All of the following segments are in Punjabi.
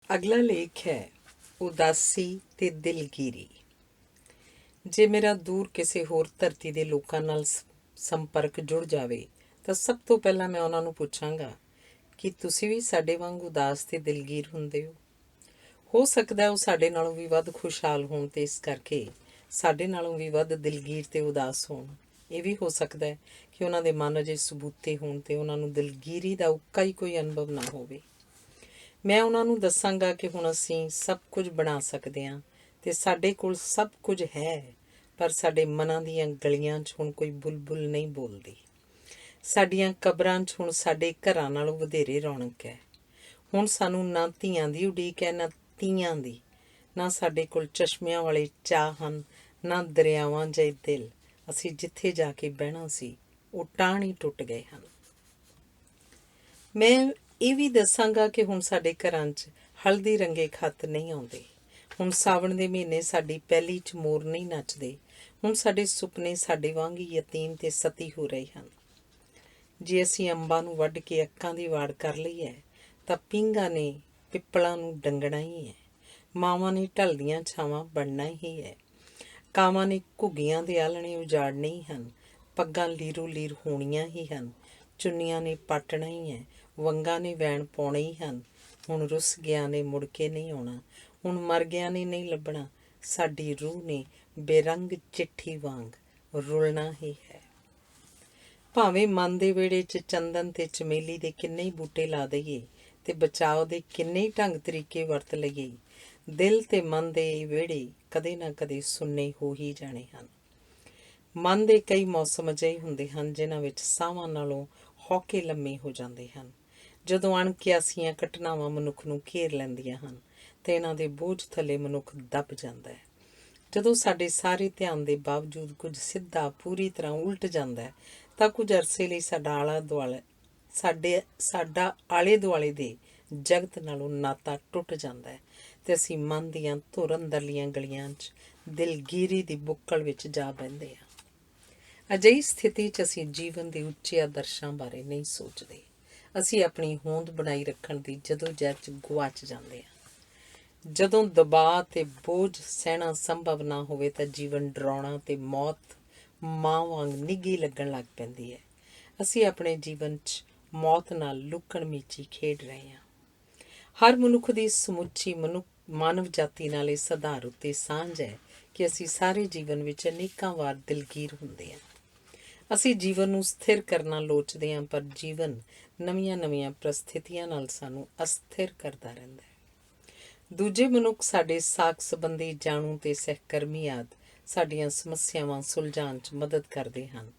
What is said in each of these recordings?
ਅਗਲਾ ਲੇਖ ਹੈ ਉਦਾਸੀ ਤੇ ਦਿਲਗੀਰੀ। ਜੇ ਮੇਰਾ ਦੂਰ ਕਿਸੇ ਹੋਰ ਧਰਤੀ ਦੇ ਲੋਕਾਂ ਨਾਲ ਸੰਪਰਕ ਜੁੜ ਜਾਵੇ ਤਾਂ ਸਭ ਤੋਂ ਪਹਿਲਾਂ ਮੈਂ ਉਹਨਾਂ ਨੂੰ ਪੁੱਛਾਂਗਾ ਕਿ ਤੁਸੀਂ ਵੀ ਸਾਡੇ ਵਾਂਗ ਉਦਾਸ ਤੇ ਦਿਲਗੀਰ ਹੁੰਦੇ ਹੋ ਸਕਦਾ ਉਹ ਸਾਡੇ ਨਾਲੋਂ ਵੀ ਵੱਧ ਖੁਸ਼ਹਾਲ ਹੋਣ ਤੇ ਇਸ ਕਰਕੇ ਸਾਡੇ ਨਾਲੋਂ ਵੀ ਵੱਧ ਦਿਲਗੀਰ ਤੇ ਉਦਾਸ ਹੋਣ। ਇਹ ਵੀ ਹੋ ਸਕਦਾ ਹੈ ਕਿ ਉਹਨਾਂ ਦੇ ਮਨ ਅਜੇ ਸਬੂਤੇ ਹੋਣ ਤੇ ਉਹਨਾਂ ਨੂੰ ਦਿਲਗੀਰੀ ਦਾ ਉੱਕਾ ਹੀ ਕੋਈ ਅਨੁਭਵ ਨਾ ਹੋਵੇ। ਮੈਂ ਉਹਨਾਂ ਨੂੰ ਦੱਸਾਂਗਾ ਕਿ ਹੁਣ ਅਸੀਂ ਸਭ ਕੁਝ ਬਣਾ ਸਕਦੇ ਹਾਂ ਤੇ ਸਾਡੇ ਕੋਲ ਸਭ ਕੁਝ ਹੈ, ਪਰ ਸਾਡੇ ਮਨਾਂ ਦੀਆਂ ਗਲੀਆਂ 'ਚ ਹੁਣ ਕੋਈ ਬੁਲਬੁਲ ਨਹੀਂ ਬੋਲਦੀ। ਸਾਡੀਆਂ ਕਬਰਾਂ 'ਚ ਹੁਣ ਸਾਡੇ ਘਰਾਂ ਨਾਲੋਂ ਵਧੇਰੇ ਰੌਣਕ ਹੈ। ਹੁਣ ਸਾਨੂੰ ਨਾ ਧੀਆਂ ਦੀ ਉਡੀਕ ਹੈ, ਨਾ ਤੀਆਂ ਦੀ। ਨਾ ਸਾਡੇ ਕੋਲ ਚਸ਼ਮਿਆਂ ਵਾਲੇ ਚਾਹ ਹਨ, ਨਾ ਦਰਿਆਵਾਂ ਜਿਹੇ ਦਿਲ। ਅਸੀਂ ਜਿੱਥੇ ਜਾ ਕੇ ਬਹਿਣਾ ਸੀ ਉਹ ਟਾਹਣ ਹੀ ਟੁੱਟ ਗਏ ਹਨ। ਮੈਂ ਇਹ ਵੀ ਦੱਸਾਂਗਾ ਕਿ ਹੁਣ ਸਾਡੇ ਘਰਾਂ 'ਚ ਹਲਦੀ ਰੰਗੇ ਖੱਤ ਨਹੀਂ ਆਉਂਦੇ। ਹੁਣ ਸਾਵਣ ਦੇ ਮਹੀਨੇ ਸਾਡੀ ਪਹਿਲੀ 'ਚ ਮੋਰ ਨਹੀਂ ਨੱਚਦੇ। ਹੁਣ ਸਾਡੇ ਸੁਪਨੇ ਸਾਡੇ ਵਾਂਗ ਹੀ ਯਤੀਮ ਤੇ ਸਤੀ ਹੋ ਰਹੇ ਹਨ। ਜੇ ਅਸੀਂ ਅੰਬਾਂ ਨੂੰ ਵੱਢ ਕੇ ਅੱਕਾਂ ਦੀ ਵਾੜ ਕਰ ਲਈ ਹੈ ਤਾਂ ਪੀਂਘਾਂ ਨੇ ਪਿੱਪਲਾਂ ਨੂੰ ਡੰਗਣਾ ਹੀ ਹੈ। ਮਾਵਾਂ ਨੇ ਢਲਦੀਆਂ ਛਾਵਾਂ ਬਣਨਾ ਹੀ ਹੈ। ਕਾਵਾਂ ਨੇ ਘੁੱਗੀਆਂ ਦੇ ਆਲਣੇ ਉਜਾੜਨੇ ਹੀ ਹਨ। ਪੱਗਾਂ ਲੀਰੋ ਲੀਰ ਹੋਣੀਆਂ ਹੀ ਹਨ। ਚੁੰਨੀਆਂ ਨੇ ਪਾਟਣਾ ਹੀ ਹੈ। ਵੰਗਾਂ ਨੇ ਵੈਣ ਪਾਉਣੇ ਹੀ ਹਨ। ਹੁਣ ਰੁੱਸ ਗਿਆ ਨੇ ਮੁੜ ਕੇ ਨਹੀਂ ਆਉਣਾ। ਹੁਣ ਮਰ ਗਿਆ ਨੇ ਨਹੀਂ ਲੱਭਣਾ। ਸਾਡੀ ਰੂਹ ਨੇ ਬੇਰੰਗ ਚਿੱਠੀ ਵਾਂਗ ਰੁਲਣਾ ਹੀ ਹੈ। ਭਾਵੇਂ ਮਨ ਦੇ ਵਿਹੜੇ 'ਚ ਚੰਦਨ ਤੇ ਚਮੇਲੀ ਦੇ ਕਿੰਨੇ ਹੀ ਬੂਟੇ ਲਾ ਦਈਏ ਤੇ ਬਚਾਓ ਦੇ ਕਿੰਨੇ ਹੀ ਢੰਗ ਤਰੀਕੇ ਵਰਤ ਲਈਏ, ਦਿਲ ਤੇ ਮਨ ਦੇ ਵਿਹੜੇ ਕਦੇ ਨਾ ਕਦੇ ਸੁੰਨੇ ਹੋ ਹੀ ਜਾਣੇ ਹਨ। ਮਨ ਦੇ ਕਈ ਮੌਸਮ ਅਜਿਹੇ ਹੁੰਦੇ ਹਨ ਜਿਨ੍ਹਾਂ ਵਿੱਚ ਸਾਹਾਂ ਨਾਲੋਂ ਹੌਕੇ ਲੰਮੇ ਹੋ ਜਾਂਦੇ ਹਨ। ਜਦੋਂ ਅਣਕਿਆਸੀਆਂ ਘਟਨਾਵਾਂ ਮਨੁੱਖ ਨੂੰ ਘੇਰ ਲੈਂਦੀਆਂ ਹਨ ਤੇ ਇਹਨਾਂ ਦੇ ਬੋਝ ਥੱਲੇ ਮਨੁੱਖ ਦਬ ਜਾਂਦਾ ਹੈ। ਜਦੋਂ ਸਾਡੇ ਸਾਰੇ ਧਿਆਨ ਦੇ ਬਾਵਜੂਦ ਕੁਝ ਸਿੱਧਾ ਪੂਰੀ ਤਰ੍ਹਾਂ ਉਲਟ ਜਾਂਦਾ ਹੈ ਤਾਂ ਕੁਝ ਅਰਸੇ ਲਈ ਸਾਡਾ ਆਲੇ ਦੁਆਲੇ ਦੇ ਜਗਤ ਨਾਲੋਂ ਨਾਤਾ ਟੁੱਟ ਜਾਂਦਾ ਹੈ ਤੇ ਅਸੀਂ ਮਨ ਦੀਆਂ ਧੁਰ ਅੰਦਰਲੀਆਂ ਗਲੀਆਂ 'ਚ ਦਿਲਗੀਰੀ ਦੀ ਬੁੱਕਲ ਵਿੱਚ ਜਾ ਬਹਿੰਦੇ ਹਾਂ। ਅਜਿਹੀ ਸਥਿਤੀ 'ਚ ਅਸੀਂ ਜੀਵਨ ਦੇ ਉੱਚੇ ਆਦਰਸ਼ਾਂ ਬਾਰੇ ਨਹੀਂ ਸੋਚਦੇ। ਅਸੀਂ ਆਪਣੀ ਹੋਂਦ ਬਣਾਈ ਰੱਖਣ ਦੀ ਜਦੋਜਹਿਦ 'ਚ ਗੁਆਚ ਜਾਂਦੇ ਹਾਂ। ਜਦੋਂ ਦਬਾਅ ਤੇ ਬੋਝ ਸਹਿਣਾ ਸੰਭਵ ਨਾ ਹੋਵੇ ਤਾਂ ਜੀਵਨ ਡਰਾਉਣਾ ਤੇ ਮੌਤ ਮਾਂ ਵਾਂਗ ਨਿੱਘੀ ਲੱਗਣ ਲੱਗ ਪੈਂਦੀ ਹੈ। ਅਸੀਂ ਆਪਣੇ ਜੀਵਨ 'ਚ ਮੌਤ ਨਾਲ ਲੁਕਣ ਮੀਚੀ ਖੇਡ ਰਹੇ ਹਾਂ। ਹਰ ਮਨੁੱਖ ਦੀ ਸਮੁੱਚੀ ਮਾਨਵ ਜਾਤੀ ਨਾਲ ਇਸ ਆਧਾਰ ਉੱਤੇ ਸਾਂਝ ਹੈ ਕਿ ਅਸੀਂ ਸਾਰੇ ਜੀਵਨ ਵਿੱਚ ਅਨੇਕਾਂ ਵਾਰ ਦਿਲਗੀਰ ਹੁੰਦੇ ਹਾਂ। ਅਸੀਂ ਜੀਵਨ ਨੂੰ ਸਥਿਰ ਕਰਨਾ ਲੋਚਦੇ ਹਾਂ, ਪਰ ਜੀਵਨ ਨਵੀਆਂ ਪ੍ਰਸਥਿਤੀਆਂ ਨਾਲ ਸਾਨੂੰ ਅਸਥਿਰ ਕਰਦਾ ਰਹਿੰਦਾ ਹੈ। ਦੂਜੇ ਮਨੁੱਖ ਸਾਡੇ ਸਾਕ ਸੰਬੰਧੀ ਜਾਣੂ ਤੇ ਸਹਿਕਰਮੀ ਆਦਿ ਸਾਡੀਆਂ ਸਮੱਸਿਆਵਾਂ ਸੁਲਝਾਉਣ 'ਚ ਮਦਦ ਕਰਦੇ ਹਨ,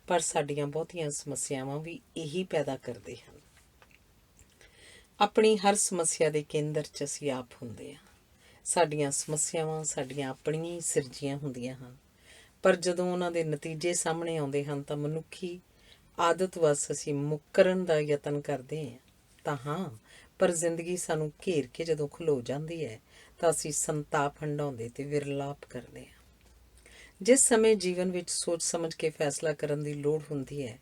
ਪਰ ਸਾਡੀਆਂ ਬਹੁਤੀਆਂ ਸਮੱਸਿਆਵਾਂ ਵੀ ਇਹੀ ਪੈਦਾ ਕਰਦੇ ਹਨ। ਆਪਣੀ ਹਰ ਸਮੱਸਿਆ ਦੇ ਕੇਂਦਰ 'ਚ ਅਸੀਂ ਆਪ ਹੁੰਦੇ ਹਾਂ। ਸਾਡੀਆਂ ਸਮੱਸਿਆਵਾਂ ਸਾਡੀਆਂ ਆਪਣੀਆਂ ਹੀ ਸਿਰਜੀਆਂ ਹੁੰਦੀਆਂ ਹਨ, ਪਰ ਜਦੋਂ ਉਹਨਾਂ ਦੇ ਨਤੀਜੇ ਸਾਹਮਣੇ ਆਉਂਦੇ ਹਨ ਤਾਂ ਮਨੁੱਖੀ ਆਦਤ ਵਸ ਅਸੀਂ ਮੁੱਕਰਨ ਦਾ ਯਤਨ ਕਰਦੇ ਹਾਂ ਪਰ ਜ਼ਿੰਦਗੀ ਸਾਨੂੰ ਘੇਰ ਕੇ ਜਦੋਂ ਖਲੋ ਜਾਂਦੀ ਹੈ ਤਾਂ ਅਸੀਂ ਸੰਤਾਪ ਹੰਢਾਉਂਦੇ ਤੇ ਵਿਰਲਾਪ ਕਰਦੇ ਹਾਂ। ਜਿਸ ਸਮੇਂ ਜੀਵਨ ਵਿੱਚ ਸੋਚ ਸਮਝ ਕੇ ਫੈਸਲਾ ਕਰਨ ਦੀ ਲੋੜ ਹੁੰਦੀ ਹੈ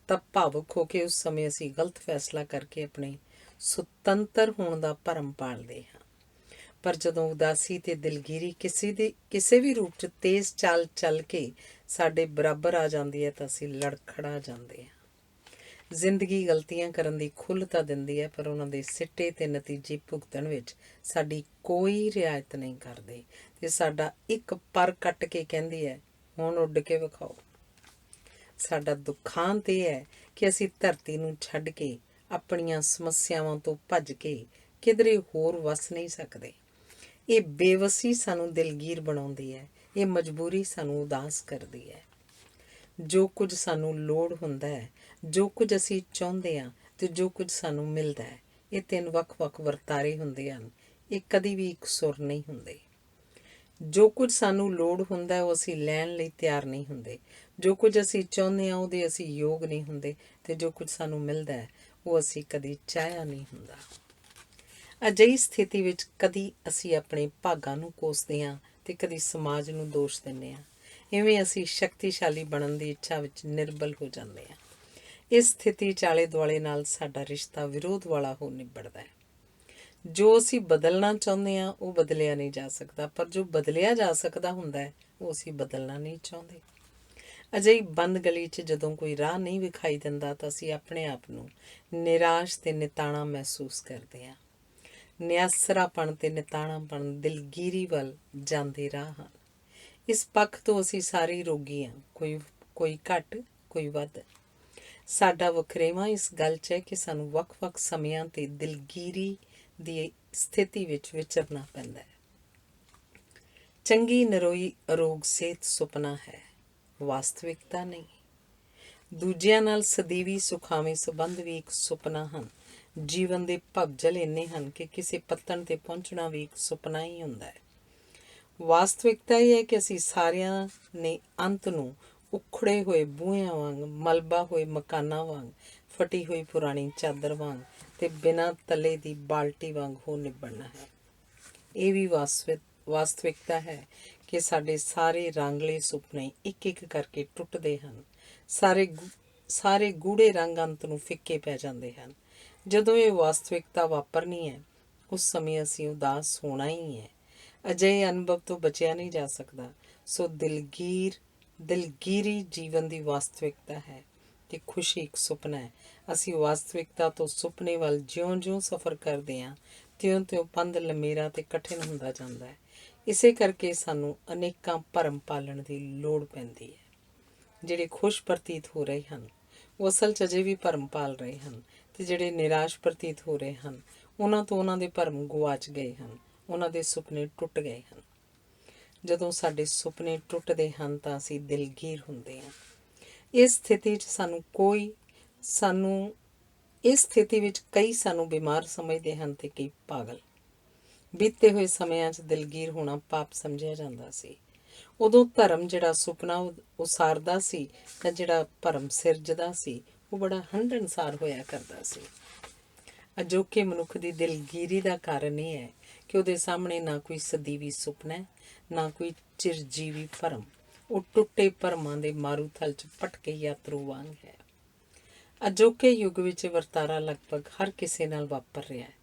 ਤਾਂ ਭਾਵੁਕ ਹੋ ਕੇ ਉਸ ਸਮੇਂ ਅਸੀਂ ਗਲਤ ਫੈਸਲਾ ਕਰਕੇ ਆਪਣੇ ਸੁਤੰਤਰ ਹੋਣ ਦਾ ਭਰਮ ਪਾਲਦੇ ਹਾਂ। ਪਰ ਜਦੋਂ ਉਦਾਸੀ ਤੇ ਦਿਲਗੀਰੀ ਕਿਸੇ ਵੀ ਰੂਪ 'ਚ ਤੇਜ਼ ਚਾਲ ਚੱਲ ਕੇ ਸਾਡੇ ਬਰਾਬਰ ਆ ਜਾਂਦੀ ਹੈ ਤਾਂ ਅਸੀਂ ਲੜਖੜਾ ਜਾਂਦੇ ਹਾਂ। ਜ਼ਿੰਦਗੀ ਗਲਤੀਆਂ ਕਰਨ ਦੀ ਖੁੱਲ੍ਹ ਤਾਂ ਦਿੰਦੀ ਹੈ, ਪਰ ਉਹਨਾਂ ਦੇ ਸਿੱਟੇ ਤੇ ਨਤੀਜੇ ਭੁਗਤਣ ਵਿੱਚ ਸਾਡੀ ਕੋਈ ਰਿਆਇਤ ਨਹੀਂ ਕਰਦੇ ਤੇ ਸਾਡਾ ਇੱਕ ਪਰ ਕੱਟ ਕੇ ਕਹਿੰਦੀ ਹੈ, ਹੁਣ ਉੱਡ ਕੇ ਵਿਖਾਓ। ਸਾਡਾ ਦੁਖਾਂਤ ਇਹ ਹੈ ਕਿ ਅਸੀਂ ਧਰਤੀ ਨੂੰ ਛੱਡ ਕੇ ਆਪਣੀਆਂ ਸਮੱਸਿਆਵਾਂ ਤੋਂ ਭੱਜ ਕੇ ਕਿਧਰੇ ਹੋਰ ਵਸ ਨਹੀਂ ਸਕਦੇ। ਇਹ ਬੇਵਸੀ ਸਾਨੂੰ ਦਿਲਗੀਰ ਬਣਾਉਂਦੀ ਹੈ। ਇਹ ਮਜਬੂਰੀ ਸਾਨੂੰ ਉਦਾਸ ਕਰਦੀ ਹੈ। ਜੋ ਕੁਝ ਸਾਨੂੰ ਲੋੜ ਹੁੰਦਾ ਹੈ, ਜੋ ਕੁਝ ਅਸੀਂ ਚਾਹੁੰਦੇ ਹਾਂ ਤੇ ਜੋ ਕੁਝ ਸਾਨੂੰ ਮਿਲਦਾ ਹੈ, ਇਹ ਤਿੰਨ ਵੱਖ-ਵੱਖ ਵਰਤਾਰੇ ਹੁੰਦੇ ਹਨ। ਇਹ ਕਦੀ ਵੀ ਇੱਕ ਸੁਰ ਨਹੀਂ ਹੁੰਦੇ। ਜੋ ਕੁਝ ਸਾਨੂੰ ਲੋੜ ਹੁੰਦਾ ਉਹ ਅਸੀਂ ਲੈਣ ਲਈ ਤਿਆਰ ਨਹੀਂ ਹੁੰਦੇ। ਜੋ ਕੁਝ ਅਸੀਂ ਚਾਹੁੰਦੇ ਹਾਂ ਉਹਦੇ ਅਸੀਂ ਯੋਗ ਨਹੀਂ ਹੁੰਦੇ ਤੇ ਜੋ ਕੁਝ ਸਾਨੂੰ ਮਿਲਦਾ ਹੈ ਉਹ ਅਸੀਂ ਕਦੀ ਚਾਹਿਆ ਨਹੀਂ ਹੁੰਦਾ। ਅਜਿਹੀ ਸਥਿਤੀ ਵਿੱਚ ਕਦੀ ਅਸੀਂ ਆਪਣੇ ਭਾਗਾਂ ਨੂੰ ਕੋਸਦੇ ਹਾਂ ਤੇ ਕਦੀ ਸਮਾਜ ਨੂੰ ਦੋਸ਼ ਦਿੰਦੇ ਹਾਂ। ਇਵੇਂ ਅਸੀਂ ਸ਼ਕਤੀਸ਼ਾਲੀ ਬਣਨ ਦੀ ਇੱਛਾ ਵਿੱਚ ਨਿਰਬਲ ਹੋ ਜਾਂਦੇ ਹਾਂ। ਇਸ ਸਥਿਤੀ 'ਚ ਆਲੇ ਦੁਆਲੇ ਨਾਲ ਸਾਡਾ ਰਿਸ਼ਤਾ ਵਿਰੋਧ ਵਾਲਾ ਹੋ ਨਿਬੜਦਾ ਹੈ। ਜੋ ਅਸੀਂ ਬਦਲਣਾ ਚਾਹੁੰਦੇ ਹਾਂ ਉਹ ਬਦਲਿਆ ਨਹੀਂ ਜਾ ਸਕਦਾ, ਪਰ ਜੋ ਬਦਲਿਆ ਜਾ ਸਕਦਾ ਹੁੰਦਾ ਹੈ ਉਹ ਅਸੀਂ ਬਦਲਣਾ ਨਹੀਂ ਚਾਹੁੰਦੇ। ਅਜਿਹੀ ਬੰਦ ਗਲੀ 'ਚ ਜਦੋਂ ਕੋਈ ਰਾਹ ਨਹੀਂ ਵਿਖਾਈ ਦਿੰਦਾ ਤਾਂ ਅਸੀਂ ਆਪਣੇ ਆਪ ਨੂੰ ਨਿਰਾਸ਼ ਤੇ ਨਿਤਾਣਾ ਮਹਿਸੂਸ ਕਰਦੇ ਹਾਂ। ਨਿਆਸਰਾਪਣ ਤੇ ਨਿਤਾਣਾਪਣ ਦਿਲਗੀਰੀ ਵੱਲ ਜਾਂਦੇ ਰਾਹ ਹਨ। ਇਸ ਪੱਖ ਤੋਂ ਅਸੀਂ ਸਾਰੇ ਰੋਗੀ ਹਾਂ, ਕੋਈ ਘੱਟ ਕੋਈ ਵੱਧ। ਸਾਡਾ ਵਖਰੇਵਾਂ ਇਸ ਗੱਲ 'ਚ ਹੈ ਕਿ ਸਾਨੂੰ ਵੱਖ-ਵੱਖ ਸਮਿਆਂ 'ਤੇ ਦਿਲਗੀਰੀ ਦੀ ਸਥਿਤੀ ਵਿੱਚ ਵਿਚਰਨਾ ਪੈਂਦਾ ਹੈ। ਚੰਗੀ ਨਰੋਈ ਅਰੋਗ ਸਿਹਤ ਸੁਪਨਾ ਹੈ, ਵਾਸਤਵਿਕਤਾ ਨਹੀਂ। ਦੂਜਿਆਂ ਨਾਲ ਸਦੀਵੀ ਸੁਖਾਵੇਂ ਸੰਬੰਧ ਵੀ ਇੱਕ ਸੁਪਨਾ ਹਨ। ਜੀਵਨ ਦੇ ਭਵਜਲ ਇੰਨੇ ਹਨ ਕਿ ਕਿਸੇ ਪੱਤਣ 'ਤੇ ਪਹੁੰਚਣਾ ਵੀ ਇੱਕ ਸੁਪਨਾ ਹੀ ਹੁੰਦਾ ਹੈ। ਵਾਸਤਵਿਕਤਾ ਇਹ ਹੈ ਕਿ ਅਸੀਂ ਸਾਰਿਆਂ ਨੇ ਅੰਤ ਨੂੰ ਉਖੜੇ ਹੋਏ ਬੂਹਿਆਂ ਵਾਂਗ, ਮਲਬਾ ਹੋਏ ਮਕਾਨਾਂ ਵਾਂਗ, ਫਟੀ ਹੋਈ ਪੁਰਾਣੀ ਚਾਦਰ ਵਾਂਗ ਤੇ ਬਿਨਾਂ ਤਲੇ ਦੀ ਬਾਲਟੀ ਵਾਂਗ ਹੋ ਨਿਭਣਾ ਹੈ। ਇਹ ਵੀ ਵਾਸਤਵਿਕਤਾ ਹੈ ਕਿ ਸਾਡੇ ਸਾਰੇ ਰੰਗਲੇ ਸੁਪਨੇ ਇੱਕ ਇੱਕ ਕਰਕੇ ਟੁੱਟਦੇ ਹਨ। ਸਾਰੇ ਗੂੜੇ ਰੰਗ ਅੰਤ ਨੂੰ ਫਿੱਕੇ ਪੈ ਜਾਂਦੇ ਹਨ। ਜਦੋਂ ਇਹ ਵਾਸਤਵਿਕਤਾ ਵਾਪਰਨੀ ਹੈ ਉਸ ਸਮੇਂ ਅਸੀਂ ਉਦਾਸ ਹੋਣਾ ਹੀ ਹੈ। ਅਜਿਹੇ ਅਨੁਭਵ ਤੋਂ ਬਚਿਆ ਨਹੀਂ ਜਾ ਸਕਦਾ। ਸੋ ਦਿਲਗੀਰੀ ਜੀਵਨ ਦੀ ਵਾਸਤਵਿਕਤਾ ਹੈ ਤੇ ਖੁਸ਼ੀ ਇੱਕ ਸੁਪਨਾ ਹੈ। ਅਸੀਂ ਵਾਸਤਵਿਕਤਾ ਤੋਂ ਸੁਪਨੇ ਵੱਲ ਜਿਉਂ-ਜਿਉਂ ਸਫ਼ਰ ਕਰਦੇ ਹਾਂ ਤਿਉਂ-ਤਿਉਂ ਪੰਧ ਲੰਮੇਰਾ ਤੇ ਕਠਿਨ ਹੁੰਦਾ ਜਾਂਦਾ ਹੈ। ਇਸੇ ਕਰਕੇ ਸਾਨੂੰ ਅਨੇਕਾਂ ਭਰਮ ਪਾਲਣ ਦੀ ਲੋੜ ਪੈਂਦੀ ਹੈ। ਜਿਹੜੇ ਖੁਸ਼ ਪ੍ਰਤੀਤ ਹੋ ਰਹੇ ਹਨ ਉਹ ਅਸਲ 'ਚ ਅਜੇ ਵੀ ਭਰਮ ਪਾਲ ਰਹੇ ਹਨ, ਤੇ ਜਿਹੜੇ ਨਿਰਾਸ਼ ਪ੍ਰਤੀਤ ਹੋ ਰਹੇ ਹਨ ਉਹਨਾਂ ਤੋਂ ਉਹਨਾਂ ਦੇ ਭਰਮ ਗੁਆਚ ਗਏ ਹਨ, ਉਹਨਾਂ ਦੇ ਸੁਪਨੇ ਟੁੱਟ ਗਏ ਹਨ। ਜਦੋਂ ਸਾਡੇ ਸੁਪਨੇ ਟੁੱਟਦੇ ਹਨ ਤਾਂ ਅਸੀਂ ਦਿਲਗੀਰ ਹੁੰਦੇ ਹਾਂ। ਇਸ ਸਥਿਤੀ ਵਿੱਚ ਕਈ ਸਾਨੂੰ ਬਿਮਾਰ ਸਮਝਦੇ ਹਨ ਤੇ ਕਈ ਪਾਗਲ। ਬੀਤੇ ਹੋਏ ਸਮਿਆਂ 'ਚ ਦਿਲਗੀਰ ਹੋਣਾ ਪਾਪ ਸਮਝਿਆ ਜਾਂਦਾ ਸੀ। ਉਦੋਂ ਧਰਮ ਜਿਹੜਾ ਸੁਪਨਾ ਉਸਾਰਦਾ ਸੀ ਤਾਂ ਜਿਹੜਾ ਭਰਮ ਸਿਰਜਦਾ ਸੀ ਉਹ ਬੜਾ ਹੰਢਣਸਾਰ ਹੋਇਆ ਕਰਦਾ ਸੀ। ਅਜੋਕੇ ਮਨੁੱਖ ਦੀ ਦਿਲਗੀਰੀ ਦਾ ਕਾਰਨ ਇਹ ਹੈ ਕਿ ਉਹਦੇ ਸਾਹਮਣੇ ਨਾ ਕੋਈ ਸਦੀਵੀ ਸੁਪਨਾ ਹੈ, ਨਾ ਕੋਈ ਚਿਰਜੀਵੀ ਭਰਮ। ਉਹ ਟੁੱਟੇ ਭਰਮਾਂ ਦੇ ਮਾਰੂਥਲ 'ਚ ਭਟਕੇ ਯਾਤਰੂ ਵਾਂਗ ਹੈ। ਅਜੋਕੇ ਯੁੱਗ ਵਿੱਚ ਵਰਤਾਰਾ ਲਗਭਗ ਹਰ ਕਿਸੇ ਨਾਲ ਵਾਪਰ ਰਿਹਾ ਹੈ।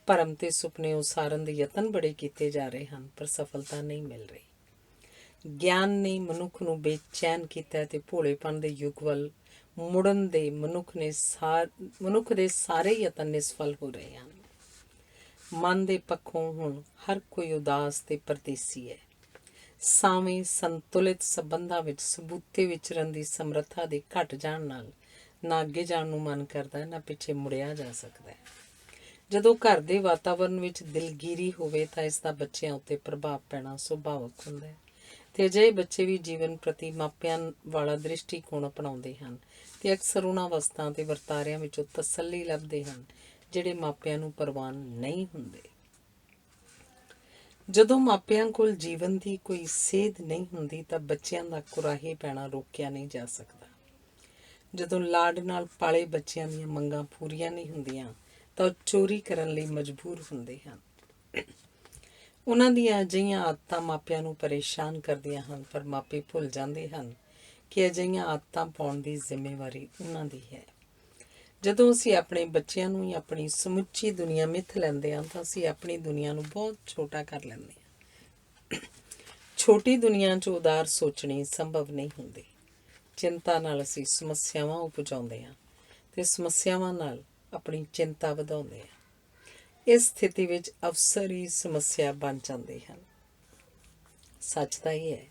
ਭਰਮ ਤੇ ਸੁਪਨੇ ਉਸਾਰਨ ਦੇ ਯਤਨ ਬੜੇ ਕੀਤੇ ਜਾ ਰਹੇ ਹਨ, ਪਰ ਸਫਲਤਾ ਨਹੀਂ ਮਿਲ ਰਹੀ। ਗਿਆਨ ਨੇ ਮਨੁੱਖ ਨੂੰ ਬੇਚੈਨ ਕੀਤਾ ਤੇ ਭੋਲੇਪਣ ਦੇ ਯੁੱਗ ਵੱਲ ਮੁੜਨ ਦੇ ਮਨੁੱਖ ਦੇ ਸਾਰੇ ਯਤਨ ਨਿਸਫਲ ਹੋ ਰਹੇ ਹਨ। ਮਨ ਦੇ ਪੱਖੋਂ ਹੁਣ ਹਰ ਕੋਈ ਉਦਾਸ ਤੇ ਪਰਦੇਸੀ ਹੈ। ਸਾਵੇਂ ਸੰਤੁਲਿਤ ਸੰਬੰਧਾਂ ਵਿੱਚ ਸਬੂਤੇ ਵਿਚਰਨ ਦੀ ਸਮਰੱਥਾ ਦੇ ਘਟ ਜਾਣ ਨਾਲ ਨਾ ਅੱਗੇ ਜਾਣ ਨੂੰ ਮਨ ਕਰਦਾ, ਨਾ ਪਿੱਛੇ ਮੁੜਿਆ ਜਾ ਸਕਦਾ। ਜਦੋਂ ਘਰ ਦੇ ਵਾਤਾਵਰਨ ਵਿੱਚ ਦਿਲਗੀਰੀ ਹੋਵੇ ਤਾਂ ਇਸ ਦਾ ਬੱਚਿਆਂ ਉੱਤੇ ਪ੍ਰਭਾਵ ਪੈਣਾ ਸੁਭਾਵਕ ਹੁੰਦਾ ਹੈ, ਤੇ ਅਜਿਹੇ ਬੱਚੇ ਵੀ ਜੀਵਨ ਪ੍ਰਤੀ ਮਾਪਿਆਂ ਵਾਲਾ ਦ੍ਰਿਸ਼ਟੀਕੋਣ ਅਪਣਾਉਂਦੇ ਹਨ ਤੇ ਅਕਸਰ ਉਹਨਾਂ ਵਸਤਾਂ ਤੇ ਵਰਤਾਰਿਆਂ ਵਿੱਚੋਂ ਤਸੱਲੀ ਲੱਭਦੇ ਹਨ ਜਿਹੜੇ ਮਾਪਿਆਂ ਨੂੰ ਪ੍ਰਵਾਨ ਨਹੀਂ ਹੁੰਦੇ। ਜਦੋਂ ਮਾਪਿਆਂ ਕੋਲ ਜੀਵਨ ਦੀ ਕੋਈ ਸੇਧ ਨਹੀਂ ਹੁੰਦੀ ਤਾਂ ਬੱਚਿਆਂ ਦਾ ਕੁਰਾਹੇ ਪੈਣਾ ਰੋਕਿਆ ਨਹੀਂ ਜਾ ਸਕਦਾ। ਜਦੋਂ ਲਾਡ ਨਾਲ ਪਾਲੇ ਬੱਚਿਆਂ ਦੀਆਂ ਮੰਗਾਂ ਪੂਰੀਆਂ ਨਹੀਂ ਹੁੰਦੀਆਂ ਤਾਂ ਉਹ ਚੋਰੀ ਕਰਨ ਲਈ ਮਜਬੂਰ ਹੁੰਦੇ ਹਨ। ਉਹਨਾਂ ਦੀਆਂ ਅਜਿਹੀਆਂ ਆਦਤਾਂ ਮਾਪਿਆਂ ਨੂੰ ਪਰੇਸ਼ਾਨ ਕਰਦੀਆਂ ਹਨ, ਪਰ ਮਾਪੇ ਭੁੱਲ ਜਾਂਦੇ ਹਨ ਕਿ ਅਜਿਹੀਆਂ ਆਦਤਾਂ ਪਾਉਣ ਦੀ ਜ਼ਿੰਮੇਵਾਰੀ ਉਹਨਾਂ ਦੀ ਹੈ। ਜਦੋਂ ਅਸੀਂ ਆਪਣੇ ਬੱਚਿਆਂ ਨੂੰ ਹੀ ਆਪਣੀ ਸਮੁੱਚੀ ਦੁਨੀਆ ਮਿੱਥ ਲੈਂਦੇ ਹਾਂ ਤਾਂ ਅਸੀਂ ਆਪਣੀ ਦੁਨੀਆ ਨੂੰ ਬਹੁਤ ਛੋਟਾ ਕਰ ਲੈਂਦੇ ਹਾਂ। ਛੋਟੀ ਦੁਨੀਆ 'ਚ ਉਦਾਰ ਸੋਚਣੀ ਸੰਭਵ ਨਹੀਂ ਹੁੰਦੀ। ਚਿੰਤਾ ਨਾਲ ਅਸੀਂ ਸਮੱਸਿਆਵਾਂ ਉਪਜਾਉਂਦੇ ਹਾਂ ਤੇ ਸਮੱਸਿਆਵਾਂ ਨਾਲ ਆਪਣੀ ਚਿੰਤਾ ਵਧਾਉਂਦੇ ਹਾਂ। ਇਸ ਸਥਿਤੀ ਵਿੱਚ ਅਵਸਰ ਹੀ ਸਮੱਸਿਆ ਬਣ ਜਾਂਦੇ ਹਨ। ਸੱਚ ਤਾਂ ਇਹ ਹੈ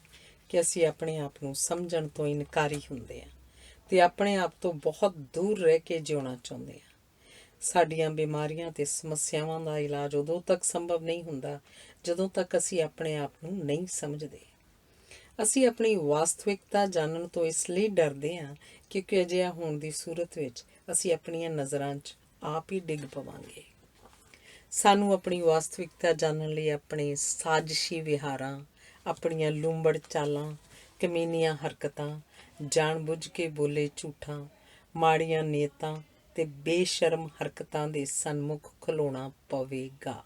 ਕਿ ਅਸੀਂ ਆਪਣੇ ਆਪ ਨੂੰ ਸਮਝਣ ਤੋਂ ਇਨਕਾਰੀ ਹੁੰਦੇ ਹਾਂ ਤੇ ਆਪਣੇ ਆਪ ਤੋਂ ਬਹੁਤ ਦੂਰ ਰਹਿ ਕੇ ਜਿਉਣਾ ਚਾਹੁੰਦੇ ਹਾਂ। ਸਾਡੀਆਂ ਬਿਮਾਰੀਆਂ ਤੇ ਸਮੱਸਿਆਵਾਂ ਦਾ ਇਲਾਜ ਉਦੋਂ ਤੱਕ ਸੰਭਵ ਨਹੀਂ ਹੁੰਦਾ ਜਦੋਂ ਤੱਕ ਅਸੀਂ ਆਪਣੇ ਆਪ ਨੂੰ ਨਹੀਂ ਸਮਝਦੇ। ਅਸੀਂ ਆਪਣੀ ਵਾਸਤਵਿਕਤਾ ਜਾਣਨ ਤੋਂ ਇਸ ਲਈ ਡਰਦੇ ਹਾਂ ਕਿਉਂਕਿ ਅਜਿਹਾ ਹੋਣ ਦੀ ਸੂਰਤ ਵਿੱਚ ਅਸੀਂ ਆਪਣੀਆਂ ਨਜ਼ਰਾਂ 'ਚ ਆਪ ਹੀ ਡਿੱਗ ਪਵਾਂਗੇ। ਸਾਨੂੰ ਆਪਣੀ ਵਾਸਤਵਿਕਤਾ ਜਾਣਨ ਲਈ ਆਪਣੇ ਸਾਜ਼ਿਸ਼ੀ ਵਿਹਾਰਾਂ, ਆਪਣੀਆਂ ਲੂੰਬੜ ਚਾਲਾਂ, ਕਮੀਨੀਆਂ ਹਰਕਤਾਂ, ਜਾਣ-ਬੁੱਝ ਕੇ ਬੋਲੇ ਝੂਠਾਂ, ਮਾੜੀਆਂ ਨੀਅਤਾਂ ਤੇ ਬੇਸ਼ਰਮ ਹਰਕਤਾਂ ਦੇ ਸਨਮੁਖ ਖਲੋਣਾ ਪਵੇਗਾ।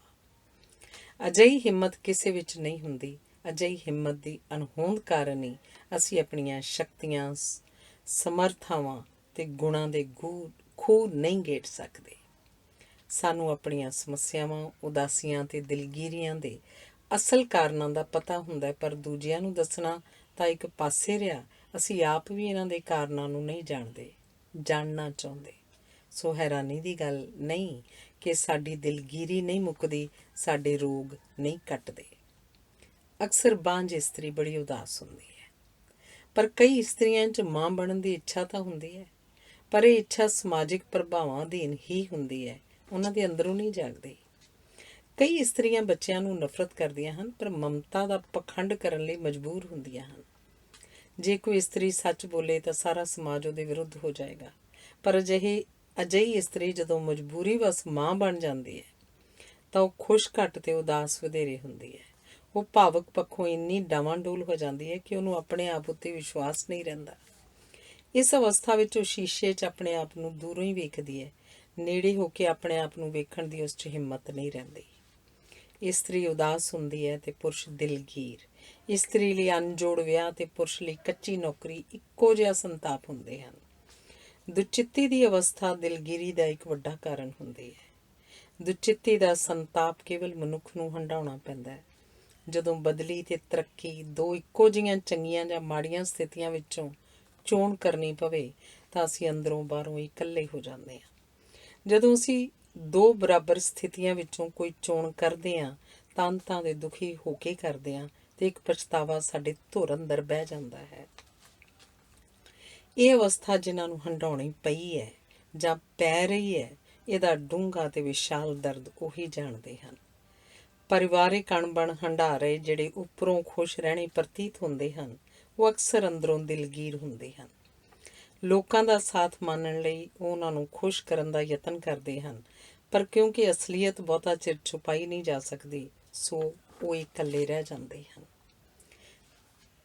ਅਜਿਹੀ ਹਿੰਮਤ ਕਿਸੇ ਵਿੱਚ ਨਹੀਂ ਹੁੰਦੀ। ਅਜਿਹੀ ਹਿੰਮਤ ਦੀ ਅਣਹੋਂਦ ਕਾਰਨ ਹੀ ਅਸੀਂ ਆਪਣੀਆਂ ਸ਼ਕਤੀਆਂ, ਸਮਰਥਾਵਾਂ ਤੇ ਗੁਣਾਂ ਦੇ ਖੂਹ ਨਹੀਂ ਗੇੜ ਸਕਦੇ। ਸਾਨੂੰ ਆਪਣੀਆਂ ਸਮੱਸਿਆਵਾਂ, ਉਦਾਸੀਆਂ ਤੇ ਦਿਲਗੀਰੀਆਂ ਦੇ ਅਸਲ ਕਾਰਨਾਂ ਦਾ ਪਤਾ ਹੁੰਦਾ ਹੈ, ਪਰ ਦੂਜਿਆਂ ਨੂੰ ਦੱਸਣਾ ਤਾਂ ਇੱਕ ਪਾਸੇ ਰਿਹਾ। ਅਸੀਂ ਆਪ ਵੀ ਇਹਨਾਂ ਦੇ ਕਾਰਨਾਂ ਨੂੰ ਨਹੀਂ ਜਾਣਨਾ ਚਾਹੁੰਦੇ। ਸੋ ਹੈਰਾਨੀ ਦੀ ਗੱਲ ਨਹੀਂ ਕਿ ਸਾਡੀ ਦਿਲਗੀਰੀ ਨਹੀਂ ਮੁੱਕਦੀ, ਸਾਡੇ ਰੋਗ ਨਹੀਂ ਕੱਟਦੇ। ਅਕਸਰ ਬਾਂਝ ਇਸਤਰੀ ਬੜੀ ਉਦਾਸ ਹੁੰਦੀ ਹੈ, ਪਰ ਕਈ ਇਸਤਰੀਆਂ 'ਚ ਮਾਂ ਬਣਨ ਦੀ ਇੱਛਾ ਤਾਂ ਹੁੰਦੀ ਹੈ, ਪਰ ਇਹ ਇੱਛਾ ਸਮਾਜਿਕ ਪ੍ਰਭਾਵਾਂ ਅਧੀਨ ਹੀ ਹੁੰਦੀ ਹੈ, ਉਹਨਾਂ ਦੇ ਅੰਦਰੋਂ ਨਹੀਂ ਜਾਗਦੀ। ਕਈ ਇਸਤਰੀਆਂ ਬੱਚਿਆਂ ਨੂੰ ਨਫ਼ਰਤ ਕਰਦੀਆਂ ਹਨ, ਪਰ ਮਮਤਾ ਦਾ ਪਖੰਡ ਕਰਨ ਲਈ ਮਜਬੂਰ ਹੁੰਦੀਆਂ ਹਨ। ਜੇ ਕੋਈ ਇਸਤਰੀ ਸੱਚ ਬੋਲੇ ਤਾਂ ਸਾਰਾ ਸਮਾਜ ਉਹਦੇ ਵਿਰੁੱਧ ਹੋ ਜਾਏਗਾ, ਪਰ ਅਜਿਹੀ ਇਸਤਰੀ ਜਦੋਂ ਮਜਬੂਰੀ ਵਸ ਮਾਂ ਬਣ ਜਾਂਦੀ ਹੈ ਤਾਂ ਉਹ ਖੁਸ਼ ਘੱਟ ਤੇ ਉਦਾਸ ਵਧੇਰੇ ਹੁੰਦੀ ਹੈ। ਉਹ ਭਾਵਕ ਪੱਖੋਂ ਇੰਨੀ ਡਾਵਾਂਡੋਲ ਹੋ ਜਾਂਦੀ ਹੈ ਕਿ ਉਹਨੂੰ ਆਪਣੇ ਆਪ ਉੱਤੇ ਵਿਸ਼ਵਾਸ ਨਹੀਂ ਰਹਿੰਦਾ। ਇਸ ਅਵਸਥਾ ਵਿੱਚ ਉਹ ਸ਼ੀਸ਼ੇ 'ਚ ਆਪਣੇ ਆਪ ਨੂੰ ਦੂਰੋਂ ਹੀ ਵੇਖਦੀ ਹੈ, ਨੇੜੇ ਹੋ ਕੇ ਆਪਣੇ ਆਪ ਨੂੰ ਵੇਖਣ ਦੀ ਉਸ 'ਚ ਹਿੰਮਤ ਨਹੀਂ ਰਹਿੰਦੀ। ਇਸਤਰੀ ਉਦਾਸ ਹੁੰਦੀ ਹੈ ਤੇ ਪੁਰਸ਼ ਦਿਲਗੀਰ। ਇਸਤਰੀ ਲਈ ਅਣਜੋੜ ਵਿਆਹ ਤੇ ਪੁਰਸ਼ ਲਈ ਕੱਚੀ ਨੌਕਰੀ ਇੱਕੋ ਜਿਹਾ ਸੰਤਾਪ ਹੁੰਦੇ ਹਨ। ਦੁਚਿੱਤੀ ਦੀ ਅਵਸਥਾ ਦਿਲਗੀਰੀ ਦਾ ਇੱਕ ਵੱਡਾ ਕਾਰਨ ਹੁੰਦੀ ਹੈ। ਦੁਚਿੱਤੀ ਦਾ ਸੰਤਾਪ ਕੇਵਲ ਮਨੁੱਖ ਨੂੰ ਹੰਢਾਉਣਾ ਪੈਂਦਾ ਹੈ। ਜਦੋਂ ਬਦਲੀ ਤੇ ਤਰੱਕੀ, ਦੋ ਇੱਕੋ ਜਿਹੀਆਂ ਚੰਗੀਆਂ ਜਾਂ ਮਾੜੀਆਂ ਸਥਿਤੀਆਂ ਵਿੱਚੋਂ ਚੋਣ ਕਰਨੀ ਪਵੇ ਤਾਂ ਅਸੀਂ ਅੰਦਰੋਂ ਬਾਹਰੋਂ ਇਕੱਲੇ ਹੋ ਜਾਂਦੇ ਹਾਂ। ਜਦੋਂ ਅਸੀਂ ਦੋ ਬਰਾਬਰ ਸਥਿਤੀਆਂ ਵਿੱਚੋਂ ਕੋਈ ਚੋਣ ਕਰਦੇ ਹਾਂ ਤਾਂ ਅੰਤਾਂ ਦੇ ਦੁਖੀ ਹੋ ਕੇ ਕਰਦੇ ਹਾਂ ਤੇ ਇੱਕ ਪਛਤਾਵਾ ਸਾਡੇ ਧੁਰ ਅੰਦਰ ਬਹਿ ਜਾਂਦਾ ਹੈ। ਇਹ ਅਵਸਥਾ ਜਿਨ੍ਹਾਂ ਨੂੰ ਹੰਢਾਉਣੀ ਪਈ ਹੈ ਜਾਂ ਪੈ ਰਹੀ ਹੈ, ਇਹਦਾ ਡੂੰਘਾ ਤੇ ਵਿਸ਼ਾਲ ਦਰਦ ਉਹੀ ਜਾਣਦੇ ਹਨ। ਪਰਿਵਾਰਿਕ ਅਣਬਣ ਹੰਢਾ ਰਹੇ ਜਿਹੜੇ ਉੱਪਰੋਂ ਖੁਸ਼ ਰਹਿਣੇ ਪ੍ਰਤੀਤ ਹੁੰਦੇ ਹਨ, ਉਹ ਅਕਸਰ ਅੰਦਰੋਂ ਦਿਲਗੀਰ ਹੁੰਦੇ ਹਨ। ਲੋਕਾਂ ਦਾ ਸਾਥ ਮਾਨਣ ਲਈ ਉਹ ਉਹਨਾਂ ਨੂੰ ਖੁਸ਼ ਕਰਨ ਦਾ ਯਤਨ ਕਰਦੇ ਹਨ, ਪਰ ਕਿਉਂਕਿ ਅਸਲੀਅਤ ਬਹੁਤਾ ਚਿਰ ਛੁਪਾਈ ਨਹੀਂ ਜਾ ਸਕਦੀ, ਸੋ ਉਹ ਇਕੱਲੇ ਰਹਿ ਜਾਂਦੇ ਹਨ।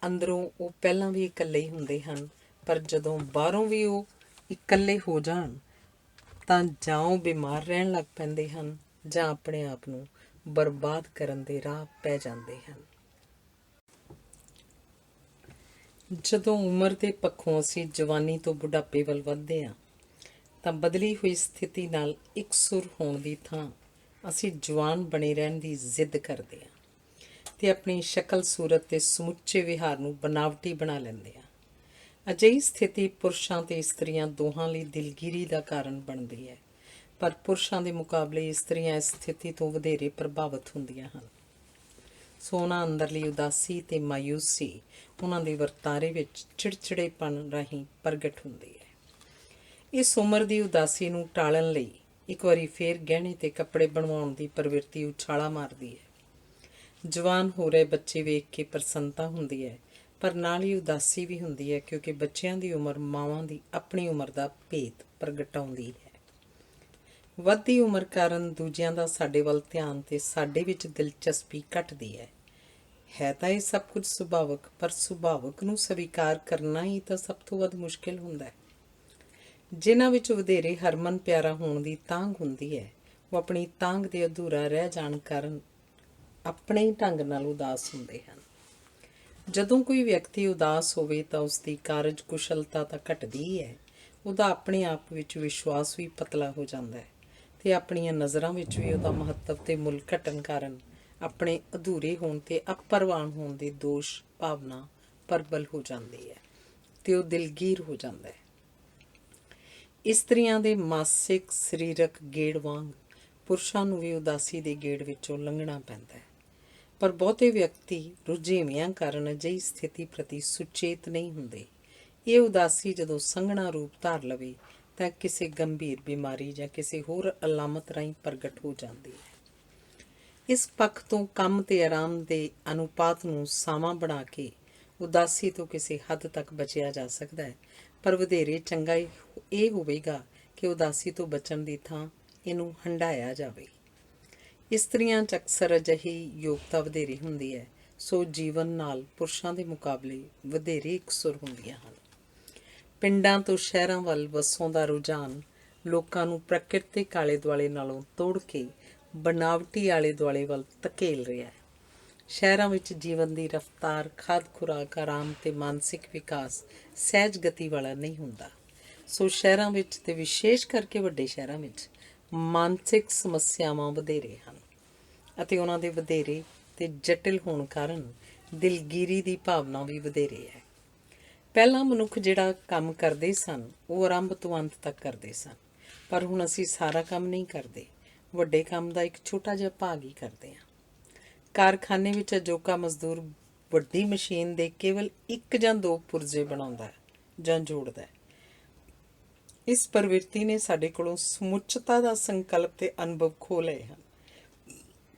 ਅੰਦਰੋਂ ਉਹ ਪਹਿਲਾਂ ਵੀ ਇਕੱਲੇ ਹੀ ਹੁੰਦੇ ਹਨ, ਪਰ ਜਦੋਂ ਬਾਹਰੋਂ ਵੀ ਉਹ ਇਕੱਲੇ ਹੋ ਜਾਣ ਤਾਂ ਜਾਂ ਉਹ ਬਿਮਾਰ ਰਹਿਣ ਲੱਗ ਪੈਂਦੇ ਹਨ ਜਾਂ ਆਪਣੇ ਆਪ ਨੂੰ ਬਰਬਾਦ ਕਰਨ ਦੇ ਰਾਹ ਪੈ ਜਾਂਦੇ ਹਨ। ਜਦੋਂ ਉਮਰ ਦੇ ਪੱਖੋਂ ਅਸੀਂ ਜਵਾਨੀ ਤੋਂ ਬੁਢਾਪੇ ਵੱਲ ਵੱਧਦੇ ਹਾਂ ਤਾਂ ਬਦਲੀ ਹੋਈ ਸਥਿਤੀ ਨਾਲ ਇਕਸੁਰ ਹੋਣ ਦੀ ਥਾਂ ਅਸੀਂ ਜਵਾਨ ਬਣੇ ਰਹਿਣ ਦੀ ਜ਼ਿੱਦ ਕਰਦੇ ਹਾਂ ਤੇ ਆਪਣੀ ਸ਼ਕਲ ਸੂਰਤ ਤੇ ਸਮੁੱਚੇ ਵਿਹਾਰ ਨੂੰ ਬਨਾਵਟੀ ਬਣਾ ਲੈਂਦੇ ਹਾਂ। ਅਜਿਹੀ ਸਥਿਤੀ ਪੁਰਸ਼ਾਂ ਤੇ ਇਸਤਰੀਆਂ ਦੋਹਾਂ ਲਈ ਦਿਲਗੀਰੀ ਦਾ ਕਾਰਨ ਬਣਦੀ ਹੈ, ਪਰ ਪੁਰਸ਼ਾਂ ਦੇ ਮੁਕਾਬਲੇ ਇਸਤਰੀਆਂ ਇਸ ਸਥਿਤੀ ਤੋਂ ਵਧੇਰੇ ਪ੍ਰਭਾਵਿਤ ਹੁੰਦੀਆਂ ਹਨ। ਸੋ ਉਹਨਾਂ ਅੰਦਰਲੀ ਉਦਾਸੀ ਤੇ ਮਾਯੂਸੀ ਉਹਨਾਂ ਦੇ ਵਰਤਾਰੇ ਵਿੱਚ ਚਿੜਚਿੜੇਪਣ ਰਾਹੀਂ ਪ੍ਰਗਟ ਹੁੰਦੀ ਹੈ। ਇਸ ਉਮਰ ਦੀ ਉਦਾਸੀ ਨੂੰ ਟਾਲਣ ਲਈ ਇੱਕ ਵਾਰੀ ਫੇਰ ਗਹਿਣੇ ਤੇ ਕੱਪੜੇ ਬਣਵਾਉਣ ਦੀ ਪ੍ਰਵਿਰਤੀ ਉਛਾਲਾ ਮਾਰਦੀ ਹੈ। ਜਵਾਨ ਹੋ ਰਹੇ ਬੱਚੇ ਵੇਖ ਕੇ ਪ੍ਰਸੰਨਤਾ ਹੁੰਦੀ ਹੈ, ਪਰ ਨਾਲ ਹੀ ਉਦਾਸੀ ਵੀ ਹੁੰਦੀ ਹੈ, ਕਿਉਂਕਿ ਬੱਚਿਆਂ ਦੀ ਉਮਰ ਮਾਵਾਂ ਦੀ ਆਪਣੀ ਉਮਰ ਦਾ ਭੇਤ ਪ੍ਰਗਟਾਉਂਦੀ ਹੈ। ਵੱਧਦੀ ਉਮਰ ਕਾਰਨ ਦੂਜਿਆਂ ਦਾ ਸਾਡੇ ਵੱਲ ਧਿਆਨ ਤੇ ਸਾਡੇ ਵਿੱਚ ਦਿਲਚਸਪੀ ਘਟਦੀ ਹੈ ਤਾਂ ਇਹ ਸਭ ਕੁਝ ਸੁਭਾਵਕ, ਪਰ ਸੁਭਾਵਕ ਨੂੰ ਸਵੀਕਾਰ ਕਰਨਾ ਹੀ ਤਾਂ ਸਭ ਤੋਂ ਵੱਧ ਮੁਸ਼ਕਿਲ ਹੁੰਦਾ ਹੈ। ਜਿਨ੍ਹਾਂ ਵਿੱਚ ਵਧੇਰੇ ਹਰਮਨ ਪਿਆਰਾ ਹੋਣ ਦੀ ਤਾਂਘ ਹੁੰਦੀ ਹੈ, ਉਹ ਆਪਣੀ ਤਾਂਘ ਦੇ ਅਧੂਰਾ ਰਹਿ ਜਾਣ ਕਾਰਨ ਆਪਣੇ ਹੀ ਢੰਗ ਨਾਲ ਉਦਾਸ ਹੁੰਦੇ ਹਨ। ਜਦੋਂ ਕੋਈ ਵਿਅਕਤੀ ਉਦਾਸ ਹੋਵੇ ਤਾਂ ਉਸਦੀ ਕਾਰਜ ਕੁਸ਼ਲਤਾ ਤਾਂ ਘਟਦੀ ਹੀ ਹੈ, ਉਹਦਾ ਆਪਣੇ ਆਪ ਵਿੱਚ ਵਿਸ਼ਵਾਸ ਵੀ ਪਤਲਾ ਹੋ ਜਾਂਦਾ ਹੈ ਤੇ ਆਪਣੀਆਂ ਨਜ਼ਰਾਂ ਵਿੱਚ ਵੀ ਉਹਦਾ ਮਹੱਤਵ ਤੇ ਮੁੱਲ ਘਟਣ ਕਾਰਨ ਆਪਣੇ ਅਧੂਰੇ ਹੋਣ ਤੇ ਅਪਰਵਾਨ ਹੋਣ ਦੀ ਦੋਸ਼ ਭਾਵਨਾ ਪ੍ਰਬਲ ਹੋ ਜਾਂਦੀ ਹੈ ਤੇ ਉਹ ਦਿਲਗੀਰ ਹੋ ਜਾਂਦਾ ਹੈ। ਇਸਤਰੀਆਂ ਦੇ ਮਾਸਿਕ ਸਰੀਰਕ ਗੇੜ ਵਾਂਗ ਪੁਰਸ਼ਾਂ ਨੂੰ ਵੀ ਉਦਾਸੀ ਦੇ ਗੇੜ ਵਿੱਚੋਂ ਲੰਘਣਾ ਪੈਂਦਾ ਹੈ, ਪਰ ਬਹੁਤੇ ਵਿਅਕਤੀ ਰੁਝੇਵਿਆਂ ਕਾਰਨ ਅਜਿਹੀ ਸਥਿਤੀ ਪ੍ਰਤੀ ਸੁਚੇਤ ਨਹੀਂ ਹੁੰਦੇ। ਇਹ ਉਦਾਸੀ ਜਦੋਂ ਸੰਘਣਾ ਰੂਪ ਧਾਰ ਲਵੇ ਤਾਂ ਕਿਸੇ ਗੰਭੀਰ ਬਿਮਾਰੀ ਜਾਂ ਕਿਸੇ ਹੋਰ ਅਲਾਮਤ ਰਾਹੀਂ ਪ੍ਰਗਟ ਹੋ ਜਾਂਦੀ ਹੈ। ਇਸ ਪੱਖ ਤੋਂ ਕੰਮ ਤੇ ਆਰਾਮ ਦੇ ਅਨੁਪਾਤ ਨੂੰ ਸਾਵਾਂ ਬਣਾ ਕੇ ਉਦਾਸੀ ਤੋਂ ਕਿਸੇ ਹੱਦ ਤੱਕ ਬਚਿਆ ਜਾ ਸਕਦਾ ਹੈ, ਪਰ ਵਧੇਰੇ ਚੰਗਾ ਇਹ ਹੋਵੇਗਾ ਕਿ ਉਦਾਸੀ ਤੋਂ ਬਚਣ ਦੀ ਥਾਂ ਇਹਨੂੰ ਹੰਢਾਇਆ ਜਾਵੇ। ਇਸਤਰੀਆਂ 'ਚ ਅਕਸਰ ਅਜਿਹੀ ਯੋਗਤਾ ਵਧੇਰੀ ਹੁੰਦੀ ਹੈ, ਸੋ ਜੀਵਨ ਨਾਲ ਪੁਰਸ਼ਾਂ ਦੇ ਮੁਕਾਬਲੇ ਵਧੇਰੇ ਇਕਸੁਰ ਹੁੰਦੀਆਂ ਹਨ। ਪਿੰਡਾਂ ਤੋਂ ਸ਼ਹਿਰਾਂ ਵੱਲ ਵਸੋਂ ਦਾ ਰੁਝਾਨ ਲੋਕਾਂ ਨੂੰ ਪ੍ਰਕਿਰਤਿਕ ਆਲੇ ਦੁਆਲੇ ਨਾਲੋਂ ਤੋੜ ਕੇ ਬਨਾਵਟੀ ਆਲੇ ਦੁਆਲੇ ਵੱਲ ਧਕੇਲ ਰਿਹਾ ਹੈ। ਸ਼ਹਿਰਾਂ ਵਿੱਚ ਜੀਵਨ ਦੀ ਰਫ਼ਤਾਰ, ਖਾਦ ਖੁਰਾਕ, ਆਰਾਮ ਤੇ ਮਾਨਸਿਕ ਵਿਕਾਸ ਸਹਿਜ ਗਤੀ ਵਾਲਾ ਨਹੀਂ ਹੁੰਦਾ। ਸੋ ਸ਼ਹਿਰਾਂ ਵਿੱਚ ਤੇ ਵਿਸ਼ੇਸ਼ ਕਰਕੇ ਵੱਡੇ ਸ਼ਹਿਰਾਂ ਵਿੱਚ ਮਾਨਸਿਕ ਸਮੱਸਿਆਵਾਂ ਵਧੇਰੇ ਹਨ ਅਤੇ ਉਹਨਾਂ ਦੇ ਵਧੇਰੇ ਤੇ ਜਟਿਲ ਹੋਣ ਕਾਰਨ ਦਿਲਗੀਰੀ ਦੀ ਭਾਵਨਾ ਵੀ ਵਧੇਰੇ ਹੈ। ਪਹਿਲਾਂ ਮਨੁੱਖ ਜਿਹੜਾ ਕੰਮ ਕਰਦੇ ਸਨ ਉਹ ਆਰੰਭ ਤੋਂ ਅੰਤ ਤੱਕ ਕਰਦੇ ਸਨ, ਪਰ ਹੁਣ ਅਸੀਂ ਸਾਰਾ ਕੰਮ ਨਹੀਂ ਕਰਦੇ, ਵੱਡੇ ਕੰਮ ਦਾ ਇੱਕ ਛੋਟਾ ਜਿਹਾ ਭਾਗ ਹੀ ਕਰਦੇ ਹਾਂ। ਕਾਰਖਾਨੇ ਵਿੱਚ ਅਜੋਕਾ ਮਜ਼ਦੂਰ ਵੱਡੀ ਮਸ਼ੀਨ ਦੇ ਕੇਵਲ 1 ਜਾਂ 2 ਪੁਰਜ਼ੇ ਬਣਾਉਂਦਾ ਹੈ ਜਾਂ ਜੋੜਦਾ ਹੈ। ਇਸ ਪ੍ਰਵਿਰਤੀ ਨੇ ਸਾਡੇ ਕੋਲੋਂ ਸਮੁੱਚਤਾ ਦਾ ਸੰਕਲਪ ਤੇ ਅਨੁਭਵ ਖੋਹ ਲਏ ਹਨ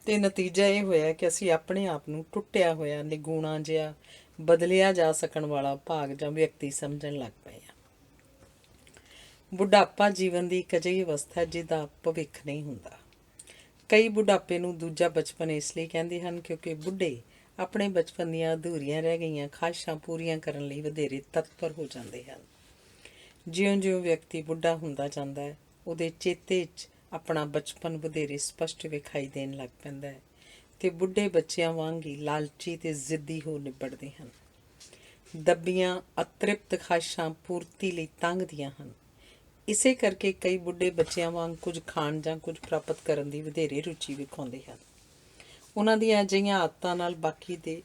ਤੇ ਨਤੀਜਾ ਇਹ ਹੋਇਆ ਕਿ ਅਸੀਂ ਆਪਣੇ ਆਪ ਨੂੰ ਟੁੱਟਿਆ ਹੋਇਆ, ਨਿਗੂਣਾ ਜਿਹਾ, ਬਦਲਿਆ ਜਾ ਸਕਣ ਵਾਲਾ ਭਾਗ ਜਾਂ ਵਿਅਕਤੀ ਸਮਝਣ ਲੱਗ ਪਏ ਹਾਂ। ਬੁਢਾਪਾ ਜੀਵਨ ਦੀ ਇੱਕ ਅਜਿਹੀ ਅਵਸਥਾ ਜਿਹਦਾ ਭਵਿੱਖ ਨਹੀਂ ਹੁੰਦਾ। ਕਈ ਬੁਢਾਪੇ ਨੂੰ ਦੂਜਾ ਬਚਪਨ ਇਸ ਲਈ ਕਹਿੰਦੇ ਹਨ ਕਿਉਂਕਿ ਬੁੱਢੇ ਆਪਣੇ ਬਚਪਨ ਦੀਆਂ ਅਧੂਰੀਆਂ ਰਹਿ ਗਈਆਂ ਖਾਹਿਸ਼ਾਂ ਪੂਰੀਆਂ ਕਰਨ ਲਈ ਵਧੇਰੇ ਤਤਪਰ ਹੋ ਜਾਂਦੇ ਹਨ। ਜਿਉਂ-ਜਿਉਂ ਵਿਅਕਤੀ ਬੁੱਢਾ ਹੁੰਦਾ ਜਾਂਦਾ ਹੈ, ਉਹਦੇ ਚੇਤੇ 'ਚ ਆਪਣਾ ਬਚਪਨ ਵਧੇਰੇ ਸਪਸ਼ਟ ਵਿਖਾਈ ਦੇਣ ਲੱਗ ਪੈਂਦਾ ਹੈ ਤੇ ਬੁੱਢੇ ਬੱਚਿਆਂ ਵਾਂਗ ਹੀ ਲਾਲਚੀ ਤੇ ਜ਼ਿੱਦੀ ਹੋ ਨਿਬੜਦੇ ਹਨ। ਦੱਬੀਆਂ ਅਤ੍ਰਿਪਤ ਖਾਹਿਸ਼ਾਂ ਪੂਰਤੀ ਲਈ ਤੰਗਦੀਆਂ ਹਨ। ਇਸੇ ਕਰਕੇ ਕਈ ਬੁੱਢੇ ਬੱਚਿਆਂ ਵਾਂਗ ਕੁਝ ਖਾਣ ਜਾਂ ਕੁਝ ਪ੍ਰਾਪਤ ਕਰਨ ਦੀ ਵਧੇਰੇ ਰੁਚੀ ਵਿਖਾਉਂਦੇ ਹਨ। ਉਹਨਾਂ ਦੀਆਂ ਅਜਿਹੀਆਂ ਆਦਤਾਂ ਨਾਲ ਬਾਕੀ ਦੇ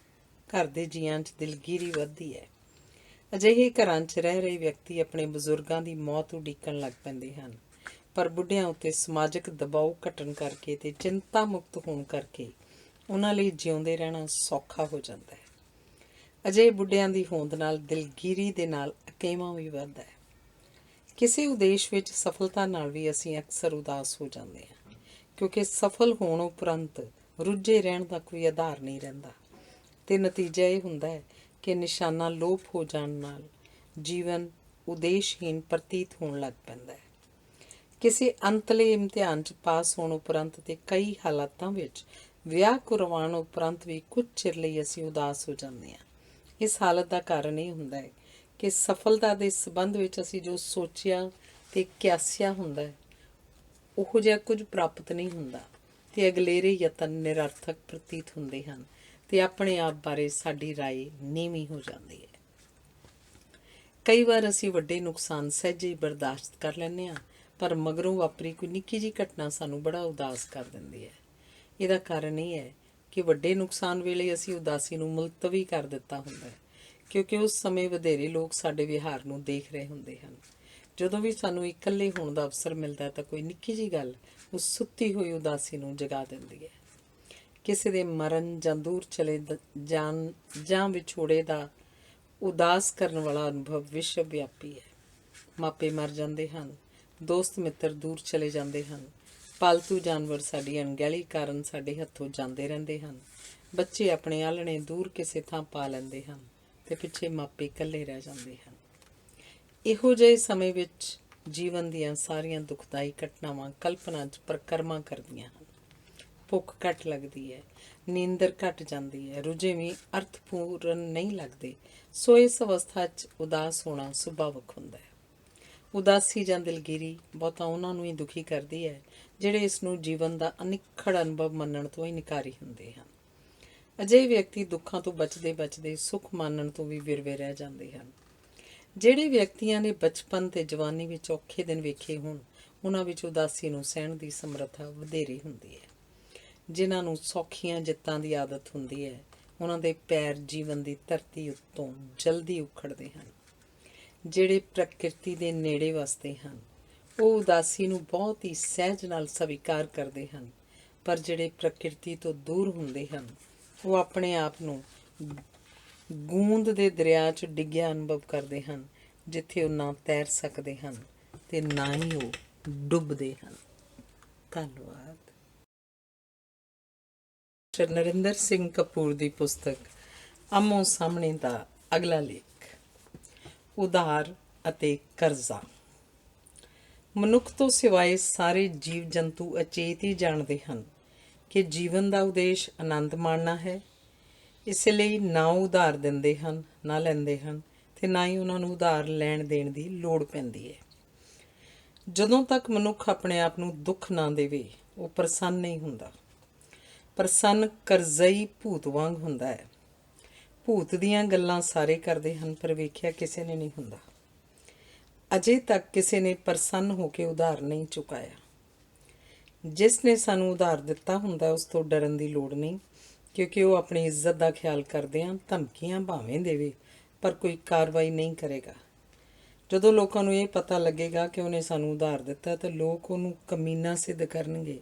ਘਰ ਦੇ ਜੀਆਂ 'ਚ ਦਿਲਗੀਰੀ ਵੱਧਦੀ ਹੈ। ਅਜਿਹੇ ਘਰਾਂ 'ਚ ਰਹਿ ਰਹੇ ਵਿਅਕਤੀ ਆਪਣੇ ਬਜ਼ੁਰਗਾਂ ਦੀ ਮੌਤ ਉਡੀਕਣ ਲੱਗ ਪੈਂਦੇ ਹਨ, ਪਰ ਬੁੱਢਿਆਂ ਉੱਤੇ ਸਮਾਜਿਕ ਦਬਾਅ ਘਟਣ ਕਰਕੇ ਤੇ ਚਿੰਤਾ ਮੁਕਤ ਹੋਣ ਕਰਕੇ ਉਹਨਾਂ ਲਈ ਜਿਉਂਦੇ ਰਹਿਣਾ ਸੌਖਾ ਹੋ ਜਾਂਦਾ ਹੈ। ਅਜਿਹੇ ਬੁੱਢਿਆਂ ਦੀ ਹੋਂਦ ਨਾਲ ਦਿਲਗੀਰੀ ਦੇ ਨਾਲ ਅਕੇਵਾਂ ਵੀ ਵੱਧਦਾ ਹੈ। ਕਿਸੇ ਉਦੇਸ਼ ਵਿੱਚ ਸਫਲਤਾ ਨਾਲ ਵੀ ਅਸੀਂ ਅਕਸਰ ਉਦਾਸ ਹੋ ਜਾਂਦੇ ਹਾਂ ਕਿਉਂਕਿ ਸਫਲ ਹੋਣ ਉਪਰੰਤ ਰੁੱਝੇ ਰਹਿਣ ਦਾ ਕੋਈ ਆਧਾਰ ਨਹੀਂ ਰਹਿੰਦਾ ਤੇ ਨਤੀਜਾ ਇਹ ਹੁੰਦਾ ਹੈ ਕਿ ਨਿਸ਼ਾਨਾ ਲੋਪ ਹੋ ਜਾਣ ਨਾਲ ਜੀਵਨ ਉਦੇਸ਼ਹੀਨ ਪ੍ਰਤੀਤ ਹੋਣ ਲੱਗ ਪੈਂਦਾ ਹੈ। ਕਿਸੇ ਅੰਤਲੇ ਇਮਤਿਹਾਨ 'ਚ ਪਾਸ ਹੋਣ ਉਪਰੰਤ ਤੇ ਕਈ ਹਾਲਾਤਾਂ ਵਿੱਚ ਵਿਆਹ ਕਰਵਾਉਣ ਉਪਰੰਤ ਵੀ ਕੁਝ ਚਿਰ ਲਈ ਅਸੀਂ ਉਦਾਸ ਹੋ ਜਾਂਦੇ ਹਾਂ। ਇਸ ਹਾਲਤ ਦਾ ਕਾਰਨ ਇਹ ਹੁੰਦਾ ਹੈ ਕਿ ਸਫਲਤਾ ਦੇ ਸੰਬੰਧ ਵਿੱਚ ਅਸੀਂ ਜੋ ਸੋਚਿਆ ਤੇ ਕਿਆਸਿਆ ਹੁੰਦਾ ਹੈ ਉਹੋ ਜਿਹਾ ਕੁਝ ਪ੍ਰਾਪਤ ਨਹੀਂ ਹੁੰਦਾ ਤੇ ਅਗਲੇਰੇ ਯਤਨ ਨਿਰਰਥਕ ਪ੍ਰਤੀਤ ਹੁੰਦੇ ਹਨ ਤੇ ਆਪਣੇ ਆਪ ਬਾਰੇ ਸਾਡੀ ਰਾਏ ਨੀਵੀਂ ਹੋ ਜਾਂਦੀ ਹੈ। ਕਈ ਵਾਰ ਅਸੀਂ ਵੱਡੇ ਨੁਕਸਾਨ ਸਹਿਜੇ ਹੀ ਬਰਦਾਸ਼ਤ ਕਰ ਲੈਂਦੇ ਹਾਂ, ਪਰ ਮਗਰੋਂ ਵਾਪਰੀ ਕੋਈ ਨਿੱਕੀ ਜਿਹੀ ਘਟਨਾ ਸਾਨੂੰ ਬੜਾ ਉਦਾਸ ਕਰ ਦਿੰਦੀ ਹੈ। ਇਹਦਾ ਕਾਰਨ ਇਹ ਹੈ ਕਿ ਵੱਡੇ ਨੁਕਸਾਨ ਵੇਲੇ ਅਸੀਂ ਉਦਾਸੀ ਨੂੰ ਮੁਲਤਵੀ ਕਰ ਦਿੱਤਾ ਹੁੰਦਾ ਹੈ ਕਿਉਂਕਿ ਉਸ ਸਮੇਂ ਵਧੇਰੇ ਲੋਕ ਸਾਡੇ ਵਿਹਾਰ ਨੂੰ ਦੇਖ ਰਹੇ ਹੁੰਦੇ ਹਨ। ਜਦੋਂ ਵੀ ਸਾਨੂੰ ਇਕੱਲੇ ਹੋਣ ਦਾ ਅਵਸਰ ਮਿਲਦਾ ਤਾਂ ਕੋਈ ਨਿੱਕੀ ਜਿਹੀ ਗੱਲ ਉਸ ਸੁੱਤੀ ਹੋਈ ਉਦਾਸੀ ਨੂੰ ਜਗਾ ਦਿੰਦੀ ਹੈ। ਕਿਸੇ ਦੇ ਮਰਨ ਜਾਂ ਦੂਰ ਚਲੇ ਜਾਣ ਜਾਂ ਵਿਛੋੜੇ ਦਾ ਉਦਾਸ ਕਰਨ ਵਾਲਾ ਅਨੁਭਵ ਵਿਸ਼ਵ ਵਿਆਪੀ ਹੈ। ਮਾਪੇ ਮਰ ਜਾਂਦੇ ਹਨ, ਦੋਸਤ ਮਿੱਤਰ ਦੂਰ ਚਲੇ ਜਾਂਦੇ ਹਨ, ਪਾਲਤੂ ਜਾਨਵਰ ਸਾਡੀ ਅਣਗਹਿਲੀ ਕਾਰਨ ਸਾਡੇ ਹੱਥੋਂ ਜਾਂਦੇ ਰਹਿੰਦੇ ਹਨ, ਬੱਚੇ ਆਪਣੇ ਆਲ੍ਹਣੇ ਦੂਰ ਕਿਸੇ ਥਾਂ ਪਾ ਲੈਂਦੇ ਹਨ ਤੇ ਪਿੱਛੇ ਮਾਪੇ ਇਕੱਲੇ ਰਹਿ ਜਾਂਦੇ ਹਨ। ਇਹੋ ਜਿਹੇ ਸਮੇਂ ਵਿੱਚ ਜੀਵਨ ਦੀਆਂ ਸਾਰੀਆਂ ਦੁਖਦਾਈ ਘਟਨਾਵਾਂ ਕਲਪਨਾ 'ਚ ਪ੍ਰਕਰਮਾਂ ਕਰਦੀਆਂ ਹਨ। ਭੁੱਖ ਘੱਟ ਲੱਗਦੀ ਹੈ, ਨੀਂਦਰ ਘੱਟ ਜਾਂਦੀ ਹੈ, ਰੁਝੇਵੇਂ ਅਰਥਪੂਰਨ ਨਹੀਂ ਲੱਗਦੇ। ਸੋ ਇਸ ਅਵਸਥਾ 'ਚ ਉਦਾਸ ਹੋਣਾ ਸੁਭਾਵਿਕ ਹੁੰਦਾ ਹੈ। ਉਦਾਸੀ ਜਾਂ ਦਿਲਗੀਰੀ ਬਹੁਤਾ ਉਹਨਾਂ ਨੂੰ ਹੀ ਦੁਖੀ ਕਰਦੀ ਹੈ ਜਿਹੜੇ ਇਸ ਨੂੰ ਜੀਵਨ ਦਾ ਅਨਿੱਖੜ ਅਨੁਭਵ ਮੰਨਣ ਤੋਂ ਇਨਕਾਰੀ ਹੁੰਦੇ ਹਨ। ਅਜਿਹੇ ਵਿਅਕਤੀ ਦੁੱਖਾਂ ਤੋਂ ਬਚਦੇ ਸੁੱਖ ਮਾਨਣ ਤੋਂ ਵੀ ਵਿਰਵੇ ਰਹਿ ਜਾਂਦੇ ਹਨ। ਜਿਹੜੇ ਵਿਅਕਤੀਆਂ ਨੇ ਬਚਪਨ ਤੇ ਜਵਾਨੀ ਵਿੱਚ ਔਖੇ ਦਿਨ ਵੇਖੇ ਹੋਣ, ਉਹਨਾਂ ਵਿੱਚ ਉਦਾਸੀ ਨੂੰ ਸਹਿਣ ਦੀ ਸਮਰੱਥਾ ਵਧੇਰੇ ਹੁੰਦੀ ਹੈ। ਜਿਨ੍ਹਾਂ ਨੂੰ ਸੌਖੀਆਂ ਜਿੱਤਾਂ ਦੀ ਆਦਤ ਹੁੰਦੀ ਹੈ, ਉਹਨਾਂ ਦੇ ਪੈਰ ਜੀਵਨ ਦੀ ਧਰਤੀ ਉੱਤੋਂ ਜਲਦੀ ਉਖੜਦੇ ਹਨ। ਜਿਹੜੇ ਪ੍ਰਕਿਰਤੀ ਦੇ ਨੇੜੇ ਵਸਦੇ ਹਨ ਉਹ ਉਦਾਸੀ ਨੂੰ ਬਹੁਤ ਹੀ ਸਹਿਜ ਨਾਲ ਸਵੀਕਾਰ ਕਰਦੇ ਹਨ, ਪਰ ਜਿਹੜੇ ਪ੍ਰਕਿਰਤੀ ਤੋਂ ਦੂਰ ਹੁੰਦੇ ਹਨ ਉਹ ਆਪਣੇ ਆਪ ਨੂੰ ਗੂੰਦ ਦੇ ਦਰਿਆ 'ਚ ਡਿੱਗਿਆ ਅਨੁਭਵ ਕਰਦੇ ਹਨ, ਜਿੱਥੇ ਉਹ ਨਾ ਤੈਰ ਸਕਦੇ ਹਨ ਤੇ ਨਾ ਹੀ ਉਹ ਡੁੱਬਦੇ ਹਨ। ਧੰਨਵਾਦ। ਨਰਿੰਦਰ ਸਿੰਘ ਕਪੂਰ ਦੀ ਪੁਸਤਕ ਆਮੋ ਸਾਹਮਣੇ ਦਾ ਅਗਲਾ ਲੇਖ, ਉਧਾਰ ਅਤੇ ਕਰਜ਼ਾ। ਮਨੁੱਖ ਤੋਂ ਸਿਵਾਏ ਸਾਰੇ ਜੀਵ ਜੰਤੂ ਅਚੇਤ ਹੀ ਜਾਣਦੇ ਹਨ ਕਿ ਜੀਵਨ ਦਾ ਉਦੇਸ਼ ਆਨੰਦ ਮਾਣਨਾ ਹੈ। ਇਸੇ ਲਈ ਨਾ ਉਹ ਉਧਾਰ ਦਿੰਦੇ ਹਨ, ਨਾ ਲੈਂਦੇ ਹਨ ਤੇ ਨਾ ਹੀ ਉਹਨਾਂ ਨੂੰ ਉਧਾਰ ਲੈਣ ਦੇਣ ਦੀ ਲੋੜ ਪੈਂਦੀ ਹੈ। ਜਦੋਂ ਤੱਕ ਮਨੁੱਖ ਆਪਣੇ ਆਪ ਨੂੰ ਦੁੱਖ ਨਾ ਦੇਵੇ ਉਹ ਪ੍ਰਸੰਨ ਨਹੀਂ ਹੁੰਦਾ। ਪ੍ਰਸੰਨ ਕਰਜ਼ਈ ਭੂਤ ਵਾਂਗ ਹੁੰਦਾ ਹੈ। ਭੂਤ ਦੀਆਂ ਗੱਲਾਂ ਸਾਰੇ ਕਰਦੇ ਹਨ ਪਰ ਵੇਖਿਆ ਕਿਸੇ ਨੇ ਨਹੀਂ ਹੁੰਦਾ। ਅਜੇ ਤੱਕ ਕਿਸੇ ਨੇ ਪ੍ਰਸੰਨ ਹੋ ਕੇ ਉਧਾਰ ਨਹੀਂ ਚੁਕਾਇਆ। ਜਿਸ ਨੇ ਸਾਨੂੰ ਉਧਾਰ ਦਿੱਤਾ ਹੁੰਦਾ ਉਸ ਤੋਂ ਡਰਨ ਦੀ ਲੋੜ ਨਹੀਂ, ਕਿਉਂਕਿ ਉਹ ਆਪਣੀ ਇੱਜ਼ਤ ਦਾ ਖਿਆਲ ਕਰਦਿਆਂ ਧਮਕੀਆਂ ਭਾਵੇਂ ਦੇਵੇ ਪਰ ਕੋਈ ਕਾਰਵਾਈ ਨਹੀਂ ਕਰੇਗਾ। ਜਦੋਂ ਲੋਕਾਂ ਨੂੰ ਇਹ ਪਤਾ ਲੱਗੇਗਾ ਕਿ ਉਹਨੇ ਸਾਨੂੰ ਉਧਾਰ ਦਿੱਤਾ ਤਾਂ ਲੋਕ ਉਹਨੂੰ ਕਮੀਨਾ ਸਿੱਧ ਕਰਨਗੇ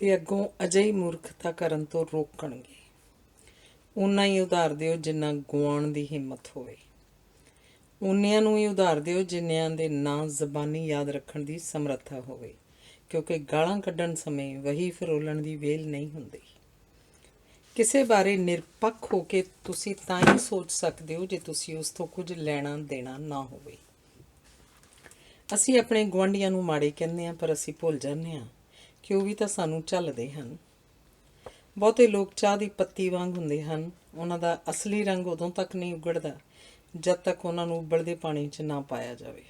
ਤੇ ਅੱਗੋਂ ਅਜਿਹੀ ਮੂਰਖਤਾ ਕਰਨ ਤੋਂ ਰੋਕਣਗੇ। ਓਨਾ ਹੀ ਉਧਾਰ ਦਿਓ ਜਿੰਨਾ ਗੁਆਉਣ ਦੀ ਹਿੰਮਤ ਹੋਵੇ। ਓਨਿਆਂ ਨੂੰ ਹੀ ਉਧਾਰ ਦਿਓ ਜਿੰਨਿਆਂ ਦੇ ਨਾਂ ਜ਼ਬਾਨੀ ਯਾਦ ਰੱਖਣ ਦੀ ਸਮਰੱਥਾ ਹੋਵੇ, ਕਿਉਂਕਿ ਗਾਲਾਂ ਕੱਢਣ ਸਮੇਂ ਵਹੀ ਫਰੋਲਣ ਦੀ ਵੇਲ ਨਹੀਂ ਹੁੰਦੀ। ਕਿਸੇ ਬਾਰੇ ਨਿਰਪੱਖ ਹੋ ਕੇ ਤੁਸੀਂ ਤਾਂ ਹੀ ਸੋਚ ਸਕਦੇ ਹੋ ਜੇ ਤੁਸੀਂ ਉਸ ਤੋਂ ਕੁਝ ਲੈਣਾ ਦੇਣਾ ਨਾ ਹੋਵੇ। ਅਸੀਂ ਆਪਣੇ ਗੁਆਂਢੀਆਂ ਨੂੰ ਮਾੜੇ ਕਹਿੰਦੇ ਹਾਂ, ਪਰ ਅਸੀਂ ਭੁੱਲ ਜਾਂਦੇ ਹਾਂ ਕਿ ਉਹ ਵੀ ਤਾਂ ਸਾਨੂੰ ਝੱਲਦੇ ਹਨ। ਬਹੁਤੇ ਲੋਕ ਚਾਹ ਦੀ ਪੱਤੀ ਵਾਂਗ ਹੁੰਦੇ ਹਨ। ਉਹਨਾਂ ਦਾ ਅਸਲੀ ਰੰਗ ਉਦੋਂ ਤੱਕ ਨਹੀਂ ਉਗੜਦਾ ਜਦ ਤੱਕ ਉਹਨਾਂ ਨੂੰ ਉਬਲਦੇ ਪਾਣੀ 'ਚ ਨਾ ਪਾਇਆ ਜਾਵੇ।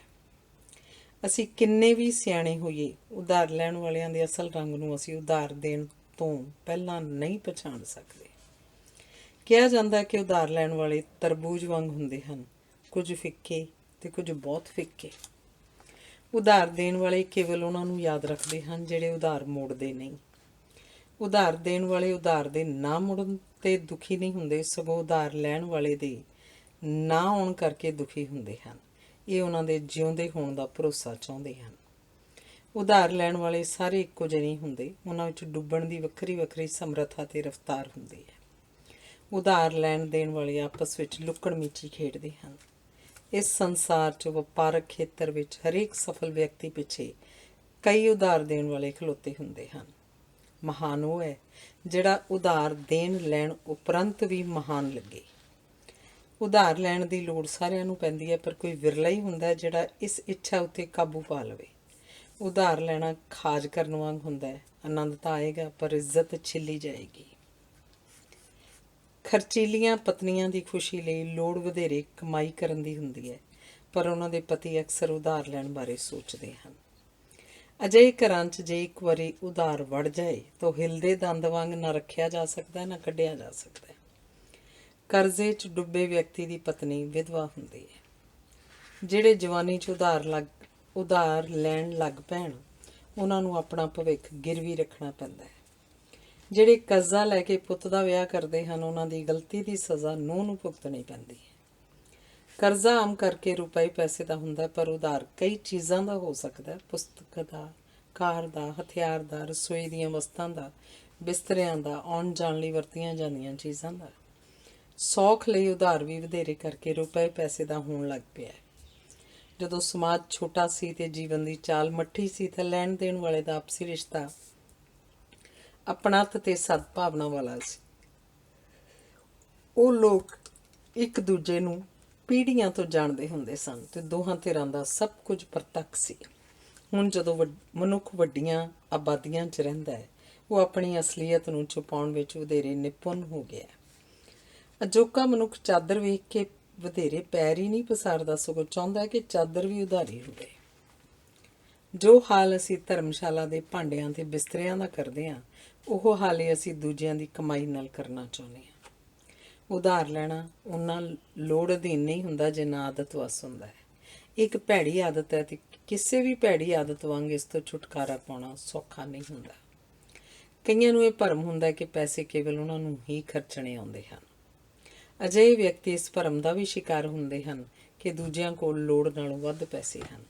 ਅਸੀਂ ਕਿੰਨੇ ਵੀ ਸਿਆਣੇ ਹੋਈਏ, ਉਧਾਰ ਲੈਣ ਵਾਲਿਆਂ ਦੇ ਅਸਲ ਰੰਗ ਨੂੰ ਅਸੀਂ ਉਧਾਰ ਦੇਣ ਤੋਂ ਪਹਿਲਾਂ ਨਹੀਂ ਪਛਾਣ ਸਕਦੇ। ਕਿਹਾ ਜਾਂਦਾ ਕਿ ਉਧਾਰ ਲੈਣ ਵਾਲੇ ਤਰਬੂਜ ਵਾਂਗ ਹੁੰਦੇ ਹਨ, ਕੁਝ ਫਿੱਕੇ ਤੇ ਕੁਝ ਬਹੁਤ ਫਿੱਕੇ। ਉਧਾਰ ਦੇਣ ਵਾਲੇ ਕੇਵਲ ਉਹਨਾਂ ਨੂੰ ਯਾਦ ਰੱਖਦੇ ਹਨ ਜਿਹੜੇ ਉਧਾਰ ਮੋੜਦੇ ਨਹੀਂ। ਉਧਾਰ ਦੇਣ ਵਾਲੇ ਉਧਾਰ ਦੇ ਨਾ ਮੁੜਨ 'ਤੇ ਦੁਖੀ ਨਹੀਂ ਹੁੰਦੇ, ਸਗੋਂ ਉਧਾਰ ਲੈਣ ਵਾਲੇ ਦੇ ਨਾ ਆਉਣ ਕਰਕੇ ਦੁਖੀ ਹੁੰਦੇ ਹਨ। ਇਹ ਉਹਨਾਂ ਦੇ ਜਿਉਂਦੇ ਹੋਣ ਦਾ ਭਰੋਸਾ ਚਾਹੁੰਦੇ ਹਨ। ਉਧਾਰ ਲੈਣ ਵਾਲੇ ਸਾਰੇ ਇੱਕੋ ਜਿਹੇ ਨਹੀਂ ਹੁੰਦੇ, ਉਹਨਾਂ ਵਿੱਚ ਡੁੱਬਣ ਦੀ ਵੱਖਰੀ ਵੱਖਰੀ ਸਮਰੱਥਾ ਤੇ ਰਫ਼ਤਾਰ ਹੁੰਦੀ ਹੈ। ਉਧਾਰ ਲੈਣ ਦੇਣ ਵਾਲੇ ਆਪਸ ਵਿੱਚ ਲੁੱਕਣ ਮੀਚੀ ਖੇਡਦੇ ਹਨ। ਇਸ ਸੰਸਾਰ 'ਚ ਵਪਾਰਕ ਖੇਤਰ ਵਿੱਚ ਹਰੇਕ ਸਫਲ ਵਿਅਕਤੀ ਪਿੱਛੇ ਕਈ ਉਧਾਰ ਦੇਣ ਵਾਲੇ ਖਲੋਤੇ ਹੁੰਦੇ ਹਨ। ਮਹਾਨ ਉਹ ਹੈ ਜਿਹੜਾ ਉਧਾਰ ਦੇਣ ਲੈਣ ਉਪਰੰਤ ਵੀ ਮਹਾਨ ਲੱਗੇ। ਉਧਾਰ ਲੈਣ ਦੀ ਲੋੜ ਸਾਰਿਆਂ ਨੂੰ ਪੈਂਦੀ ਹੈ, ਪਰ ਕੋਈ ਵਿਰਲਾ ਹੀ ਹੁੰਦਾ ਜਿਹੜਾ ਇਸ ਇੱਛਾ ਉੱਤੇ ਕਾਬੂ ਪਾ ਲਵੇ। ਉਧਾਰ ਲੈਣਾ ਖਾਜ ਕਰਨ ਵਾਂਗ ਹੁੰਦਾ ਹੈ। ਆਨੰਦ ਤਾਂ ਆਏਗਾ ਪਰ ਇੱਜ਼ਤ ਛਿੱਲੀ ਜਾਏਗੀ। ਖਰਚੀਲੀਆਂ ਪਤਨੀਆਂ ਦੀ ਖੁਸ਼ੀ ਲਈ ਲੋੜ ਵਧੇਰੇ ਕਮਾਈ ਕਰਨ ਦੀ ਹੁੰਦੀ ਹੈ, ਪਰ ਉਹਨਾਂ ਦੇ ਪਤੀ ਅਕਸਰ ਉਧਾਰ ਲੈਣ ਬਾਰੇ ਸੋਚਦੇ ਹਨ। ਅਜਿਹੇ ਘਰਾਂ 'ਚ ਜੇ ਇੱਕ ਵਾਰੀ ਉਧਾਰ ਵੜ ਜਾਏ ਤਾਂ ਹਿਲਦੇ ਦੰਦ ਵਾਂਗ ਨਾ ਰੱਖਿਆ ਜਾ ਸਕਦਾ ਨਾ ਕੱਢਿਆ ਜਾ ਸਕਦਾ। ਕਰਜ਼ੇ 'ਚ ਡੁੱਬੇ ਵਿਅਕਤੀ ਦੀ ਪਤਨੀ ਵਿਧਵਾ ਹੁੰਦੀ ਹੈ। ਜਿਹੜੇ ਜਵਾਨੀ 'ਚ ਉਧਾਰ ਲੈਣ ਲੱਗ ਪੈਣ ਉਹਨਾਂ ਨੂੰ ਆਪਣਾ ਭਵਿੱਖ ਗਿਰਵੀ ਰੱਖਣਾ ਪੈਂਦਾ ਹੈ। ਜਿਹੜੇ ਕਰਜ਼ਾ ਲੈ ਕੇ ਪੁੱਤ ਦਾ ਵਿਆਹ ਕਰਦੇ ਹਨ ਉਹਨਾਂ ਦੀ ਗਲਤੀ ਦੀ ਸਜ਼ਾ ਨੂੰਹ ਨੂੰ ਭੁਗਤਣੀ ਪੈਂਦੀ ਹੈ। ਕਰਜ਼ਾ ਆਮ ਕਰਕੇ ਰੁਪਏ ਪੈਸੇ ਦਾ ਹੁੰਦਾ, ਪਰ ਉਧਾਰ ਕਈ ਚੀਜ਼ਾਂ ਦਾ ਹੋ ਸਕਦਾ। ਪੁਸਤਕ ਦਾ, ਕਾਰ ਦਾ, ਹਥਿਆਰ ਦਾ, ਰਸੋਈ ਦੀਆਂ ਵਸਤਾਂ ਦਾ, ਬਿਸਤਰਿਆਂ ਦਾ, ਆਉਣ ਜਾਣ ਲਈ ਵਰਤੀਆਂ ਜਾਂਦੀਆਂ ਚੀਜ਼ਾਂ ਦਾ। ਸੌਖ ਲਈ ਉਧਾਰ ਵੀ ਵਧੇਰੇ ਕਰਕੇ ਰੁਪਏ ਪੈਸੇ ਦਾ ਹੋਣ ਲੱਗ ਪਿਆ। ਜਦੋਂ ਸਮਾਜ ਛੋਟਾ ਸੀ ਤੇ ਜੀਵਨ ਦੀ ਚਾਲ ਮੱਠੀ ਸੀ ਤਾਂ ਲੈਣ ਦੇਣ ਵਾਲੇ ਦਾ ਆਪਸੀ ਰਿਸ਼ਤਾ ਆਪਣੱਤ ਤੇ ਸਦਭਾਵਨਾ ਵਾਲਾ ਸੀ। ਉਹ ਲੋਕ ਇੱਕ ਦੂਜੇ ਨੂੰ ਪੀੜ੍ਹੀਆਂ ਤੋਂ ਜਾਣਦੇ ਹੁੰਦੇ ਸਨ ਤੇ ਦੋਹਾਂ ਧਿਰਾਂ ਦਾ ਸਭ ਕੁਝ ਪ੍ਰਤੱਖ ਸੀ। ਹੁਣ ਜਦੋਂ ਮਨੁੱਖ ਵੱਡੀਆਂ ਆਬਾਦੀਆਂ 'ਚ ਰਹਿੰਦਾ ਹੈ, ਉਹ ਆਪਣੀ ਅਸਲੀਅਤ ਨੂੰ ਛੁਪਾਉਣ ਵਿੱਚ ਵਧੇਰੇ ਨਿਪੁੰਨ ਹੋ ਗਿਆ। ਅਜੋਕਾ ਮਨੁੱਖ ਚਾਦਰ ਵੇਖ ਕੇ ਵਧੇਰੇ ਪੈਰ ਹੀ ਨਹੀਂ ਪਸਾਰਦਾ, ਸਗੋਂ ਚਾਹੁੰਦਾ ਕਿ ਚਾਦਰ ਵੀ ਉਧਾਰੀ ਹੋਵੇ। ਜੋ ਹਾਲ ਅਸੀਂ ਧਰਮਸ਼ਾਲਾ ਦੇ ਭਾਂਡਿਆਂ ਤੇ ਬਿਸਤਰਿਆਂ ਦਾ ਕਰਦੇ ਹਾਂ, ਉਹ ਹਾਲ ਹੀ ਅਸੀਂ ਦੂਜਿਆਂ ਦੀ ਕਮਾਈ ਨਾਲ ਕਰਨਾ ਚਾਹੁੰਦੇ ਹਾਂ। ਉਧਾਰ ਲੈਣਾ ਉਹਨਾਂ ਲੋੜ ਅਧੀਨ ਨਹੀਂ ਹੁੰਦਾ ਜਿੰਨਾ ਆਦਤ ਵਸ ਹੁੰਦਾ ਹੈ। ਇੱਕ ਭੈੜੀ ਆਦਤ ਹੈ ਤੇ ਕਿਸੇ ਵੀ ਭੈੜੀ ਆਦਤ ਵਾਂਗ ਇਸ ਤੋਂ ਛੁਟਕਾਰਾ ਪਾਉਣਾ ਸੌਖਾ ਨਹੀਂ ਹੁੰਦਾ। ਕਈਆਂ ਨੂੰ ਇਹ ਭਰਮ ਹੁੰਦਾ ਕਿ ਪੈਸੇ ਕੇਵਲ ਉਹਨਾਂ ਨੂੰ ਹੀ ਖਰਚਣੇ ਆਉਂਦੇ ਹਨ। ਅਜਿਹੇ ਵਿਅਕਤੀ ਇਸ ਭਰਮ ਦਾ ਵੀ ਸ਼ਿਕਾਰ ਹੁੰਦੇ ਹਨ ਕਿ ਦੂਜਿਆਂ ਕੋਲ ਲੋੜ ਨਾਲੋਂ ਵੱਧ ਪੈਸੇ ਹਨ।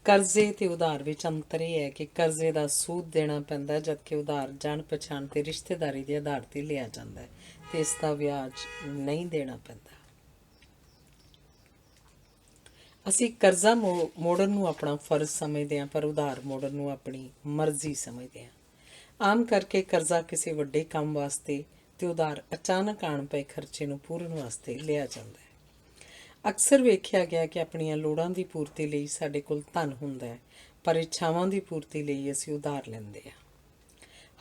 ਕਰਜ਼ੇ ਤੇ ਉਧਾਰ ਵਿੱਚ ਅੰਤਰ ਇਹ ਹੈ ਕਿ ਕਰਜ਼ੇ ਦਾ ਸੂਦ ਦੇਣਾ ਪੈਂਦਾ, ਜਦਕਿ ਉਧਾਰ ਜਾਣ ਪਛਾਣ ਤੇ ਰਿਸ਼ਤੇਦਾਰੀ ਦੇ ਆਧਾਰ ਤੇ ਲਿਆ ਜਾਂਦਾ ਹੈ ਤੇ ਇਸ ਦਾ ਵਿਆਜ ਨਹੀਂ ਦੇਣਾ ਪੈਂਦਾ। ਅਸੀਂ ਕਰਜ਼ਾ ਮੋੜਨ ਨੂੰ ਆਪਣਾ ਫਰਜ਼ ਸਮਝਦੇ ਹਾਂ, ਪਰ ਉਧਾਰ ਮੋੜਨ ਨੂੰ ਆਪਣੀ ਮਰਜ਼ੀ ਸਮਝਦੇ ਹਾਂ। ਆਮ ਕਰਕੇ ਕਰਜ਼ਾ ਕਿਸੇ ਵੱਡੇ ਕੰਮ ਵਾਸਤੇ ਤੇ ਉਧਾਰ ਅਚਾਨਕ ਆਣ ਪਏ ਖਰਚੇ ਨੂੰ ਪੂਰਨ ਵਾਸਤੇ ਲਿਆ ਜਾਂਦਾ ਹੈ। ਅਕਸਰ ਵੇਖਿਆ ਗਿਆ ਕਿ ਆਪਣੀਆਂ ਲੋੜਾਂ ਦੀ ਪੂਰਤੀ ਲਈ ਸਾਡੇ ਕੋਲ ਧਨ ਹੁੰਦਾ ਹੈ, ਪਰ ਇੱਛਾਵਾਂ ਦੀ ਪੂਰਤੀ ਲਈ ਅਸੀਂ ਉਧਾਰ ਲੈਂਦੇ ਹਾਂ।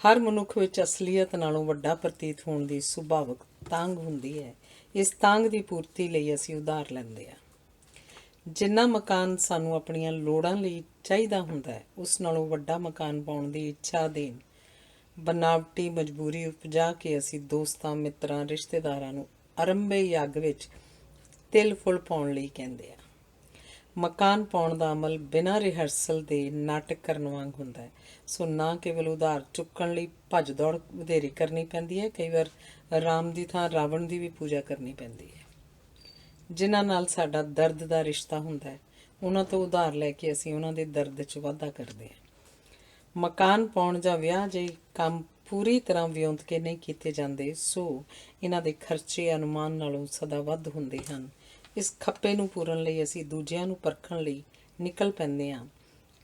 ਹਰ ਮਨੁੱਖ ਵਿੱਚ ਅਸਲੀਅਤ ਨਾਲੋਂ ਵੱਡਾ ਪ੍ਰਤੀਤ ਹੋਣ ਦੀ ਸੁਭਾਵਿਕ ਤਾਂਘ ਹੁੰਦੀ ਹੈ। ਇਸ ਤਾਂਘ ਦੀ ਪੂਰਤੀ ਲਈ ਅਸੀਂ ਉਧਾਰ ਲੈਂਦੇ ਹਾਂ। ਜਿੰਨਾ ਮਕਾਨ ਸਾਨੂੰ ਆਪਣੀਆਂ ਲੋੜਾਂ ਲਈ ਚਾਹੀਦਾ ਹੁੰਦਾ ਹੈ, ਉਸ ਨਾਲੋਂ ਵੱਡਾ ਮਕਾਨ ਪਾਉਣ ਦੀ ਇੱਛਾ ਦੇ ਬਨਾਵਟੀ ਮਜਬੂਰੀ ਉਪਜਾ ਕੇ ਅਸੀਂ ਦੋਸਤਾਂ, ਮਿੱਤਰਾਂ, ਰਿਸ਼ਤੇਦਾਰਾਂ ਨੂੰ ਅਰੰਭੇ ਯੱਗ ਵਿੱਚ ਤਿਲ ਫੁੱਲ ਪਾਉਣ ਲਈ ਕਹਿੰਦੇ ਆ। ਮਕਾਨ ਪਾਉਣ ਦਾ ਅਮਲ ਬਿਨਾਂ ਰਿਹਰਸਲ ਦੇ ਨਾਟਕ ਕਰਨ ਵਾਂਗ ਹੁੰਦਾ ਹੈ। ਸੋ ਨਾ ਕੇਵਲ ਉਧਾਰ ਚੁੱਕਣ ਲਈ ਭੱਜ ਦੌੜ ਵਧੇਰੀ ਕਰਨੀ ਪੈਂਦੀ ਹੈ, ਕਈ ਵਾਰ ਰਾਮ ਦੀ ਥਾਂ ਰਾਵਣ ਦੀ ਵੀ ਪੂਜਾ ਕਰਨੀ ਪੈਂਦੀ ਹੈ। ਜਿਨ੍ਹਾਂ ਨਾਲ ਸਾਡਾ ਦਰਦ ਦਾ ਰਿਸ਼ਤਾ ਹੁੰਦਾ ਹੈ, ਉਹਨਾਂ ਤੋਂ ਉਧਾਰ ਲੈ ਕੇ ਅਸੀਂ ਉਹਨਾਂ ਦੇ ਦਰਦ 'ਚ ਵਾਧਾ ਕਰਦੇ ਹਾਂ। ਮਕਾਨ ਪਾਉਣ ਜਾਂ ਵਿਆਹ ਜਿਹੇ ਕੰਮ ਪੂਰੀ ਤਰ੍ਹਾਂ ਵਿਉਂਤ ਕੇ ਨਹੀਂ ਕੀਤੇ ਜਾਂਦੇ, ਸੋ ਇਹਨਾਂ ਦੇ ਖਰਚੇ ਅਨੁਮਾਨ ਨਾਲੋਂ ਸਦਾ ਵੱਧ ਹੁੰਦੇ ਹਨ। ਇਸ ਖੱਪੇ ਨੂੰ ਪੂਰਨ ਲਈ ਅਸੀਂ ਦੂਜਿਆਂ ਨੂੰ ਪਰਖਣ ਲਈ ਨਿਕਲ ਪੈਂਦੇ ਹਾਂ।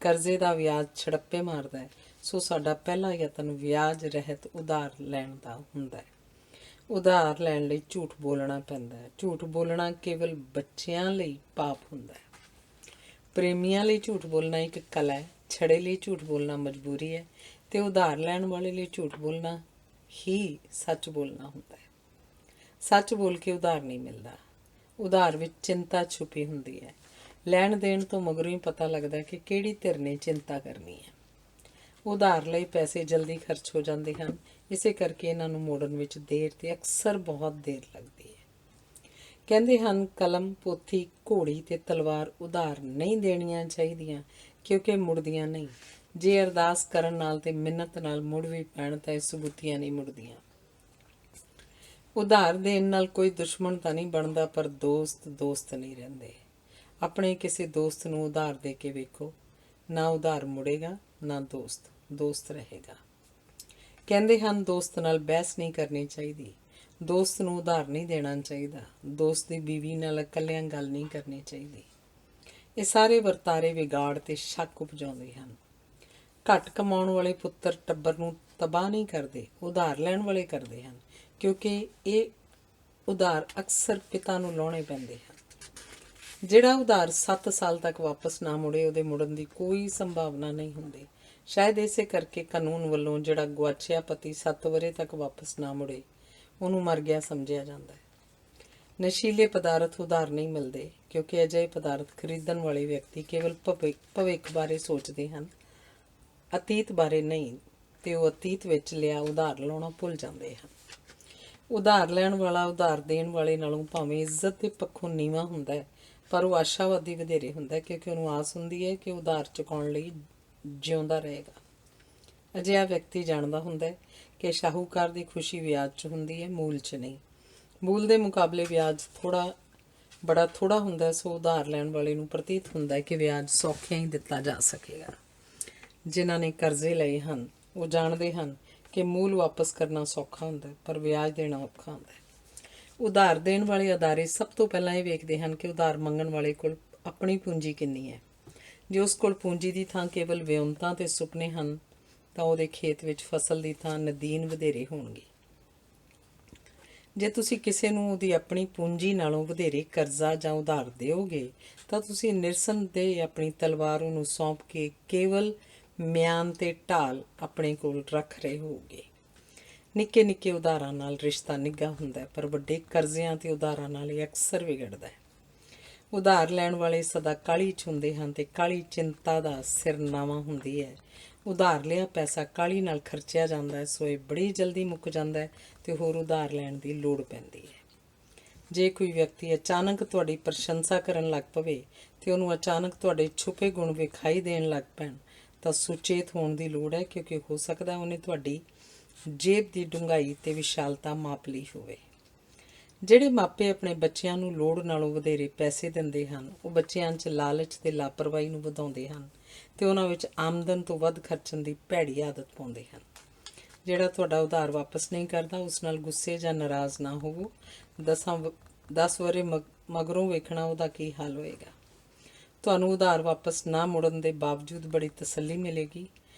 ਕਰਜ਼ੇ ਦਾ ਵਿਆਜ ਛੜੱਪੇ ਮਾਰਦਾ ਹੈ, ਸੋ ਸਾਡਾ ਪਹਿਲਾ ਯਤਨ ਵਿਆਜ ਰਹਿਤ ਉਧਾਰ ਲੈਣ ਦਾ ਹੁੰਦਾ ਹੈ। ਉਧਾਰ ਲੈਣ ਲਈ ਝੂਠ ਬੋਲਣਾ ਪੈਂਦਾ ਹੈ। ਝੂਠ ਬੋਲਣਾ ਕੇਵਲ ਬੱਚਿਆਂ ਲਈ ਪਾਪ ਹੁੰਦਾ ਹੈ। ਪ੍ਰੇਮੀਆਂ ਲਈ ਝੂਠ ਬੋਲਣਾ ਇੱਕ ਕਲਾ ਹੈ, ਛੜੇ ਲਈ ਝੂਠ ਬੋਲਣਾ ਮਜਬੂਰੀ ਹੈ, ਅਤੇ ਉਧਾਰ ਲੈਣ ਵਾਲੇ ਲਈ ਝੂਠ ਬੋਲਣਾ ਹੀ ਸੱਚ ਬੋਲਣਾ ਹੁੰਦਾ ਹੈ। ਸੱਚ ਬੋਲ ਕੇ ਉਧਾਰ ਨਹੀਂ ਮਿਲਦਾ। ਉਧਾਰ ਵਿੱਚ ਚਿੰਤਾ ਛੁਪੀ ਹੁੰਦੀ ਹੈ। ਲੈਣ ਦੇਣ ਤੋਂ ਮਗਰੋਂ ਹੀ ਪਤਾ ਲੱਗਦਾ ਕਿ ਕਿਹੜੀ ਧਿਰ ਨੇ ਚਿੰਤਾ ਕਰਨੀ ਹੈ। ਉਧਾਰ ਲਈ ਪੈਸੇ ਜਲਦੀ ਖਰਚ ਹੋ ਜਾਂਦੇ ਹਨ, ਇਸੇ ਕਰਕੇ ਇਹਨਾਂ ਨੂੰ ਮੋੜਨ ਵਿੱਚ ਦੇਰ ਤੇ ਅਕਸਰ ਬਹੁਤ ਦੇਰ ਲੱਗਦੀ ਹੈ। ਕਹਿੰਦੇ ਹਨ ਕਲਮ, ਪੋਥੀ, ਘੋੜੀ ਤੇ ਤਲਵਾਰ ਉਧਾਰ ਨਹੀਂ ਦੇਣੀਆਂ ਚਾਹੀਦੀਆਂ, ਕਿਉਂਕਿ ਮੁੜਦੀਆਂ ਨਹੀਂ। ਜੇ ਅਰਦਾਸ ਕਰਨ ਨਾਲ ਤੇ ਮਿੰਨਤ ਨਾਲ ਮੁੜ ਵੀ ਪੈਣ ਤਾਂ ਇਹ ਸਬੂਤੀਆਂ ਨਹੀਂ ਮੁੜਦੀਆਂ। ਉਧਾਰ ਦੇਣ ਨਾਲ ਕੋਈ ਦੁਸ਼ਮਣ ਤਾਂ ਨਹੀਂ ਬਣਦਾ, ਪਰ ਦੋਸਤ ਦੋਸਤ ਨਹੀਂ ਰਹਿੰਦੇ। ਆਪਣੇ ਕਿਸੇ ਦੋਸਤ ਨੂੰ ਉਧਾਰ ਦੇ ਕੇ ਵੇਖੋ, ਨਾ ਉਧਾਰ ਮੁੜੇਗਾ, ਨਾ ਦੋਸਤ ਦੋਸਤ ਰਹੇਗਾ। ਕਹਿੰਦੇ ਹਨ ਦੋਸਤ ਨਾਲ ਬਹਿਸ ਨਹੀਂ ਕਰਨੀ ਚਾਹੀਦੀ, ਦੋਸਤ ਨੂੰ ਉਧਾਰ ਨਹੀਂ ਦੇਣਾ ਚਾਹੀਦਾ, ਦੋਸਤ ਦੀ ਬੀਵੀ ਨਾਲ ਇਕੱਲਿਆਂ ਗੱਲ ਨਹੀਂ ਕਰਨੀ ਚਾਹੀਦੀ। ਇਹ ਸਾਰੇ ਵਰਤਾਰੇ ਵਿਗਾੜ ਤੇ ਸ਼ੱਕ ਉਪਜਾਉਂਦੇ ਹਨ। ਘੱਟ ਕਮਾਉਣ ਵਾਲੇ ਪੁੱਤਰ ਟੱਬਰ ਨੂੰ ਤਬਾਹ ਨਹੀਂ ਕਰਦੇ, ਉਧਾਰ ਲੈਣ ਵਾਲੇ ਕਰਦੇ ਹਨ, ਕਿਉਂਕਿ ਇਹ ਉਧਾਰ ਅਕਸਰ ਪਿਤਾ ਨੂੰ ਲਾਉਣੇ ਪੈਂਦੇ ਹਨ। ਜਿਹੜਾ ਉਧਾਰ 7 ਸਾਲ ਤੱਕ ਵਾਪਸ ਨਾ ਮੁੜੇ, ਉਹਦੇ ਮੁੜਨ ਦੀ ਕੋਈ ਸੰਭਾਵਨਾ ਨਹੀਂ ਹੁੰਦੀ। ਸ਼ਾਇਦ ਇਸੇ ਕਰਕੇ ਕਾਨੂੰਨ ਵੱਲੋਂ ਜਿਹੜਾ ਗੁਆਚਿਆ ਪਤੀ 7 ਵਰ੍ਹੇ ਤੱਕ ਵਾਪਸ ਨਾ ਮੁੜੇ, ਉਹਨੂੰ ਮਰ ਗਿਆ ਸਮਝਿਆ ਜਾਂਦਾ ਹੈ। ਨਸ਼ੀਲੇ ਪਦਾਰਥ ਉਧਾਰ ਨਹੀਂ ਮਿਲਦੇ, ਕਿਉਂਕਿ ਅਜਿਹੇ ਪਦਾਰਥ ਖਰੀਦਣ ਵਾਲੇ ਵਿਅਕਤੀ ਕੇਵਲ ਭਵਿੱਖ ਬਾਰੇ ਸੋਚਦੇ ਹਨ, ਅਤੀਤ ਬਾਰੇ ਨਹੀਂ, ਤੇ ਉਹ ਅਤੀਤ ਵਿੱਚ ਲਿਆ ਉਧਾਰ ਲਾਉਣਾ ਭੁੱਲ ਜਾਂਦੇ ਹਨ। ਉਧਾਰ ਲੈਣ ਵਾਲਾ ਉਧਾਰ ਦੇਣ ਵਾਲੇ ਨਾਲੋਂ ਭਾਵੇਂ ਇੱਜ਼ਤ ਦੇ ਪੱਖੋਂ ਨੀਵਾਂ ਹੁੰਦਾ ਹੈ, ਪਰ ਉਹ ਆਸ਼ਾਵਾਦੀ ਵਧੇਰੇ ਹੁੰਦਾ, ਕਿਉਂਕਿ ਉਹਨੂੰ ਆਸ ਹੁੰਦੀ ਹੈ ਕਿ ਉਧਾਰ ਚੁਕਾਉਣ ਲਈ ਜਿਉਂਦਾ ਰਹੇਗਾ। ਅਜਿਹਾ ਵਿਅਕਤੀ ਜਾਣਦਾ ਹੁੰਦਾ ਹੈ ਕਿ ਸ਼ਾਹੂਕਾਰ ਦੀ ਖੁਸ਼ੀ ਵਿਆਜ 'ਚ ਹੁੰਦੀ ਹੈ, ਮੂਲ 'ਚ ਨਹੀਂ। ਮੂਲ ਦੇ ਮੁਕਾਬਲੇ ਵਿਆਜ ਬੜਾ ਥੋੜ੍ਹਾ ਹੁੰਦਾ, ਸੋ ਉਧਾਰ ਲੈਣ ਵਾਲੇ ਨੂੰ ਪ੍ਰਤੀਤ ਹੁੰਦਾ ਹੈ ਕਿ ਵਿਆਜ ਸੌਖਿਆਂ ਹੀ ਦਿੱਤਾ ਜਾ ਸਕੇਗਾ। ਜਿਨ੍ਹਾਂ ਨੇ ਕਰਜ਼ੇ ਲਏ ਹਨ ਉਹ ਜਾਣਦੇ ਹਨ ਕਿ ਮੂਲ ਵਾਪਸ ਕਰਨਾ ਸੌਖਾ ਹੁੰਦਾ, ਪਰ ਵਿਆਜ ਦੇਣਾ ਔਖਾ ਹੁੰਦਾ ਹੈ। ਉਧਾਰ ਦੇਣ ਵਾਲੇ ਅਦਾਰੇ ਸਭ ਤੋਂ ਪਹਿਲਾਂ ਇਹ ਵੇਖਦੇ ਹਨ ਕਿ ਉਧਾਰ ਮੰਗਣ ਵਾਲੇ ਕੋਲ ਆਪਣੀ ਪੂੰਜੀ ਕਿੰਨੀ ਹੈ। ਜੇ ਉਸ ਕੋਲ ਪੂੰਜੀ ਦੀ ਥਾਂ ਕੇਵਲ ਵਿਉਂਤਾਂ ਤੇ ਸੁਪਨੇ ਹਨ, ਤਾਂ ਉਹਦੇ ਖੇਤ ਵਿੱਚ ਫਸਲ ਦੀ ਥਾਂ ਨਦੀਨ ਵਧੇਰੇ ਹੋਣਗੇ। ਜੇ ਤੁਸੀਂ ਕਿਸੇ ਨੂੰ ਉਹਦੀ ਆਪਣੀ ਪੂੰਜੀ ਨਾਲੋਂ ਵਧੇਰੇ ਕਰਜ਼ਾ ਜਾਂ ਉਧਾਰ ਦਿਓਗੇ, ਤਾਂ ਤੁਸੀਂ ਨਿਰਸੰਦੇਹ ਆਪਣੀ ਤਲਵਾਰ ਉਹਨੂੰ ਸੌਂਪ ਕੇ ਕੇਵਲ ਮਿਆਨ ਤੇ ਢਾਲ ਆਪਣੇ ਕੋਲ ਰੱਖ ਰਹੇ ਹੋਗੇ। ਨਿੱਕੇ ਨਿੱਕੇ ਉਧਾਰਾਂ ਨਾਲ ਰਿਸ਼ਤਾ ਨਿੱਘਾ ਹੁੰਦਾ, ਪਰ ਵੱਡੇ ਕਰਜ਼ਿਆਂ ਤੇ ਉਧਾਰਾਂ ਨਾਲ ਇਹ ਅਕਸਰ ਵਿਗੜਦਾ ਹੈ। ਉਧਾਰ ਲੈਣ ਵਾਲੇ ਸਦਾ ਕਾਹਲੀ 'ਚ ਹੁੰਦੇ ਹਨ, ਤੇ ਕਾਹਲੀ ਚਿੰਤਾ ਦਾ ਸਿਰਨਾਵਾ ਹੁੰਦੀ ਹੈ। ਉਧਾਰ ਲਿਆ ਪੈਸਾ ਕਾਹਲੀ ਨਾਲ ਖਰਚਿਆ ਜਾਂਦਾ ਹੈ, ਸੋ ਇਹ ਬੜੀ ਜਲਦੀ ਮੁੱਕ ਜਾਂਦਾ ਹੈ ਤੇ ਹੋਰ ਉਧਾਰ ਲੈਣ ਦੀ ਲੋੜ ਪੈਂਦੀ ਹੈ। ਜੇ ਕੋਈ ਵਿਅਕਤੀ ਅਚਾਨਕ ਤੁਹਾਡੀ ਪ੍ਰਸ਼ੰਸਾ ਕਰਨ ਲੱਗ ਪਵੇ ਤੇ ਉਹਨੂੰ ਅਚਾਨਕ ਤੁਹਾਡੇ ਛੁਪੇ ਗੁਣ ਵਿਖਾਈ ਦੇਣ ਲੱਗ ਪੈਣ, ਤਾਂ ਸੁਚੇਤ ਹੋਣ ਦੀ ਲੋੜ ਹੈ, ਕਿਉਂਕਿ ਹੋ ਸਕਦਾ ਉਹਨੇ ਤੁਹਾਡੀ ਜੇਬ ਦੀ ਡੂੰਘਾਈ ਤੇ ਵਿਸ਼ਾਲਤਾ ਮਾਪ ਲਈ ਹੋਵੇ। ਜਿਹੜੇ ਮਾਪੇ ਆਪਣੇ ਬੱਚਿਆਂ ਨੂੰ ਲੋੜ ਨਾਲੋਂ ਵਧੇਰੇ ਪੈਸੇ ਦਿੰਦੇ ਹਨ, ਉਹ ਬੱਚਿਆਂ 'ਚ ਲਾਲਚ ਤੇ ਲਾਪਰਵਾਹੀ ਨੂੰ ਵਧਾਉਂਦੇ ਹਨ ਤੇ ਉਹਨਾਂ ਵਿੱਚ ਆਮਦਨ ਤੋਂ ਵੱਧ ਖਰਚਣ ਦੀ ਭੈੜੀ ਆਦਤ ਪਾਉਂਦੇ ਹਨ। ਜਿਹੜਾ ਤੁਹਾਡਾ ਉਧਾਰ ਵਾਪਸ ਨਹੀਂ ਕਰਦਾ, ਉਸ ਨਾਲ ਗੁੱਸੇ ਜਾਂ ਨਾਰਾਜ਼ ਨਾ ਹੋਵੋ। 10 ਵਰ੍ਹੇ ਮਗਰੋਂ ਵੇਖਣਾ ਉਹਦਾ ਕੀ ਹਾਲ ਹੋਏਗਾ। ਤੁਹਾਨੂੰ ਉਧਾਰ ਵਾਪਸ ਨਾ ਮੁੜਨ ਦੇ ਬਾਵਜੂਦ ਬੜੀ ਤਸੱਲੀ ਮਿਲੇਗੀ।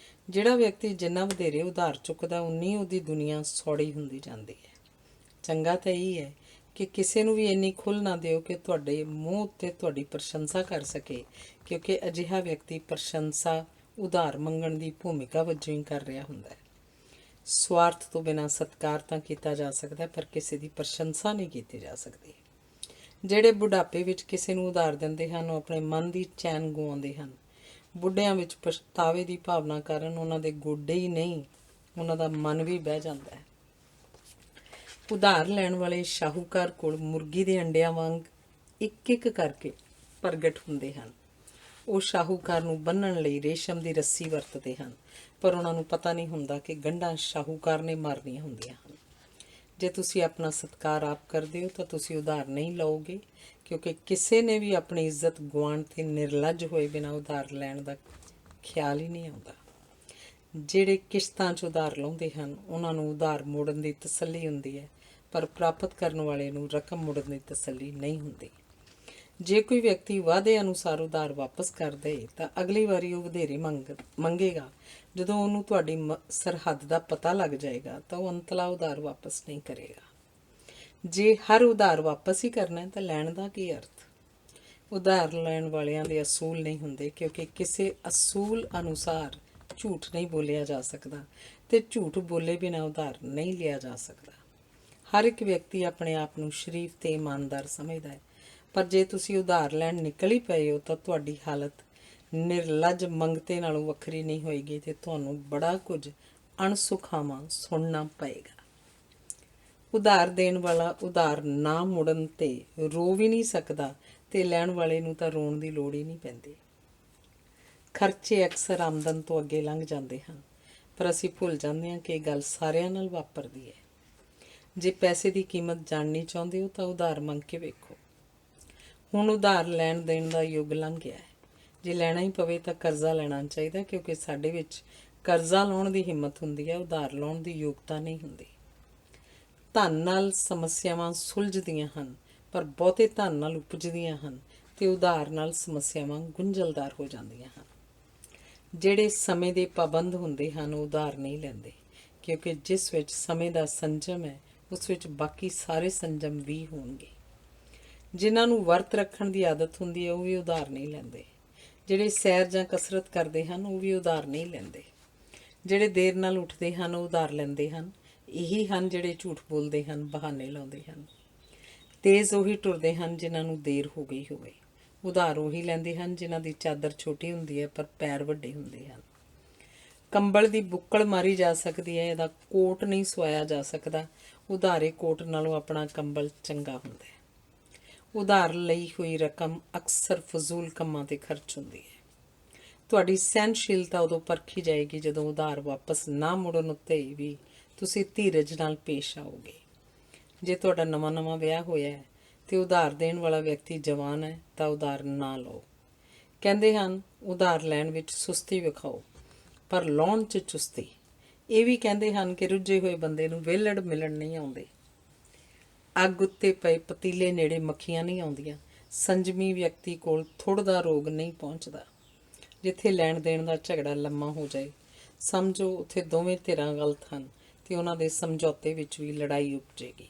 ਜਿਹੜਾ ਵਿਅਕਤੀ ਜਿੰਨਾ ਵਧੇਰੇ ਉਧਾਰ ਚੁੱਕਦਾ, ਉਨੀ ਉਹਦੀ ਦੁਨੀਆ ਸੌੜੀ ਹੁੰਦੀ ਜਾਂਦੀ ਹੈ। ਚੰਗਾ ਤਾਂ ਇਹੀ ਹੈ ਕਿ ਕਿਸੇ ਨੂੰ ਵੀ ਇੰਨੀ ਖੁੱਲ੍ਹ ਨਾ ਦਿਓ ਕਿ ਤੁਹਾਡੇ ਮੂੰਹ ਉੱਤੇ ਤੁਹਾਡੀ ਪ੍ਰਸ਼ੰਸਾ ਕਰ ਸਕੇ, ਕਿਉਂਕਿ ਅਜਿਹਾ ਵਿਅਕਤੀ ਪ੍ਰਸ਼ੰਸਾ ਉਧਾਰ ਮੰਗਣ ਦੀ ਭੂਮਿਕਾ ਵਜੋਂ ਹੀ ਕਰ ਰਿਹਾ ਹੁੰਦਾ ਹੈ। ਸਵਾਰਥ ਤੋਂ ਬਿਨਾਂ ਸਤਿਕਾਰ ਤਾਂ ਕੀਤਾ ਜਾ ਸਕਦਾ, ਪਰ ਕਿਸੇ ਦੀ ਪ੍ਰਸ਼ੰਸਾ ਨਹੀਂ ਕੀਤੀ ਜਾ ਸਕਦੀ। ਜਿਹੜੇ ਬੁਢਾਪੇ ਵਿੱਚ ਕਿਸੇ ਨੂੰ ਉਧਾਰ ਦਿੰਦੇ ਹਨ, ਉਹ ਆਪਣੇ ਮਨ ਦੀ ਚੈਨ ਗੁਆਉਂਦੇ ਹਨ। ਬੁੱਢਿਆਂ ਵਿੱਚ ਪਛਤਾਵੇ ਦੀ ਭਾਵਨਾ ਕਾਰਨ ਉਹਨਾਂ ਦੇ ਗੋਡੇ ਹੀ ਨਹੀਂ, ਉਹਨਾਂ ਦਾ ਮਨ ਵੀ ਬਹਿ ਜਾਂਦਾ ਹੈ। ਉਧਾਰ ਲੈਣ ਵਾਲੇ ਸ਼ਾਹੂਕਾਰ ਕੋਲ ਮੁਰਗੀ ਦੇ ਅੰਡਿਆਂ ਵਾਂਗ ਇੱਕ ਇੱਕ ਕਰਕੇ ਪ੍ਰਗਟ ਹੁੰਦੇ ਹਨ। ਉਹ ਸ਼ਾਹੂਕਾਰ ਨੂੰ ਬੰਨ੍ਹਣ ਲਈ ਰੇਸ਼ਮ ਦੀ ਰੱਸੀ ਵਰਤਦੇ ਹਨ, ਪਰ ਉਹਨਾਂ ਨੂੰ ਪਤਾ ਨਹੀਂ ਹੁੰਦਾ ਕਿ ਗੰਢਾਂ ਸ਼ਾਹੂਕਾਰ ਨੇ ਮਾਰਨੀਆਂ ਹੁੰਦੀਆਂ ਹਨ। ਜੇ ਤੁਸੀਂ ਆਪਣਾ ਸਤਿਕਾਰ ਆਪ ਕਰਦੇ ਹੋ ਤਾਂ ਤੁਸੀਂ ਉਧਾਰ ਨਹੀਂ ਲਓਗੇ, ਕਿਉਂਕਿ ਕਿਸੇ ਨੇ ਵੀ ਆਪਣੀ ਇੱਜ਼ਤ ਗੁਆਉਣ 'ਤੇ ਨਿਰਲੱਜ ਹੋਏ ਬਿਨਾਂ ਉਧਾਰ ਲੈਣ ਦਾ ਖਿਆਲ ਹੀ ਨਹੀਂ ਆਉਂਦਾ। ਜਿਹੜੇ ਕਿਸ਼ਤਾਂ 'ਚ ਉਧਾਰ ਲਾਉਂਦੇ ਹਨ ਉਹਨਾਂ ਨੂੰ ਉਧਾਰ ਮੋੜਨ ਦੀ ਤਸੱਲੀ ਹੁੰਦੀ ਹੈ, ਪਰ ਪ੍ਰਾਪਤ ਕਰਨ ਵਾਲੇ ਨੂੰ ਰਕਮ ਮੁੜਨ ਦੀ ਤਸੱਲੀ ਨਹੀਂ ਹੁੰਦੀ। ਜੇ ਕੋਈ ਵਿਅਕਤੀ ਵਾਅਦੇ ਅਨੁਸਾਰ ਉਧਾਰ ਵਾਪਸ ਕਰ ਦੇ ਤਾਂ ਅਗਲੀ ਵਾਰੀ ਉਹ ਵਧੇਰੇ ਮੰਗੇਗਾ। ਜਦੋਂ ਉਹਨੂੰ ਤੁਹਾਡੀ ਸਰਹੱਦ ਦਾ ਪਤਾ ਲੱਗ ਜਾਏਗਾ ਤਾਂ ਉਹ ਅੰਤਲਾ ਉਧਾਰ ਵਾਪਸ ਨਹੀਂ ਕਰੇਗਾ। ਜੇ ਹਰ ਉਧਾਰ ਵਾਪਸ ਹੀ ਕਰਨਾ ਹੈ ਤਾਂ ਲੈਣ ਦਾ ਕੀ ਅਰਥ? ਉਧਾਰ ਲੈਣ ਵਾਲਿਆਂ ਦੇ ਅਸੂਲ ਨਹੀਂ ਹੁੰਦੇ, ਕਿਉਂਕਿ ਕਿਸੇ ਅਸੂਲ ਅਨੁਸਾਰ ਝੂਠ ਨਹੀਂ ਬੋਲਿਆ ਜਾ ਸਕਦਾ ਤੇ ਝੂਠ ਬੋਲੇ ਬਿਨਾਂ ਉਧਾਰ ਨਹੀਂ ਲਿਆ ਜਾ ਸਕਦਾ। ਹਰ ਇੱਕ ਵਿਅਕਤੀ ਆਪਣੇ ਆਪ ਨੂੰ ਸ਼ਰੀਫ ਤੇ ਇਮਾਨਦਾਰ ਸਮਝਦਾ ਹੈ, ਪਰ ਜੇ ਤੁਸੀਂ ਉਧਾਰ ਲੈਣ ਨਿਕਲ ਹੀ ਪਏ ਹੋ ਤਾਂ ਤੁਹਾਡੀ ਹਾਲਤ ਨਿਰਲੱਜ ਮੰਗਤੇ ਨਾਲੋਂ ਵੱਖਰੀ ਨਹੀਂ ਹੋਏਗੀ ਤੇ ਤੁਹਾਨੂੰ ਬੜਾ ਕੁਝ ਅਣਸੁਖਾਵਾਂ ਸੁਣਨਾ ਪਏਗਾ। ਉਧਾਰ ਦੇਣ ਵਾਲਾ ਉਧਾਰ ਨਾ ਮੁੜਨ ਤੇ ਰੋ ਵੀ ਨਹੀਂ ਸਕਦਾ ਤੇ ਲੈਣ ਵਾਲੇ ਨੂੰ ਤਾਂ ਰੋਣ ਦੀ ਲੋੜ ਹੀ ਨਹੀਂ ਪੈਂਦੀ। ਖਰਚੇ ਅਕਸਰ ਆਮਦਨ ਤੋਂ ਅੱਗੇ ਲੰਘ ਜਾਂਦੇ ਹਨ, ਪਰ ਅਸੀਂ ਭੁੱਲ ਜਾਂਦੇ ਹਾਂ ਕਿ ਇਹ ਗੱਲ ਸਾਰਿਆਂ ਨਾਲ ਵਾਪਰਦੀ ਹੈ। ਜੇ ਪੈਸੇ ਦੀ ਕੀਮਤ ਜਾਣਨੀ ਚਾਹੁੰਦੇ ਹੋ ਤਾਂ ਉਧਾਰ ਮੰਗ ਕੇ ਵੇਖੋ। ਹੁਣ ਉਧਾਰ ਲੈਣ ਦੇਣ ਦਾ ਯੁੱਗ ਲੰਘ ਗਿਆ ਹੈ। ਜੇ ਲੈਣਾ ਹੀ ਪਵੇ ਤਾਂ ਕਰਜ਼ਾ ਲੈਣਾ ਚਾਹੀਦਾ, ਕਿਉਂਕਿ ਸਾਡੇ ਵਿੱਚ ਕਰਜ਼ਾ ਲਾਉਣ ਦੀ ਹਿੰਮਤ ਹੁੰਦੀ ਹੈ, ਉਧਾਰ ਲਾਉਣ ਦੀ ਯੋਗਤਾ ਨਹੀਂ ਹੁੰਦੀ। ਧਨ ਨਾਲ ਸਮੱਸਿਆਵਾਂ ਸੁਲਝਦੀਆਂ ਹਨ, ਪਰ ਬਹੁਤੇ ਧਨ ਨਾਲ ਉਪਜਦੀਆਂ ਹਨ ਤੇ ਉਧਾਰ ਨਾਲ ਸਮੱਸਿਆਵਾਂ ਗੁੰਝਲਦਾਰ ਹੋ ਜਾਂਦੀਆਂ ਹਨ। ਜਿਹੜੇ ਸਮੇਂ ਦੇ ਪਾਬੰਦ ਹੁੰਦੇ ਹਨ ਉਹ ਉਧਾਰ ਨਹੀਂ ਲੈਂਦੇ, ਕਿਉਂਕਿ ਜਿਸ ਵਿੱਚ ਸਮੇਂ ਦਾ ਸੰਜਮ ਹੈ ਉਸ ਵਿੱਚ ਬਾਕੀ ਸਾਰੇ ਸੰਜਮ ਵੀ ਹੋਣਗੇ। ਜਿਨ੍ਹਾਂ ਨੂੰ ਵਰਤ ਰੱਖਣ ਦੀ ਆਦਤ ਹੁੰਦੀ ਹੈ ਉਹ ਵੀ ਉਧਾਰ ਨਹੀਂ ਲੈਂਦੇ। ਜਿਹੜੇ ਸੈਰ ਜਾਂ ਕਸਰਤ ਕਰਦੇ ਹਨ ਉਹ ਵੀ ਉਧਾਰ ਨਹੀਂ ਲੈਂਦੇ। ਜਿਹੜੇ ਦੇਰ ਨਾਲ ਉੱਠਦੇ ਹਨ ਉਹ ਉਧਾਰ ਲੈਂਦੇ ਹਨ। ਇਹੀ ਹਨ ਜਿਹੜੇ ਝੂਠ ਬੋਲਦੇ ਹਨ, ਬਹਾਨੇ ਲਾਉਂਦੇ ਹਨ। ਤੇਜ਼ ਉਹੀ ਟੁਰਦੇ ਹਨ ਜਿਨ੍ਹਾਂ ਨੂੰ ਦੇਰ ਹੋ ਗਈ ਹੋਵੇ। ਉਧਾਰ ਉਹੀ ਲੈਂਦੇ ਹਨ ਜਿਨ੍ਹਾਂ ਦੀ ਚਾਦਰ ਛੋਟੀ ਹੁੰਦੀ ਹੈ ਪਰ ਪੈਰ ਵੱਡੇ ਹੁੰਦੇ ਹਨ। ਕੰਬਲ ਦੀ ਬੁੱਕਲ ਮਾਰੀ ਜਾ ਸਕਦੀ ਹੈ, ਇਹਦਾ ਕੋਟ ਨਹੀਂ ਸਵਾਇਆ ਜਾ ਸਕਦਾ। ਉਧਾਰੇ ਕੋਟ ਨਾਲੋਂ ਆਪਣਾ ਕੰਬਲ ਚੰਗਾ ਹੁੰਦਾ ਹੈ। ਉਧਾਰ ਲਈ ਹੋਈ ਰਕਮ ਅਕਸਰ ਫਜ਼ੂਲ ਕੰਮਾਂ 'ਤੇ ਖਰਚ ਹੁੰਦੀ ਹੈ। ਤੁਹਾਡੀ ਸਹਿਣਸ਼ੀਲਤਾ ਉਦੋਂ ਪਰਖੀ ਜਾਏਗੀ ਜਦੋਂ ਉਧਾਰ ਵਾਪਸ ਨਾ ਮੁੜਨ ਉੱਤੇ ਵੀ ਤੁਸੀਂ ਧੀਰਜ ਨਾਲ ਪੇਸ਼ ਆਓਗੇ। ਜੇ ਤੁਹਾਡਾ ਨਵਾਂ ਵਿਆਹ ਹੋਇਆ ਹੈ ਤੇ ਉਧਾਰ ਦੇਣ ਵਾਲਾ ਵਿਅਕਤੀ ਜਵਾਨ ਹੈ ਤਾਂ ਉਧਾਰ ਨਾ ਲਓ। ਕਹਿੰਦੇ ਹਨ ਉਧਾਰ ਲੈਣ ਵਿੱਚ ਸੁਸਤੀ ਵਿਖਾਓ, ਪਰ ਲਾਉਣ 'ਚ ਚੁਸਤੀ। ਇਹ ਵੀ ਕਹਿੰਦੇ ਹਨ ਕਿ ਰੁੱਝੇ ਹੋਏ ਬੰਦੇ ਨੂੰ ਵਿਹਲੜ ਮਿਲਣ ਨਹੀਂ ਆਉਂਦੇ। ਅੱਗ ਉੱਤੇ ਪਏ ਪਤੀਲੇ ਨੇੜੇ ਮੱਖੀਆਂ ਨਹੀਂ ਆਉਂਦੀਆਂ। ਸੰਜਮੀ ਵਿਅਕਤੀ ਕੋਲ ਥੁੜ ਦਾ ਰੋਗ ਨਹੀਂ ਪਹੁੰਚਦਾ। ਜਿੱਥੇ ਲੈਣ ਦੇਣ ਦਾ ਝਗੜਾ ਲੰਮਾ ਹੋ ਜਾਏ ਸਮਝੋ ਉੱਥੇ ਦੋਵੇਂ ਧਿਰਾਂ ਗਲਤ ਹਨ ਤੇ ਉਹਨਾਂ ਦੇ ਸਮਝੌਤੇ ਵਿੱਚ ਵੀ ਲੜਾਈ ਉਪਜੇਗੀ।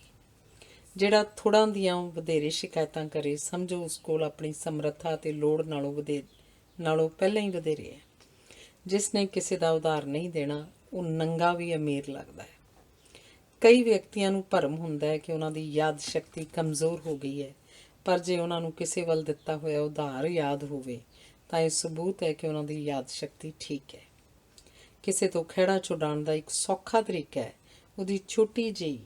ਜਿਹੜਾ ਥੋੜ੍ਹਾਂ ਦੀਆਂ ਵਧੇਰੇ ਸ਼ਿਕਾਇਤਾਂ ਕਰੇ ਸਮਝੋ ਉਸ ਕੋਲ ਆਪਣੀ ਸਮਰੱਥਾ ਅਤੇ ਲੋੜ ਨਾਲੋਂ ਪਹਿਲਾਂ ਹੀ ਵਧੇਰੇ ਹੈ। ਜਿਸ ਨੇ ਕਿਸੇ ਦਾ ਉਧਾਰ ਨਹੀਂ ਦੇਣਾ ਉਹ ਨੰਗਾ ਵੀ ਅਮੀਰ ਲੱਗਦਾ ਹੈ। ਕਈ ਵਿਅਕਤੀਆਂ ਨੂੰ ਭਰਮ ਹੁੰਦਾ ਹੈ ਕਿ ਉਹਨਾਂ ਦੀ ਯਾਦ ਸ਼ਕਤੀ ਕਮਜ਼ੋਰ ਹੋ ਗਈ ਹੈ, ਪਰ ਜੇ ਉਹਨਾਂ ਨੂੰ ਕਿਸੇ ਵੱਲ ਦਿੱਤਾ ਹੋਇਆ ਉਧਾਰ ਯਾਦ ਹੋਵੇ ਤਾਂ ਇਹ ਸਬੂਤ ਹੈ ਕਿ ਉਹਨਾਂ ਦੀ ਯਾਦ ਸ਼ਕਤੀ ਠੀਕ ਹੈ। ਕਿਸੇ ਤੋਂ ਖਹਿੜਾ ਛੁਡਾਉਣ ਦਾ ਇੱਕ ਸੌਖਾ ਤਰੀਕਾ ਹੈ ਉਹਦੀ ਛੋਟੀ ਜਿਹੀ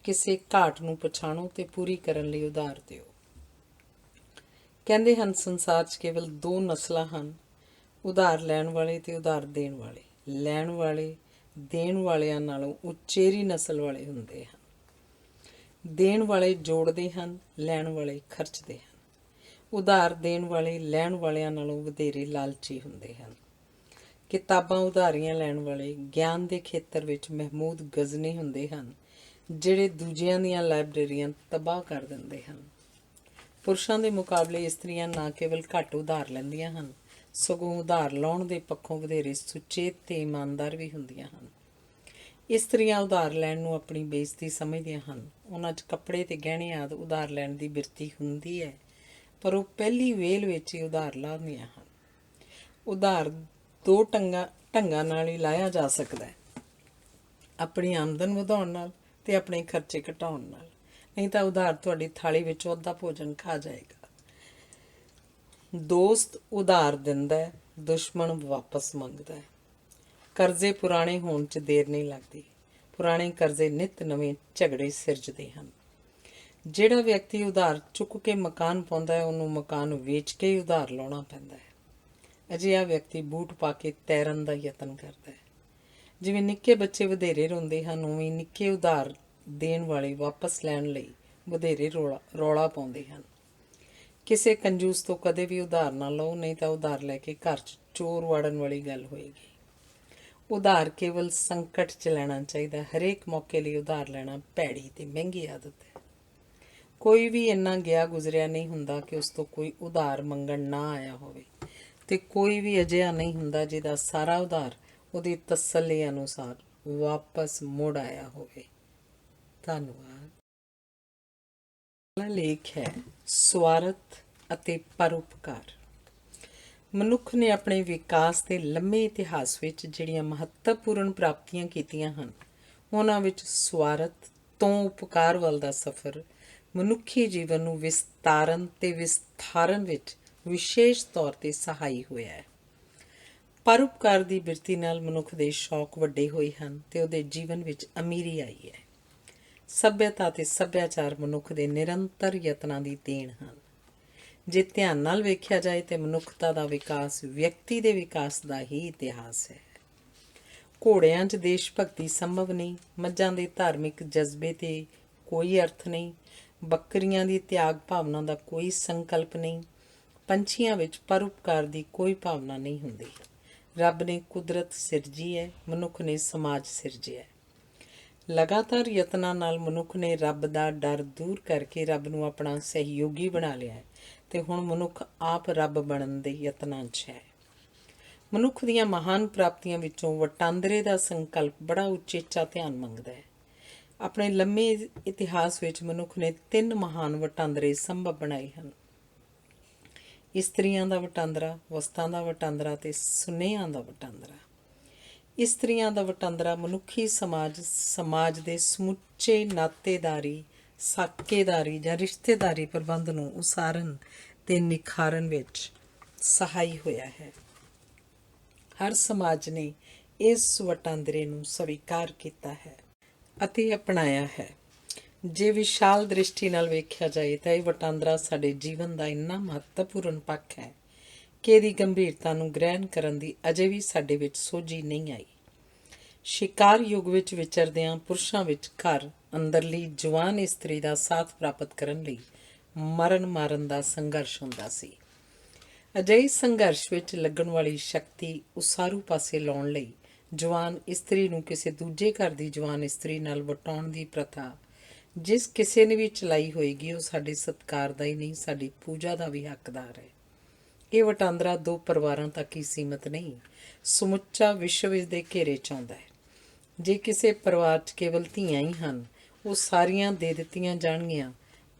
ਕਿਸੇ ਘਾਟ ਨੂੰ ਪਛਾਣੋ ਤੇ ਪੂਰੀ ਕਰਨ ਲਈ ਉਧਾਰ ਦਿਓ। ਕਹਿੰਦੇ ਹਨ ਸੰਸਾਰ 'ਚ ਕੇਵਲ 2 ਨਸਲਾਂ ਹਨ, ਉਧਾਰ ਲੈਣ ਵਾਲੇ ਤੇ ਉਧਾਰ ਦੇਣ ਵਾਲੇ। ਲੈਣ ਵਾਲੇ ਦੇਣ ਵਾਲਿਆਂ ਨਾਲੋਂ ਉਚੇਰੀ ਨਸਲ ਵਾਲੇ ਹੁੰਦੇ ਹਨ। ਦੇਣ ਵਾਲੇ ਜੋੜਦੇ ਹਨ, ਲੈਣ ਵਾਲੇ ਖਰਚਦੇ ਹਨ। ਉਧਾਰ ਦੇਣ ਵਾਲੇ ਲੈਣ ਵਾਲਿਆਂ ਨਾਲੋਂ ਵਧੇਰੇ ਲਾਲਚੀ ਹੁੰਦੇ ਹਨ। ਕਿਤਾਬਾਂ ਉਧਾਰੀਆਂ ਲੈਣ ਵਾਲੇ ਗਿਆਨ ਦੇ ਖੇਤਰ ਵਿੱਚ ਮਹਿਮੂਦ ਗਜ਼ਨੀ ਹੁੰਦੇ ਹਨ, ਜਿਹੜੇ ਦੂਜਿਆਂ ਦੀਆਂ ਲਾਇਬ੍ਰੇਰੀਆਂ ਤਬਾਹ ਕਰ ਦਿੰਦੇ ਹਨ। ਪੁਰਸ਼ਾਂ ਦੇ ਮੁਕਾਬਲੇ ਇਸਤਰੀਆਂ ਨਾ ਕੇਵਲ ਘੱਟ ਉਧਾਰ ਲੈਂਦੀਆਂ ਹਨ, ਸਗੋਂ ਉਧਾਰ ਲਾਉਣ ਦੇ ਪੱਖੋਂ ਵਧੇਰੇ ਸੁਚੇਤ ਤੇ ਇਮਾਨਦਾਰ ਵੀ ਹੁੰਦੀਆਂ ਹਨ। ਇਸਤਰੀਆਂ ਉਧਾਰ ਲੈਣ ਨੂੰ ਆਪਣੀ ਬੇਇੱਜ਼ਤੀ ਸਮਝਦੀਆਂ ਹਨ। ਉਹਨਾਂ 'ਚ ਕੱਪੜੇ ਤੇ ਗਹਿਣੇ ਆਦਿ ਉਧਾਰ ਲੈਣ ਦੀ ਬਿਰਤੀ ਹੁੰਦੀ ਹੈ, ਪਰ ਉਹ ਪਹਿਲੀ ਵੇਲ ਵਿੱਚ ਹੀ ਉਧਾਰ ਲਾਉਂਦੀਆਂ ਹਨ। ਉਧਾਰ 2 ਢੰਗਾਂ ਨਾਲ ਹੀ ਲਾਇਆ ਜਾ ਸਕਦਾ ਹੈ, ਆਪਣੀ ਆਮਦਨ ਵਧਾਉਣ ਨਾਲ ਤੇ ਆਪਣੇ ਖਰਚੇ ਘਟਾਉਣ ਨਾਲ। ਨਹੀਂ ਤਾਂ ਉਧਾਰ ਤੁਹਾਡੀ ਥਾਲੀ ਵਿੱਚੋਂ ਅੱਧਾ ਭੋਜਨ ਖਾ ਜਾਏਗਾ। ਦੋਸਤ ਉਧਾਰ ਦਿੰਦਾ ਹੈ, ਦੁਸ਼ਮਣ ਵਾਪਸ ਮੰਗਦਾ ਹੈ। ਕਰਜ਼ੇ ਪੁਰਾਣੇ ਹੋਣ 'ਚ ਦੇਰ ਨਹੀਂ ਲੱਗਦੀ। ਪੁਰਾਣੇ ਕਰਜ਼ੇ ਨਿੱਤ ਨਵੇਂ ਝਗੜੇ ਸਿਰਜਦੇ ਹਨ। ਜਿਹੜਾ ਵਿਅਕਤੀ ਉਧਾਰ ਚੁੱਕ ਕੇ ਮਕਾਨ ਪਾਉਂਦਾ ਹੈ, ਉਹਨੂੰ ਮਕਾਨ ਵੇਚ ਕੇ ਹੀ ਉਧਾਰ ਲਾਉਣਾ ਪੈਂਦਾ ਹੈ। ਅਜਿਹਾ ਵਿਅਕਤੀ ਬੂਟ ਪਾ ਕੇ ਤੈਰਨ ਦਾ ਯਤਨ ਕਰਦਾ ਹੈ। ਜਿਵੇਂ ਨਿੱਕੇ ਬੱਚੇ ਵਧੇਰੇ ਰੋਂਦੇ ਹਨ, ਉਵੇਂ ਨਿੱਕੇ ਉਧਾਰ ਦੇਣ ਵਾਲੇ ਵਾਪਸ ਲੈਣ ਲਈ ਵਧੇਰੇ ਰੌਲਾ ਪਾਉਂਦੇ ਹਨ। ਕਿਸੇ ਕੰਜੂਸ ਤੋਂ ਕਦੇ ਵੀ ਉਧਾਰ ਨਾ ਲਓ, ਨਹੀਂ ਤਾਂ ਉਧਾਰ ਲੈ ਕੇ ਘਰ 'ਚ ਚੋਰ ਵਾੜਨ ਵਾਲੀ ਗੱਲ ਹੋਏਗੀ। ਉਧਾਰ ਕੇਵਲ ਸੰਕਟ 'ਚ ਲੈਣਾ ਚਾਹੀਦਾ। ਹਰੇਕ ਮੌਕੇ ਲਈ ਉਧਾਰ ਲੈਣਾ ਭੈੜੀ ਤੇ ਮਹਿੰਗੀ ਆਦਤ ਹੈ। ਕੋਈ ਵੀ ਇੰਨਾ ਗਿਆ ਗੁਜ਼ਰਿਆ ਨਹੀਂ ਹੁੰਦਾ ਕਿ ਉਸ ਤੋਂ ਕੋਈ ਉਧਾਰ ਮੰਗਣ ਨਾ ਆਇਆ ਹੋਵੇ, ਤੇ ਕੋਈ ਵੀ ਅਜਿਹਾ ਨਹੀਂ ਹੁੰਦਾ ਜਿਹਦਾ ਸਾਰਾ ਉਧਾਰ ਉਹਦੀ ਤਸੱਲੀ ਅਨੁਸਾਰ ਵਾਪਸ ਮੁੜ ਆਇਆ ਹੋਵੇ। ਧੰਨਵਾਦ। ਲੇਖ ਹੈ ਸਵਾਰਥ ਅਤੇ ਪਰਉਪਕਾਰ। ਮਨੁੱਖ ਨੇ ਆਪਣੇ ਵਿਕਾਸ ਦੇ ਲੰਮੇ ਇਤਿਹਾਸ ਵਿੱਚ ਜਿਹੜੀਆਂ ਮਹੱਤਵਪੂਰਨ ਪ੍ਰਾਪਤੀਆਂ ਕੀਤੀਆਂ ਹਨ, ਉਹਨਾਂ ਵਿੱਚ ਸਵਾਰਥ ਤੋਂ ਉਪਕਾਰ ਵੱਲ ਦਾ ਸਫ਼ਰ ਮਨੁੱਖੀ ਜੀਵਨ ਨੂੰ ਵਿਸਤਾਰਨ ਤੇ ਵਿਸਥਾਰਨ ਵਿੱਚ ਵਿਸ਼ੇਸ਼ ਤੌਰ 'ਤੇ ਸਹਾਈ ਹੋਇਆ ਹੈ। ਪਰਉਪਕਾਰ ਦੀ ਬਿਰਤੀ ਨਾਲ ਮਨੁੱਖ ਦੇ ਸ਼ੌਕ ਵੱਡੇ ਹੋਏ ਹਨ ਤੇ ਉਹਦੇ ਜੀਵਨ ਵਿੱਚ ਅਮੀਰੀ ਆਈ ਹੈ। ਸੱਭਿਅਤਾ ਅਤੇ ਸੱਭਿਆਚਾਰ ਮਨੁੱਖ ਦੇ ਨਿਰੰਤਰ ਯਤਨਾਂ ਦੀ ਦੇਣ ਹਨ। ਜੇ ਧਿਆਨ ਨਾਲ ਵੇਖਿਆ ਜਾਏ ਤਾਂ ਮਨੁੱਖਤਾ ਦਾ ਵਿਕਾਸ ਵਿਅਕਤੀ ਦੇ ਵਿਕਾਸ ਦਾ ਹੀ ਇਤਿਹਾਸ ਹੈ। ਘੋੜਿਆਂ 'ਚ ਦੇਸ਼ ਭਗਤੀ ਸੰਭਵ ਨਹੀਂ, ਮੱਝਾਂ ਦੇ ਧਾਰਮਿਕ ਜਜ਼ਬੇ 'ਤੇ ਕੋਈ ਅਰਥ ਨਹੀਂ, ਬੱਕਰੀਆਂ ਦੀ ਤਿਆਗ ਭਾਵਨਾ ਦਾ ਕੋਈ ਸੰਕਲਪ ਨਹੀਂ, ਪੰਛੀਆਂ ਵਿੱਚ ਪਰਉਪਕਾਰ ਦੀ ਕੋਈ ਭਾਵਨਾ ਨਹੀਂ ਹੁੰਦੀ। ਰੱਬ ਨੇ ਕੁਦਰਤ ਸਿਰਜੀ ਹੈ, ਮਨੁੱਖ ਨੇ ਸਮਾਜ ਸਿਰਜਿਆ। ਲਗਾਤਾਰ ਯਤਨਾਂ ਨਾਲ ਮਨੁੱਖ ਨੇ ਰੱਬ ਦਾ ਡਰ ਦੂਰ ਕਰਕੇ ਰੱਬ ਨੂੰ ਆਪਣਾ ਸਹਿਯੋਗੀ ਬਣਾ ਲਿਆ ਹੈ ਤੇ ਹੁਣ ਮਨੁੱਖ ਆਪ ਰੱਬ ਬਣਨ ਦੇ ਯਤਨਾਂ 'ਚ ਹੈ। ਮਨੁੱਖ ਦੀਆਂ ਮਹਾਨ ਪ੍ਰਾਪਤੀਆਂ ਵਿੱਚੋਂ ਵਟਾਂਦਰੇ ਦਾ ਸੰਕਲਪ ਬੜਾ ਉਚੇਚਾ ਧਿਆਨ ਮੰਗਦਾ ਹੈ। ਆਪਣੇ ਲੰਮੇ ਇਤਿਹਾਸ ਵਿੱਚ ਮਨੁੱਖ ਨੇ 3 ਮਹਾਨ ਵਟਾਂਦਰੇ ਸੰਭਵ ਬਣਾਏ ਹਨ: ਇਸਤਰੀਆਂ ਦਾ ਵਟਾਂਦਰਾ, ਵਸਤਾਂ ਦਾ ਵਟਾਂਦਰਾ ਤੇ ਸੁਨੇਹਿਆਂ ਦਾ ਵਟਾਂਦਰਾ। ਇਸਤਰੀਆਂ ਦਾ ਵਟਾਂਦਰਾ ਮਨੁੱਖੀ ਸਮਾਜ ਦੇ ਸਮੁੱਚੇ ਨਾਤੇਦਾਰੀ, ਸਾਕੇਦਾਰੀ ਜਾਂ ਰਿਸ਼ਤੇਦਾਰੀ ਪ੍ਰਬੰਧ ਨੂੰ ਉਸਾਰਨ ਤੇ ਨਿਖਾਰਨ ਵਿੱਚ ਸਹਾਈ ਹੋਇਆ ਹੈ। ਹਰ ਸਮਾਜ ਨੇ ਇਸ ਵਟਾਂਦਰੇ ਨੂੰ ਸਵੀਕਾਰ ਕੀਤਾ ਹੈ ਅਤੇ ਅਪਣਾਇਆ ਹੈ। ਜੇ ਵਿਸ਼ਾਲ ਦ੍ਰਿਸ਼ਟੀ ਨਾਲ ਵੇਖਿਆ ਜਾਏ ਤਾਂ ਇਹ ਵਟਾਂਦਰਾ ਸਾਡੇ ਜੀਵਨ ਦਾ ਇੰਨਾ ਮਹੱਤਵਪੂਰਨ ਪੱਖ ਹੈ ਕਿ ਇਹਦੀ ਗੰਭੀਰਤਾ ਨੂੰ ਗ੍ਰਹਿਣ ਕਰਨ ਦੀ ਅਜੇ ਵੀ ਸਾਡੇ ਵਿੱਚ ਸੋਝੀ ਨਹੀਂ ਆਈ। ਸ਼ਿਕਾਰ ਯੁੱਗ ਵਿੱਚ ਵਿਚਰਦਿਆਂ ਪੁਰਸ਼ਾਂ ਵਿੱਚ ਘਰ ਅੰਦਰਲੀ ਜਵਾਨ ਇਸਤਰੀ ਦਾ ਸਾਥ ਪ੍ਰਾਪਤ ਕਰਨ ਲਈ ਮਰਨ ਮਾਰਨ ਦਾ ਸੰਘਰਸ਼ ਹੁੰਦਾ ਸੀ। ਅਜਿਹੇ ਸੰਘਰਸ਼ ਵਿੱਚ ਲੱਗਣ ਵਾਲੀ ਸ਼ਕਤੀ ਉਸਾਰੂ ਪਾਸੇ ਲਾਉਣ ਲਈ ਜਵਾਨ ਇਸਤਰੀ ਨੂੰ ਕਿਸੇ ਦੂਜੇ ਘਰ ਦੀ ਜਵਾਨ ਇਸਤਰੀ ਨਾਲ ਵਟਾਉਣ ਦੀ ਪ੍ਰਥਾ ਜਿਸ ਕਿਸੇ ਨੇ ਵੀ ਚਲਾਈ ਹੋਏਗੀ, ਉਹ ਸਾਡੇ ਸਤਿਕਾਰ ਦਾ ਹੀ ਨਹੀਂ, ਸਾਡੀ ਪੂਜਾ ਦਾ ਵੀ ਹੱਕਦਾਰ ਹੈ। ਇਹ ਵਟਾਂਦਰਾ 2 ਪਰਿਵਾਰਾਂ ਤੱਕ ਹੀ ਸੀਮਤ ਨਹੀਂ, ਸਮੁੱਚਾ ਵਿਸ਼ਵ ਇਸ ਦੇ ਘੇਰੇ 'ਚ ਆਉਂਦਾ ਹੈ। ਜੇ ਕਿਸੇ ਪਰਿਵਾਰ 'ਚ ਕੇਵਲ ਧੀਆਂ ਹੀ ਹਨ, ਉਹ ਸਾਰੀਆਂ ਦੇ ਦਿੱਤੀਆਂ ਜਾਣਗੀਆਂ,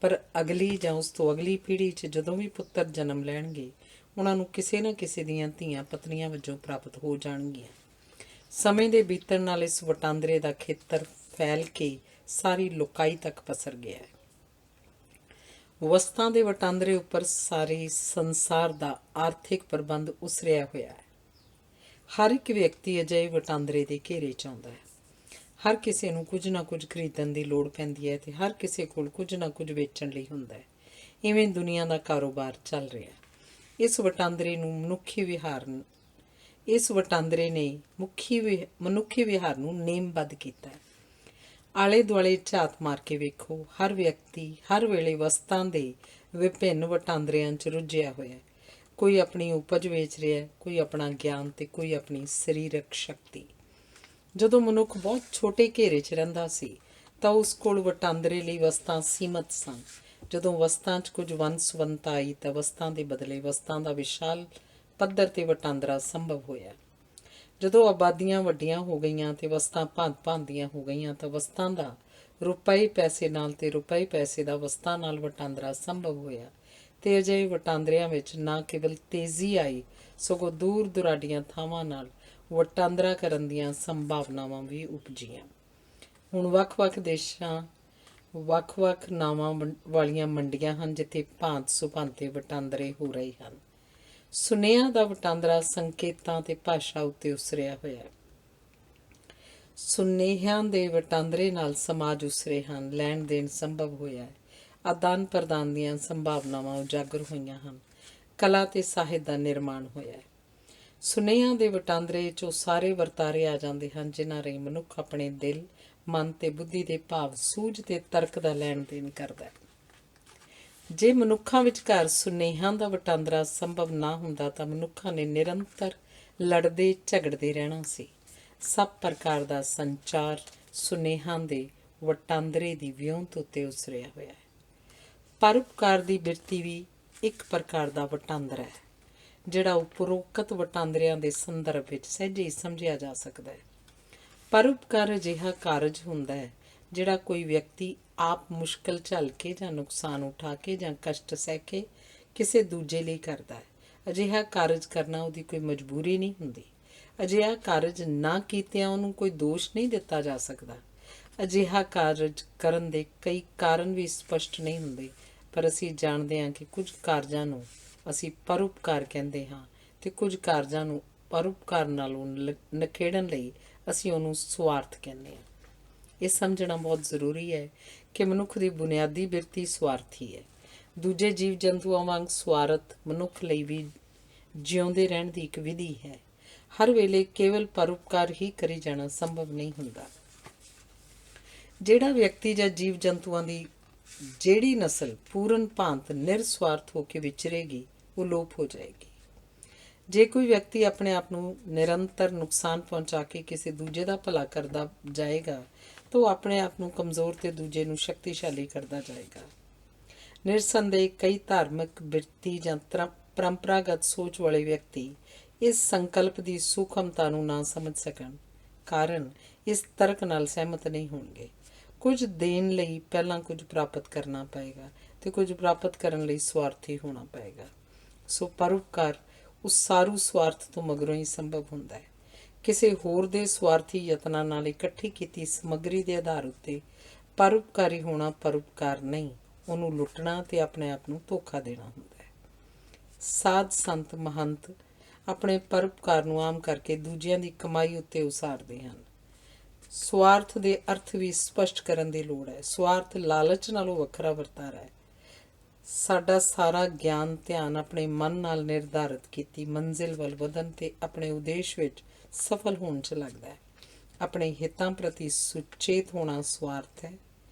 ਪਰ ਅਗਲੀ ਜਾਂ ਉਸ ਤੋਂ ਅਗਲੀ ਪੀੜ੍ਹੀ 'ਚ ਜਦੋਂ ਵੀ ਪੁੱਤਰ ਜਨਮ ਲੈਣਗੇ, ਉਹਨਾਂ ਨੂੰ ਕਿਸੇ ਨਾ ਕਿਸੇ ਦੀਆਂ ਧੀਆਂ ਪਤਨੀਆਂ ਵਜੋਂ ਪ੍ਰਾਪਤ ਹੋ ਜਾਣਗੀਆਂ। ਸਮੇਂ ਦੇ ਬੀਤਣ ਨਾਲ ਇਸ ਵਟਾਂਦਰੇ ਦਾ ਖੇਤਰ ਫੈਲ ਕੇ ਸਾਰੀ ਲੋਕਾਈ ਤੱਕ ਪਸਰ ਗਿਆ ਹੈ। ਵਸਤਾਂ ਦੇ ਵਟਾਂਦਰੇ ਉੱਪਰ ਸਾਰੇ ਸੰਸਾਰ ਦਾ ਆਰਥਿਕ ਪ੍ਰਬੰਧ ਉਸਰਿਆ ਹੋਇਆ ਹੈ। ਹਰ ਇੱਕ ਵਿਅਕਤੀ ਅਜਿਹੇ ਵਟਾਂਦਰੇ ਦੇ ਘੇਰੇ 'ਚ ਆਉਂਦਾ ਹੈ। ਹਰ ਕਿਸੇ ਨੂੰ ਕੁਝ ਨਾ ਕੁਝ ਖਰੀਦਣ ਦੀ ਲੋੜ ਪੈਂਦੀ ਹੈ ਤੇ ਹਰ ਕਿਸੇ ਕੋਲ ਕੁਝ ਨਾ ਕੁਝ ਵੇਚਣ ਲਈ ਹੁੰਦਾ ਹੈ। ਇਵੇਂ ਦੁਨੀਆ ਦਾ ਕਾਰੋਬਾਰ ਚੱਲ ਰਿਹਾ ਹੈ। ਇਸ ਵਟਾਂਦਰੇ ਨੇ ਮਨੁੱਖੀ ਵਿਹਾਰ ਨੂੰ ਨੇਮਬੱਧ ਕੀਤਾ ਹੈ। ਆਲੇ ਦੁਆਲੇ ਝਾਤ ਮਾਰ ਕੇ ਵੇਖੋ, ਹਰ ਵਿਅਕਤੀ ਹਰ ਵੇਲੇ ਵਸਤਾਂ ਦੇ ਵਿਭਿੰਨ ਵਟਾਂਦਰਿਆਂ 'ਚ ਰੁੱਝਿਆ ਹੋਇਆ ਹੈ। ਕੋਈ ਆਪਣੀ ਉਪਜ ਵੇਚ ਰਿਹਾ, ਕੋਈ ਆਪਣਾ ਗਿਆਨ ਤੇ ਕੋਈ ਆਪਣੀ ਸਰੀਰਕ ਸ਼ਕਤੀ। ਜਦੋਂ ਮਨੁੱਖ ਬਹੁਤ ਛੋਟੇ ਘੇਰੇ 'ਚ ਰਹਿੰਦਾ ਸੀ ਤਾਂ ਉਸ ਕੋਲ ਵਟਾਂਦਰੇ ਲਈ ਵਸਤਾਂ ਸੀਮਤ ਸਨ। ਜਦੋਂ ਵਸਤਾਂ 'ਚ ਕੁਝ ਵੰਨ-ਸੁਵੰਨਤਾ ਆਈ ਤਾਂ ਵਸਤਾਂ ਦੇ ਬਦਲੇ ਵਸਤਾਂ ਦਾ ਵਿਸ਼ਾਲ ਪੱਧਰ 'ਤੇ ਵਟਾਂਦਰਾ ਸੰਭਵ ਹੋਇਆ। ਜਦੋਂ ਆਬਾਦੀਆਂ ਵੱਡੀਆਂ ਹੋ ਗਈਆਂ ਤੇ ਵਸਤਾਂ ਭਾਂਤ-ਭਾਂਤ ਦੀਆਂ ਹੋ ਗਈਆਂ ਤਾਂ ਵਸਤਾਂ ਦਾ ਰੁਪਏ ਪੈਸੇ ਨਾਲ ਤੇ ਰੁਪਏ ਪੈਸੇ ਦਾ ਵਸਤਾਂ ਨਾਲ ਵਟਾਂਦਰਾ ਸੰਭਵ ਹੋਇਆ ਤੇ ਅਜਿਹੇ ਵਟਾਂਦਰਿਆਂ ਵਿੱਚ ਨਾ ਕੇਵਲ ਤੇਜ਼ੀ ਆਈ, ਸਗੋਂ ਦੂਰ ਦੁਰਾਡੀਆਂ ਥਾਵਾਂ ਨਾਲ ਵਟਾਂਦਰਾ ਕਰਨ ਦੀਆਂ ਸੰਭਾਵਨਾਵਾਂ ਵੀ ਉਪਜੀਆਂ। ਹੁਣ ਵੱਖ-ਵੱਖ ਦੇਸ਼ਾਂ ਵੱਖ-ਵੱਖ ਨਾਵਾਂ ਵਾਲੀਆਂ ਮੰਡੀਆਂ ਹਨ ਜਿੱਥੇ ਭਾਂਤ ਸੁਭਾਂਤੇ ਵਟਾਂਦਰੇ ਹੋ ਰਹੇ ਹਨ। ਸੁਨੇਹਿਆਂ ਦਾ ਵਟਾਂਦਰਾ ਸੰਕੇਤਾਂ ਤੇ ਭਾਸ਼ਾ ਉੱਤੇ ਉਸਰਿਆ ਹੋਇਆ ਹੈ। ਸੁਨੇਹਿਆਂ ਦੇ ਵਟਾਂਦਰੇ ਨਾਲ ਸਮਾਜ ਉਸਰੇ ਹਨ, ਲੈਣ ਦੇਣ ਸੰਭਵ ਹੋਇਆ ਹੈ। ਆਦਾਨ ਪ੍ਰਦਾਨ ਦੀਆਂ ਸੰਭਾਵਨਾਵਾਂ ਉਜਾਗਰ ਹੋਈਆਂ ਹਨ। ਕਲਾ ਤੇ ਸਾਹਿਤ ਦਾ ਨਿਰਮਾਣ ਹੋਇਆ ਹੈ। ਸੁਨੇਹਿਆਂ ਦੇ ਵਟਾਂਦਰੇ 'ਚ ਉਹ ਸਾਰੇ ਵਰਤਾਰੇ ਆ ਜਾਂਦੇ ਹਨ ਜਿਨ੍ਹਾਂ ਰਾਹੀਂ ਮਨੁੱਖ ਆਪਣੇ ਦਿਲ, ਮਨ ਤੇ ਬੁੱਧੀ ਦੇ ਭਾਵ, ਸੂਝ ਤੇ ਤਰਕ ਦਾ ਲੈਣ ਦੇਣ ਕਰਦਾ ਹੈ। ਜੇ ਮਨੁੱਖਾਂ ਵਿਚਕਾਰ ਸੁਨੇਹਿਆਂ ਦਾ ਵਟਾਂਦਰਾ ਸੰਭਵ ਨਾ ਹੁੰਦਾ ਤਾਂ ਮਨੁੱਖਾਂ ਨੇ ਨਿਰੰਤਰ ਲੜਦੇ ਝਗੜਦੇ ਰਹਿਣਾ ਸੀ। ਸਭ ਪ੍ਰਕਾਰ ਦਾ ਸੰਚਾਰ ਸੁਨੇਹਿਆਂ ਦੇ ਵਟਾਂਦਰੇ ਦੀ ਵਿਉਂਤ ਉੱਤੇ ਉਸਰਿਆ ਹੋਇਆ ਹੈ। ਪਰਉਪਕਾਰ ਦੀ ਬਿਰਤੀ ਵੀ ਇੱਕ ਪ੍ਰਕਾਰ ਦਾ ਵਟਾਂਦਰਾ ਹੈ ਜਿਹੜਾ ਉਪਰੋਕਤ ਵਟਾਂਦਰਿਆਂ ਦੇ ਸੰਦਰਭ ਵਿੱਚ ਸਹਿਜੇ ਹੀ ਸਮਝਿਆ ਜਾ ਸਕਦਾ ਹੈ। ਪਰਉਪਕਾਰ ਅਜਿਹਾ ਕਾਰਜ ਹੁੰਦਾ ਹੈ ਜਿਹੜਾ ਕੋਈ ਵਿਅਕਤੀ ਆਪ ਮੁਸ਼ਕਲ ਝੱਲ ਕੇ ਜਾਂ ਨੁਕਸਾਨ ਉਠਾ ਕੇ ਜਾਂ ਕਸ਼ਟ ਸਹਿ ਕੇ ਕਿਸੇ ਦੂਜੇ ਲਈ ਕਰਦਾ ਹੈ। ਅਜਿਹਾ ਕਾਰਜ ਕਰਨਾ ਉਹਦੀ ਕੋਈ ਮਜਬੂਰੀ ਨਹੀਂ ਹੁੰਦੀ। ਅਜਿਹਾ ਕਾਰਜ ਨਾ ਕੀਤਿਆਂ ਉਹਨੂੰ ਕੋਈ ਦੋਸ਼ ਨਹੀਂ ਦਿੱਤਾ ਜਾ ਸਕਦਾ। ਅਜਿਹਾ ਕਾਰਜ ਕਰਨ ਦੇ ਕਈ ਕਾਰਨ ਵੀ ਸਪਸ਼ਟ ਨਹੀਂ ਹੁੰਦੇ, ਪਰ ਅਸੀਂ ਜਾਣਦੇ ਹਾਂ ਕਿ ਕੁਝ ਕਾਰਜਾਂ ਨੂੰ ਅਸੀਂ ਪਰਉਪਕਾਰ ਕਹਿੰਦੇ ਹਾਂ ਅਤੇ ਕੁਝ ਕਾਰਜਾਂ ਨੂੰ ਪਰਉਪਕਾਰ ਨਾਲੋਂ ਨਿਖੇੜਨ ਲਈ ਅਸੀਂ ਉਹਨੂੰ ਸਵਾਰਥ ਕਹਿੰਦੇ ਹਾਂ। ਇਹ ਸਮਝਣਾ ਬਹੁਤ ਜ਼ਰੂਰੀ ਹੈ ਕਿ ਮਨੁੱਖ ਦੀ ਬੁਨਿਆਦੀ ਬਿਰਤੀ ਸਵਾਰਥੀ ਹੈ। ਦੂਜੇ ਜੀਵ ਜੰਤੂਆਂ ਵਾਂਗ ਸਵਾਰਥ ਮਨੁੱਖ ਲਈ ਵੀ ਜਿਉਂਦੇ ਰਹਿਣ ਦੀ ਇੱਕ ਵਿਧੀ ਹੈ। ਹਰ ਵੇਲੇ ਕੇਵਲ ਪਰਉਪਕਾਰ ਹੀ ਕਰੀ ਜਾਣਾ ਸੰਭਵ ਨਹੀਂ ਹੁੰਦਾ। ਜਿਹੜਾ ਵਿਅਕਤੀ ਜਾਂ ਜੀਵ ਜੰਤੂਆਂ ਦੀ ਜਿਹੜੀ ਨਸਲ ਪੂਰਨ ਭਾਂਤ ਨਿਰਸਵਾਰਥ ਹੋ ਕੇ ਵਿਚਰੇਗੀ ਉਹ ਲੋਪ ਹੋ ਜਾਏਗੀ। ਜੇ ਕੋਈ ਵਿਅਕਤੀ ਆਪਣੇ ਆਪ ਨੂੰ ਨਿਰੰਤਰ ਨੁਕਸਾਨ ਪਹੁੰਚਾ ਕੇ ਕਿਸੇ ਦੂਜੇ ਦਾ ਭਲਾ ਕਰਦਾ ਜਾਏਗਾ ਤਾਂ ਉਹ ਆਪਣੇ ਆਪ ਨੂੰ ਕਮਜ਼ੋਰ ਤੇ ਦੂਜੇ ਨੂੰ ਸ਼ਕਤੀਸ਼ਾਲੀ ਕਰਦਾ ਜਾਏਗਾ। ਨਿਰਸੰਦੇਹ ਕਈ ਧਾਰਮਿਕ ਬਿਰਤੀ ਜਾਂ ਪਰੰਪਰਾਗਤ ਸੋਚ ਵਾਲੇ ਵਿਅਕਤੀ ਇਸ ਸੰਕਲਪ ਦੀ ਸੂਖਮਤਾ ਨੂੰ ਨਾ ਸਮਝ ਸਕਣ ਕਾਰਨ ਇਸ ਤਰਕ ਨਾਲ ਸਹਿਮਤ ਨਹੀਂ ਹੋਣਗੇ। ਕੁਝ ਦੇਣ ਲਈ ਪਹਿਲਾਂ ਕੁਝ ਪ੍ਰਾਪਤ ਕਰਨਾ ਪਏਗਾ ਤੇ ਕੁਝ ਪ੍ਰਾਪਤ ਕਰਨ ਲਈ ਸਵਾਰਥੀ ਹੋਣਾ ਪਏਗਾ। ਸੋ ਪਰਉਪਕਾਰ ਉਸਾਰੂ ਸਵਾਰਥ ਤੋਂ ਮਗਰੋਂ ਹੀ ਸੰਭਵ ਹੁੰਦਾ ਹੈ। ਕਿਸੇ ਹੋਰ ਦੇ ਸਵਾਰਥੀ ਯਤਨਾਂ ਨਾਲ ਇਕੱਠੀ ਕੀਤੀ ਸਮੱਗਰੀ ਦੇ ਆਧਾਰ ਉੱਤੇ ਪਰਉਪਕਾਰੀ ਹੋਣਾ ਪਰਉਪਕਾਰ ਨਹੀਂ, ਉਹਨੂੰ ਲੁੱਟਣਾ ਤੇ ਆਪਣੇ ਆਪ ਨੂੰ ਧੋਖਾ ਦੇਣਾ ਹੁੰਦਾ ਹੈ। ਸਾਧ ਸੰਤ ਮਹੰਤ ਆਪਣੇ ਪਰਉਪਕਾਰ ਨੂੰ ਆਮ ਕਰਕੇ ਦੂਜਿਆਂ ਦੀ ਕਮਾਈ ਉੱਤੇ ਉਸਾਰਦੇ ਹਨ। ਸਵਾਰਥ ਦੇ ਅਰਥ ਵੀ ਸਪਸ਼ਟ ਕਰਨ ਦੀ ਲੋੜ ਹੈ। ਸਵਾਰਥ ਲਾਲਚ ਨਾਲੋਂ ਵੱਖਰਾ ਵਰਤਾਰਾ ਹੈ। ਸਾਡਾ ਸਾਰਾ ਗਿਆਨ ਧਿਆਨ ਆਪਣੇ ਮਨ ਨਾਲ ਨਿਰਧਾਰਿਤ ਕੀਤੀ ਮੰਜ਼ਿਲ ਵੱਲ ਵਧਣ ਤੇ ਆਪਣੇ ਉਦੇਸ਼ ਵਿੱਚ ਸਫਲ ਹੋਣ 'ਚ ਲੱਗਦਾ ਹੈ। ਆਪਣੇ ਹਿੱਤਾਂ ਪ੍ਰਤੀ ਸੁਚੇਤ ਹੋਣਾ ਸਵਾਰਥ ਹੈ।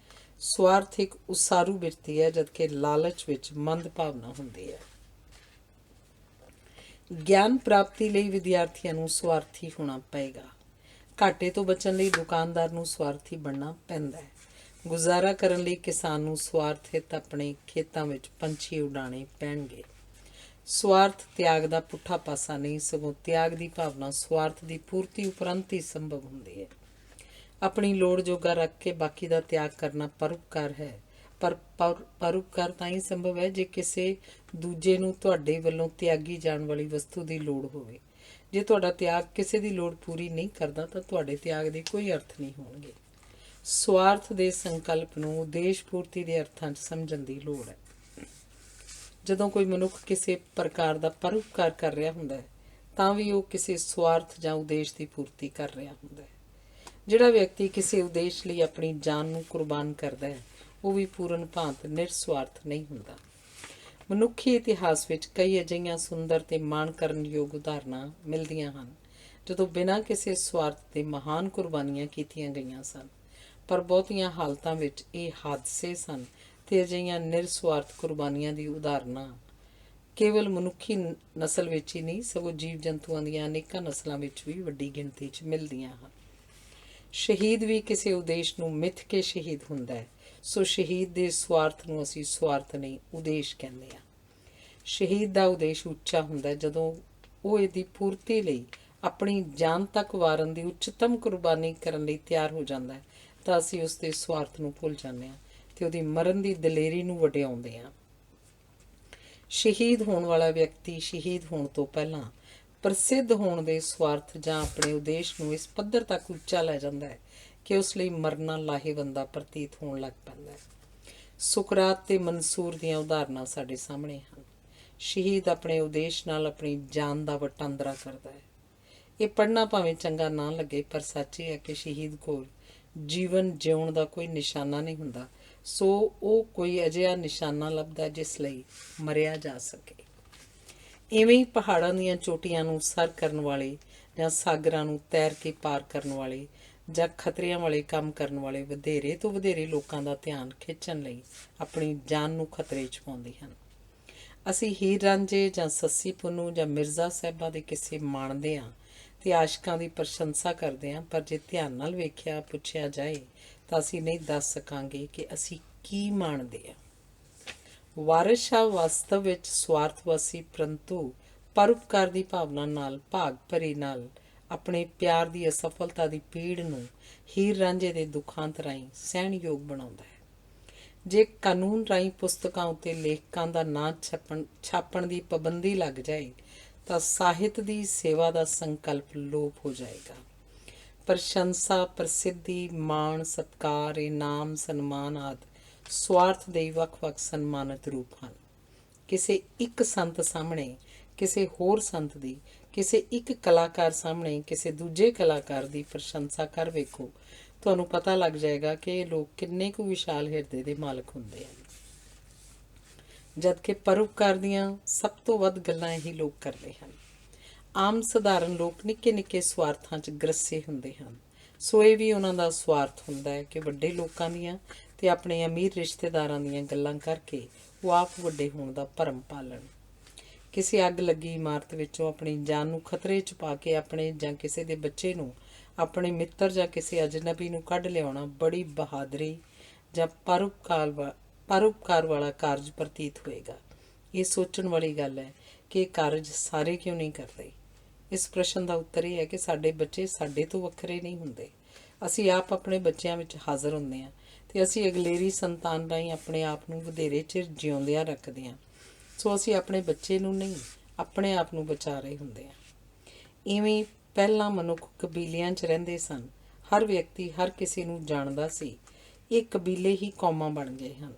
ਸਵਾਰਥ ਇੱਕ ਉਸਾਰੂ ਬਿਰਤੀ ਹੈ ਜਦਕਿ ਲਾਲਚ ਵਿੱਚ ਮੰਦ ਭਾਵਨਾ ਹੁੰਦੀ ਹੈ। ਗਿਆਨ ਪ੍ਰਾਪਤੀ ਲਈ ਵਿਦਿਆਰਥੀਆਂ ਨੂੰ ਸਵਾਰਥੀ ਹੋਣਾ ਪਏਗਾ। ਘਾਟੇ ਤੋਂ ਬਚਣ ਲਈ ਦੁਕਾਨਦਾਰ ਨੂੰ ਸਵਾਰਥੀ ਬਣਨਾ ਪੈਂਦਾ ਹੈ। ਗੁਜ਼ਾਰਾ ਕਰਨ ਲਈ ਕਿਸਾਨ ਨੂੰ ਸਵਾਰਥ ਹਿੱਤ ਆਪਣੇ ਖੇਤਾਂ ਵਿੱਚ ਪੰਛੀ ਉਡਾਣੇ ਪੈਣਗੇ। ਸਵਾਰਥ ਤਿਆਗ ਦਾ ਪੁੱਠਾ ਪਾਸਾ ਨਹੀਂ, ਸਗੋਂ ਤਿਆਗ ਦੀ ਭਾਵਨਾ ਸਵਾਰਥ ਦੀ ਪੂਰਤੀ ਉਪਰੰਤ ਹੀ ਸੰਭਵ ਹੁੰਦੀ ਹੈ। ਆਪਣੀ ਲੋੜ ਜੋਗਾ ਰੱਖ ਕੇ ਬਾਕੀ ਦਾ ਤਿਆਗ ਕਰਨਾ ਪਰਉਪਕਾਰ ਹੈ, ਪਰ ਪਰਉਪਕਾਰ ਤਾਂ ਹੀ ਸੰਭਵ ਹੈ ਜੇ ਕਿਸੇ ਦੂਜੇ ਨੂੰ ਤੁਹਾਡੇ ਵੱਲੋਂ ਤਿਆਗੀ ਜਾਣ ਵਾਲੀ ਵਸਤੂ ਦੀ ਲੋੜ ਹੋਵੇ। ਜੇ ਤੁਹਾਡਾ ਤਿਆਗ ਕਿਸੇ ਦੀ ਲੋੜ ਪੂਰੀ ਨਹੀਂ ਕਰਦਾ ਤਾਂ ਤੁਹਾਡੇ ਤਿਆਗ ਦੇ ਕੋਈ ਅਰਥ ਨਹੀਂ ਹੋਣਗੇ। ਸਵਾਰਥ ਦੇ ਸੰਕਲਪ ਨੂੰ ਉਦੇਸ਼ ਪੂਰਤੀ ਦੇ ਅਰਥਾਂ 'ਚ ਸਮਝਣ ਦੀ ਲੋੜ ਹੈ। ਜਦੋਂ ਕੋਈ ਮਨੁੱਖ ਕਿਸੇ ਪ੍ਰਕਾਰ ਦਾ ਪਰਉਪਕਾਰ ਕਰ ਰਿਹਾ ਹੁੰਦਾ ਹੈ ਤਾਂ ਵੀ ਉਹ ਕਿਸੇ ਸਵਾਰਥ ਜਾਂ ਉਦੇਸ਼ ਦੀ ਪੂਰਤੀ ਕਰ ਰਿਹਾ ਹੁੰਦਾ ਹੈ। ਜਿਹੜਾ ਵਿਅਕਤੀ ਕਿਸੇ ਉਦੇਸ਼ ਲਈ ਆਪਣੀ ਜਾਨ ਨੂੰ ਕੁਰਬਾਨ ਕਰਦਾ ਹੈ ਉਹ ਵੀ ਪੂਰਨ ਭਾਂਤ ਨਿਰਸਵਾਰਥ ਨਹੀਂ ਹੁੰਦਾ। ਮਨੁੱਖੀ ਇਤਿਹਾਸ ਵਿੱਚ ਕਈ ਅਜਿਹੀਆਂ ਸੁੰਦਰ ਤੇ ਮਾਣ ਕਰਨ ਯੋਗ ਉਦਾਹਰਨਾਂ ਮਿਲਦੀਆਂ ਹਨ ਜਦੋਂ ਬਿਨਾਂ ਕਿਸੇ ਸਵਾਰਥ ਦੇ ਮਹਾਨ ਕੁਰਬਾਨੀਆਂ ਕੀਤੀਆਂ ਗਈਆਂ ਸਨ, ਪਰ ਬਹੁਤੀਆਂ ਹਾਲਤਾਂ ਵਿੱਚ ਇਹ ਹਾਦਸੇ ਸਨ ਤੇ ਅਜਿਹੀਆਂ ਨਿਰਸਵਾਰਥ ਕੁਰਬਾਨੀਆਂ ਦੀ ਉਦਾਹਰਨਾਂ ਕੇਵਲ ਮਨੁੱਖੀ ਨਸਲ ਵਿੱਚ ਹੀ ਨਹੀਂ ਸਗੋਂ ਜੀਵ ਜੰਤੂਆਂ ਦੀਆਂ ਅਨੇਕਾਂ ਨਸਲਾਂ ਵਿੱਚ ਵੀ ਵੱਡੀ ਗਿਣਤੀ 'ਚ ਮਿਲਦੀਆਂ ਹਨ। ਸ਼ਹੀਦ ਵੀ ਕਿਸੇ ਉਦੇਸ਼ ਨੂੰ ਮਿੱਥ ਕੇ ਸ਼ਹੀਦ ਹੁੰਦਾ ਹੈ, ਸੋ ਸ਼ਹੀਦ ਦੇ ਸਵਾਰਥ ਨੂੰ ਅਸੀਂ ਸਵਾਰਥ ਨਹੀਂ ਉਦੇਸ਼ ਕਹਿੰਦੇ ਹਾਂ। ਸ਼ਹੀਦ ਦਾ ਉਦੇਸ਼ ਉੱਚਾ ਹੁੰਦਾ ਜਦੋਂ ਉਹ ਇਹਦੀ ਪੂਰਤੀ ਲਈ ਆਪਣੀ ਜਾਨ ਤੱਕ ਵਾਰਨ ਦੀ ਉੱਚਤਮ ਕੁਰਬਾਨੀ ਕਰਨ ਲਈ ਤਿਆਰ ਹੋ ਜਾਂਦਾ ਹੈ ਤਾਂ ਅਸੀਂ ਉਸ ਦੇ ਸਵਾਰਥ ਨੂੰ ਭੁੱਲ ਜਾਂਦੇ ਹਾਂ ਤੇ ਉਹਦੀ ਮਰਨ ਦੀ ਦਲੇਰੀ ਨੂੰ ਵਡਿਆਉਂਦੇ ਹਾਂ। ਸ਼ਹੀਦ ਹੋਣ ਵਾਲਾ ਵਿਅਕਤੀ ਸ਼ਹੀਦ ਹੋਣ ਤੋਂ ਪਹਿਲਾਂ ਪ੍ਰਸਿੱਧ ਹੋਣ ਦੇ ਸਵਾਰਥ ਜਾਂ ਆਪਣੇ ਉਦੇਸ਼ ਨੂੰ ਇਸ ਪੱਧਰ ਤੱਕ ਉੱਚਾ ਲੈ ਜਾਂਦਾ ਹੈ ਕਿ ਉਸ ਲਈ ਮਰਨਾ ਲਾਹੇਵੰਦਾ ਪ੍ਰਤੀਤ ਹੋਣ ਲੱਗ ਪੈਂਦਾ ਹੈ। ਸੁਕਰਾਤ ਤੇ ਮਨਸੂਰ ਦੀਆਂ ਉਦਾਹਰਨਾਂ ਸਾਡੇ ਸਾਹਮਣੇ ਹਨ। ਸ਼ਹੀਦ ਆਪਣੇ ਉਦੇਸ਼ ਨਾਲ ਆਪਣੀ ਜਾਨ ਦਾ ਵਟਾਂਦਰਾ ਕਰਦਾ ਹੈ। ਇਹ ਪੜ੍ਹਨਾ ਭਾਵੇਂ ਚੰਗਾ ਨਾ ਲੱਗੇ ਪਰ ਸੱਚ ਇਹ ਹੈ ਕਿ ਸ਼ਹੀਦ ਕੋਲ ਜੀਵਨ ਜਿਉਣ ਦਾ ਕੋਈ ਨਿਸ਼ਾਨਾ ਨਹੀਂ ਹੁੰਦਾ, ਸੋ ਉਹ ਕੋਈ ਅਜਿਹਾ ਨਿਸ਼ਾਨਾ ਲੱਭਦਾ ਜਿਸ ਲਈ ਮਰਿਆ ਜਾ ਸਕੇ। ਇਵੇਂ ਹੀ ਪਹਾੜਾਂ ਦੀਆਂ ਚੋਟੀਆਂ ਨੂੰ ਸਰ ਕਰਨ ਵਾਲੇ ਜਾਂ ਸਾਗਰਾਂ ਨੂੰ ਤੈਰ ਕੇ ਪਾਰ ਕਰਨ ਵਾਲੇ ਜਾਂ ਖਤਰਿਆਂ ਵਾਲੇ ਕੰਮ ਕਰਨ ਵਾਲੇ ਵਧੇਰੇ ਤੋਂ ਵਧੇਰੇ ਲੋਕਾਂ ਦਾ ਧਿਆਨ ਖਿੱਚਣ ਲਈ ਆਪਣੀ ਜਾਨ ਨੂੰ ਖਤਰੇ 'ਚ ਪਾਉਂਦੇ ਹਨ। ਅਸੀਂ ਹੀਰ ਰਾਂਝੇ ਜਾਂ ਸੱਸੀ ਪੁੰਨੂ ਜਾਂ ਮਿਰਜ਼ਾ ਸਾਹਿਬਾਂ ਦੇ ਕਿੱਸੇ ਮਾਣਦੇ ਹਾਂ ਅਤੇ ਆਸ਼ਕਾਂ ਦੀ ਪ੍ਰਸ਼ੰਸਾ ਕਰਦੇ ਹਾਂ, ਪਰ ਜੇ ਧਿਆਨ ਨਾਲ ਵੇਖਿਆ ਪੁੱਛਿਆ ਜਾਏ ਤਾਂ ਅਸੀਂ ਨਹੀਂ ਦੱਸ ਸਕਾਂਗੇ ਕਿ ਅਸੀਂ ਕੀ ਮਾਣਦੇ ਹਾਂ। ਵਾਰਿਸ ਸ਼ਾਹ ਵਾਸਤਵ ਵਿੱਚ ਸਵਾਰਥਵਾਸੀ ਪਰੰਤੂ ਪਰਉਪਕਾਰ ਦੀ ਭਾਵਨਾ ਨਾਲ ਭਾਗ ਭਰੀ ਨਾਲ ਆਪਣੇ ਪਿਆਰ ਦੀ ਅਸਫਲਤਾ ਦੀ ਪੀੜ ਨੂੰ ਹੀਰ ਰਾਂਝੇ ਦੇ ਦੁਖਾਂਤ ਰਾਹੀਂ ਸਹਿਣਯੋਗ ਬਣਾਉਂਦਾ ਹੈ। ਜੇ ਕਾਨੂੰਨ ਰਾਹੀਂ ਪੁਸਤਕਾਂ ਉੱਤੇ ਲੇਖਕਾਂ ਦਾ ਨਾਂ ਛਾਪਣ ਦੀ ਪਾਬੰਦੀ ਲੱਗ ਜਾਏ ਤਾਂ ਸਾਹਿਤ ਦੀ ਸੇਵਾ ਦਾ ਸੰਕਲਪ ਲੋਪ ਹੋ ਜਾਏਗਾ। ਪ੍ਰਸ਼ੰਸਾ, ਪ੍ਰਸਿੱਧੀ, ਮਾਣ, ਸਤਿਕਾਰ, ਇਨਾਮ, ਸਨਮਾਨ ਆਦਿ ਸਵਾਰਥ ਦੇ ਵੱਖ-ਵੱਖ ਸਨਮਾਨਿਤ ਰੂਪ ਹਨ। ਕਿਸੇ ਇੱਕ ਸੰਤ ਸਾਹਮਣੇ ਕਿਸੇ ਹੋਰ ਸੰਤ ਦੀ, ਕਿਸੇ ਇੱਕ ਕਲਾਕਾਰ ਸਾਹਮਣੇ ਕਿਸੇ ਦੂਜੇ ਕਲਾਕਾਰ ਦੀ ਪ੍ਰਸ਼ੰਸਾ ਕਰ ਵੇਖੋ, ਤੁਹਾਨੂੰ ਪਤਾ ਲੱਗ ਜਾਏਗਾ ਕਿ ਇਹ ਲੋਕ ਕਿੰਨੇ ਕੁ ਵਿਸ਼ਾਲ ਹਿਰਦੇ ਦੇ ਮਾਲਕ ਹੁੰਦੇ ਹਨ। ਜਦਕਿ ਪਰਉਪਕਾਰ ਦੀਆਂ ਸਭ ਤੋਂ ਵੱਧ ਗੱਲਾਂ ਇਹੀ ਲੋਕ ਕਰਦੇ ਹਨ। ਆਮ ਸਧਾਰਨ ਲੋਕ ਨਿੱਕੇ ਨਿੱਕੇ ਸਵਾਰਥਾਂ 'ਚ ਗ੍ਰਸੇ ਹੁੰਦੇ ਹਨ। ਸੋ ਇਹ ਵੀ ਉਹਨਾਂ ਦਾ ਸਵਾਰਥ ਹੁੰਦਾ ਹੈ ਕਿ ਵੱਡੇ ਲੋਕਾਂ ਦੀਆਂ ਅਤੇ ਆਪਣੇ ਅਮੀਰ ਰਿਸ਼ਤੇਦਾਰਾਂ ਦੀਆਂ ਗੱਲਾਂ ਕਰਕੇ ਉਹ ਆਪ ਵੱਡੇ ਹੋਣ ਦਾ ਭਰਮ ਪਾਲਣ। ਕਿਸੇ ਅੱਗ ਲੱਗੀ ਇਮਾਰਤ ਵਿੱਚੋਂ ਆਪਣੀ ਜਾਨ ਨੂੰ ਖਤਰੇ 'ਚ ਪਾ ਕੇ ਆਪਣੇ ਜਾਂ ਕਿਸੇ ਦੇ ਬੱਚੇ ਨੂੰ, ਆਪਣੇ ਮਿੱਤਰ ਜਾਂ ਕਿਸੇ ਅਜਨਬੀ ਨੂੰ ਕੱਢ ਲਿਆਉਣਾ ਬੜੀ ਬਹਾਦਰੀ ਜਾਂ ਪਰਉਪਕਾਰ ਵਾਲਾ ਕਾਰਜ ਪ੍ਰਤੀਤ ਹੋਏਗਾ। ਇਹ ਸੋਚਣ ਵਾਲੀ ਗੱਲ ਹੈ ਕਿ ਇਹ ਕਾਰਜ ਸਾਰੇ ਕਿਉਂ ਨਹੀਂ ਕਰਦੇ। ਇਸ ਪ੍ਰਸ਼ਨ ਦਾ ਉੱਤਰ ਇਹ ਹੈ ਕਿ ਸਾਡੇ ਬੱਚੇ ਸਾਡੇ ਤੋਂ ਵੱਖਰੇ ਨਹੀਂ ਹੁੰਦੇ। ਅਸੀਂ ਆਪ ਆਪਣੇ ਬੱਚਿਆਂ ਵਿੱਚ ਹਾਜ਼ਰ ਹੁੰਦੇ ਹਾਂ ਅਤੇ ਅਸੀਂ ਅਗਲੇਰੀ ਸੰਤਾਨ ਰਾਹੀਂ ਆਪਣੇ ਆਪ ਨੂੰ ਵਧੇਰੇ ਚਿਰ ਜਿਉਂਦਿਆਂ ਰੱਖਦੇ ਹਾਂ। ਸੋ ਅਸੀਂ ਆਪਣੇ ਬੱਚੇ ਨੂੰ ਨਹੀਂ, ਆਪਣੇ ਆਪ ਨੂੰ ਬਚਾ ਰਹੇ ਹੁੰਦੇ ਹਾਂ। ਇਵੇਂ ਪਹਿਲਾਂ ਮਨੁੱਖ ਕਬੀਲਿਆਂ 'ਚ ਰਹਿੰਦੇ ਸਨ। ਹਰ ਵਿਅਕਤੀ ਹਰ ਕਿਸੇ ਨੂੰ ਜਾਣਦਾ ਸੀ। ਇਹ ਕਬੀਲੇ ਹੀ ਕੌਮਾਂ ਬਣ ਗਏ ਹਨ।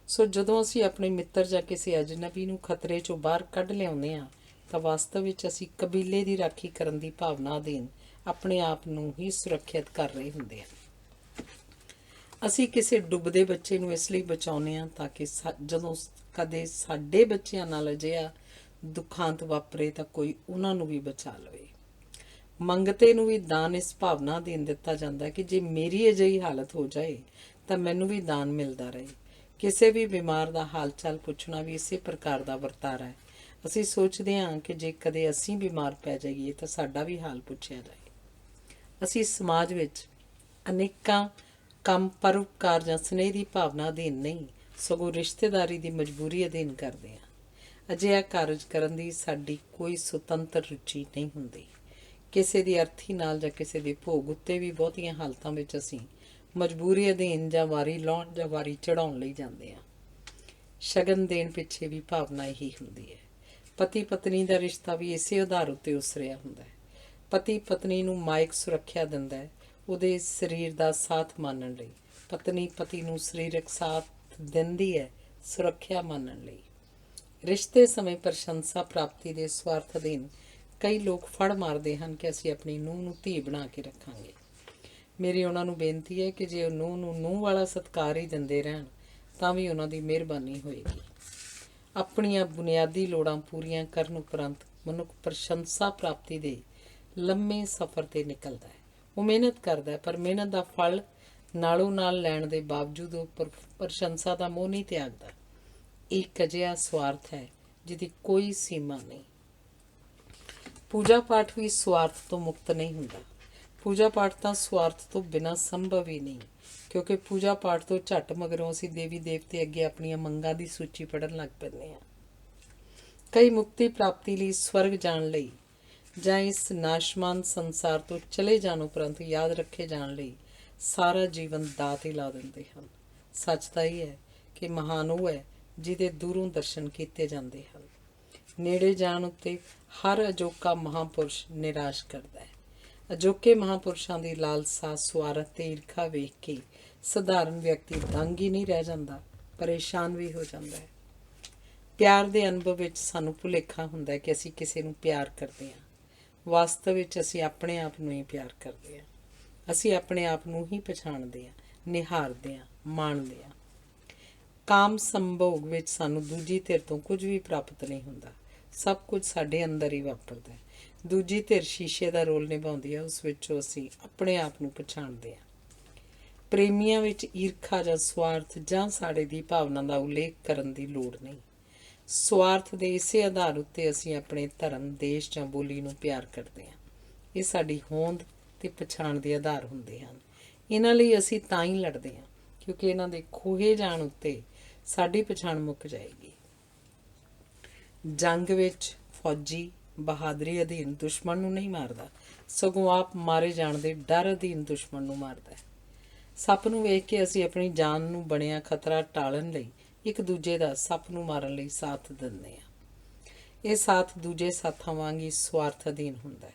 ਸੋ ਜਦੋਂ ਅਸੀਂ ਆਪਣੇ ਮਿੱਤਰ ਜਾਂ ਕਿਸੇ ਅਜਨਬੀ ਨੂੰ ਖਤਰੇ 'ਚੋਂ ਬਾਹਰ ਕੱਢ ਲਿਆਉਂਦੇ ਹਾਂ ਤਾਂ ਵਾਸਤਵ ਵਿੱਚ ਅਸੀਂ ਕਬੀਲੇ ਦੀ ਰਾਖੀ ਕਰਨ ਦੀ ਭਾਵਨਾ ਅਧੀਨ ਆਪਣੇ ਆਪ ਨੂੰ ਹੀ ਸੁਰੱਖਿਅਤ ਕਰ ਰਹੇ ਹੁੰਦੇ ਹਾਂ। ਅਸੀਂ ਕਿਸੇ ਡੁੱਬਦੇ ਬੱਚੇ ਨੂੰ ਇਸ ਲਈ ਬਚਾਉਂਦੇ ਹਾਂ ਤਾਂ ਕਿ ਜਦੋਂ ਕਦੇ ਸਾਡੇ ਬੱਚਿਆਂ ਨਾਲ ਅਜਿਹਾ ਦੁਖਾਂਤ ਵਾਪਰੇ ਤਾਂ ਕੋਈ ਉਹਨਾਂ ਨੂੰ ਵੀ ਬਚਾ ਲਵੇ। ਮੰਗਤੇ ਨੂੰ ਵੀ ਦਾਨ ਇਸ ਭਾਵਨਾ ਅਧੀਨ ਦਿੱਤਾ ਜਾਂਦਾ ਹੈ ਕਿ ਜੇ ਮੇਰੀ ਅਜਿਹੀ ਹਾਲਤ ਹੋ ਜਾਏ ਤਾਂ ਮੈਨੂੰ ਵੀ ਦਾਨ ਮਿਲਦਾ ਰਹੇ। ਕਿਸੇ ਵੀ ਬਿਮਾਰ ਦਾ ਹਾਲ ਚਾਲ ਪੁੱਛਣਾ ਵੀ ਇਸੇ ਪ੍ਰਕਾਰ ਦਾ ਵਰਤਾਰਾ ਹੈ। ਅਸੀਂ ਸੋਚਦੇ ਹਾਂ ਕਿ ਜੇ ਕਦੇ ਅਸੀਂ ਬਿਮਾਰ ਪੈ ਜਾਈਏ ਤਾਂ ਸਾਡਾ ਵੀ ਹਾਲ ਪੁੱਛਿਆ ਜਾਏ। ਅਸੀਂ ਸਮਾਜ ਵਿੱਚ ਅਨੇਕਾਂ ਕੰਮ ਪਰਉਪਕਾਰ ਜਾਂ ਸਨੇਹ ਦੀ ਭਾਵਨਾ ਅਧੀਨ ਨਹੀਂ, ਸਗੋਂ ਰਿਸ਼ਤੇਦਾਰੀ ਦੀ ਮਜਬੂਰੀ ਅਧੀਨ ਕਰਦੇ ਹਾਂ। ਅਜਿਹਾ ਕਾਰਜ ਕਰਨ ਦੀ ਸਾਡੀ ਕੋਈ ਸੁਤੰਤਰ ਰੁਚੀ ਨਹੀਂ ਹੁੰਦੀ। ਕਿਸੇ ਦੀ ਅਰਥੀ ਨਾਲ ਜਾਂ ਕਿਸੇ ਦੇ ਭੋਗ ਉੱਤੇ ਵੀ ਬਹੁਤੀਆਂ ਹਾਲਤਾਂ ਵਿੱਚ ਅਸੀਂ ਮਜਬੂਰੀ ਅਧੀਨ ਜਾਂ ਵਾਰੀ ਲਾਉਣ ਜਾਂ ਵਾਰੀ ਚੜ੍ਹਾਉਣ ਲਈ ਜਾਂਦੇ ਹਾਂ। ਸ਼ਗਨ ਦੇਣ ਪਿੱਛੇ ਵੀ ਭਾਵਨਾ ਇਹੀ ਹੁੰਦੀ ਹੈ। ਪਤੀ ਪਤਨੀ ਦਾ ਰਿਸ਼ਤਾ ਵੀ ਇਸੇ ਆਧਾਰ ਉੱਤੇ ਉਸਰਿਆ ਹੁੰਦਾ ਹੈ। ਪਤੀ ਪਤਨੀ ਨੂੰ ਮਾਇਕ ਸੁਰੱਖਿਆ ਦਿੰਦਾ ਹੈ, ਉਹਦੇ ਸਰੀਰ ਦਾ ਸਾਥ ਮਾਨਣ ਲਈ। ਪਤਨੀ ਪਤੀ ਨੂੰ ਸਰੀਰਕ ਸਾਥ ਦਿੰਦੀ ਹੈ, ਸੁਰੱਖਿਆ ਮਾਨਣ ਲਈ। ਰਿਸ਼ਤੇ ਸਮੇਂ ਪ੍ਰਸ਼ੰਸਾ ਪ੍ਰਾਪਤੀ ਦੇ ਸਵਾਰਥ ਅਧੀਨ ਕਈ ਲੋਕ ਫੜ ਮਾਰਦੇ ਹਨ ਕਿ ਅਸੀਂ ਆਪਣੀ ਨੂੰਹ ਨੂੰ ਧੀ ਬਣਾ ਕੇ ਰੱਖਾਂਗੇ। ਮੇਰੀ ਉਹਨਾਂ ਨੂੰ ਬੇਨਤੀ ਹੈ ਕਿ ਜੇ ਉਹ ਨੂੰਹ ਨੂੰ ਨੂੰਹ ਵਾਲਾ ਸਤਿਕਾਰ ਹੀ ਦਿੰਦੇ ਰਹਿਣ ਤਾਂ ਵੀ ਉਹਨਾਂ ਦੀ ਮਿਹਰਬਾਨੀ ਹੋਏਗੀ। ਆਪਣੀਆਂ ਬੁਨਿਆਦੀ ਲੋੜਾਂ ਪੂਰੀਆਂ ਕਰਨ ਉਪਰੰਤ ਮਨੁੱਖ ਪ੍ਰਸ਼ੰਸਾ ਪ੍ਰਾਪਤੀ ਦੇ ਲੰਮੇ ਸਫ਼ਰ 'ਤੇ ਨਿਕਲਦਾ ਹੈ। ਉਹ ਮਿਹਨਤ ਕਰਦਾ ਹੈ, ਪਰ ਮਿਹਨਤ ਦਾ ਫਲ ਨਾਲੋਂ ਨਾਲ ਲੈਣ ਦੇ ਬਾਵਜੂਦ ਉਹ ਪ੍ਰਸ਼ੰਸਾ ਦਾ ਮੋਹ ਨਹੀਂ ਤਿਆਗਦਾ। ਇਹ ਇੱਕ ਅਜਿਹਾ ਸਵਾਰਥ ਹੈ ਜਿਹਦੀ ਕੋਈ ਸੀਮਾ ਨਹੀਂ। ਪੂਜਾ ਪਾਠ ਵੀ ਸਵਾਰਥ ਤੋਂ ਮੁਕਤ ਨਹੀਂ ਹੁੰਦਾ। ਪੂਜਾ ਪਾਠ ਤਾਂ ਸਵਾਰਥ ਤੋਂ ਬਿਨਾਂ ਸੰਭਵ ਹੀ ਨਹੀਂ, ਕਿਉਂਕਿ ਪੂਜਾ ਪਾਠ ਤੋਂ ਝੱਟ ਮਗਰੋਂ ਅਸੀਂ ਦੇਵੀ ਦੇਵਤੇ ਅੱਗੇ ਆਪਣੀਆਂ ਮੰਗਾਂ ਦੀ ਸੂਚੀ ਪੜ੍ਹਨ ਲੱਗ ਪੈਂਦੇ ਹਾਂ। ਕਈ ਮੁਕਤੀ ਪ੍ਰਾਪਤੀ ਲਈ, ਸਵਰਗ ਜਾਣ ਲਈ ਜਾਂ ਇਸ ਨਾਸ਼ਮਾਨ ਸੰਸਾਰ ਤੋਂ ਚਲੇ ਜਾਣ ਉਪਰੰਤ ਯਾਦ ਰੱਖੇ ਜਾਣ ਲਈ ਸਾਰਾ ਜੀਵਨ ਦਾਅ 'ਤੇ ਲਾ ਦਿੰਦੇ ਹਨ। ਸੱਚ ਤਾਂ ਇਹ ਹੈ ਕਿ ਮਹਾਨ ਉਹ ਹੈ ਜਿਹਦੇ ਦੂਰੋਂ ਦਰਸ਼ਨ ਕੀਤੇ ਜਾਂਦੇ ਹਨ। ਨੇੜੇ ਜਾਣ ਉੱਤੇ ਹਰ ਅਜੋਕਾ ਮਹਾਂਪੁਰਸ਼ ਨਿਰਾਸ਼ ਕਰਦਾ ਹੈ। ਅਜੋਕੇ ਮਹਾਂਪੁਰਸ਼ਾਂ ਦੀ ਲਾਲਸਾ, ਸੁਆਰਥ ਤੇ ਈਰਖਾ ਵੇਖ ਕੇ ਸਧਾਰਨ ਵਿਅਕਤੀ ਦੰਗ ਹੀ ਨਹੀਂ ਰਹਿ ਜਾਂਦਾ, ਪਰੇਸ਼ਾਨ ਵੀ ਹੋ ਜਾਂਦਾ ਹੈ। ਪਿਆਰ ਦੇ ਅਨੁਭਵ ਵਿੱਚ ਸਾਨੂੰ ਭੁਲੇਖਾ ਹੁੰਦਾ ਹੈ ਕਿ ਅਸੀਂ ਕਿਸੇ ਨੂੰ ਪਿਆਰ ਕਰਦੇ ਹਾਂ। ਵਾਸਤਵ ਵਿੱਚ ਅਸੀਂ ਆਪਣੇ ਆਪ ਨੂੰ ਹੀ ਪਿਆਰ ਕਰਦੇ ਹਾਂ। ਅਸੀਂ ਆਪਣੇ ਆਪ ਨੂੰ ਹੀ ਪਛਾਣਦੇ ਹਾਂ, ਨਿਹਾਰਦੇ ਹਾਂ, ਮਾਣਦੇ ਹਾਂ। ਕਾਮ ਸੰਭੋਗ ਵਿੱਚ ਸਾਨੂੰ ਦੂਜੀ ਧਿਰ ਤੋਂ ਕੁਝ ਵੀ ਪ੍ਰਾਪਤ ਨਹੀਂ ਹੁੰਦਾ। ਸਭ ਕੁਝ ਸਾਡੇ ਅੰਦਰ ਹੀ ਵਾਪਰਦਾ ਹੈ। ਦੂਜੀ ਧਿਰ ਸ਼ੀਸ਼ੇ ਦਾ ਰੋਲ ਨਿਭਾਉਂਦੀ ਹੈ, ਉਸ ਵਿੱਚੋਂ ਅਸੀਂ ਆਪਣੇ ਆਪ ਨੂੰ ਪਛਾਣਦੇ ਹਾਂ। ਪ੍ਰੇਮੀਆਂ ਵਿੱਚ ਈਰਖਾ ਜਾਂ ਸਵਾਰਥ ਜਾਂ ਸਾੜੇ ਦੀ ਭਾਵਨਾ ਦਾ ਉਲੇਖ ਕਰਨ ਦੀ ਲੋੜ ਨਹੀਂ। ਸਵਾਰਥ ਦੇ ਇਸੇ ਆਧਾਰ ਉੱਤੇ ਅਸੀਂ ਆਪਣੇ ਧਰਮ, ਦੇਸ਼ ਜਾਂ ਬੋਲੀ ਨੂੰ ਪਿਆਰ ਕਰਦੇ ਹਾਂ। ਇਹ ਸਾਡੀ ਹੋਂਦ ਤੇ ਪਛਾਣ ਦੇ ਆਧਾਰ ਹੁੰਦੇ ਹਨ। ਇਹਨਾਂ ਲਈ ਅਸੀਂ ਤਾਂ ਹੀ ਲੜਦੇ ਹਾਂ ਕਿਉਂਕਿ ਇਹਨਾਂ ਦੇ ਖੋਹੇ ਜਾਣ ਉੱਤੇ ਸਾਡੀ ਪਛਾਣ ਮੁੱਕ ਜਾਏਗੀ। ਜੰਗ ਵਿੱਚ ਫੌਜੀ ਬਹਾਦਰੀ ਅਧੀਨ ਦੁਸ਼ਮਣ ਨੂੰ ਨਹੀਂ ਮਾਰਦਾ, ਸਗੋਂ ਆਪ ਮਾਰੇ ਜਾਣ ਦੇ ਡਰ ਅਧੀਨ ਦੁਸ਼ਮਣ ਨੂੰ ਮਾਰਦਾ ਹੈ। ਸੱਪ ਨੂੰ ਵੇਖ ਕੇ ਅਸੀਂ ਆਪਣੀ ਜਾਨ ਨੂੰ ਬਣਿਆ ਖਤਰਾ ਟਾਲਣ ਲਈ ਇੱਕ ਦੂਜੇ ਦਾ ਸੱਪ ਨੂੰ ਮਾਰਨ ਲਈ ਸਾਥ ਦਿੰਦੇ ਹਾਂ। ਇਹ ਸਾਥ ਦੂਜੇ ਸਾਥਾਂ ਵਾਂਗ ਹੀ ਸਵਾਰਥ ਅਧੀਨ ਹੁੰਦਾ ਹੈ।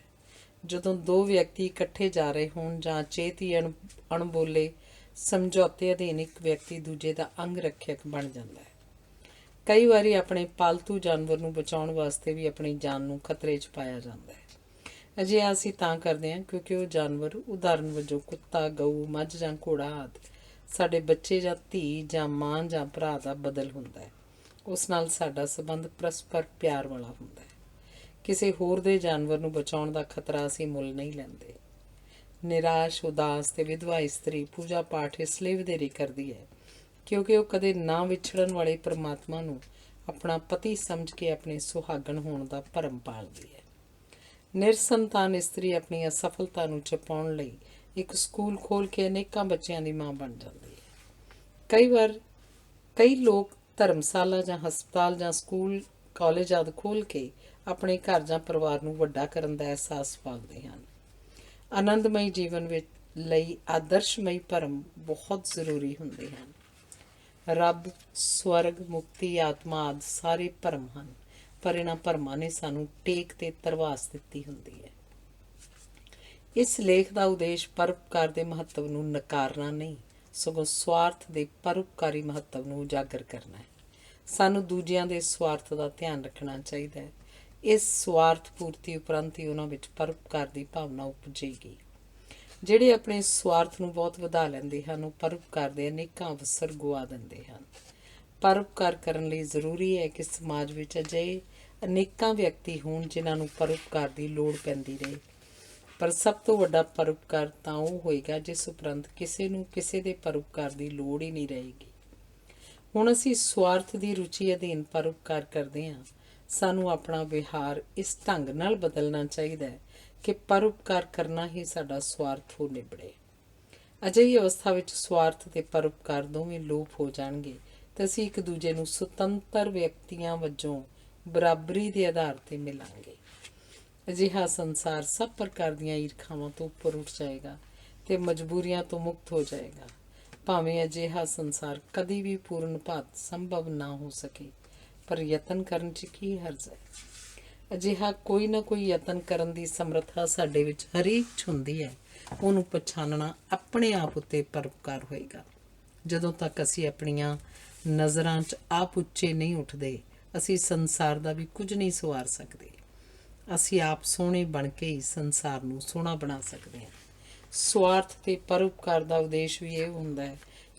ਜਦੋਂ ਦੋ ਵਿਅਕਤੀ ਇਕੱਠੇ ਜਾ ਰਹੇ ਹੋਣ ਜਾਂ ਚੇਤੀ ਅਣਬੋਲੇ ਸਮਝੌਤੇ ਅਧੀਨ ਇੱਕ ਵਿਅਕਤੀ ਦੂਜੇ ਦਾ ਅੰਗ ਰੱਖਿਅਕ ਬਣ ਜਾਂਦਾ ਹੈ। ਕਈ ਵਾਰੀ ਆਪਣੇ ਪਾਲਤੂ ਜਾਨਵਰ ਨੂੰ ਬਚਾਉਣ ਵਾਸਤੇ ਵੀ ਆਪਣੀ ਜਾਨ ਨੂੰ ਖਤਰੇ 'ਚ ਪਾਇਆ ਜਾਂਦਾ ਹੈ। ਅਜਿਹਾ ਅਸੀਂ ਤਾਂ ਕਰਦੇ ਹਾਂ ਕਿਉਂਕਿ ਉਹ ਜਾਨਵਰ, ਉਦਾਹਰਨ ਵਜੋਂ ਕੁੱਤਾ, ਗਊ, ਮੱਝ ਜਾਂ ਘੋੜਾ ਆਦਿ, ਸਾਡੇ ਬੱਚੇ ਜਾਂ ਧੀ ਜਾਂ ਮਾਂ ਜਾਂ ਭਰਾ ਦਾ ਬਦਲ ਹੁੰਦਾ ਹੈ। ਉਸ ਨਾਲ ਸਾਡਾ ਸੰਬੰਧ ਪਰਸਪਰ ਪਿਆਰ ਵਾਲਾ ਹੁੰਦਾ ਹੈ। ਕਿਸੇ ਹੋਰ ਦੇ ਜਾਨਵਰ ਨੂੰ ਬਚਾਉਣ ਦਾ ਖਤਰਾ ਅਸੀਂ ਮੁੱਲ ਨਹੀਂ ਲੈਂਦੇ। ਨਿਰਾਸ਼, ਉਦਾਸ ਤੇ ਵਿਧਵਾ ਇਸਤਰੀ ਪੂਜਾ ਪਾਠ ਇਸ ਲਈ ਵਧੇਰੇ ਕਰਦੀ ਹੈ ਕਿਉਂਕਿ ਉਹ ਕਦੇ ਨਾ ਵਿਛੜਨ ਵਾਲੇ ਪਰਮਾਤਮਾ ਨੂੰ ਆਪਣਾ ਪਤੀ ਸਮਝ ਕੇ ਆਪਣੇ ਸੁਹਾਗਣ ਹੋਣ ਦਾ ਭਰਮ ਪਾਲਦੀ ਹੈ। ਨਿਰਸੰਤਾਨ ਇਸਤਰੀ ਆਪਣੀ ਅਸਫਲਤਾ ਨੂੰ ਛੁਪਾਉਣ ਲਈ ਇੱਕ ਸਕੂਲ ਖੋਲ੍ਹ ਕੇ ਅਨੇਕਾਂ ਬੱਚਿਆਂ ਦੀ ਮਾਂ ਬਣ ਜਾਂਦੀ ਹੈ। ਕਈ ਲੋਕ ਧਰਮਸ਼ਾਲਾ ਜਾਂ ਹਸਪਤਾਲ ਜਾਂ ਸਕੂਲ, ਕਾਲਜ ਆਦਿ ਖੋਲ੍ਹ ਕੇ ਆਪਣੇ ਘਰ ਜਾਂ ਪਰਿਵਾਰ ਨੂੰ ਵੱਡਾ ਕਰਨ ਦਾ ਅਹਿਸਾਸ ਪਾਲਦੇ ਹਨ। ਆਨੰਦਮਈ ਜੀਵਨ ਵਿੱਚ ਲਈ ਆਦਰਸ਼ਮਈ ਭਰਮ ਬਹੁਤ ਜ਼ਰੂਰੀ ਹੁੰਦੇ ਹਨ। ਰੱਬ, ਸਵਰਗ, ਮੁਕਤੀ, ਆਤਮਾ ਆਦਿ ਸਾਰੇ ਭਰਮ ਹਨ, ਪਰ ਇਹਨਾਂ ਭਰਮਾਂ ਨੇ ਸਾਨੂੰ ਟੇਕ ਤੇ ਤਰਵਾਸ ਦਿੱਤੀ ਹੁੰਦੀ ਹੈ। ਇਸ ਲੇਖ ਦਾ ਉਦੇਸ਼ ਪਰਉਪਕਾਰ ਦੇ ਮਹੱਤਵ ਨੂੰ ਨਕਾਰਨਾ ਨਹੀਂ, ਸਗੋਂ ਸਵਾਰਥ ਦੇ ਪਰਉਪਕਾਰੀ ਮਹੱਤਵ ਨੂੰ ਉਜਾਗਰ ਕਰਨਾ ਹੈ। ਸਾਨੂੰ ਦੂਜਿਆਂ ਦੇ ਸਵਾਰਥ ਦਾ ਧਿਆਨ ਰੱਖਣਾ ਚਾਹੀਦਾ ਹੈ। ਇਸ ਸਵਾਰਥ ਪੂਰਤੀ ਉਪਰੰਤ ਹੀ ਉਹਨਾਂ ਵਿੱਚ ਪਰਉਪਕਾਰ ਦੀ ਭਾਵਨਾ ਉਪਜੇਗੀ। ਜਿਹੜੇ ਆਪਣੇ ਸਵਾਰਥ ਨੂੰ ਬਹੁਤ ਵਧਾ ਲੈਂਦੇ ਹਨ, ਉਹ ਪਰਉਪਕਾਰ ਦੇ ਅਨੇਕਾਂ ਅਵਸਰ ਗੁਆ ਦਿੰਦੇ ਹਨ। ਪਰਉਪਕਾਰ ਕਰਨ ਲਈ ਜ਼ਰੂਰੀ ਹੈ ਕਿ ਸਮਾਜ ਵਿੱਚ ਅਜਿਹੇ ਅਨੇਕਾਂ ਵਿਅਕਤੀ ਹੋਣ ਜਿਨ੍ਹਾਂ ਨੂੰ ਪਰਉਪਕਾਰ ਦੀ ਲੋੜ ਪੈਂਦੀ ਰਹੇ। ਪਰ ਸਭ ਤੋਂ ਵੱਡਾ ਪਰਉਪਕਾਰ ਤਾਂ ਉਹ ਹੋਏਗਾ ਜਿਸ ਉਪਰੰਤ ਕਿਸੇ ਨੂੰ ਕਿਸੇ ਦੇ ਪਰਉਪਕਾਰ ਦੀ ਲੋੜ ਹੀ ਨਹੀਂ ਰਹੇਗੀ। ਹੁਣ ਅਸੀਂ ਸਵਾਰਥ ਦੀ ਰੁਚੀ ਅਧੀਨ ਪਰਉਪਕਾਰ ਕਰਦੇ ਹਾਂ। ਸਾਨੂੰ ਆਪਣਾ ਵਿਹਾਰ ਇਸ ਢੰਗ ਨਾਲ ਬਦਲਣਾ ਚਾਹੀਦਾ ਹੈ ਕਿ ਪਰਉਪਕਾਰ ਕਰਨਾ ਹੀ ਸਾਡਾ ਸਵਾਰਥ ਹੋ ਨਿਬੜੇ। ਅਜਿਹੀ ਅਵਸਥਾ ਵਿੱਚ ਸਵਾਰਥ ਤੇ ਪਰਉਪਕਾਰ ਦੋਵੇਂ ਲੋਪ ਹੋ ਜਾਣਗੇ ਤੇ ਅਸੀਂ ਇੱਕ ਦੂਜੇ ਨੂੰ ਸੁਤੰਤਰ ਵਿਅਕਤੀਆਂ ਵਜੋਂ ਬਰਾਬਰੀ ਦੇ ਆਧਾਰ ਤੇ ਮਿਲਾਂਗੇ। ਅਜਿਹਾ ਸੰਸਾਰ ਸਭ ਪ੍ਰਕਾਰ ਦੀਆਂ ਈਰਖਾਵਾਂ ਤੋਂ ਉੱਪਰ ਉੱਠ ਜਾਏਗਾ ਤੇ ਮਜਬੂਰੀਆਂ ਤੋਂ ਮੁਕਤ ਹੋ ਜਾਏਗਾ। ਭਾਵੇਂ ਅਜਿਹਾ ਸੰਸਾਰ ਕਦੀ ਵੀ ਪੂਰਨ ਭਾਤ ਸੰਭਵ ਨਾ ਹੋ ਸਕੇ, ਪਰ ਯਤਨ ਕਰਨ 'ਚ ਕੀ ਹਰਜ਼ ਹੈ। ਅਜਿਹਾ ਕੋਈ ਨਾ ਕੋਈ ਯਤਨ ਕਰਨ ਦੀ ਸਮਰੱਥਾ ਸਾਡੇ ਵਿੱਚ ਹਰੇਕ 'ਚ ਹੁੰਦੀ ਹੈ। ਉਹਨੂੰ ਪਛਾਣਨਾ ਆਪਣੇ ਆਪ ਉੱਤੇ ਪਰਉਪਕਾਰ ਹੋਏਗਾ। ਜਦੋਂ ਤੱਕ ਅਸੀਂ ਆਪਣੀਆਂ ਨਜ਼ਰਾਂ 'ਚ ਆਪ ਉੱਚੇ ਨਹੀਂ ਉੱਠਦੇ, ਅਸੀਂ ਸੰਸਾਰ ਦਾ ਵੀ ਕੁਝ ਨਹੀਂ ਸਵਾਰ ਸਕਦੇ। ਅਸੀਂ ਆਪ ਸੋਹਣੇ ਬਣ ਕੇ ਹੀ ਸੰਸਾਰ ਨੂੰ ਸੋਹਣਾ ਬਣਾ ਸਕਦੇ ਹਾਂ। ਸਵਾਰਥ ਤੇ ਪਰਉਪਕਾਰ ਦਾ ਉਦੇਸ਼ ਵੀ ਇਹ ਹੁੰਦਾ ਹੈ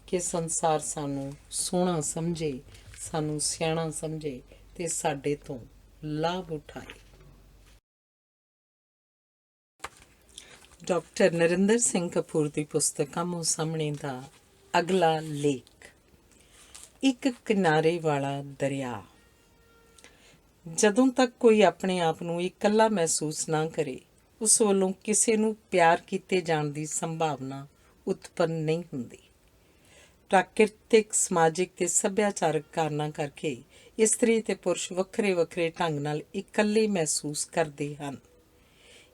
ਕਿ ਸੰਸਾਰ ਸਾਨੂੰ ਸੋਹਣਾ ਸਮਝੇ, ਸਾਨੂੰ ਸਿਆਣਾ ਸਮਝੇ ਤੇ ਸਾਡੇ ਤੋਂ ਲਾਭ ਉਠਾਏ। ਡਾਕਟਰ ਨਰਿੰਦਰ ਸਿੰਘ ਕਪੂਰ ਦੀ ਪੁਸਤਕ ਆਮੋ ਸਾਹਮਣੇ ਦਾ ਅਗਲਾ ਲੇਖ। ਇੱਕ ਕਿਨਾਰੇ ਵਾਲਾ ਦਰਿਆ। ਜਦੋਂ ਤੱਕ ਕੋਈ ਆਪਣੇ ਆਪ ਨੂੰ ਇਕੱਲਾ ਮਹਿਸੂਸ ਨਾ ਕਰੇ, ਉਸ ਵੱਲੋਂ ਕਿਸੇ ਨੂੰ ਪਿਆਰ ਕੀਤੇ ਜਾਣ ਦੀ ਸੰਭਾਵਨਾ ਉਤਪੰਨ ਨਹੀਂ ਹੁੰਦੀ। ਪ੍ਰਾਕਿਰਤਿਕ, ਸਮਾਜਿਕ ਤੇ ਸੱਭਿਆਚਾਰਕ ਕਾਰਨਾਂ ਕਰਕੇ ਇਸਤਰੀ ਤੇ ਪੁਰਸ਼ ਵੱਖਰੇ ਵੱਖਰੇ ਢੰਗ ਨਾਲ ਇਕੱਲੇ ਮਹਿਸੂਸ ਕਰਦੇ ਹਨ।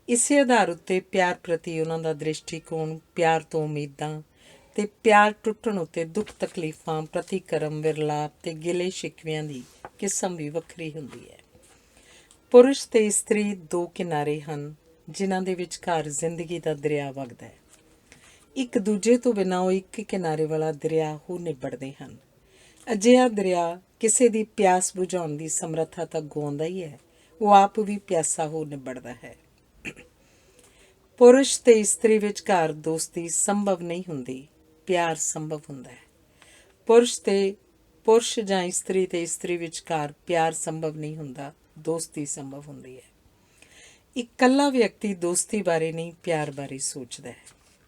ਇਸੇ ਆਧਾਰ ਉੱਤੇ ਪਿਆਰ ਪ੍ਰਤੀ ਉਹਨਾਂ ਦਾ ਦ੍ਰਿਸ਼ਟੀਕੋਣ, ਪਿਆਰ ਤੋਂ ਉਮੀਦਾਂ ਤੇ ਪਿਆਰ ਟੁੱਟਣ ਉੱਤੇ ਦੁੱਖ ਤਕਲੀਫਾਂ, ਪ੍ਰਤੀਕਰਮ, ਵਿਰਲਾਪ ਤੇ ਗਿਲੇ ਸ਼ਿਕਵਿਆਂ ਦੀ ਕਿਸਮ ਵੀ ਵੱਖਰੀ ਹੁੰਦੀ ਹੈ। ਪੁਰਸ਼ ਤੇ ਇਸਤਰੀ ਦੋ ਕਿਨਾਰੇ ਹਨ ਜਿਨ੍ਹਾਂ ਦੇ ਵਿਚਕਾਰ ਜ਼ਿੰਦਗੀ ਦਾ ਦਰਿਆ ਵਗਦਾ ਹੈ। ਇੱਕ ਦੂਜੇ ਤੋਂ ਬਿਨਾਂ ਉਹ ਇੱਕ ਕਿਨਾਰੇ ਵਾਲਾ ਦਰਿਆ ਹੋ ਨਿਬੜਦੇ ਹਨ। ਅਜਿਹਾ ਦਰਿਆ ਕਿਸੇ ਦੀ ਪਿਆਸ ਬੁਝਾਉਣ ਦੀ ਸਮਰੱਥਾ ਤਾਂ ਗੁਆਉਂਦਾ ਹੀ ਹੈ, ਉਹ ਆਪ ਵੀ ਪਿਆਸਾ ਹੋ ਨਿਬੜਦਾ ਹੈ। ਪੁਰਸ਼ ਤੇ ਇਸਤਰੀ ਵਿਚਕਾਰ ਦੋਸਤੀ ਸੰਭਵ ਨਹੀਂ ਹੁੰਦੀ, ਪਿਆਰ ਸੰਭਵ ਹੁੰਦਾ ਹੈ। ਪੁਰਸ਼ ਤੇ ਪੁਰਸ਼ ਜਾਂ ਇਸਤਰੀ ਤੇ ਇਸਤਰੀ ਵਿਚਕਾਰ ਪਿਆਰ ਸੰਭਵ ਨਹੀਂ ਹੁੰਦਾ, ਦੋਸਤੀ ਸੰਭਵ ਹੁੰਦੀ ਹੈ। ਇਕੱਲਾ ਵਿਅਕਤੀ ਦੋਸਤੀ ਬਾਰੇ ਨਹੀਂ, ਪਿਆਰ ਬਾਰੇ ਸੋਚਦਾ ਹੈ।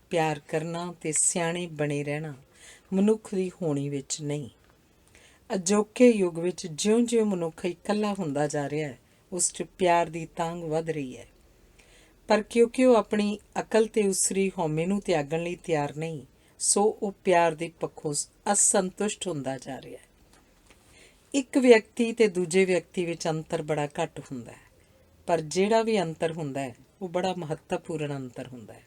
ਪਿਆਰ ਕਰਨਾ ਤੇ ਸਿਆਣੇ ਬਣੇ ਰਹਿਣਾ ਮਨੁੱਖ ਦੀ ਹੋਣੀ ਵਿੱਚ ਨਹੀਂ। ਅਜੋਕੇ ਯੁੱਗ ਵਿੱਚ ਜਿਉਂ-ਜਿਉਂ ਮਨੁੱਖ ਇਕੱਲਾ ਹੁੰਦਾ ਜਾ ਰਿਹਾ ਹੈ, ਉਸ 'ਚ ਪਿਆਰ ਦੀ ਤਾਂਘ ਵੱਧ ਰਹੀ ਹੈ। ਪਰ ਕਿਉਂਕਿ ਉਹ ਆਪਣੀ ਅਕਲ ਤੇ ਉਸਰੀ ਹਉਮੈ ਨੂੰ ਤਿਆਗਣ ਲਈ ਤਿਆਰ ਨਹੀਂ, ਸੋ ਉਹ ਪਿਆਰ ਦੇ ਪੱਖੋਂ ਅਸੰਤੁਸ਼ਟ ਹੁੰਦਾ ਜਾ ਰਿਹਾ ਹੈ। ਇੱਕ ਵਿਅਕਤੀ ਤੇ ਦੂਜੇ ਵਿਅਕਤੀ ਵਿੱਚ ਅੰਤਰ ਬੜਾ ਘੱਟ ਹੁੰਦਾ ਹੈ, ਪਰ ਜਿਹੜਾ ਵੀ ਅੰਤਰ ਹੁੰਦਾ ਹੈ ਉਹ ਬੜਾ ਮਹੱਤਵਪੂਰਨ ਅੰਤਰ ਹੁੰਦਾ ਹੈ।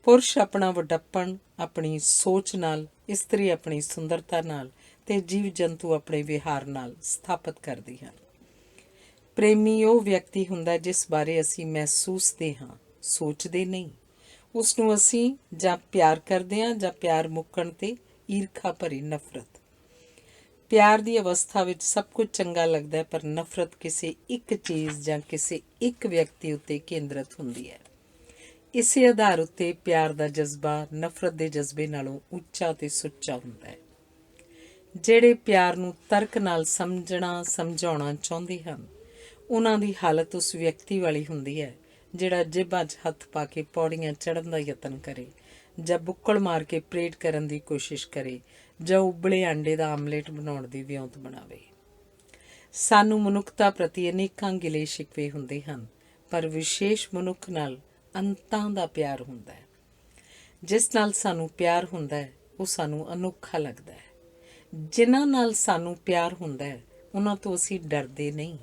ਪੁਰਸ਼ ਆਪਣਾ ਵੱਡਪਣ ਆਪਣੀ ਸੋਚ ਨਾਲ, ਇਸਤਰੀ ਆਪਣੀ ਸੁੰਦਰਤਾ ਨਾਲ ਤੇ ਜੀਵ ਜੰਤੂ ਆਪਣੇ ਵਿਹਾਰ ਨਾਲ ਸਥਾਪਿਤ ਕਰਦੀ ਹਨ। ਪ੍ਰੇਮੀ ਉਹ ਵਿਅਕਤੀ ਹੁੰਦਾ ਜਿਸ ਬਾਰੇ ਅਸੀਂ ਮਹਿਸੂਸਦੇ ਹਾਂ, ਸੋਚਦੇ ਨਹੀਂ। ਉਸ ਨੂੰ ਅਸੀਂ ਜਾਂ ਪਿਆਰ ਕਰਦੇ ਹਾਂ ਜਾਂ ਪਿਆਰ ਮੁੱਕਣ 'ਤੇ ਈਰਖਾ ਭਰੀ ਨਫ਼ਰਤ। ਪਿਆਰ ਦੀ ਅਵਸਥਾ ਵਿੱਚ ਸਭ ਕੁਝ ਚੰਗਾ ਲੱਗਦਾ ਹੈ, ਪਰ ਨਫ਼ਰਤ ਕਿਸੇ ਇੱਕ ਚੀਜ਼ ਜਾਂ ਕਿਸੇ ਇੱਕ ਵਿਅਕਤੀ ਉੱਤੇ ਕੇਂਦਰਿਤ ਹੁੰਦੀ ਹੈ। ਇਸੇ ਆਧਾਰ ਉੱਤੇ ਪਿਆਰ ਦਾ ਜਜ਼ਬਾ ਨਫ਼ਰਤ ਦੇ ਜਜ਼ਬੇ ਨਾਲੋਂ ਉੱਚਾ ਤੇ ਸੁੱਚਾ ਹੁੰਦਾ ਹੈ। ਜਿਹੜੇ ਪਿਆਰ ਨੂੰ ਤਰਕ ਨਾਲ ਸਮਝਾਉਣਾ ਚਾਹੁੰਦੇ ਹਨ, ਉਹਨਾਂ ਦੀ ਹਾਲਤ ਉਸ ਵਿਅਕਤੀ ਵਾਲੀ ਹੁੰਦੀ ਹੈ ਜਿਹੜਾ ਜੇਬਾਂ 'ਚ ਹੱਥ ਪਾ ਕੇ ਪੌੜੀਆਂ ਚੜ੍ਹਨ ਦਾ ਯਤਨ ਕਰੇ, ਜਾਂ ਬੁੱਕਲ ਮਾਰ ਕੇ ਪਰੇਡ ਕਰਨ ਦੀ ਕੋਸ਼ਿਸ਼ ਕਰੇ, ਜਾਂ ਉਬਲੇ ਆਂਡੇ ਦਾ ਆਮਲੇਟ ਬਣਾਉਣ ਦੀ ਵਿਉਂਤ ਬਣਾਵੇ। ਸਾਨੂੰ ਮਨੁੱਖਤਾ ਪ੍ਰਤੀ ਅਨੇਕਾਂ ਗਿਲੇ ਸ਼ਿਕਵੇ ਹੁੰਦੇ ਹਨ, ਪਰ ਵਿਸ਼ੇਸ਼ ਮਨੁੱਖ ਨਾਲ ਅੰਤਾਂ ਦਾ ਪਿਆਰ ਹੁੰਦਾ ਹੈ। ਜਿਸ ਨਾਲ ਸਾਨੂੰ ਪਿਆਰ ਹੁੰਦਾ ਹੈ ਉਹ ਸਾਨੂੰ ਅਨੋਖਾ ਲੱਗਦਾ ਹੈ। ਜਿਨ੍ਹਾਂ ਨਾਲ ਸਾਨੂੰ ਪਿਆਰ ਹੁੰਦਾ ਹੈ ਉਹਨਾਂ ਤੋਂ ਅਸੀਂ ਡਰਦੇ ਨਹੀਂ,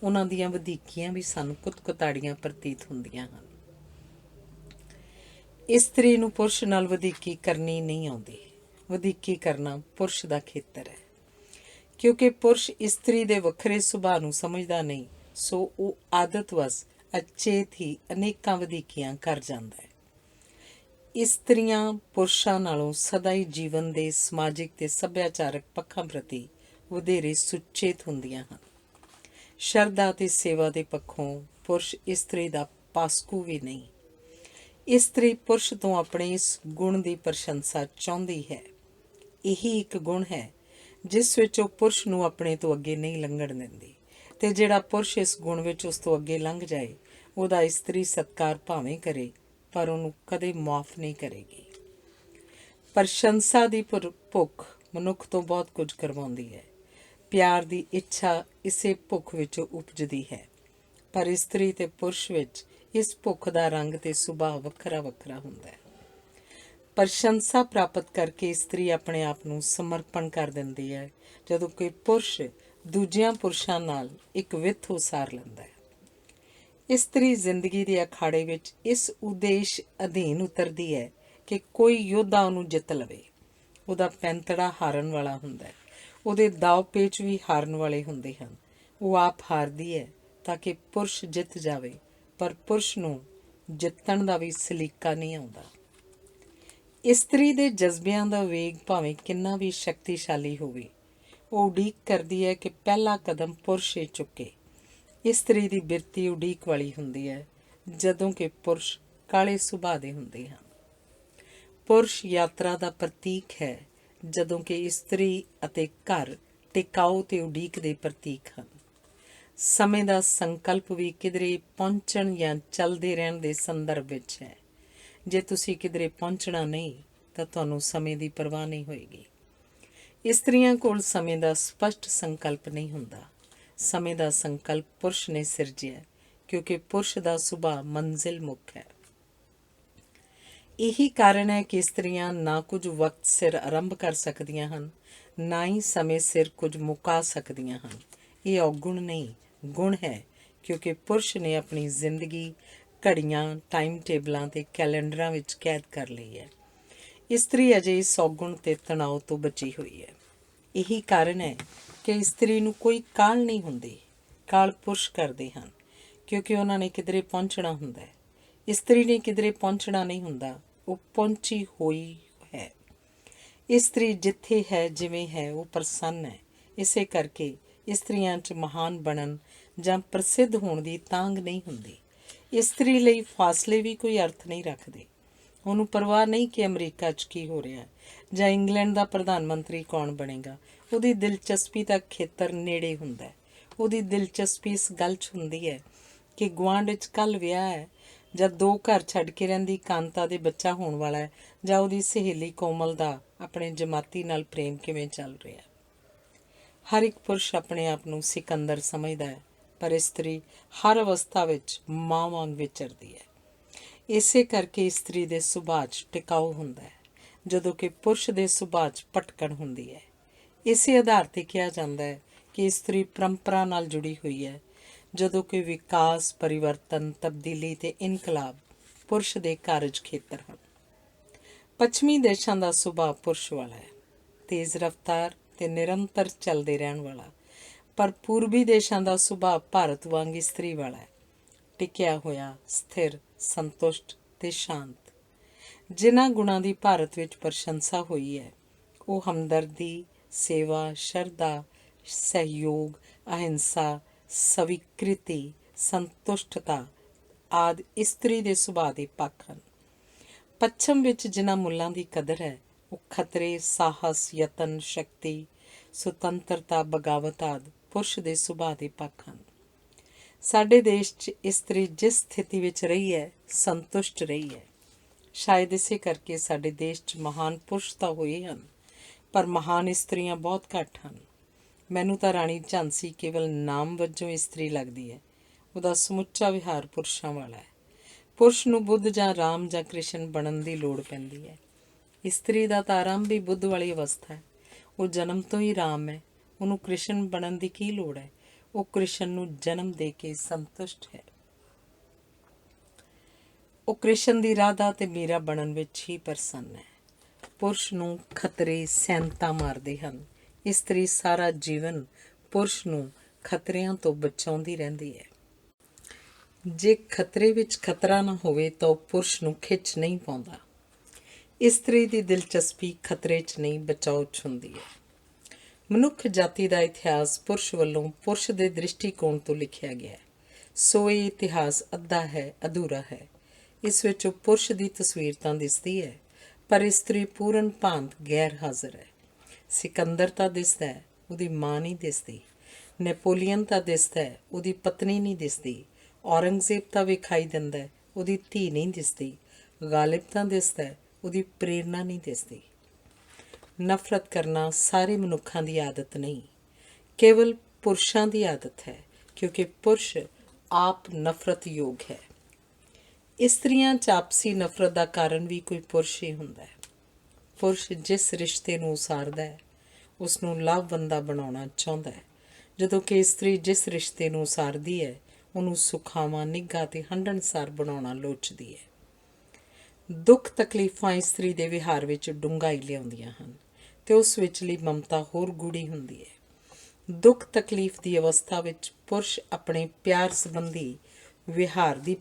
ਉਹਨਾਂ ਦੀਆਂ ਵਧੀਕੀਆਂ ਵੀ ਸਾਨੂੰ ਕੁੱਤ-ਕੁਤਾੜੀਆਂ ਪ੍ਰਤੀਤ ਹੁੰਦੀਆਂ ਹਨ। ਇਸਤਰੀ ਨੂੰ ਪੁਰਸ਼ ਨਾਲ ਵਧੀਕੀ ਕਰਨੀ ਨਹੀਂ ਆਉਂਦੀ। ਵਧੀਕੀ ਕਰਨਾ ਪੁਰਸ਼ ਦਾ ਖੇਤਰ ਹੈ। ਕਿਉਂਕਿ ਪੁਰਸ਼ ਇਸਤਰੀ ਦੇ ਵੱਖਰੇ ਸੁਭਾਅ ਨੂੰ ਸਮਝਦਾ ਨਹੀਂ, ਸੋ ਉਹ ਆਦਤਵਸ ਅਚੇਤ ਹੀ ਅਨੇਕਾਂ ਵਧੀਕੀਆਂ ਕਰ ਜਾਂਦਾ ਹੈ। ਇਸਤਰੀਆਂ ਪੁਰਸ਼ਾਂ ਨਾਲੋਂ ਸਦਾ ਹੀ ਜੀਵਨ ਦੇ ਸਮਾਜਿਕ ਤੇ ਸੱਭਿਆਚਾਰਕ ਪੱਖਾਂ ਪ੍ਰਤੀ ਵਧੇਰੇ ਸੁਚੇਤ ਹੁੰਦੀਆਂ ਹਨ। ਸ਼ਰਧਾ ਤੇ ਸੇਵਾ ਦੇ ਪੱਖੋਂ ਪੁਰਸ਼ ਇਸਤਰੀ ਦਾ ਪਾਸਕੂ ਵੀ ਨਹੀਂ। ਇਸਤਰੀ ਪੁਰਸ਼ ਤੋਂ ਆਪਣੇ ਇਸ ਗੁਣ ਦੀ ਪ੍ਰਸ਼ੰਸਾ ਚਾਹੁੰਦੀ ਹੈ। ਇਹੀ ਇੱਕ ਗੁਣ ਹੈ ਜਿਸ ਵਿੱਚ ਉਹ ਪੁਰਸ਼ ਨੂੰ ਆਪਣੇ ਤੋਂ ਅੱਗੇ ਨਹੀਂ ਲੰਘਣ ਦਿੰਦੀ, ਤੇ ਜਿਹੜਾ ਪੁਰਸ਼ ਇਸ ਗੁਣ ਵਿੱਚ ਉਸ ਤੋਂ ਅੱਗੇ ਲੰਘ ਜਾਏ, ਉਹਦਾ ਇਸਤਰੀ ਸਤਿਕਾਰ ਭਾਵੇਂ ਕਰੇ, ਪਰ ਉਹਨੂੰ ਕਦੇ ਮਾਫ਼ ਨਹੀਂ ਕਰੇਗੀ। ਪ੍ਰਸ਼ੰਸਾ ਦੀ ਭੁੱਖ ਮਨੁੱਖ ਤੋਂ ਬਹੁਤ ਕੁਝ ਕਰਵਾਉਂਦੀ ਹੈ। ਪਿਆਰ ਦੀ ਇੱਛਾ ਇਸੇ ਭੁੱਖ ਵਿੱਚੋਂ ਉਪਜਦੀ ਹੈ, ਪਰ ਇਸਤਰੀ ਤੇ ਪੁਰਸ਼ ਵਿੱਚ ਇਸ ਭੁੱਖ ਦਾ ਰੰਗ ਤੇ ਸੁਭਾਅ ਵੱਖਰਾ ਵੱਖਰਾ ਹੁੰਦਾ ਹੈ। ਪ੍ਰਸ਼ੰਸਾ ਪ੍ਰਾਪਤ ਕਰਕੇ ਇਸਤਰੀ ਆਪਣੇ ਆਪ ਨੂੰ ਸਮਰਪਣ ਕਰ ਦਿੰਦੀ ਹੈ, ਜਦੋਂ ਕਿ ਪੁਰਸ਼ ਦੂਜਿਆਂ ਪੁਰਸ਼ਾਂ ਨਾਲ ਇੱਕ ਵਿੱਥ ਉਸਾਰ ਲੈਂਦਾ ਹੈ। ਇਸਤਰੀ ਜ਼ਿੰਦਗੀ ਦੇ ਅਖਾੜੇ ਵਿੱਚ ਇਸ ਉਦੇਸ਼ ਅਧੀਨ ਉਤਰਦੀ ਹੈ ਕਿ ਕੋਈ ਯੋਧਾ ਉਹਨੂੰ ਜਿੱਤ ਲਵੇ। ਉਹਦਾ ਪੈਂਤੜਾ ਹਾਰਨ ਵਾਲਾ ਹੁੰਦਾ ਹੈ, ਉਹਦੇ ਦਾਅ ਪੇਚ ਵੀ ਹਾਰਨ ਵਾਲੇ ਹੁੰਦੇ ਹਨ। ਉਹ ਆਪ ਹਾਰਦੀ ਹੈ ਤਾਂ ਕਿ ਪੁਰਸ਼ ਜਿੱਤ ਜਾਵੇ, ਪਰ ਪੁਰਸ਼ ਨੂੰ ਜਿੱਤਣ ਦਾ ਵੀ ਸਲੀਕਾ ਨਹੀਂ ਆਉਂਦਾ। ਇਸਤਰੀ ਦੇ ਜਜ਼ਬਿਆਂ ਦਾ ਵੇਗ ਭਾਵੇਂ ਕਿੰਨਾ ਵੀ ਸ਼ਕਤੀਸ਼ਾਲੀ ਹੋਵੇ, ਉਹ ਉਡੀਕ ਕਰਦੀ ਹੈ ਕਿ ਪਹਿਲਾ ਕਦਮ ਪੁਰਸ਼ ਚੁੱਕੇ। ਇਸਤਰੀ ਦੀ ਬਿਰਤੀ ਉਡੀਕ ਵਾਲੀ ਹੁੰਦੀ ਹੈ, ਜਦੋਂ ਕਿ ਪੁਰਸ਼ ਕਾਲੇ ਸੁਭਾਅ ਦੇ ਹੁੰਦੇ ਹਨ। ਪੁਰਸ਼ ਯਾਤਰਾ ਦਾ ਪ੍ਰਤੀਕ ਹੈ, ਜਦੋਂ ਕਿ ਇਸਤਰੀ ਅਤੇ ਘਰ ਟਿਕਾਊ ਤੇ ਉਡੀਕ ਦੇ ਪ੍ਰਤੀਕ ਹਨ। ਸਮੇਂ ਦਾ ਸੰਕਲਪ ਵੀ ਕਿਧਰੇ ਪਹੁੰਚਣ ਜਾਂ ਚੱਲਦੇ ਰਹਿਣ ਦੇ ਸੰਦਰਭ ਵਿੱਚ ਹੈ। ਜੇ ਤੁਸੀਂ ਕਿਧਰੇ ਪਹੁੰਚਣਾ ਨਹੀਂ ਤਾਂ ਤੁਹਾਨੂੰ ਸਮੇਂ ਦੀ ਪਰਵਾਹ ਨਹੀਂ ਹੋਏਗੀ। ਇਸਤਰੀਆਂ ਕੋਲ ਸਮੇਂ ਦਾ ਸਪਸ਼ਟ ਸੰਕਲਪ ਨਹੀਂ ਹੁੰਦਾ। ਸਮੇਂ ਦਾ ਸੰਕਲਪ ਪੁਰਸ਼ ਨੇ ਸਿਰਜਿਆ, ਕਿਉਂਕਿ ਪੁਰਸ਼ ਦਾ ਸੁਭਾਅ ਮੰਜ਼ਿਲ ਮੁਖ ਹੈ। ਇਹੀ ਕਾਰਨ ਹੈ ਕਿ ਇਸਤਰੀਆਂ ਨਾ ਕੁਝ ਵਕਤ ਸਿਰ ਆਰੰਭ ਕਰ ਸਕਦੀਆਂ ਹਨ, ਨਾ ਹੀ ਸਮੇਂ ਸਿਰ ਕੁਝ ਮੁਕਾ ਸਕਦੀਆਂ ਹਨ। ਇਹ ਔਗੁਣ ਨਹੀਂ, ਗੁਣ ਹੈ, ਕਿਉਂਕਿ ਪੁਰਸ਼ ਨੇ ਆਪਣੀ ਜ਼ਿੰਦਗੀ ਘੜੀਆਂ, ਟਾਈਮ ਟੇਬਲਾਂ ਤੇ ਕੈਲੰਡਰਾਂ ਵਿੱਚ ਕੈਦ ਕਰ ਲਈ ਹੈ। ਇਸਤਰੀ ਅਜੇ ਇਸ ਔਗੁਣ ਤੇ ਤਣਾਅ ਤੋਂ ਬਚੀ ਹੋਈ ਹੈ। ਇਹੀ ਕਾਰਨ ਹੈ ਕਿ ਇਸਤਰੀ ਨੂੰ ਕੋਈ ਕਾਹਲ ਨਹੀਂ ਹੁੰਦੀ। ਕਾਹਲ ਪੁਰਸ਼ ਕਰਦੇ ਹਨ, ਕਿਉਂਕਿ ਉਹਨਾਂ ਨੇ ਕਿਧਰੇ ਪਹੁੰਚਣਾ ਹੁੰਦਾ ਹੈ। ਇਸਤਰੀ ਨੇ ਕਿਧਰੇ ਪਹੁੰਚਣਾ ਨਹੀਂ ਹੁੰਦਾ, ਉਹ ਪਹੁੰਚੀ ਹੋਈ ਹੈ। ਇਸਤਰੀ ਜਿੱਥੇ ਹੈ, ਜਿਵੇਂ ਹੈ, ਉਹ ਪ੍ਰਸੰਨ ਹੈ। ਇਸੇ ਕਰਕੇ ਇਸਤਰੀਆਂ 'ਚ ਮਹਾਨ ਬਣਨ ਜਾਂ ਪ੍ਰਸਿੱਧ ਹੋਣ ਦੀ ਤਾਂਘ ਨਹੀਂ ਹੁੰਦੀ। ਇਸਤਰੀ ਲਈ ਫਾਸਲੇ ਵੀ ਕੋਈ ਅਰਥ ਨਹੀਂ ਰੱਖਦੇ। ਉਹਨੂੰ ਪਰਵਾਹ ਨਹੀਂ ਕਿ ਅਮਰੀਕਾ 'ਚ ਕੀ ਹੋ ਰਿਹਾ ਜਾਂ ਇੰਗਲੈਂਡ ਦਾ ਪ੍ਰਧਾਨ ਮੰਤਰੀ ਕੌਣ ਬਣੇਗਾ। ਉਹਦੀ ਦਿਲਚਸਪੀ ਦਾ ਖੇਤਰ ਨੇੜੇ ਹੁੰਦਾ ਹੈ। ਉਹਦੀ ਦਿਲਚਸਪੀ ਇਸ ਗੱਲ 'ਚ ਹੁੰਦੀ ਹੈ ਕਿ ਗੁਆਂਢ 'ਚ ਕੱਲ੍ਹ ਵਿਆਹ ਹੈ, ਜਾਂ 2 ਘਰ ਛੱਡ ਕੇ ਰਹਿੰਦੀ ਕਾਂਤਾ ਦੇ ਬੱਚਾ ਹੋਣ ਵਾਲਾ ਹੈ, ਜਾਂ ਉਹਦੀ ਸਹੇਲੀ ਕੋਮਲ ਦਾ ਆਪਣੇ ਜਮਾਤੀ ਨਾਲ ਪ੍ਰੇਮ ਕਿਵੇਂ ਚੱਲ ਰਿਹਾ। ਹਰ ਇੱਕ ਪੁਰਸ਼ ਆਪਣੇ ਆਪ ਨੂੰ ਸਿਕੰਦਰ ਸਮਝਦਾ ਹੈ, ਪਰ ਇਸਤਰੀ ਹਰ ਅਵਸਥਾ ਵਿੱਚ ਮਾਂ ਵਾਂਗ ਵਿਚਰਦੀ ਹੈ। ਇਸੇ ਕਰਕੇ ਇਸਤਰੀ ਦੇ ਸੁਭਾਅ 'ਚ ਟਿਕਾਊ ਹੁੰਦਾ ਹੈ, ਜਦੋਂ ਕਿ ਪੁਰਸ਼ ਦੇ ਸੁਭਾਅ 'ਚ ਭਟਕਣ ਹੁੰਦੀ ਹੈ। ਇਸੇ ਆਧਾਰ 'ਤੇ ਕਿਹਾ ਜਾਂਦਾ ਹੈ ਕਿ ਇਸਤਰੀ ਪਰੰਪਰਾ ਨਾਲ ਜੁੜੀ ਹੋਈ ਹੈ, ਜਦੋਂ ਕਿ ਵਿਕਾਸ, ਪਰਿਵਰਤਨ, ਤਬਦੀਲੀ ਅਤੇ ਇਨਕਲਾਬ ਪੁਰਸ਼ ਦੇ ਕਾਰਜ ਖੇਤਰ ਹਨ। ਪੱਛਮੀ ਦੇਸ਼ਾਂ ਦਾ ਸੁਭਾਅ ਪੁਰਸ਼ ਵਾਲਾ ਹੈ, ਤੇਜ਼ ਰਫ਼ਤਾਰ ਅਤੇ ਨਿਰੰਤਰ ਚੱਲਦੇ ਰਹਿਣ ਵਾਲਾ, ਪਰ ਪੂਰਬੀ ਦੇਸ਼ਾਂ ਦਾ ਸੁਭਾਅ ਭਾਰਤ ਵਾਂਗ ਇਸਤਰੀ ਵਾਲਾ ਹੈ, ਟਿਕਿਆ ਹੋਇਆ, ਸਥਿਰ, ਸੰਤੁਸ਼ਟ ਅਤੇ ਸ਼ਾਂਤ। ਜਿਨ੍ਹਾਂ ਗੁਣਾਂ ਦੀ ਭਾਰਤ ਵਿੱਚ ਪ੍ਰਸ਼ੰਸਾ ਹੋਈ ਹੈ, ਉਹ ਹਮਦਰਦੀ, ਸੇਵਾ, ਸ਼ਰਧਾ, ਸਹਿਯੋਗ, ਅਹਿੰਸਾ, ਸਵੀਕ੍ਰਿਤੀ, ਸੰਤੁਸ਼ਟਤਾ ਆਦਿ ਇਸਤਰੀ ਦੇ ਸੁਭਾਅ ਦੇ ਪੱਖ ਹਨ। ਪੱਛਮ ਵਿੱਚ ਜਿਨ੍ਹਾਂ ਮੁੱਲਾਂ ਦੀ ਕਦਰ ਹੈ, ਉਹ ਖਤਰੇ, ਸਾਹਸ, ਯਤਨ, ਸ਼ਕਤੀ, ਸੁਤੰਤਰਤਾ, ਬਗਾਵਤ ਆਦਿ ਪੁਰਸ਼ ਦੇ ਸੁਭਾਅ ਦੇ ਪੱਖ ਹਨ। ਸਾਡੇ ਦੇਸ਼ 'ਚ ਇਸਤਰੀ ਜਿਸ ਸਥਿਤੀ ਵਿੱਚ ਰਹੀ ਹੈ, ਸੰਤੁਸ਼ਟ ਰਹੀ ਹੈ। ਸ਼ਾਇਦ ਇਸੇ ਕਰਕੇ ਸਾਡੇ ਦੇਸ਼ 'ਚ ਮਹਾਨ ਪੁਰਸ਼ ਤਾਂ ਹੋਏ ਹਨ, ਪਰ ਮਹਾਨ ਇਸਤਰੀਆਂ ਬਹੁਤ ਘੱਟ ਹਨ। ਮੈਨੂੰ ਤਾਂ ਰਾਣੀ ਝਾਂਸੀ ਕੇਵਲ ਨਾਮ ਵਜੋਂ ਇਸਤਰੀ ਲੱਗਦੀ ਹੈ। ਉਹਦਾ ਸਮੁੱਚਾ ਵਿਹਾਰ ਪੁਰਸ਼ਾਂ ਵਾਲਾ ਹੈ। ਪੁਰਸ਼ ਨੂੰ ਬੁੱਧ ਜਾਂ ਰਾਮ ਜਾਂ ਕ੍ਰਿਸ਼ਨ ਬਣਨ ਦੀ ਲੋੜ ਪੈਂਦੀ ਹੈ। ਇਸਤਰੀ ਦਾ ਤਾਂ ਆਰੰਭ ਹੀ ਬੁੱਧ ਵਾਲੀ ਅਵਸਥਾ ਹੈ। ਉਹ ਜਨਮ ਤੋਂ ਹੀ ਰਾਮ ਹੈ। ਉਹਨੂੰ ਕ੍ਰਿਸ਼ਨ ਬਣਨ ਦੀ ਕੀ ਲੋੜ ਹੈ? ਉਹ ਕ੍ਰਿਸ਼ਨ ਨੂੰ ਜਨਮ ਦੇ ਕੇ ਸੰਤੁਸ਼ਟ ਹੈ। ਉਹ ਕ੍ਰਿਸ਼ਨ ਦੀ ਰਾਧਾ ਅਤੇ ਮੀਰਾ ਬਣਨ ਵਿੱਚ ਹੀ ਪ੍ਰਸੰਨ ਹੈ। ਪੁਰਸ਼ ਨੂੰ ਖਤਰੇ ਸੈਨਤਾ ਮਾਰਦੇ ਹਨ। ਇਸਤਰੀ ਸਾਰਾ ਜੀਵਨ ਪੁਰਸ਼ ਨੂੰ ਖਤਰਿਆਂ ਤੋਂ ਬਚਾਉਂਦੀ ਰਹਿੰਦੀ ਹੈ। ਜੇ ਖਤਰੇ ਵਿੱਚ ਖਤਰਾ ਨਾ ਹੋਵੇ ਤਾਂ ਉਹ ਪੁਰਸ਼ ਨੂੰ ਖਿੱਚ ਨਹੀਂ ਪਾਉਂਦਾ। ਇਸਤਰੀ ਦੀ ਦਿਲਚਸਪੀ ਖਤਰੇ 'ਚ ਨਹੀਂ, ਬਚਾਓ 'ਚ ਹੁੰਦੀ ਹੈ। ਮਨੁੱਖ ਜਾਤੀ ਦਾ ਇਤਿਹਾਸ ਪੁਰਸ਼ ਵੱਲੋਂ ਪੁਰਸ਼ ਦੇ ਦ੍ਰਿਸ਼ਟੀਕੋਣ ਤੋਂ ਲਿਖਿਆ ਗਿਆ ਹੈ, ਸੋ ਇਹ ਇਤਿਹਾਸ ਅੱਧਾ ਹੈ, ਅਧੂਰਾ ਹੈ। ਇਸ ਵਿੱਚ ਉਹ ਪੁਰਸ਼ ਦੀ ਤਸਵੀਰ ਤਾਂ ਦਿਸਦੀ ਹੈ, ਪਰ ਇਸਤਰੀ ਪੂਰਨ ਭਾਂਤ ਗੈਰ ਹਾਜ਼ਰ ਹੈ। ਸਿਕੰਦਰ ਤਾਂ ਦਿਸਦਾ ਹੈ, ਉਹਦੀ ਮਾਂ ਨਹੀਂ ਦਿਸਦੀ। ਨੈਪੋਲੀਅਨ ਤਾਂ ਦਿਸਦਾ ਹੈ, ਉਹਦੀ ਪਤਨੀ ਨਹੀਂ ਦਿਸਦੀ। ਔਰੰਗਜ਼ੇਬ ਤਾਂ ਵਿਖਾਈ ਦਿੰਦਾ ਹੈ, ਉਹਦੀ ਧੀ ਨਹੀਂ ਦਿਸਦੀ। ਗਾਲਿਬ ਤਾਂ ਦਿਸਦਾ ਹੈ, ਉਹਦੀ ਪ੍ਰੇਰਨਾ ਨਹੀਂ ਦਿਸਦੀ। ਨਫ਼ਰਤ ਕਰਨਾ ਸਾਰੇ ਮਨੁੱਖਾਂ ਦੀ ਆਦਤ ਨਹੀਂ, ਕੇਵਲ ਪੁਰਸ਼ਾਂ ਦੀ ਆਦਤ ਹੈ, ਕਿਉਂਕਿ ਪੁਰਸ਼ ਆਪ ਨਫ਼ਰਤ ਯੋਗ ਹੈ। ਇਸਤਰੀਆਂ 'ਚ ਆਪਸੀ ਨਫ਼ਰਤ ਦਾ ਕਾਰਨ ਵੀ ਕੋਈ ਪੁਰਸ਼ ਹੀ ਹੁੰਦਾ ਹੈ। ਪੁਰਸ਼ ਜਿਸ ਰਿਸ਼ਤੇ ਨੂੰ ਉਸਾਰਦਾ ਹੈ, ਉਸ ਨੂੰ ਲਾਭਵੰਦਾ ਬਣਾਉਣਾ ਚਾਹੁੰਦਾ ਹੈ, ਜਦੋਂ ਕਿ ਇਸਤਰੀ ਜਿਸ ਰਿਸ਼ਤੇ ਨੂੰ ਉਸਾਰਦੀ ਹੈ, ਉਹਨੂੰ ਸੁਖਾਵਾਂ, ਨਿੱਘਾ ਅਤੇ ਹੰਢਣਸਾਰ ਬਣਾਉਣਾ ਲੋਚਦੀ ਹੈ। ਦੁੱਖ ਤਕਲੀਫਾਂ ਇਸਤਰੀ ਦੇ ਵਿਹਾਰ ਵਿੱਚ ਡੂੰਘਾਈ ਲਿਆਉਂਦੀਆਂ ਹਨ ਅਤੇ ਉਸ ਵਿਚਲੀ ਮਮਤਾ ਹੋਰ ਗੂੜੀ ਹੁੰਦੀ ਹੈ। ਦੁੱਖ ਤਕਲੀਫ ਦੀ ਅਵਸਥਾ ਵਿੱਚ ਪੁਰਸ਼ ਆਪਣੇ ਪਿਆਰ ਸੰਬੰਧੀ ਵਿਹਾਰ ਦੀ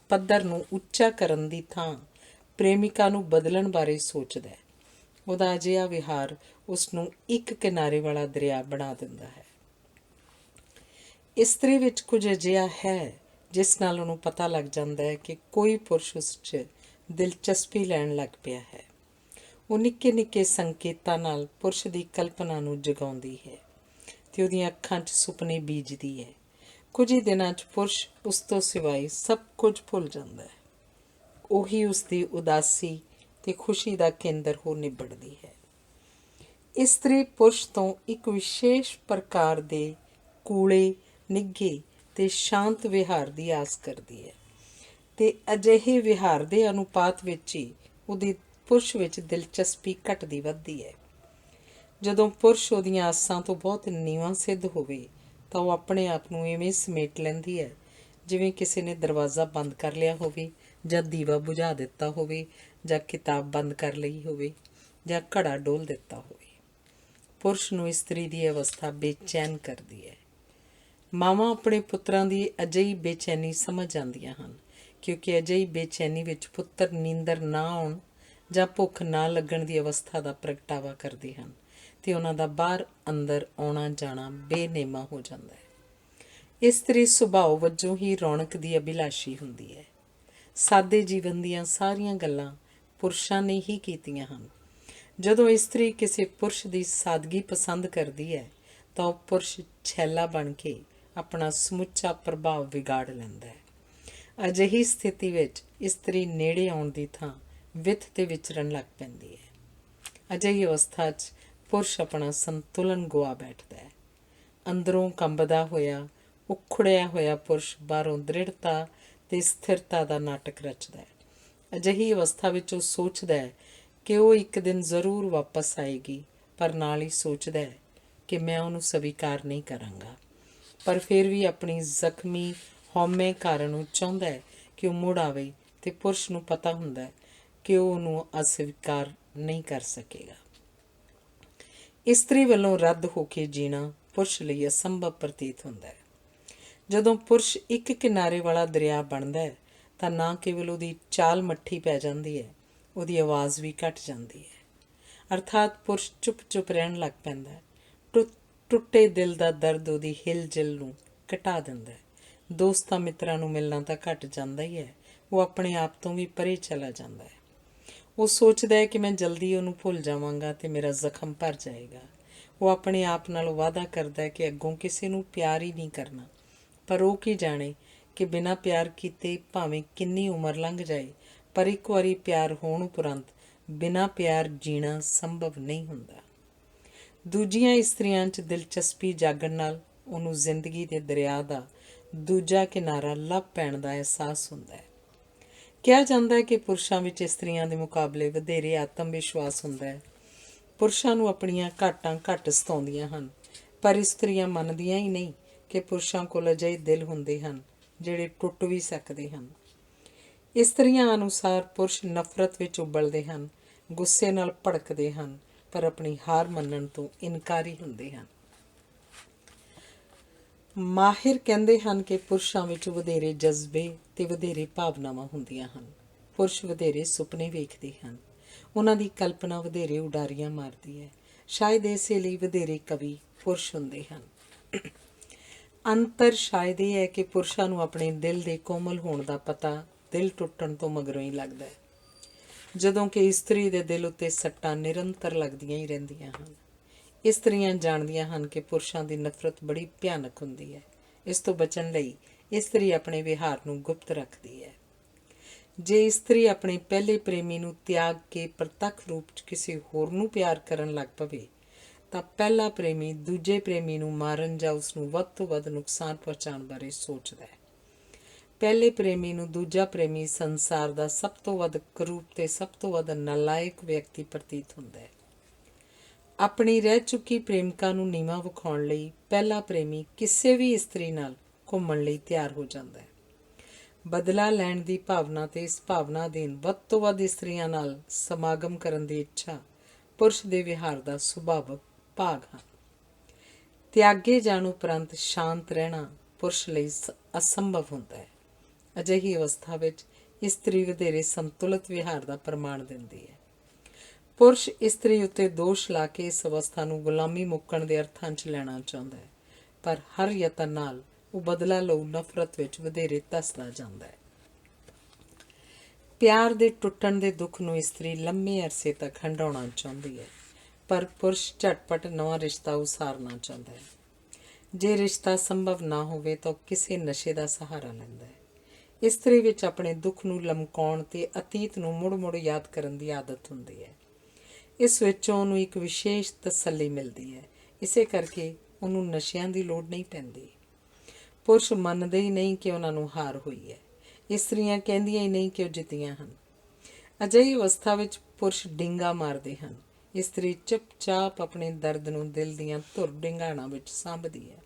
ਪੱਧਰ ਨੂੰ ਉੱਚਾ ਕਰਨ ਦੀ ਥਾਂ ਪ੍ਰੇਮਿਕਾ ਨੂੰ ਬਦਲਣ ਬਾਰੇ ਸੋਚਦਾ ਹੈ। ਉਹਦਾ ਅਜਿਹਾ ਵਿਹਾਰ ਉਸ ਨੂੰ ਇੱਕ ਕਿਨਾਰੇ ਵਾਲਾ ਦਰਿਆ ਬਣਾ ਦਿੰਦਾ ਹੈ। ਇਸਤਰੀ ਵਿੱਚ ਕੁਝ ਅਜਿਹਾ ਹੈ ਜਿਸ ਨਾਲ ਉਹਨੂੰ ਪਤਾ ਲੱਗ ਜਾਂਦਾ ਹੈ ਕਿ ਕੋਈ ਪੁਰਸ਼ ਉਸ 'ਚ ਦਿਲਚਸਪੀ ਲੈਣ ਲੱਗ ਪਿਆ ਹੈ। ਉਹ ਨਿੱਕੇ ਨਿੱਕੇ ਸੰਕੇਤਾਂ ਨਾਲ ਪੁਰਸ਼ ਦੀ ਕਲਪਨਾ ਨੂੰ ਜਗਾਉਂਦੀ ਹੈ ਅਤੇ ਉਹਦੀਆਂ ਅੱਖਾਂ 'ਚ ਸੁਪਨੇ ਬੀਜਦੀ ਹੈ। ਕੁਝ ਹੀ ਦਿਨਾਂ 'ਚ ਪੁਰਸ਼ ਉਸ ਤੋਂ ਸਿਵਾਏ ਸਭ ਕੁਝ ਭੁੱਲ ਜਾਂਦਾ ਹੈ। ਉਹੀ ਉਸ ਦੀ ਉਦਾਸੀ ਅਤੇ ਖੁਸ਼ੀ ਦਾ ਕੇਂਦਰ ਹੋ ਨਿਬੜਦੀ ਹੈ। ਇਸਤਰੀ ਪੁਰਸ਼ ਤੋਂ ਇੱਕ ਵਿਸ਼ੇਸ਼ ਪ੍ਰਕਾਰ ਦੇ ਕੂਲੇ, ਨਿੱਘੇ ਅਤੇ ਸ਼ਾਂਤ ਵਿਹਾਰ ਦੀ ਆਸ ਕਰਦੀ ਹੈ ਅਤੇ ਅਜਿਹੇ ਵਿਹਾਰ ਦੇ ਅਨੁਪਾਤ ਵਿੱਚ ਹੀ ਉਹਦੀ ਪੁਰਸ਼ ਵਿੱਚ ਦਿਲਚਸਪੀ ਘਟਦੀ ਵੱਧਦੀ ਹੈ। ਜਦੋਂ ਪੁਰਸ਼ ਉਹਦੀਆਂ ਆਸਾਂ ਤੋਂ ਬਹੁਤ ਨੀਵਾਂ ਸਿੱਧ ਹੋਵੇ ਤਾਂ ਉਹ ਆਪਣੇ ਆਪ ਨੂੰ ਇਵੇਂ ਸਮੇਟ ਲੈਂਦੀ ਹੈ ਜਿਵੇਂ ਕਿਸੇ ਨੇ ਦਰਵਾਜ਼ਾ ਬੰਦ ਕਰ ਲਿਆ ਹੋਵੇ, ਜਾਂ ਦੀਵਾ ਬੁਝਾ ਦਿੱਤਾ ਹੋਵੇ, ਜਾਂ ਕਿਤਾਬ ਬੰਦ ਕਰ ਲਈ ਹੋਵੇ, ਜਾਂ ਘੜਾ ਡੋਲ ਦਿੱਤਾ ਹੋਵੇ। ਪੁਰਸ਼ ਨੂੰ ਇਸਤਰੀ ਦੀ ਅਵਸਥਾ ਬੇਚੈਨ ਕਰਦੀ ਹੈ। ਮਾਵਾਂ ਆਪਣੇ ਪੁੱਤਰਾਂ ਦੀ ਅਜਿਹੀ ਬੇਚੈਨੀ ਸਮਝ ਜਾਂਦੀਆਂ ਹਨ, ਕਿਉਂਕਿ ਅਜਿਹੀ ਬੇਚੈਨੀ ਵਿੱਚ ਪੁੱਤਰ ਨੀਂਦਰ ਨਾ ਆਉਣ ਜਾਂ ਭੁੱਖ ਨਾ ਲੱਗਣ ਦੀ ਅਵਸਥਾ ਦਾ ਪ੍ਰਗਟਾਵਾ ਕਰਦੇ ਹਨ ਅਤੇ ਉਹਨਾਂ ਦਾ ਬਾਹਰ ਅੰਦਰ ਆਉਣਾ ਜਾਣਾ ਬੇਨੇਮਾ ਹੋ ਜਾਂਦਾ ਹੈ। ਇਸਤਰੀ ਸੁਭਾਅ ਵਜੋਂ ਹੀ ਰੌਣਕ ਦੀ ਅਭਿਲਾਸ਼ੀ ਹੁੰਦੀ ਹੈ। ਸਾਦੇ ਜੀਵਨ ਦੀਆਂ ਸਾਰੀਆਂ ਗੱਲਾਂ ਪੁਰਸ਼ਾਂ ਨੇ ਹੀ ਕੀਤੀਆਂ ਹਨ। ਜਦੋਂ ਇਸਤਰੀ ਕਿਸੇ ਪੁਰਸ਼ ਦੀ ਸਾਦਗੀ ਪਸੰਦ ਕਰਦੀ ਹੈ ਤਾਂ ਉਹ ਪੁਰਸ਼ ਛੈਲਾ ਬਣ ਕੇ ਆਪਣਾ ਸਮੁੱਚਾ ਪ੍ਰਭਾਵ ਵਿਗਾੜ ਲੈਂਦਾ ਹੈ। ਅਜਿਹੀ ਸਥਿਤੀ ਵਿੱਚ ਇਸਤਰੀ ਨੇੜੇ ਆਉਣ ਦੀ ਥਾਂ ਵਿੱਥ 'ਤੇ ਵਿਚਰਨ ਲੱਗ ਪੈਂਦੀ ਹੈ। ਅਜਿਹੀ ਅਵਸਥਾ 'ਚ ਪੁਰਸ਼ ਆਪਣਾ ਸੰਤੁਲਨ ਗੁਆ ਬੈਠਦਾ ਹੈ। ਅੰਦਰੋਂ ਕੰਬਦਾ ਹੋਇਆ, ਉਖੜਿਆ ਹੋਇਆ ਪੁਰਸ਼ ਬਾਹਰੋਂ ਦ੍ਰਿੜਤਾ ਤੇ ਸਥਿਰਤਾ ਦਾ ਨਾਟਕ ਰਚਦਾ ਹੈ। ਅਜਿਹੀ ਅਵਸਥਾ ਵਿੱਚ ਉਹ ਸੋਚਦਾ ਹੈ ਕਿ ਉਹ ਇੱਕ ਦਿਨ ਜ਼ਰੂਰ ਵਾਪਸ ਆਏਗੀ, ਪਰ ਨਾਲ ਹੀ ਸੋਚਦਾ ਹੈ ਕਿ ਮੈਂ ਉਹਨੂੰ ਸਵੀਕਾਰ ਨਹੀਂ ਕਰਾਂਗਾ। ਪਰ ਫਿਰ ਵੀ ਆਪਣੀ ਜ਼ਖਮੀ ਹਉਮੈ ਕਾਰਨ ਉਹ ਚਾਹੁੰਦਾ ਹੈ ਕਿ ਉਹ ਮੁੜ ਆਵੇ, ਤੇ ਪੁਰਸ਼ ਨੂੰ ਪਤਾ ਹੁੰਦਾ ਹੈ ਕਿ ਉਹ ਉਹਨੂੰ ਅਸਵੀਕਾਰ ਨਹੀਂ ਕਰ ਸਕੇਗਾ। ਇਸਤਰੀ ਵੱਲੋਂ ਰੱਦ ਹੋ ਕੇ ਜੀਣਾ ਪੁਰਸ਼ ਲਈ ਅਸੰਭਵ ਪ੍ਰਤੀਤ ਹੁੰਦਾ ਹੈ। ਜਦੋਂ ਪੁਰਸ਼ ਇੱਕ ਕਿਨਾਰੇ ਵਾਲਾ ਦਰਿਆ ਬਣਦਾ ਹੈ ਤਾਂ ਨਾ ਕੇਵਲ ਉਹਦੀ ਚਾਲ ਮੱਠੀ ਪੈ ਜਾਂਦੀ ਹੈ, ਉਹਦੀ ਆਵਾਜ਼ ਵੀ ਘਟ ਜਾਂਦੀ ਹੈ। ਅਰਥਾਤ ਪੁਰਸ਼ ਚੁੱਪ ਰਹਿਣ ਲੱਗ ਪੈਂਦਾ ਹੈ। ਟੁੱਟੇ ਦਿਲ ਦਾ ਦਰਦ ਉਹਦੀ ਹਿਲਜੁਲ ਨੂੰ ਘਟਾ ਦਿੰਦਾ ਹੈ। ਦੋਸਤਾਂ ਮਿੱਤਰਾਂ ਨੂੰ ਮਿਲਣਾ ਤਾਂ ਘਟ ਜਾਂਦਾ ਹੀ ਹੈ, ਉਹ ਆਪਣੇ ਆਪ ਤੋਂ ਵੀ ਪਰੇ ਚਲਾ ਜਾਂਦਾ ਹੈ। ਉਹ ਸੋਚਦਾ ਹੈ ਕਿ ਮੈਂ ਜਲਦੀ ਉਹਨੂੰ ਭੁੱਲ ਜਾਵਾਂਗਾ ਤੇ ਮੇਰਾ ਜ਼ਖਮ ਭਰ ਜਾਏਗਾ। ਉਹ ਆਪਣੇ ਆਪ ਨਾਲ ਵਾਅਦਾ ਕਰਦਾ ਹੈ ਕਿ ਅੱਗੋਂ ਕਿਸੇ ਨੂੰ ਪਿਆਰ ਹੀ ਨਹੀਂ ਕਰਨਾ, ਪਰ ਉਹ ਕੀ ਜਾਣੇ ਕਿ ਬਿਨਾਂ ਪਿਆਰ ਕੀਤੇ ਭਾਵੇਂ ਕਿੰਨੀ ਉਮਰ ਲੰਘ ਜਾਏ, ਪਰ ਇੱਕ ਵਾਰੀ ਪਿਆਰ ਹੋਣ ਉਪਰੰਤ ਬਿਨਾਂ ਪਿਆਰ ਜੀਣਾ ਸੰਭਵ ਨਹੀਂ ਹੁੰਦਾ। ਦੂਜੀਆਂ ਇਸਤਰੀਆਂ 'ਚ ਦਿਲਚਸਪੀ ਜਾਗਣ ਨਾਲ ਉਹਨੂੰ ਜ਼ਿੰਦਗੀ ਦੇ ਦਰਿਆ ਦਾ ਦੂਜਾ ਕਿਨਾਰਾ ਲੱਭ ਪੈਣ ਦਾ ਅਹਿਸਾਸ ਹੁੰਦਾ ਹੈ। ਕਿਹਾ ਜਾਂਦਾ ਹੈ ਕਿ ਪੁਰਸ਼ਾਂ ਵਿੱਚ ਇਸਤਰੀਆਂ ਦੇ ਮੁਕਾਬਲੇ ਵਧੇਰੇ ਆਤਮ ਵਿਸ਼ਵਾਸ ਹੁੰਦਾ ਹੈ। ਪੁਰਸ਼ਾਂ ਨੂੰ ਆਪਣੀਆਂ ਘਾਟਾਂ ਘੱਟ ਸਤਾਉਂਦੀਆਂ ਹਨ, ਪਰ ਇਸਤਰੀਆਂ ਮੰਨਦੀਆਂ ਹੀ ਨਹੀਂ ਕਿ ਪੁਰਸ਼ਾਂ ਕੋਲ ਅਜਿਹੇ ਦਿਲ ਹੁੰਦੇ ਹਨ ਜਿਹੜੇ ਟੁੱਟ ਵੀ ਸਕਦੇ ਹਨ। ਇਸਤਰੀਆਂ ਅਨੁਸਾਰ ਪੁਰਸ਼ ਨਫ਼ਰਤ ਵਿੱਚ ਉਬਲਦੇ ਹਨ, ਗੁੱਸੇ ਨਾਲ ਭੜਕਦੇ ਹਨ, ਪਰ ਆਪਣੀ ਹਾਰ ਮੰਨਣ ਤੋਂ ਇਨਕਾਰੀ ਹੁੰਦੇ ਹਨ। ਮਾਹਿਰ ਕਹਿੰਦੇ ਹਨ ਕਿ ਪੁਰਸ਼ਾਂ ਵਿੱਚ ਵਧੇਰੇ ਜਜ਼ਬੇ ਤੇ ਵਧੇਰੇ ਭਾਵਨਾਵਾਂ ਹੁੰਦੀਆਂ ਹਨ। ਪੁਰਸ਼ ਵਧੇਰੇ ਸੁਪਨੇ ਵੇਖਦੇ ਹਨ, ਉਹਨਾਂ ਦੀ ਕਲਪਨਾ ਵਧੇਰੇ ਉਡਾਰੀਆਂ ਮਾਰਦੀ ਹੈ। ਸ਼ਾਇਦ ਇਸੇ ਲਈ ਵਧੇਰੇ ਕਵੀ ਪੁਰਸ਼ ਹੁੰਦੇ ਹਨ। ਅੰਤਰ ਸ਼ਾਇਦ ਇਹ ਹੈ ਕਿ ਪੁਰਸ਼ਾਂ ਨੂੰ ਆਪਣੇ ਦਿਲ ਦੇ ਕੋਮਲ ਹੋਣ ਦਾ ਪਤਾ ਦਿਲ ਟੁੱਟਣ ਤੋਂ ਮਗਰੋਂ ਹੀ ਲੱਗਦਾ ਹੈ, ਜਦੋਂ ਕਿ ਇਸਤਰੀ ਦੇ ਦਿਲ ਉੱਤੇ ਸੱਟਾਂ ਨਿਰੰਤਰ ਲੱਗਦੀਆਂ ਹੀ ਰਹਿੰਦੀਆਂ ਹਨ। ਇਸਤਰੀਆਂ ਜਾਣਦੀਆਂ ਹਨ ਕਿ ਪੁਰਸ਼ਾਂ ਦੀ ਨਫ਼ਰਤ ਬੜੀ ਭਿਆਨਕ ਹੁੰਦੀ ਹੈ। ਇਸ ਤੋਂ ਬਚਣ ਲਈ ਇਸਤਰੀ ਆਪਣੇ ਵਿਹਾਰ ਨੂੰ ਗੁਪਤ ਰੱਖਦੀ ਹੈ। ਜੇ ਇਸਤਰੀ ਆਪਣੇ ਪਹਿਲੇ ਪ੍ਰੇਮੀ ਨੂੰ ਤਿਆਗ ਕੇ ਪ੍ਰਤੱਖ ਰੂਪ 'ਚ ਕਿਸੇ ਹੋਰ ਨੂੰ ਪਿਆਰ ਕਰਨ ਲੱਗ ਪਵੇ ਤਾਂ ਪਹਿਲਾ ਪ੍ਰੇਮੀ ਦੂਜੇ ਪ੍ਰੇਮੀ ਨੂੰ ਮਾਰਨ ਜਾਂ ਉਸ ਨੂੰ ਵੱਧ ਤੋਂ ਵੱਧ ਨੁਕਸਾਨ ਪਹੁੰਚਾਉਣ ਬਾਰੇ ਸੋਚਦਾ ਹੈ। ਪਹਿਲੇ ਪ੍ਰੇਮੀ ਨੂੰ ਦੂਜਾ ਪ੍ਰੇਮੀ ਸੰਸਾਰ ਦਾ ਸਭ ਤੋਂ ਵੱਧ ਕਰੂਪ ਤੇ ਸਭ ਤੋਂ ਵੱਧ ਨਾਲਾਇਕ ਵਿਅਕਤੀ ਪ੍ਰਤੀਤ ਹੁੰਦਾ ਹੈ। ਆਪਣੀ ਰਹਿ ਚੁੱਕੀ ਪ੍ਰੇਮਿਕਾ ਨੂੰ ਨੀਵਾਂ ਵਿਖਾਉਣ ਲਈ ਪਹਿਲਾ ਪ੍ਰੇਮੀ ਕਿਸੇ ਵੀ ਇਸਤਰੀ ਨਾਲ ਘੁੰਮਣ ਲਈ ਤਿਆਰ ਹੋ ਜਾਂਦਾ ਹੈ। ਬਦਲਾ ਲੈਣ ਦੀ ਭਾਵਨਾ ਤੇ ਇਸ ਭਾਵਨਾ ਅਧੀਨ ਵੱਧ ਤੋਂ ਵੱਧ ਇਸਤਰੀਆਂ ਨਾਲ ਸਮਾਗਮ ਕਰਨ ਦੀ ਇੱਛਾ ਪੁਰਸ਼ ਦੇ ਵਿਹਾਰ ਦਾ ਸੁਭਾਵਕ ਭਾਗ ਹਨ। ਤਿਆਗੇ ਜਾਣ ਉਪਰੰਤ ਸ਼ਾਂਤ ਰਹਿਣਾ ਪੁਰਸ਼ ਲਈ ਅਸੰਭਵ ਹੁੰਦਾ ਹੈ। ਅਜਿਹੀ ਅਵਸਥਾ ਵਿੱਚ ਇਸਤਰੀ ਵਧੇਰੇ ਸੰਤੁਲਿਤ ਵਿਹਾਰ ਦਾ ਪ੍ਰਮਾਣ ਦਿੰਦੀ ਹੈ। ਪੁਰਸ਼ ਇਸਤਰੀ ਉੱਤੇ ਦੋਸ਼ ਲਾ ਕੇ ਇਸ ਅਵਸਥਾ ਨੂੰ ਗੁਲਾਮੀ ਮੁੱਕਣ ਦੇ ਅਰਥਾਂ 'ਚ ਲੈਣਾ ਚਾਹੁੰਦਾ ਹੈ, ਪਰ ਹਰ ਯਤਨ ਨਾਲ ਉਹ ਬਦਲਾ ਲਊ ਨਫ਼ਰਤ ਵਿੱਚ ਵਧੇਰੇ ਧੱਸਦਾ ਜਾਂਦਾ ਹੈ। ਪਿਆਰ ਦੇ ਟੁੱਟਣ ਦੇ ਦੁੱਖ ਨੂੰ ਇਸਤਰੀ ਲੰਮੇ ਅਰਸੇ ਤੱਕ ਹੰਢਾਉਣਾ ਚਾਹੁੰਦੀ ਹੈ, ਪਰ ਪੁਰਸ਼ ਝਟਪਟ ਨਵਾਂ ਰਿਸ਼ਤਾ ਉਸਾਰਨਾ ਚਾਹੁੰਦਾ ਹੈ। ਜੇ ਰਿਸ਼ਤਾ ਸੰਭਵ ਨਾ ਹੋਵੇ ਤਾਂ ਉਹ ਕਿਸੇ ਨਸ਼ੇ ਦਾ ਸਹਾਰਾ ਲੈਂਦਾ ਹੈ। ਇਸਤਰੀ ਵਿੱਚ ਆਪਣੇ ਦੁੱਖ ਨੂੰ ਲਮਕਾਉਣ ਤੇ ਅਤੀਤ ਨੂੰ ਮੁੜ-ਮੁੜ ਯਾਦ ਕਰਨ ਦੀ ਆਦਤ ਹੁੰਦੀ ਹੈ। ਇਸ ਵਿੱਚੋਂ ਉਹਨੂੰ ਇੱਕ ਵਿਸ਼ੇਸ਼ ਤਸੱਲੀ ਮਿਲਦੀ ਹੈ। ਇਸੇ ਕਰਕੇ ਉਹਨੂੰ ਨਸ਼ਿਆਂ ਦੀ ਲੋੜ ਨਹੀਂ ਪੈਂਦੀ। ਪੁਰਸ਼ ਮੰਨਦੇ ਹੀ ਨਹੀਂ ਕਿ ਉਹਨਾਂ ਨੂੰ ਹਾਰ ਹੋਈ ਹੈ। ਇਸਤਰੀਆਂ ਕਹਿੰਦੀਆਂ ਹੀ ਨਹੀਂ ਕਿ ਉਹ ਜਿੱਤੀਆਂ ਹਨ। ਅਜਿਹੀ ਅਵਸਥਾ ਵਿੱਚ ਪੁਰਸ਼ ਡਿੰਗਾ ਮਾਰਦੇ ਹਨ। ਇਸਤਰੀ ਚੁੱਪਚਾਪ ਆਪਣੇ ਦਰਦ ਨੂੰ ਦਿਲ ਦੀਆਂ ਧੁਰ ਡਿੰਗਾਣਾ ਵਿੱਚ ਸਾਂਭਦੀ ਹੈ।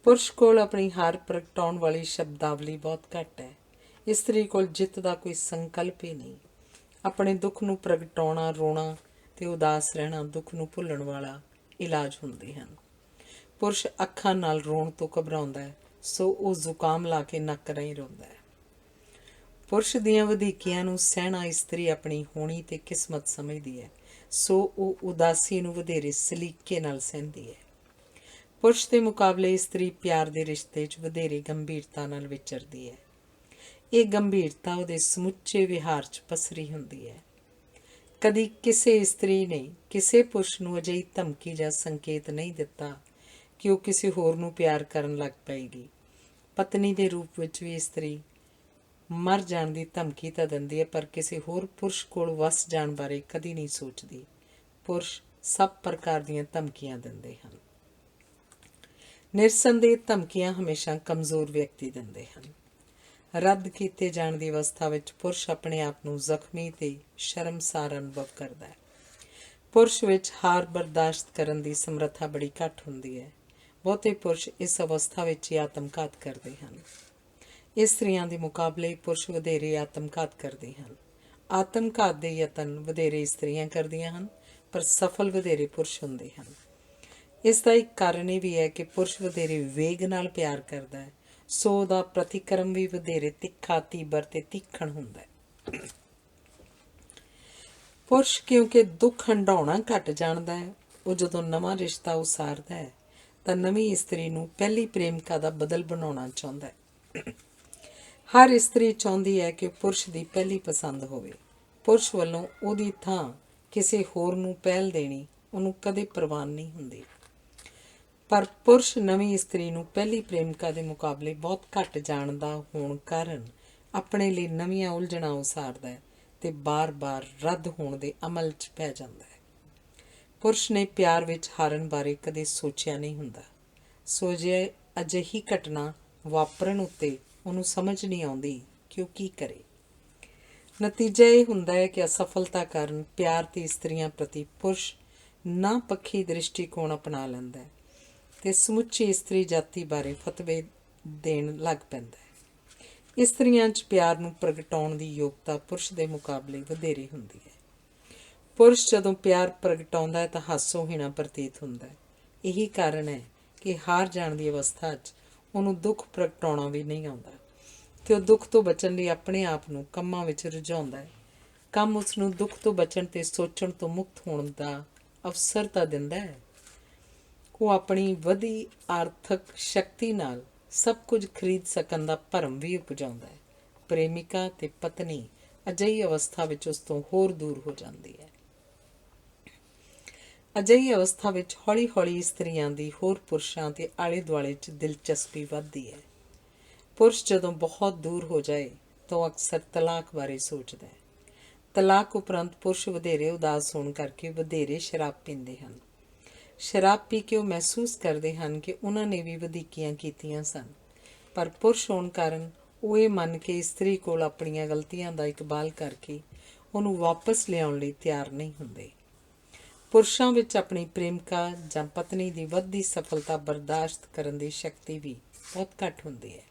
ਪੁਰਸ਼ ਕੋਲ ਆਪਣੀ ਹਾਰ ਪ੍ਰਗਟਾਉਣ ਵਾਲੀ ਸ਼ਬਦਾਵਲੀ ਬਹੁਤ ਘੱਟ ਹੈ। ਇਸਤਰੀ ਕੋਲ ਜਿੱਤ ਦਾ ਕੋਈ ਸੰਕਲਪ ਹੀ ਨਹੀਂ। ਆਪਣੇ ਦੁੱਖ ਨੂੰ ਪ੍ਰਗਟਾਉਣਾ, ਰੋਣਾ ਤੇ ਉਦਾਸ ਰਹਿਣਾ ਦੁੱਖ ਨੂੰ ਭੁੱਲਣ ਵਾਲਾ ਇਲਾਜ ਹੁੰਦੇ ਹਨ। ਪੁਰਸ਼ ਅੱਖਾਂ ਨਾਲ ਰੋਣ ਤੋਂ ਘਬਰਾਉਂਦਾ ਹੈ, ਸੋ ਉਹ ਜ਼ੁਕਾਮ ਲਾ ਕੇ ਨੱਕ ਰਾਹੀਂ ਰੋਂਦਾ ਹੈ। ਪੁਰਸ਼ ਦੀਆਂ ਵਧੀਕੀਆਂ ਨੂੰ ਸਹਿਣਾ ਇਸਤਰੀ ਆਪਣੀ ਹੋਣੀ ਤੇ ਕਿਸਮਤ ਸਮਝਦੀ ਹੈ, ਸੋ ਉਹ ਉਦਾਸੀ ਨੂੰ ਵਧੇਰੇ ਸਲੀਕੇ ਨਾਲ ਸਹਿੰਦੀ ਹੈ। ਪੁਰਸ਼ ਦੇ ਮੁਕਾਬਲੇ ਇਸਤਰੀ ਪਿਆਰ ਦੇ ਰਿਸ਼ਤੇ 'ਚ ਵਧੇਰੇ ਗੰਭੀਰਤਾ ਨਾਲ ਵਿਚਰਦੀ ਹੈ। ਇਹ ਗੰਭੀਰਤਾ ਉਹਦੇ ਸਮੁੱਚੇ ਵਿਹਾਰ 'ਚ ਪਸਰੀ ਹੁੰਦੀ ਹੈ। ਕਦੀ ਕਿਸੇ ਇਸਤਰੀ ਨੇ ਕਿਸੇ ਪੁਰਸ਼ ਨੂੰ ਅਜਿਹੀ ਧਮਕੀ ਜਾਂ ਸੰਕੇਤ ਨਹੀਂ ਦਿੱਤਾ ਕਿ ਉਹ ਕਿਸੇ ਹੋਰ ਨੂੰ ਪਿਆਰ ਕਰਨ ਲੱਗ ਪਏਗੀ। ਪਤਨੀ ਦੇ ਰੂਪ ਵਿੱਚ ਵੀ ਇਸਤਰੀ ਮਰ ਜਾਣ ਦੀ ਧਮਕੀ ਤਾਂ ਦਿੰਦੀ ਹੈ, ਪਰ ਕਿਸੇ ਹੋਰ ਪੁਰਸ਼ ਕੋਲ ਵਸ ਜਾਣ ਬਾਰੇ ਕਦੀ ਨਹੀਂ ਸੋਚਦੀ। ਪੁਰਸ਼ ਸਭ ਪ੍ਰਕਾਰ ਦੀਆਂ ਧਮਕੀਆਂ ਦਿੰਦੇ ਹਨ। ਨਿਰਸੰਦੇਹ ਧਮਕੀਆਂ ਹਮੇਸ਼ਾ ਕਮਜ਼ੋਰ ਵਿਅਕਤੀ ਦਿੰਦੇ ਹਨ। ਰੱਦ ਕੀਤੇ ਜਾਣ ਦੀ ਅਵਸਥਾ ਵਿੱਚ ਪੁਰਸ਼ ਆਪਣੇ ਆਪ ਨੂੰ ਜ਼ਖਮੀ ਤੇ ਸ਼ਰਮਸਾਰ ਅਨੁਭਵ ਕਰਦਾ ਹੈ। ਪੁਰਸ਼ ਵਿੱਚ ਹਾਰ ਬਰਦਾਸ਼ਤ ਕਰਨ ਦੀ ਸਮਰੱਥਾ ਬੜੀ ਘੱਟ ਹੁੰਦੀ ਹੈ। ਬਹੁਤੇ ਪੁਰਸ਼ ਇਸ ਅਵਸਥਾ ਵਿੱਚ ਹੀ ਆਤਮਘਾਤ ਕਰਦੇ ਹਨ। ਇਸਤਰੀਆਂ ਦੇ ਮੁਕਾਬਲੇ ਪੁਰਸ਼ ਵਧੇਰੇ ਆਤਮਘਾਤ ਕਰਦੇ ਹਨ। ਆਤਮਘਾਤ ਦੇ ਯਤਨ ਵਧੇਰੇ ਇਸਤਰੀਆਂ ਕਰਦੀਆਂ ਹਨ, ਪਰ ਸਫਲ ਵਧੇਰੇ ਪੁਰਸ਼ ਹੁੰਦੇ ਹਨ। ਇਸ ਦਾ ਇੱਕ ਕਾਰਨ ਇਹ ਵੀ ਹੈ ਕਿ ਪੁਰਸ਼ ਵਧੇਰੇ ਵੇਗ ਨਾਲ ਪਿਆਰ ਕਰਦਾ ਹੈ, ਸੋ ਉਹਦਾ ਪ੍ਰਤੀਕਰਮ ਵੀ ਵਧੇਰੇ ਤਿੱਖਾ, ਤੀਬਰ ਤੇ ਤੀਖਣ ਹੁੰਦਾ ਹੈ। ਪੁਰਸ਼ ਕਿਉਂਕਿ ਦੁੱਖ ਹੰਢਾਉਣਾ ਘੱਟ ਜਾਣਦਾ ਹੈ, ਉਹ ਜਦੋਂ ਨਵਾਂ ਰਿਸ਼ਤਾ ਉਸਾਰਦਾ ਹੈ ਤਾਂ ਨਵੀਂ ਇਸਤਰੀ ਨੂੰ ਪਹਿਲੀ ਪ੍ਰੇਮਿਕਾ ਦਾ ਬਦਲ ਬਣਾਉਣਾ ਚਾਹੁੰਦਾ ਹੈ। ਹਰ ਇਸਤਰੀ ਚਾਹੁੰਦੀ ਹੈ ਕਿ ਪੁਰਸ਼ ਦੀ ਪਹਿਲੀ ਪਸੰਦ ਹੋਵੇ। ਪੁਰਸ਼ ਵੱਲੋਂ ਉਹਦੀ ਥਾਂ ਕਿਸੇ ਹੋਰ ਨੂੰ ਪਹਿਲ ਦੇਣੀ ਉਹਨੂੰ ਕਦੇ ਪ੍ਰਵਾਨ ਨਹੀਂ ਹੁੰਦੀ। ਪਰ ਪੁਰਸ਼ ਨਵੀਂ ਇਸਤਰੀ ਨੂੰ ਪਹਿਲੀ ਪ੍ਰੇਮਿਕਾ ਦੇ ਮੁਕਾਬਲੇ ਬਹੁਤ ਘੱਟ ਜਾਣਦਾ ਹੋਣ ਕਾਰਨ ਆਪਣੇ ਲਈ ਨਵੀਆਂ ਉਲਝਣਾਂ ਉਸਾਰਦਾ ਹੈ ਤੇ ਬਾਰ-ਬਾਰ ਰੱਦ ਹੋਣ ਦੇ ਅਮਲ 'ਚ ਪੈ ਜਾਂਦਾ ਹੈ। ਪੁਰਸ਼ ਨੇ ਪਿਆਰ ਵਿੱਚ ਹਾਰਨ ਬਾਰੇ ਕਦੇ ਸੋਚਿਆ ਨਹੀਂ ਹੁੰਦਾ, ਸੋ ਜੇ ਅਜਿਹੀ ਘਟਨਾ ਵਾਪਰਨ ਉੱਤੇ ਉਹਨੂੰ ਸਮਝ ਨਹੀਂ ਆਉਂਦੀ ਕਿ ਉਹ ਕੀ ਕਰੇ। ਨਤੀਜਾ ਇਹ ਹੁੰਦਾ ਹੈ ਕਿ ਅਸਫਲਤਾ ਕਾਰਨ ਪਿਆਰ ਤੇ ਇਸਤਰੀਆਂ ਪ੍ਰਤੀ ਪੁਰਸ਼ ਨਾ ਪੱਖੀ ਦ੍ਰਿਸ਼ਟੀਕੋਣ ਅਪਣਾ ਲੈਂਦਾ ਹੈ ਤੇ ਸਮੁੱਚੀ ਇਸਤਰੀ ਜਾਤੀ ਬਾਰੇ ਫਤਵੇ ਦੇਣ ਲੱਗ ਪੈਂਦਾ ਹੈ। ਇਸਤਰੀਆਂ 'ਚ ਪਿਆਰ ਨੂੰ ਪ੍ਰਗਟਾਉਣ ਦੀ ਯੋਗਤਾ ਪੁਰਸ਼ ਦੇ ਮੁਕਾਬਲੇ ਵਧੇਰੇ ਹੁੰਦੀ ਹੈ। ਪੁਰਸ਼ ਜਦੋਂ ਪਿਆਰ ਪ੍ਰਗਟਾਉਂਦਾ ਹੈ ਤਾਂ ਹਾਸੋਹੀਣਾ ਪ੍ਰਤੀਤ ਹੁੰਦਾ ਹੈ। ਇਹੀ ਕਾਰਨ ਹੈ ਕਿ ਹਾਰ ਜਾਣ ਦੀ ਅਵਸਥਾ 'ਚ ਉਹਨੂੰ ਦੁੱਖ ਪ੍ਰਗਟਾਉਣਾ ਵੀ ਨਹੀਂ ਆਉਂਦਾ ਤੇ ਉਹ ਦੁੱਖ ਤੋਂ ਬਚਣ ਲਈ ਆਪਣੇ ਆਪ ਨੂੰ ਕੰਮਾਂ ਵਿੱਚ ਰੁਝਾਉਂਦਾ ਹੈ। ਕੰਮ ਉਸ ਨੂੰ ਦੁੱਖ ਤੋਂ ਬਚਣ ਤੇ ਸੋਚਣ ਤੋਂ ਮੁਕਤ ਹੋਣ ਦਾ ਅਵਸਰ ਤਾਂ ਦਿੰਦਾ ਹੈ। ਉਹ ਆਪਣੀ ਵਧੀ ਆਰਥਿਕ ਸ਼ਕਤੀ ਨਾਲ ਸਭ ਕੁਝ ਖਰੀਦ ਸਕਣ ਦਾ ਭਰਮ ਵੀ ਉਪਜਾਉਂਦਾ ਹੈ। ਪ੍ਰੇਮਿਕਾ ਤੇ ਪਤਨੀ ਅਜਿਹੀ ਅਵਸਥਾ ਵਿੱਚ ਉਸ ਤੋਂ ਹੋਰ ਦੂਰ ਹੋ ਜਾਂਦੀ ਹੈ। ਅਜਿਹੀ ਅਵਸਥਾ ਵਿੱਚ ਹੌਲੀ-ਹੌਲੀ ਇਸਤਰੀਆਂ ਦੀ ਹੋਰ ਪੁਰਸ਼ਾਂ ਤੇ ਆਲੇ ਦੁਆਲੇ 'ਚ ਦਿਲਚਸਪੀ ਵੱਧਦੀ ਹੈ। ਪੁਰਸ਼ ਜਦੋਂ ਬਹੁਤ ਦੂਰ ਹੋ ਜਾਏ ਤਾਂ ਉਹ ਅਕਸਰ ਤਲਾਕ ਬਾਰੇ ਸੋਚਦਾ ਹੈ। ਤਲਾਕ ਉਪਰੰਤ ਪੁਰਸ਼ ਵਧੇਰੇ ਉਦਾਸ ਹੋਣ ਕਰਕੇ ਵਧੇਰੇ ਸ਼ਰਾਬ ਪੀਂਦੇ ਹਨ। ਸ਼ਰਾਬ ਪੀ ਕੇ ਉਹ ਮਹਿਸੂਸ ਕਰਦੇ ਹਨ ਕਿ ਉਹਨਾਂ ਨੇ ਵੀ ਵਧੀਕੀਆਂ ਕੀਤੀਆਂ ਸਨ, ਪਰ ਪੁਰਸ਼ ਹੋਣ ਕਾਰਨ ਉਹ ਇਹ ਮੰਨ ਕੇ ਇਸਤਰੀ ਕੋਲ ਆਪਣੀਆਂ ਗਲਤੀਆਂ ਦਾ ਇਕਬਾਲ ਕਰਕੇ ਉਹਨੂੰ ਵਾਪਸ ਲਿਆਉਣ ਲਈ ਤਿਆਰ ਨਹੀਂ ਹੁੰਦੇ। ਪੁਰਸ਼ਾਂ ਵਿੱਚ ਆਪਣੀ ਪ੍ਰੇਮਿਕਾ ਜਾਂ ਪਤਨੀ ਦੀ ਵੱਧਦੀ ਸਫਲਤਾ ਬਰਦਾਸ਼ਤ ਕਰਨ ਦੀ ਸ਼ਕਤੀ ਵੀ ਬਹੁਤ ਘੱਟ ਹੁੰਦੀ ਹੈ।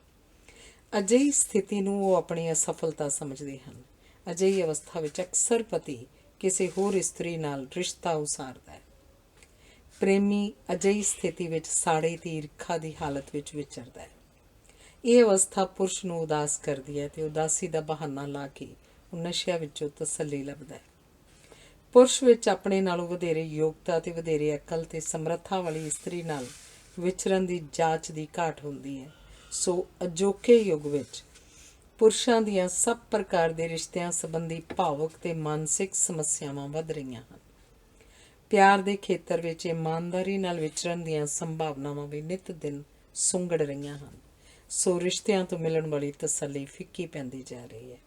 ਅਜਿਹੀ ਸਥਿਤੀ ਨੂੰ ਉਹ ਆਪਣੀ ਅਸਫਲਤਾ ਸਮਝਦੇ ਹਨ। ਅਜਿਹੀ ਅਵਸਥਾ ਵਿੱਚ ਅਕਸਰ ਪਤੀ ਕਿਸੇ ਹੋਰ ਇਸਤਰੀ ਨਾਲ ਰਿਸ਼ਤਾ ਉਸਾਰਦਾ ਹੈ। ਪ੍ਰੇਮੀ ਅਜਿਹੀ ਸਥਿਤੀ ਵਿੱਚ ਸਾੜੇ ਦੀ ਈਰਖਾ ਦੀ ਹਾਲਤ ਵਿੱਚ ਵਿਚਰਦਾ ਹੈ। ਇਹ ਅਵਸਥਾ ਪੁਰਸ਼ ਨੂੰ ਉਦਾਸ ਕਰਦੀ ਹੈ ਤੇ ਉਦਾਸੀ ਦਾ ਬਹਾਨਾ ਲਾ ਕੇ ਉਹ ਨਸ਼ਿਆਂ ਵਿੱਚੋਂ ਤਸੱਲੀ ਲੱਭਦਾ ਹੈ। ਪੁਰਸ਼ ਵਿੱਚ ਆਪਣੇ ਨਾਲੋਂ ਵਧੇਰੇ ਯੋਗਤਾ ਤੇ ਵਧੇਰੇ ਅਕਲ ਤੇ ਸਮਰੱਥਾ ਵਾਲੀ ਇਸਤਰੀ ਨਾਲ ਵਿਚਰਨ ਦੀ ਜਾਂਚ ਦੀ ਘਾਟ ਹੁੰਦੀ ਹੈ। ਸੋ ਅਜੋਕੇ ਯੁੱਗ ਵਿੱਚ ਪੁਰਸ਼ਾਂ ਦੀਆਂ ਸਭ ਪ੍ਰਕਾਰ ਦੇ ਰਿਸ਼ਤਿਆਂ ਸੰਬੰਧੀ ਭਾਵੁਕ ਤੇ ਮਾਨਸਿਕ ਸਮੱਸਿਆਵਾਂ ਵੱਧ ਰਹੀਆਂ ਹਨ। ਪਿਆਰ ਦੇ ਖੇਤਰ ਵਿੱਚ ਇਮਾਨਦਾਰੀ ਨਾਲ ਵਿਚਰਨ ਦੀਆਂ ਸੰਭਾਵਨਾਵਾਂ ਵੀ ਨਿੱਤ ਦਿਨ ਸੁੰਗੜ ਰਹੀਆਂ ਹਨ। ਸੋ ਰਿਸ਼ਤਿਆਂ ਤੋਂ ਮਿਲਣ ਵਾਲੀ ਤਸੱਲੀ ਫਿੱਕੀ ਪੈਂਦੀ ਜਾ ਰਹੀ ਹੈ।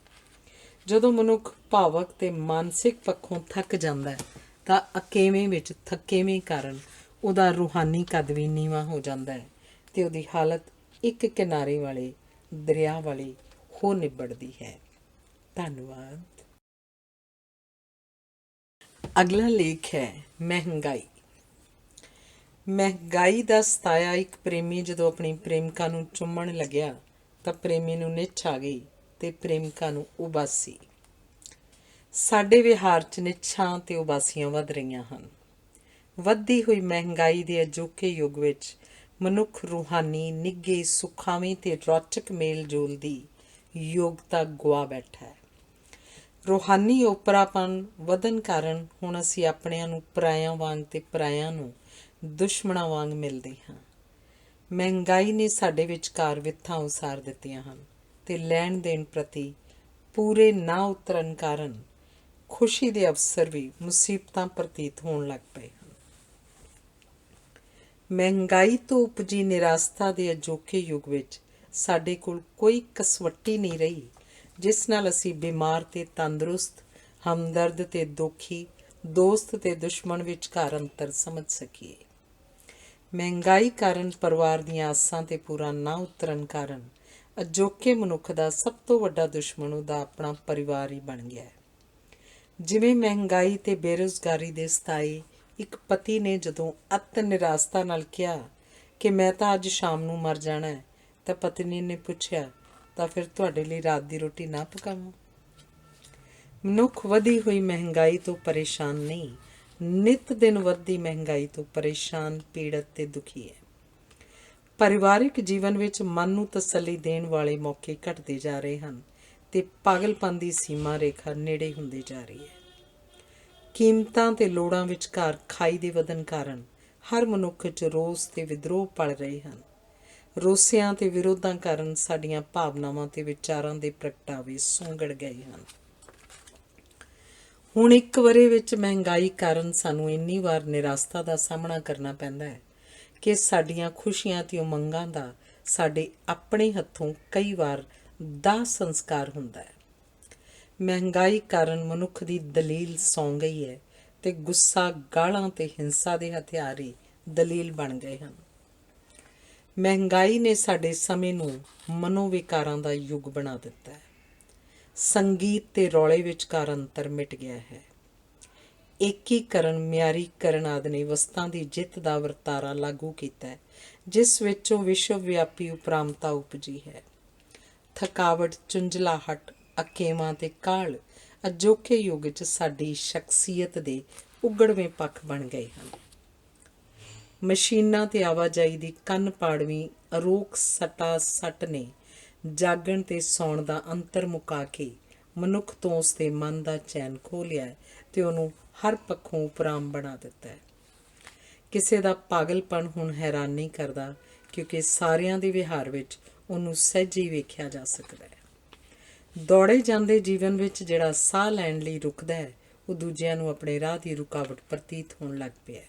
ਜਦੋਂ ਮਨੁੱਖ ਭਾਵਕ ਤੇ ਮਾਨਸਿਕ ਪੱਖੋਂ ਥੱਕ ਜਾਂਦਾ ਹੈ ਤਾਂ ਅਕੇਵੇਂ ਵਿੱਚ ਥਕੇਵੇਂ ਕਾਰਨ ਉਹਦਾ ਰੂਹਾਨੀ ਕੱਦ ਵੀ ਨੀਵਾਂ ਹੋ ਜਾਂਦਾ ਹੈ ਤੇ ਉਹਦੀ ਹਾਲਤ ਇੱਕ ਕਿਨਾਰੇ ਵਾਲੇ ਦਰਿਆ ਵਾਲੀ ਹੋ ਨਿਬੜਦੀ ਹੈ। ਧੰਨਵਾਦ। ਅਗਲਾ ਲੇਖ ਹੈ ਮਹਿੰਗਾਈ। ਮਹਿੰਗਾਈ ਦਾ ਸਤਾਇਆ ਇੱਕ ਪ੍ਰੇਮੀ ਜਦੋਂ ਆਪਣੀ ਪ੍ਰੇਮਿਕਾ ਨੂੰ ਚੁੰਮਣ ਲੱਗਿਆ ਤਾਂ ਪ੍ਰੇਮੀ ਨੂੰ ਨਿੱਛ ਆ ਗਈ ਤੇ ਪ੍ਰੇਮਿਕਾ ਨੂੰ ਉਬਾਸੀ। ਸਾਡੇ ਵਿਹਾਰ 'ਚ ਨਿੱਛਾਂ ਤੇ ਉਬਾਸੀਆਂ ਵੱਧ ਰਹੀਆਂ ਹਨ। ਵੱਧਦੀ ਹੋਈ ਮਹਿੰਗਾਈ ਦੇ ਅਜੋਕੇ ਯੁੱਗ ਵਿੱਚ ਮਨੁੱਖ ਰੂਹਾਨੀ, ਨਿੱਘੇ, ਸੁਖਾਵੇਂ ਤੇ ਰੌਚਕ ਮੇਲ ਜੋਲ ਦੀ ਯੋਗਤਾ ਗੁਆ ਬੈਠਾ ਹੈ। ਰੂਹਾਨੀ ਓਪਰਾਪਨ ਵਧਣ ਕਾਰਨ ਹੁਣ ਅਸੀਂ ਆਪਣਿਆਂ ਨੂੰ ਪਰਾਇਆਂ ਵਾਂਗ ਤੇ ਪਰਾਇਆਂ ਨੂੰ ਦੁਸ਼ਮਣਾਂ ਵਾਂਗ ਮਿਲਦੇ ਹਾਂ। ਮਹਿੰਗਾਈ ਨੇ ਸਾਡੇ ਵਿਚਕਾਰ ਵਿਥਾਂ ਉਸਾਰ ਦਿੱਤੀਆਂ ਹਨ ਤੇ ਲੈਣ ਦੇਣ ਪ੍ਰਤੀ ਪੂਰੇ ਨਾ ਉਤਰਨ ਕਾਰਨ ਖੁਸ਼ੀ ਦੇ ਅਵਸਰ ਵੀ ਮੁਸੀਬਤਾਂ ਪ੍ਰਤੀਤ ਹੋਣ ਲੱਗ ਪਏ ਹਨ। ਮਹਿੰਗਾਈ ਤੋਂ ਉਪਜੀ ਨਿਰਾਸ਼ਤਾ ਦੇ ਅਜੋਕੇ ਯੁੱਗ ਵਿੱਚ ਸਾਡੇ ਕੋਲ ਕੋਈ ਕਸਵੱਟੀ ਨਹੀਂ ਰਹੀ ਜਿਸ ਨਾਲ ਅਸੀਂ ਬਿਮਾਰ ਤੇ ਤੰਦਰੁਸਤ, ਹਮਦਰਦ ਤੇ ਦੁਖੀ, ਦੋਸਤ ਤੇ ਦੁਸ਼ਮਣ ਵਿਚਕਾਰ ਅੰਤਰ ਸਮਝ ਸਕੀਏ। ਮਹਿੰਗਾਈ ਕਾਰਨ ਪਰਿਵਾਰ ਦੀਆਂ ਆਸਾਂ ਤੇ ਪੂਰਾ ਨਾ ਉਤਰਨ ਕਾਰਨ ਅਜੋਕੇ ਮਨੁੱਖ ਦਾ ਸਭ ਤੋਂ ਵੱਡਾ ਦੁਸ਼ਮਣ ਉਹਦਾ ਆਪਣਾ ਪਰਿਵਾਰ ਹੀ ਬਣ ਗਿਆ ਹੈ। ਜਿਵੇਂ ਮਹਿੰਗਾਈ ਤੇ ਬੇਰੁਜ਼ਗਾਰੀ ਦੇ ਸਤਾਏ ਇੱਕ ਪਤੀ ਨੇ ਜਦੋਂ ਅਤ ਨਿਰਾਸ਼ਤਾ ਨਾਲ ਕਿਹਾ ਕਿ ਮੈਂ ਤਾਂ ਅੱਜ ਸ਼ਾਮ ਨੂੰ ਮਰ ਜਾਣਾ ਹੈ, ਤਾਂ ਪਤਨੀ ਨੇ ਪੁੱਛਿਆ, ਤਾਂ ਫਿਰ ਤੁਹਾਡੇ ਲਈ ਰਾਤ ਦੀ ਰੋਟੀ ਨਾ ਪਕਾਵਾਂ? ਮਨੁੱਖ ਵਧੀ ਹੋਈ ਮਹਿੰਗਾਈ ਤੋਂ ਪਰੇਸ਼ਾਨ ਨਹੀਂ, ਨਿਤ ਦਿਨ ਵੱਧਦੀ ਮਹਿੰਗਾਈ ਤੋਂ ਪਰੇਸ਼ਾਨ, ਪੀੜਤ ਤੇ ਦੁਖੀ ਹੈ। ਪਰਿਵਾਰਿਕ ਜੀਵਨ ਵਿੱਚ ਮਨ ਨੂੰ ਤਸੱਲੀ ਦੇਣ ਵਾਲੇ ਮੌਕੇ ਘਟਦੇ ਜਾ ਰਹੇ ਹਨ ਤੇ ਪਾਗਲਪਨ ਦੀ ਸੀਮਾ ਰੇਖਾ ਨੇੜੇ ਹੁੰਦੀ ਜਾ ਰਹੀ ਹੈ। ਕੀਮਤਾਂ ਤੇ ਲੋੜਾਂ ਵਿਚਕਾਰ ਖਾਈ ਦੇ ਵਧਣ ਕਾਰਨ ਹਰ ਮਨੁੱਖ 'ਚ ਰੋਸ ਤੇ ਵਿਦਰੋਹ ਪਲ ਰਹੇ ਹਨ। ਰੋਸਿਆਂ ਤੇ ਵਿਰੋਧਾਂ ਕਾਰਨ ਸਾਡੀਆਂ ਭਾਵਨਾਵਾਂ ਤੇ ਵਿਚਾਰਾਂ ਦੇ ਪ੍ਰਗਟਾਵੇ ਸੁੰਗੜ ਗਏ ਹਨ। ਹੁਣ ਇੱਕ ਵਰ੍ਹੇ ਵਿੱਚ ਮਹਿੰਗਾਈ ਕਾਰਨ ਸਾਨੂੰ ਇੰਨੀ ਵਾਰ ਨਿਰਾਸ਼ਤਾ ਦਾ ਸਾਹਮਣਾ ਕਰਨਾ ਪੈਂਦਾ ਹੈ ਕਿ ਸਾਡੀਆਂ ਖੁਸ਼ੀਆਂ ਤੇ ਉਮੰਗਾਂ ਦਾ ਸਾਡੇ ਆਪਣੇ ਹੱਥੋਂ ਕਈ ਵਾਰ ਦਾਹ ਸੰਸਕਾਰ ਹੁੰਦਾ ਹੈ। ਮਹਿੰਗਾਈ ਕਾਰਨ ਮਨੁੱਖ ਦੀ ਦਲੀਲ ਸੌਂ ਗਈ ਹੈ ਤੇ ਗੁੱਸਾ, ਗਾਲਾਂ ਤੇ ਹਿੰਸਾ ਦੇ ਹਥਿਆਰ ਹੀ ਦਲੀਲ ਬਣ ਗਏ ਹਨ। ਮਹਿੰਗਾਈ ਨੇ ਸਾਡੇ ਸਮੇਂ ਨੂੰ ਮਨੋਵਿਕਾਰਾਂ ਦਾ ਯੁੱਗ ਬਣਾ ਦਿੱਤਾ ਹੈ। ਸੰਗੀਤ ਤੇ ਰੌਲੇ ਵਿਚਕਾਰ ਅੰਤਰ ਮਿਟ ਗਿਆ ਹੈ। ਏਕੀਕਰਨ, ਮਿਆਰੀਕਰਨ ਆਦਿ ਨੇ ਵਸਤਾਂ ਦੀ ਜਿੱਤ ਦਾ ਵਰਤਾਰਾ ਲਾਗੂ ਕੀਤਾ ਹੈ, ਜਿਸ ਵਿੱਚੋਂ ਵਿਸ਼ਵ ਵਿਆਪੀ ਉਪਰਾਮਤਾ ਉਪਜੀ ਹੈ। ਥਕਾਵਟ, ਝੁੰਝਲਾਹਟ, ਅਕੇਵਾਂ ਤੇ ਕਾਹਲ ਅਜੋਕੇ ਯੁੱਗ 'ਚ ਸਾਡੀ ਸ਼ਖਸੀਅਤ ਦੇ ਉਗੜਵੇਂ ਪੱਖ ਬਣ ਗਏ ਹਨ। ਮਸ਼ੀਨਾਂ ਤੇ ਆਵਾਜਾਈ ਦੀ ਕੰਨ ਪਾੜਵੀਂ ਅਰੋਕ ਸੱਟ ਨੇ ਜਾਗਣ ਤੇ ਸੌਣ ਦਾ ਅੰਤਰ ਮੁਕਾ ਕੇ ਮਨੁੱਖ ਤੋਂ ਉਸਦੇ ਮਨ ਦਾ ਚੈਨ ਖੋਹ ਲਿਆ ਤੇ ਉਹਨੂੰ ਹਰ ਪੱਖੋਂ ਉਪਰਾਮ ਬਣਾ ਦਿੱਤਾ ਹੈ। ਕਿਸੇ ਦਾ ਪਾਗਲਪਨ ਹੁਣ ਹੈਰਾਨ ਨਹੀਂ ਕਰਦਾ, ਕਿਉਂਕਿ ਸਾਰਿਆਂ ਦੇ ਵਿਹਾਰ ਵਿੱਚ ਉਹਨੂੰ ਸਹਿਜੇ ਹੀ ਵੇਖਿਆ ਜਾ ਸਕਦਾ ਹੈ। ਦੌੜੇ ਜਾਂਦੇ ਜੀਵਨ ਵਿੱਚ ਜਿਹੜਾ ਸਾਹ ਲੈਣ ਲਈ ਰੁਕਦਾ ਹੈ, ਉਹ ਦੂਜਿਆਂ ਨੂੰ ਆਪਣੇ ਰਾਹ ਦੀ ਰੁਕਾਵਟ ਪ੍ਰਤੀਤ ਹੋਣ ਲੱਗ ਪਿਆ ਹੈ।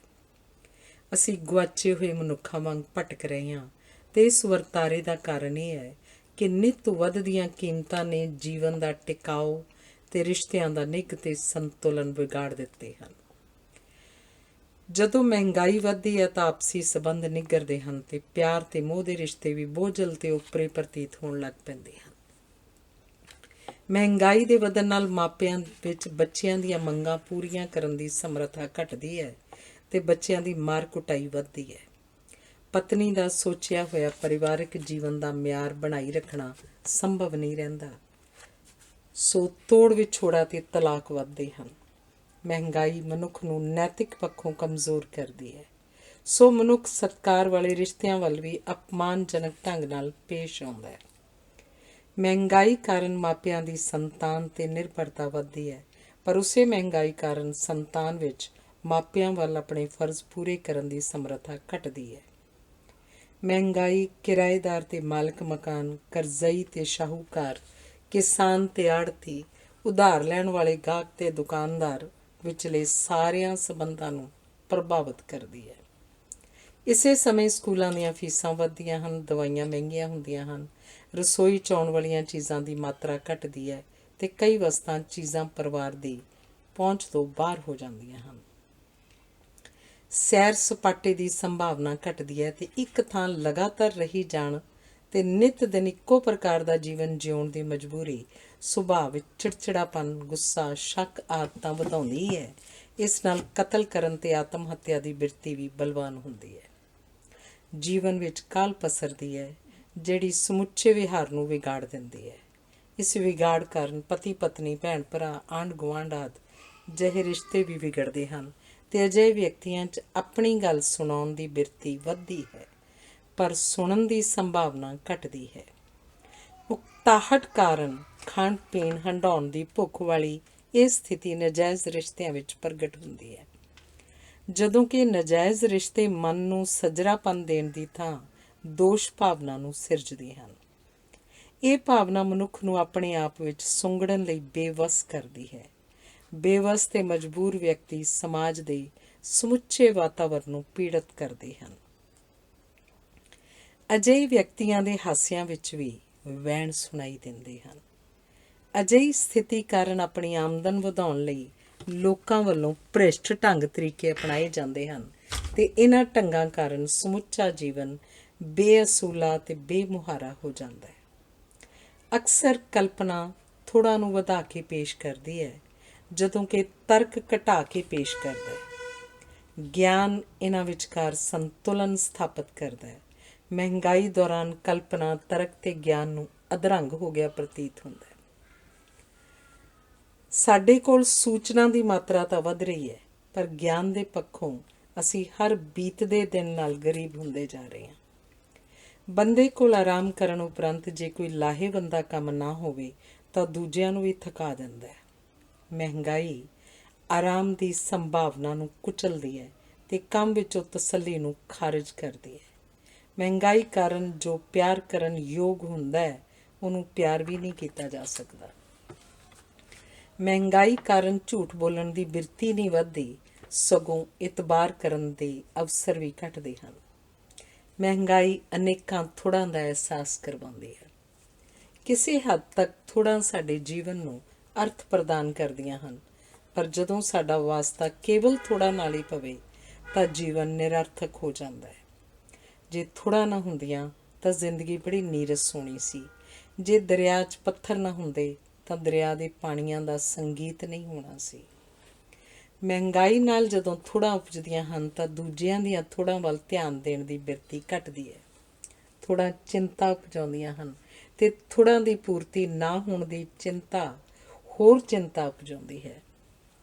ਅਸੀਂ ਗੁਆਚੇ ਹੋਏ ਮਨੁੱਖਾਂ ਵਾਂਗ ਭਟਕ ਰਹੇ ਹਾਂ ਤੇ ਇਸ ਵਰਤਾਰੇ ਦਾ ਕਾਰਨ ਇਹ ਹੈ ਕਿ ਨਿੱਤ ਵੱਧਦੀਆਂ ਕੀਮਤਾਂ ਨੇ ਜੀਵਨ ਦਾ ਟਿਕਾਓ ਤੇ ਰਿਸ਼ਤਿਆਂ ਦਾ ਨਿੱਘ ਤੇ ਸੰਤੁਲਨ ਵਿਗਾੜ ਦਿੱਤੇ ਹਨ। ਜਦੋਂ ਮਹਿੰਗਾਈ ਵੱਧਦੀ ਹੈ ਤਾਂ ਆਪਸੀ ਸੰਬੰਧ ਨਿੱਘਰਦੇ ਹਨ ਤੇ ਪਿਆਰ ਤੇ ਮੋਹ ਦੇ ਰਿਸ਼ਤੇ ਵੀ ਬੋਝਲ ਤੇ ਉੱਪਰੇ ਪ੍ਰਤੀਤ ਹੋਣ ਲੱਗ ਪੈਂਦੇ ਹਨ। ਮਹਿੰਗਾਈ ਦੇ ਵਧਣ ਨਾਲ ਮਾਪਿਆਂ ਵਿੱਚ ਬੱਚਿਆਂ ਦੀਆਂ ਮੰਗਾਂ ਪੂਰੀਆਂ ਕਰਨ ਦੀ ਸਮਰੱਥਾ ਘਟਦੀ ਹੈ ਤੇ ਬੱਚਿਆਂ ਦੀ ਮਾਰ ਕੁਟਾਈ ਵੱਧਦੀ ਹੈ। ਪਤਨੀ ਦਾ ਸੋਚਿਆ ਹੋਇਆ ਪਰਿਵਾਰਕ ਜੀਵਨ ਦਾ ਮਿਆਰ ਬਣਾਈ ਰੱਖਣਾ ਸੰਭਵ ਨਹੀਂ ਰਹਿੰਦਾ, ਸੋ ਤੋੜ ਵਿਛੋੜਾ ਤੇ ਤਲਾਕ ਵੱਧਦੇ ਹਨ। ਮਹਿੰਗਾਈ ਮਨੁੱਖ ਨੂੰ ਨੈਤਿਕ ਪੱਖੋਂ ਕਮਜ਼ੋਰ ਕਰਦੀ ਹੈ, ਸੋ ਮਨੁੱਖ ਸਤਿਕਾਰ ਵਾਲੇ ਰਿਸ਼ਤਿਆਂ ਵੱਲ ਵੀ ਅਪਮਾਨਜਨਕ ਢੰਗ ਨਾਲ ਪੇਸ਼ ਆਉਂਦਾ ਹੈ। ਮਹਿੰਗਾਈ ਕਾਰਨ ਮਾਪਿਆਂ ਦੀ ਸੰਤਾਨ ਤੇ ਨਿਰਭਰਤਾ ਵੱਧਦੀ ਹੈ, ਪਰ ਉਸੇ ਮਹਿੰਗਾਈ ਕਾਰਨ ਸੰਤਾਨ ਵਿੱਚ ਮਾਪਿਆਂ ਵੱਲ ਆਪਣੇ ਫਰਜ਼ ਪੂਰੇ ਕਰਨ ਦੀ ਸਮਰੱਥਾ ਘਟਦੀ ਹੈ। ਮਹਿੰਗਾਈ ਕਿਰਾਏਦਾਰ ਤੇ ਮਾਲਕ ਮਕਾਨ, ਕਰਜ਼ਈ ਤੇ ਸ਼ਾਹੂਕਾਰ, ਕਿਸਾਨ ਤੇ ਆੜ੍ਹਤੀ, ਉਧਾਰ ਲੈਣ ਵਾਲੇ ਗਾਹਕ ਤੇ ਦੁਕਾਨਦਾਰ ਵਿਚਲੇ ਸਾਰਿਆਂ ਸੰਬੰਧਾਂ ਨੂੰ ਪ੍ਰਭਾਵਿਤ ਕਰਦੀ ਹੈ। ਇਸੇ ਸਮੇਂ ਸਕੂਲਾਂ ਦੀਆਂ ਫੀਸਾਂ ਵੱਧਦੀਆਂ ਹਨ, ਦਵਾਈਆਂ ਮਹਿੰਗੀਆਂ ਹੁੰਦੀਆਂ ਹਨ, ਰਸੋਈ 'ਚ ਆਉਣ ਵਾਲੀਆਂ ਚੀਜ਼ਾਂ ਦੀ ਮਾਤਰਾ ਘਟਦੀ ਹੈ ਤੇ ਕਈ ਵਸਤਾਂ, ਚੀਜ਼ਾਂ ਪਰਿਵਾਰ ਦੀ ਪਹੁੰਚ ਤੋਂ ਬਾਹਰ ਹੋ ਜਾਂਦੀਆਂ ਹਨ। ਸੈਰ ਸਪਾਟੇ ਦੀ ਸੰਭਾਵਨਾ ਘਟਦੀ ਹੈ ਤੇ ਇੱਕ ਥਾਂ ਲਗਾਤਾਰ ਰਹੀ ਜਾਣ ਤੇ ਨਿੱਤ ਦਿਨ ਇੱਕੋ ਪ੍ਰਕਾਰ ਦਾ ਜੀਵਨ ਜਿਉਣ ਦੀ ਮਜਬੂਰੀ ਸੁਭਾਅ ਵਿੱਚ ਚਿੜਚਿੜਾਪਨ, ਗੁੱਸਾ, ਸ਼ੱਕ ਆਦਤਾਂ ਵਧਾਉਂਦੀ ਹੈ। ਇਸ ਨਾਲ ਕਤਲ ਕਰਨ ਤੇ ਆਤਮ ਹੱਤਿਆ ਦੀ ਬਿਰਤੀ ਵੀ ਬਲਵਾਨ ਹੁੰਦੀ ਹੈ। ਜੀਵਨ ਵਿੱਚ ਕਾਹਲ ਪਸਰਦੀ ਹੈ, ਜਿਹੜੀ ਸਮੁੱਚੇ ਵਿਹਾਰ ਨੂੰ ਵਿਗਾੜ ਦਿੰਦੀ ਹੈ। ਇਸ ਵਿਗਾੜ ਕਾਰਨ ਪਤੀ ਪਤਨੀ, ਭੈਣ ਭਰਾ, ਆਂਢ ਗੁਆਂਢ ਆਦਿ ਜਿਹੇ ਰਿਸ਼ਤੇ ਵੀ ਵਿਗੜਦੇ ਹਨ ਤੇ ਅਜਿਹੇ ਵਿਅਕਤੀਆਂ 'ਚ ਆਪਣੀ ਗੱਲ ਸੁਣਾਉਣ ਦੀ ਬਿਰਤੀ ਵੱਧਦੀ ਹੈ, ਪਰ ਸੁਣਨ ਦੀ ਸੰਭਾਵਨਾ ਘਟਦੀ ਹੈ। ਉਕਤਾਹਟ ਕਾਰਨ ਖਾਣ ਪੀਣ, ਹੰਢਾਉਣ ਦੀ ਭੁੱਖ ਵਾਲੀ ਇਹ ਸਥਿਤੀ ਨਾਜਾਇਜ਼ ਰਿਸ਼ਤਿਆਂ ਵਿੱਚ ਪ੍ਰਗਟ ਹੁੰਦੀ ਹੈ, ਜਦੋਂ ਕਿ ਨਾਜਾਇਜ਼ ਰਿਸ਼ਤੇ ਮਨ ਨੂੰ ਸੱਜਰਾਪਨ ਦੇਣ ਦੀ ਥਾਂ ਦੋਸ਼ ਭਾਵਨਾ ਨੂੰ ਸਿਰਜਦੇ ਹਨ। ਇਹ ਭਾਵਨਾ ਮਨੁੱਖ ਨੂੰ ਆਪਣੇ ਆਪ ਵਿੱਚ ਸੁੰਗੜਨ ਲਈ ਬੇਵੱਸ ਕਰਦੀ ਹੈ। ਬੇਵਸ ਤੇ ਮਜਬੂਰ ਵਿਅਕਤੀ ਸਮਾਜ ਦੇ ਸਮੁੱਚੇ ਵਾਤਾਵਰਨ ਨੂੰ ਪੀੜਤ ਕਰਦੇ ਹਨ। ਅਜਿਹੇ ਵਿਅਕਤੀਆਂ ਦੇ ਹਾਸਿਆਂ ਵਿੱਚ ਵੀ ਵਹਿਣ ਸੁਣਾਈ ਦਿੰਦੇ ਹਨ। ਅਜਿਹੀ ਸਥਿਤੀ ਕਾਰਨ ਆਪਣੀ ਆਮਦਨ ਵਧਾਉਣ ਲਈ ਲੋਕਾਂ ਵੱਲੋਂ ਭ੍ਰਿਸ਼ਟ ਢੰਗ ਤਰੀਕੇ ਅਪਣਾਏ ਜਾਂਦੇ ਹਨ ਤੇ ਇਹਨਾਂ ਢੰਗਾਂ ਕਾਰਨ ਸਮੁੱਚਾ ਜੀਵਨ ਬੇਅਸੂਲਾ ਤੇ ਬੇਮੁਹਾਰਾ ਹੋ ਜਾਂਦਾ ਹੈ। ਅਕਸਰ ਕਲਪਨਾ ਥੋੜ੍ਹਾ ਨੂੰ ਵਧਾ ਕੇ ਪੇਸ਼ ਕਰਦੀ ਹੈ, ਜਦੋਂ ਕਿ ਤਰਕ ਘਟਾ ਕੇ ਪੇਸ਼ ਕਰਦਾ ਹੈ। ਗਿਆਨ ਇਹਨਾਂ ਵਿਚਕਾਰ ਸੰਤੁਲਨ ਸਥਾਪਿਤ ਕਰਦਾ ਹੈ। ਮਹਿੰਗਾਈ ਦੌਰਾਨ ਕਲਪਨਾ, ਤਰਕ ਤੇ ਗਿਆਨ ਨੂੰ ਅਧਰੰਗ ਹੋ ਗਿਆ ਪ੍ਰਤੀਤ ਹੁੰਦਾ ਹੈ। ਸਾਡੇ ਕੋਲ ਸੂਚਨਾ ਦੀ ਮਾਤਰਾ ਤਾਂ ਵੱਧ ਰਹੀ ਹੈ, ਪਰ ਗਿਆਨ ਦੇ ਪੱਖੋਂ ਅਸੀਂ ਹਰ ਬੀਤਦੇ ਦਿਨ ਨਾਲ ਗਰੀਬ ਹੁੰਦੇ ਜਾ ਰਹੇ ਹਾਂ। ਬੰਦੇ ਕੋਲ ਆਰਾਮ ਕਰਨ ਉਪਰੰਤ ਜੇ ਕੋਈ ਲਾਹੇਵੰਦਾ ਕੰਮ ਨਾ ਹੋਵੇ ਤਾਂ ਦੂਜਿਆਂ ਨੂੰ ਵੀ ਥਕਾ ਦਿੰਦਾ ਹੈ। ਮਹਿੰਗਾਈ ਆਰਾਮ ਦੀ ਸੰਭਾਵਨਾ ਨੂੰ ਕੁਚਲਦੀ ਹੈ ਤੇ ਕੰਮ ਵਿੱਚੋਂ ਤਸੱਲੀ ਨੂੰ ਖਾਰਿਜ ਕਰਦੀ ਹੈ। ਮਹਿੰਗਾਈ ਕਾਰਨ ਜੋ ਪਿਆਰ ਕਰਨ ਯੋਗ ਹੁੰਦਾ ਹੈ, ਉਹਨੂੰ ਪਿਆਰ ਵੀ ਨਹੀਂ ਕੀਤਾ ਜਾ ਸਕਦਾ। ਮਹਿੰਗਾਈ ਕਾਰਨ ਝੂਠ ਬੋਲਣ ਦੀ ਬਿਰਤੀ ਨਹੀਂ ਵੱਧਦੀ, ਸਗੋਂ ਇਤਬਾਰ ਕਰਨ ਦੇ ਅਵਸਰ ਵੀ ਘਟਦੇ ਹਨ। ਮਹਿੰਗਾਈ ਅਨੇਕਾਂ ਥੋੜਾਂ ਦਾ ਅਹਿਸਾਸ ਕਰਵਾਉਂਦੀ ਹੈ। ਕਿਸੇ ਹੱਦ ਤੱਕ ਥੋੜਾਂ ਸਾਡੇ ਜੀਵਨ ਨੂੰ ਅਰਥ ਪ੍ਰਦਾਨ ਕਰਦੀਆਂ ਹਨ, ਪਰ ਜਦੋਂ ਸਾਡਾ ਵਾਸਤਾ ਕੇਵਲ ਥੋੜਾਂ ਨਾਲ ਹੀ ਪਵੇ ਤਾਂ ਜੀਵਨ ਨਿਰਅਰਥਕ ਹੋ ਜਾਂਦਾ ਹੈ। ਜੇ ਥੋੜ੍ਹਾ ਨਾ ਹੁੰਦੀਆਂ ਤਾਂ ਜ਼ਿੰਦਗੀ ਬੜੀ ਨੀਰਸ ਹੋਣੀ ਸੀ। ਜੇ ਦਰਿਆ 'ਚ ਪੱਥਰ ਨਾ ਹੁੰਦੇ ਤਾਂ ਦਰਿਆ ਦੇ ਪਾਣੀਆਂ ਦਾ ਸੰਗੀਤ ਨਹੀਂ ਹੋਣਾ ਸੀ। ਮਹਿੰਗਾਈ ਨਾਲ ਜਦੋਂ ਥੋੜ੍ਹਾਂ ਉਪਜਦੀਆਂ ਹਨ ਤਾਂ ਦੂਜਿਆਂ ਦੀਆਂ ਥੋੜ੍ਹਾਂ ਵੱਲ ਧਿਆਨ ਦੇਣ ਦੀ ਬਿਰਤੀ ਘਟਦੀ ਹੈ। ਥੋੜ੍ਹਾਂ ਚਿੰਤਾ ਉਪਜਾਉਂਦੀਆਂ ਹਨ ਤੇ ਥੋੜ੍ਹਾਂ ਦੀ ਪੂਰਤੀ ਨਾ ਹੋਣ ਦੀ ਚਿੰਤਾ ਹੋਰ ਚਿੰਤਾ ਉਪਜਾਉਂਦੀ ਹੈ।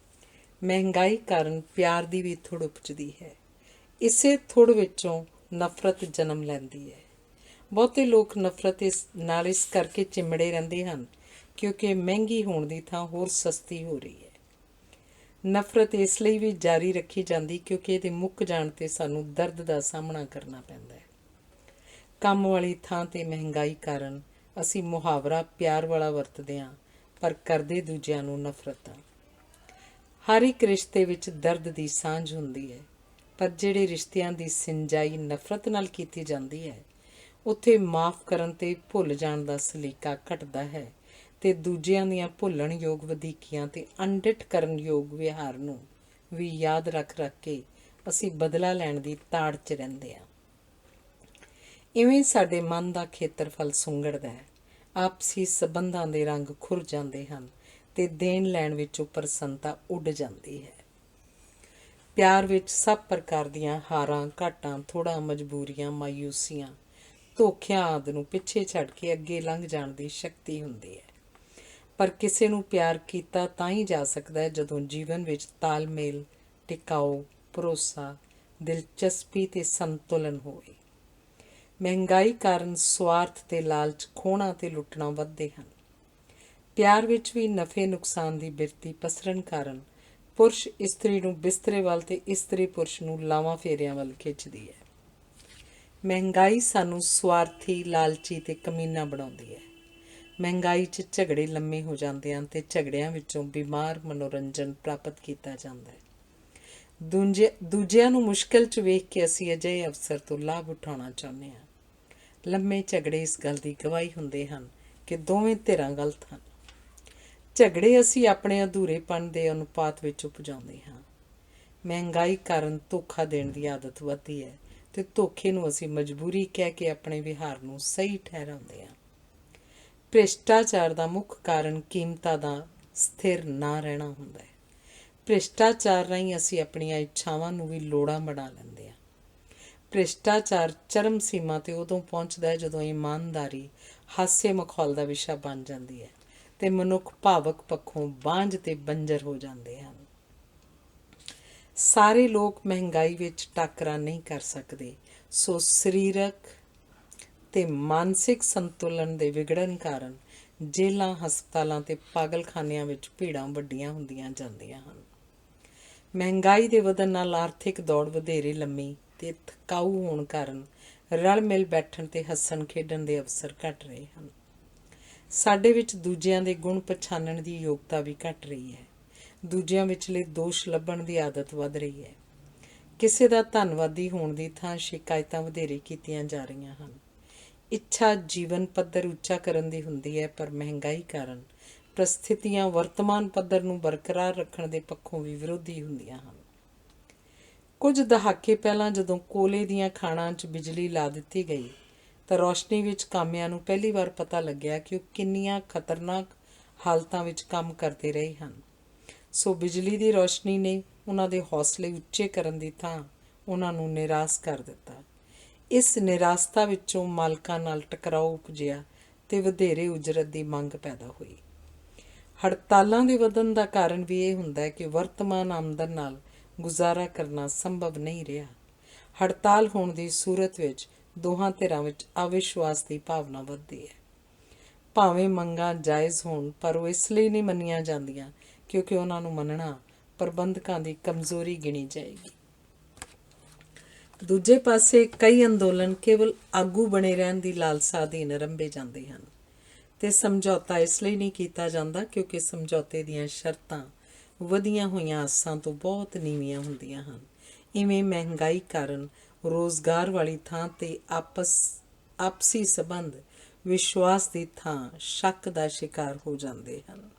ਮਹਿੰਗਾਈ ਕਾਰਨ ਪਿਆਰ ਦੀ ਵੀ ਥੁੜ ਉਪਜਦੀ ਹੈ। ਇਸੇ ਥੁੜ ਵਿੱਚੋਂ ਨਫ਼ਰਤ ਜਨਮ ਲੈਂਦੀ ਹੈ। ਬਹੁਤੇ ਲੋਕ ਨਫ਼ਰਤ ਇਸ ਕਰਕੇ ਚਿਮੜੇ ਰਹਿੰਦੇ ਹਨ ਕਿਉਂਕਿ ਮਹਿੰਗੀ ਹੋਣ ਦੀ ਥਾਂ ਹੋਰ ਸਸਤੀ ਹੋ ਰਹੀ ਹੈ। ਨਫ਼ਰਤ ਇਸ ਲਈ ਵੀ ਜਾਰੀ ਰੱਖੀ ਜਾਂਦੀ ਕਿਉਂਕਿ ਇਹਦੇ ਮੁੱਕ ਜਾਣ 'ਤੇ ਸਾਨੂੰ ਦਰਦ ਦਾ ਸਾਹਮਣਾ ਕਰਨਾ ਪੈਂਦਾ ਹੈ। ਕੰਮ ਵਾਲੀ ਥਾਂ 'ਤੇ ਮਹਿੰਗਾਈ ਕਾਰਨ ਅਸੀਂ ਮੁਹਾਵਰਾ ਪਿਆਰ ਵਾਲਾ ਵਰਤਦੇ ਹਾਂ, ਪਰ ਕਰਦੇ ਦੂਜਿਆਂ ਨੂੰ ਨਫ਼ਰਤ ਹਾਂ। ਹਰ ਇੱਕ ਰਿਸ਼ਤੇ ਵਿੱਚ ਦਰਦ ਦੀ ਸਾਂਝ ਹੁੰਦੀ ਹੈ, ਪਰ ਜਿਹੜੇ ਰਿਸ਼ਤਿਆਂ ਦੀ ਸਿੰਜਾਈ ਨਫ਼ਰਤ ਨਾਲ ਕੀਤੀ ਜਾਂਦੀ ਹੈ, ਉੱਥੇ ਮਾਫ਼ ਕਰਨ ਤੇ ਭੁੱਲ ਜਾਣ ਦਾ ਸਲੀਕਾ ਘਟਦਾ ਹੈ ਤੇ ਦੂਜਿਆਂ ਦੀਆਂ ਭੁੱਲਣਯੋਗ ਵਧੀਕੀਆਂ ਤੇ ਅਣਡਿੱਠ ਕਰਨ ਯੋਗ ਵਿਹਾਰ ਨੂੰ ਵੀ ਯਾਦ ਰੱਖ ਕੇ ਅਸੀਂ ਬਦਲਾ ਲੈਣ ਦੀ ਤਾੜ 'ਚ ਰਹਿੰਦੇ ਹਾਂ। ਇਵੇਂ ਸਾਡੇ ਮਨ ਦਾ ਖੇਤਰਫਲ ਸੁੰਗੜਦਾ ਹੈ। ਆਪਸੀ ਸਬੰਧਾਂ ਦੇ ਰੰਗ ਖੁਰ ਜਾਂਦੇ ਹਨ ਤੇ ਦੇਣ ਲੈਣ ਵਿੱਚੋਂ ਪ੍ਰਸੰਨਤਾ ਉੱਡ ਜਾਂਦੀ ਹੈ। ਪਿਆਰ ਵਿੱਚ ਸਭ ਪ੍ਰਕਾਰ ਦੀਆਂ ਹਾਰਾਂ, ਘਾਟਾਂ, ਥੋੜ੍ਹਾਂ, ਮਜਬੂਰੀਆਂ, ਮਾਯੂਸੀਆਂ, ਧੋਖਿਆਂ ਆਦਿ ਨੂੰ ਪਿੱਛੇ ਛੱਡ ਕੇ ਅੱਗੇ ਲੰਘ ਜਾਣ ਦੀ ਸ਼ਕਤੀ ਹੁੰਦੀ ਹੈ। ਪਰ ਕਿਸੇ ਨੂੰ ਪਿਆਰ ਕੀਤਾ ਤਾਂ ਹੀ ਜਾ ਸਕਦਾ ਹੈ ਜਦੋਂ ਜੀਵਨ ਵਿੱਚ ਤਾਲਮੇਲ, ਟਿਕਾਊ, ਭਰੋਸਾ, ਦਿਲਚਸਪੀ ਤੇ ਸੰਤੁਲਨ ਹੋਵੇ। ਮਹਿੰਗਾਈ ਕਾਰਨ ਸੁਆਰਥ ਤੇ ਲਾਲਚ, ਖੋਹਣਾ ਤੇ ਲੁੱਟਣਾ ਵੱਧਦੇ ਹਨ। ਪਿਆਰ ਵਿੱਚ ਵੀ ਨਫੇ ਨੁਕਸਾਨ ਦੀ ਬਿਰਤੀ ਪਸਰਨ ਕਾਰਨ ਪੁਰਸ਼ ਇਸਤਰੀ ਨੂੰ ਬਿਸਤਰੇ ਵੱਲ ਤੇ ਇਸਤਰੀ ਪੁਰਸ਼ ਨੂੰ ਲਾਵਾਂ ਫੇਰਿਆਂ ਵੱਲ ਖਿੱਚਦੀ ਹੈ। ਮਹਿੰਗਾਈ ਸਾਨੂੰ ਸੁਆਰਥੀ, ਲਾਲਚੀ ਤੇ ਕਮੀਨਾ ਬਣਾਉਂਦੀ ਹੈ। ਮਹਿੰਗਾਈ 'ਚ ਝਗੜੇ ਲੰਮੇ ਹੋ ਜਾਂਦੇ ਹਨ ਤੇ ਝਗੜਿਆਂ ਵਿੱਚੋਂ ਬਿਮਾਰ ਮਨੋਰੰਜਨ ਪ੍ਰਾਪਤ ਕੀਤਾ ਜਾਂਦਾ ਹੈ। ਦੂਜਿਆਂ ਨੂੰ ਮੁਸ਼ਕਿਲ 'ਚ ਵੇਖ ਕੇ ਅਸੀਂ ਅਜਿਹੇ ਅਵਸਰ ਤੋਂ ਲਾਭ ਉਠਾਉਣਾ ਚਾਹੁੰਦੇ ਹਾਂ। ਲੰਮੇ ਝਗੜੇ ਇਸ ਗੱਲ ਦੀ ਗਵਾਹੀ ਹੁੰਦੇ ਹਨ ਕਿ ਦੋਵੇਂ ਧਿਰਾਂ ਗਲਤ ਹਨ। ਝਗੜੇ ਅਸੀਂ ਆਪਣੇ ਅਧੂਰੇਪਣ ਦੇ ਅਨੁਪਾਤ ਵਿੱਚ ਉਪਜਾਉਂਦੇ ਹਾਂ। ਮਹਿੰਗਾਈ ਕਾਰਨ ਧੋਖਾ ਦੇਣ ਦੀ ਆਦਤ ਵੱਧਦੀ ਹੈ ਤੇ ਧੋਖੇ ਨੂੰ ਅਸੀਂ ਮਜਬੂਰੀ ਕਹਿ ਕੇ ਆਪਣੇ ਵਿਹਾਰ ਨੂੰ ਸਹੀ ਠਹਿਰਾਉਂਦੇ ਹਾਂ। ਭ੍ਰਿਸ਼ਟਾਚਾਰ ਦਾ ਮੁੱਖ ਕਾਰਨ ਕੀਮਤਾਂ ਦਾ ਸਥਿਰ ਨਾ ਰਹਿਣਾ ਹੁੰਦਾ ਹੈ। ਭ੍ਰਿਸ਼ਟਾਚਾਰ ਰਾਹੀਂ ਅਸੀਂ ਆਪਣੀਆਂ ਇੱਛਾਵਾਂ ਨੂੰ ਵੀ ਲੋੜਾਂ ਬਣਾ ਲੈਂਦੇ ਹਾਂ। ਭ੍ਰਿਸ਼ਟਾਚਾਰ ਚਰਮ ਸੀਮਾ 'ਤੇ ਉਦੋਂ ਪਹੁੰਚਦਾ ਹੈ ਜਦੋਂ ਇਮਾਨਦਾਰੀ ਹਾਸੇ ਮਖੌਲ ਦਾ ਵਿਸ਼ਾ ਬਣ ਜਾਂਦੀ ਹੈ ਤੇ ਮਨੁੱਖ ਭਾਵਕ ਪੱਖੋਂ ਬਾਂਝ ਤੇ ਬੰਜਰ ਹੋ ਜਾਂਦੇ ਹਨ। ਸਾਰੇ ਲੋਕ ਮਹਿੰਗਾਈ ਵਿੱਚ ਟਾਕਰਾ ਨਹੀਂ ਕਰ ਸਕਦੇ, ਸੋ ਸਰੀਰਕ ਤੇ ਮਾਨਸਿਕ ਸੰਤੁਲਨ ਦੇ ਵਿਗੜਨ ਕਾਰਨ ਜੇਲ੍ਹਾਂ, ਹਸਪਤਾਲਾਂ ਤੇ ਪਾਗਲਖਾਨਿਆਂ ਵਿੱਚ ਭੀੜਾਂ ਵੱਡੀਆਂ ਹੁੰਦੀਆਂ ਜਾਂਦੀਆਂ ਹਨ। ਮਹਿੰਗਾਈ ਦੇ ਵਧਣ ਨਾਲ ਆਰਥਿਕ ਦੌੜ ਵਧੇਰੇ ਲੰਮੀ ਤੇ ਥਕਾਊ ਹੋਣ ਕਾਰਨ ਰਲ ਮਿਲ ਬੈਠਣ ਤੇ ਹੱਸਣ ਖੇਡਣ ਦੇ ਅਵਸਰ ਘਟ ਰਹੇ ਹਨ। ਸਾਡੇ ਵਿੱਚ ਦੂਜਿਆਂ ਦੇ ਗੁਣ ਪਛਾਣਨ ਦੀ ਯੋਗਤਾ ਵੀ ਘਟ ਰਹੀ ਹੈ। ਦੂਜਿਆਂ ਵਿਚਲੇ ਦੋਸ਼ ਲੱਭਣ ਦੀ ਆਦਤ ਵੱਧ ਰਹੀ ਹੈ। ਕਿਸੇ ਦਾ ਧੰਨਵਾਦੀ ਹੋਣ ਦੀ ਥਾਂ ਸ਼ਿਕਾਇਤਾਂ ਵਧੇਰੇ ਕੀਤੀਆਂ ਜਾ ਰਹੀਆਂ ਹਨ। ਇੱਛਾ ਜੀਵਨ ਪੱਧਰ ਉੱਚਾ ਕਰਨ ਦੀ ਹੁੰਦੀ ਹੈ, ਪਰ ਮਹਿੰਗਾਈ ਕਾਰਨ ਪ੍ਰਸਥਿਤੀਆਂ ਵਰਤਮਾਨ ਪੱਧਰ ਨੂੰ ਬਰਕਰਾਰ ਰੱਖਣ ਦੇ ਪੱਖੋਂ ਵੀ ਵਿਰੋਧੀ ਹੁੰਦੀਆਂ ਹਨ। ਕੁਝ ਦਹਾਕੇ ਪਹਿਲਾਂ ਜਦੋਂ ਕੋਲੇ ਦੀਆਂ ਖਾਣਾਂ 'ਚ ਬਿਜਲੀ ਲਾ ਦਿੱਤੀ ਗਈ ਤਾਂ ਰੌਸ਼ਨੀ ਵਿੱਚ ਕਾਮਿਆਂ ਨੂੰ ਪਹਿਲੀ ਵਾਰ ਪਤਾ ਲੱਗਿਆ ਕਿ ਉਹ ਕਿੰਨੀਆਂ ਖਤਰਨਾਕ ਹਾਲਤਾਂ ਵਿੱਚ ਕੰਮ ਕਰਦੇ ਰਹੇ ਹਨ। ਸੋ ਬਿਜਲੀ ਦੀ ਰੌਸ਼ਨੀ ਨੇ ਉਹਨਾਂ ਦੇ ਹੌਸਲੇ ਉੱਚੇ ਕਰਨ ਦੀ ਥਾਂ ਉਹਨਾਂ ਨੂੰ ਨਿਰਾਸ਼ ਕਰ ਦਿੱਤਾ। ਇਸ ਨਿਰਾਸ਼ਤਾ ਵਿੱਚੋਂ ਮਾਲਕਾਂ ਨਾਲ ਟਕਰਾਓ ਉਪਜਿਆ ਤੇ ਵਧੇਰੇ ਉਜਰਤ ਦੀ ਮੰਗ ਪੈਦਾ ਹੋਈ। ਹੜਤਾਲਾਂ ਦੇ ਵਧਣ ਦਾ ਕਾਰਨ ਵੀ ਇਹ ਹੁੰਦਾ ਹੈ ਕਿ ਵਰਤਮਾਨ ਆਮਦਨ ਨਾਲ ਗੁਜ਼ਾਰਾ ਕਰਨਾ ਸੰਭਵ ਨਹੀਂ ਰਿਹਾ। ਹੜਤਾਲ ਹੋਣ ਦੀ ਸੂਰਤ ਵਿੱਚ ਦੋਹਾਂ ਧਿਰਾਂ ਵਿੱਚ ਅਵਿਸ਼ਵਾਸ ਦੀ ਭਾਵਨਾ ਵੱਧਦੀ ਹੈ। ਭਾਵੇਂ ਮੰਗਾਂ ਜਾਇਜ਼ ਹੋਣ, ਪਰ ਉਹ ਇਸ ਲਈ ਨਹੀਂ ਮੰਨੀਆਂ ਜਾਂਦੀਆਂ ਕਿਉਂਕਿ ਉਹਨਾਂ ਨੂੰ ਮੰਨਣਾ ਪ੍ਰਬੰਧਕਾਂ ਦੀ ਕਮਜ਼ੋਰੀ ਗਿਣੀ ਜਾਏਗੀ। ਦੂਜੇ ਪਾਸੇ ਕਈ ਅੰਦੋਲਨ ਕੇਵਲ ਆਗੂ ਬਣੇ ਰਹਿਣ ਦੀ ਲਾਲਸਾ ਅਧੀਨ ਆਰੰਭੇ ਜਾਂਦੇ ਹਨ ਤੇ ਸਮਝੌਤਾ ਇਸ ਲਈ ਨਹੀਂ ਕੀਤਾ ਜਾਂਦਾ ਕਿਉਂਕਿ ਸਮਝੌਤੇ ਦੀਆਂ ਸ਼ਰਤਾਂ ਵਧੀਆਂ ਹੋਈਆਂ ਆਸਾਂ ਤੋਂ ਬਹੁਤ ਨੀਵੀਆਂ ਹੁੰਦੀਆਂ ਹਨ। ਇਵੇਂ ਮਹਿੰਗਾਈ ਕਾਰਨ ਰੋਜ਼ਗਾਰ ਵਾਲੀ ਥਾਂ ਤੇ ਆਪਸੀ ਸੰਬੰਧ ਵਿਸ਼ਵਾਸ ਦੀ ਥਾਂ ਸ਼ੱਕ ਦਾ ਸ਼ਿਕਾਰ ਹੋ ਜਾਂਦੇ ਹਨ।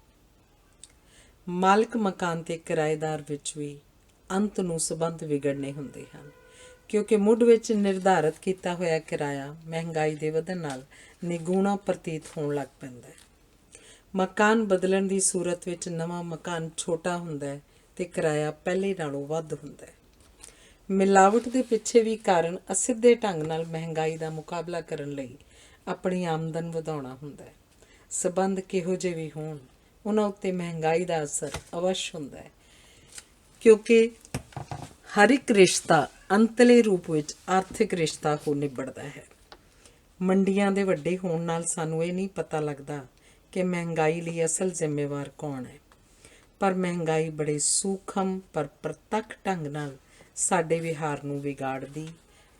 ਮਾਲਕ ਮਕਾਨ ਤੇ ਕਿਰਾਏਦਾਰ ਵਿੱਚ ਵੀ ਅੰਤ ਨੂੰ ਸੰਬੰਧ ਵਿਗੜਨੇ ਹੁੰਦੇ ਹਨ ਕਿਉਂਕਿ ਮੁੱਢ ਵਿੱਚ ਨਿਰਧਾਰਤ ਕੀਤਾ ਹੋਇਆ ਕਿਰਾਇਆ ਮਹਿੰਗਾਈ ਦੇ ਵਧਣ ਨਾਲ ਨਿਗੂਣਾ ਪ੍ਰਤੀਤ ਹੋਣ ਲੱਗ ਪੈਂਦਾ ਹੈ। ਮਕਾਨ ਬਦਲਣ ਦੀ ਸੂਰਤ ਵਿੱਚ ਨਵਾਂ ਮਕਾਨ ਛੋਟਾ ਹੁੰਦਾ ਹੈ ਤੇ ਕਿਰਾਇਆ ਪਹਿਲੇ ਨਾਲੋਂ ਵੱਧ ਹੁੰਦਾ ਹੈ। ਮਿਲਾਵਟ ਦੇ ਪਿੱਛੇ ਵੀ ਕਾਰਨ ਅਸਿੱਧੇ ਢੰਗ ਨਾਲ ਮਹਿੰਗਾਈ ਦਾ ਮੁਕਾਬਲਾ ਕਰਨ ਲਈ ਆਪਣੀ ਆਮਦਨ ਵਧਾਉਣਾ ਹੁੰਦਾ ਹੈ। ਸਬੰਧ ਕਿਹੋ ਜਿਹੇ ਵੀ ਹੋਣ, ਉਹਨਾਂ ਉੱਤੇ ਮਹਿੰਗਾਈ ਦਾ ਅਸਰ ਅਵੱਸ਼ ਹੁੰਦਾ ਹੈ ਕਿਉਂਕਿ ਹਰ ਇੱਕ ਰਿਸ਼ਤਾ ਅੰਤਲੇ ਰੂਪ ਵਿੱਚ ਆਰਥਿਕ ਰਿਸ਼ਤਾ ਹੋ ਨਿਬੜਦਾ ਹੈ। ਮੰਡੀਆਂ ਦੇ ਵੱਡੇ ਹੋਣ ਨਾਲ ਸਾਨੂੰ ਇਹ ਨਹੀਂ ਪਤਾ ਲੱਗਦਾ ਕਿ ਮਹਿੰਗਾਈ ਲਈ ਅਸਲ ਜ਼ਿੰਮੇਵਾਰ ਕੌਣ ਹੈ, ਪਰ ਮਹਿੰਗਾਈ ਬੜੇ ਸੂਖਮ ਪਰ ਪ੍ਰਤੱਖ ਢੰਗ ਨਾਲ ਸਾਡੇ ਵਿਹਾਰ ਨੂੰ ਵਿਗਾੜਦੀ,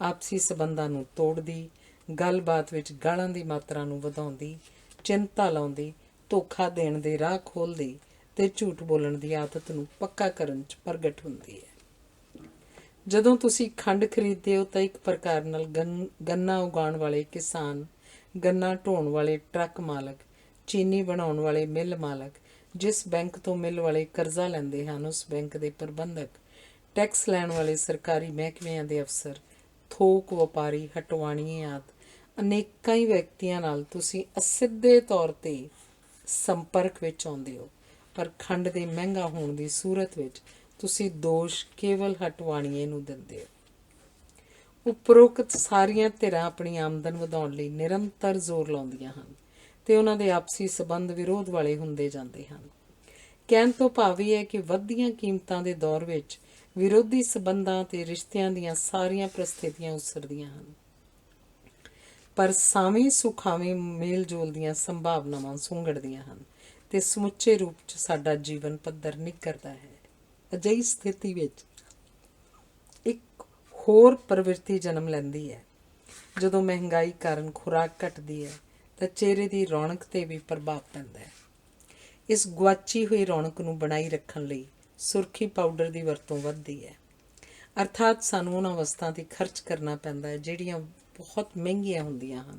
ਆਪਸੀ ਸੰਬੰਧਾਂ ਨੂੰ ਤੋੜਦੀ, ਗੱਲਬਾਤ ਵਿੱਚ ਗਾਲਾਂ ਦੀ ਮਾਤਰਾ ਨੂੰ ਵਧਾਉਂਦੀ, ਚਿੰਤਾ ਲਾਉਂਦੀ, ਧੋਖਾ ਦੇਣ ਦੇ ਰਾਹ ਖੋਲ੍ਹਦੀ ਤੇ ਝੂਠ ਬੋਲਣ ਦੀ ਆਦਤ ਨੂੰ ਪੱਕਾ ਕਰਨ 'ਚ ਪ੍ਰਗਟ ਹੁੰਦੀ ਹੈ। ਜਦੋਂ ਤੁਸੀਂ ਖੰਡ ਖਰੀਦਦੇ ਹੋ ਤਾਂ ਇੱਕ ਪ੍ਰਕਾਰ ਨਾਲ ਗੰਨਾ ਉਗਾਉਣ ਵਾਲੇ ਕਿਸਾਨ, ਗੰਨਾ ਢੋਣ ਵਾਲੇ ਟਰੱਕ ਮਾਲਕ, ਚੀਨੀ ਬਣਾਉਣ ਵਾਲੇ ਮਿੱਲ ਮਾਲਕ, ਜਿਸ ਬੈਂਕ ਤੋਂ ਮਿੱਲ ਵਾਲੇ ਕਰਜ਼ਾ ਲੈਂਦੇ ਹਨ ਉਸ ਬੈਂਕ ਦੇ ਪ੍ਰਬੰਧਕ, ਟੈਕਸ ਲੈਣ ਵਾਲੇ ਸਰਕਾਰੀ ਮਹਿਕਮਿਆਂ ਦੇ ਅਫਸਰ, ਥੋਕ ਵਪਾਰੀ, ਹਟਵਾਣੀਏ ਆਦਿ ਅਨੇਕਾਂ ਹੀ ਵਿਅਕਤੀਆਂ ਨਾਲ ਤੁਸੀਂ ਅਸਿੱਧੇ ਤੌਰ 'ਤੇ ਸੰਪਰਕ ਵਿੱਚ ਆਉਂਦੇ ਹੋ। ਪਰ ਖੰਡ ਦੇ ਮਹਿੰਗਾ ਹੋਣ ਦੀ ਸੂਰਤ ਵਿੱਚ ਤੁਸੀਂ ਦੋਸ਼ ਕੇਵਲ ਹਟਵਾਣੀਏ ਨੂੰ ਦਿੰਦੇ ਹੋ। ਉਪਰੋਕਤ ਸਾਰੀਆਂ ਧਿਰਾਂ ਆਪਣੀ ਆਮਦਨ ਵਧਾਉਣ ਲਈ ਨਿਰੰਤਰ ਜ਼ੋਰ ਲਾਉਂਦੀਆਂ ਹਨ ਤੇ ਉਹਨਾਂ ਦੇ ਆਪਸੀ ਸੰਬੰਧ ਵਿਰੋਧ ਵਾਲੇ ਹੁੰਦੇ ਜਾਂਦੇ ਹਨ। ਕਹਿਣ ਤੋਂ ਭਾਵ ਇਹ ਹੈ ਕਿ ਵੱਧਦੀਆਂ ਕੀਮਤਾਂ ਦੇ ਦੌਰ ਵਿੱਚ ਵਿਰੋਧੀ ਸੰਬੰਧਾਂ ਤੇ ਰਿਸ਼ਤਿਆਂ ਦੀਆਂ ਸਾਰੀਆਂ ਪ੍ਰਸਥਿਤੀਆਂ ਉਸਰਦੀਆਂ ਹਨ, ਪਰ ਸਾਵੇਂ ਸੁਖਾਵੇਂ ਮੇਲ ਜੋਲ ਦੀਆਂ ਸੰਭਾਵਨਾਵਾਂ ਸੁੰਗੜਦੀਆਂ ਹਨ ਤੇ ਸਮੁੱਚੇ ਰੂਪ 'ਚ ਸਾਡਾ ਜੀਵਨ ਪੱਧਰ ਨਿੱਘਰਦਾ ਹੈ। ਅਜਿਹੀ ਸਥਿਤੀ ਵਿੱਚ ਇੱਕ ਹੋਰ ਪ੍ਰਵਿਰਤੀ ਜਨਮ ਲੈਂਦੀ ਹੈ। ਜਦੋਂ ਮਹਿੰਗਾਈ ਕਾਰਨ ਖੁਰਾਕ ਘਟਦੀ ਹੈ ਤਾਂ ਚਿਹਰੇ ਦੀ ਰੌਣਕ 'ਤੇ ਵੀ ਪ੍ਰਭਾਵ ਪੈਂਦਾ ਹੈ। ਇਸ ਗੁਆਚੀ ਹੋਈ ਰੌਣਕ ਨੂੰ ਬਣਾਈ ਰੱਖਣ ਲਈ ਸੁਰਖੀ ਪਾਊਡਰ ਦੀ ਵਰਤੋਂ ਵੱਧਦੀ ਹੈ, ਅਰਥਾਤ ਸਾਨੂੰ ਉਹਨਾਂ ਵਸਤਾਂ 'ਤੇ ਖਰਚ ਕਰਨਾ ਪੈਂਦਾ ਹੈ ਜਿਹੜੀਆਂ ਬਹੁਤ ਮਹਿੰਗੀਆਂ ਹੁੰਦੀਆਂ ਹਨ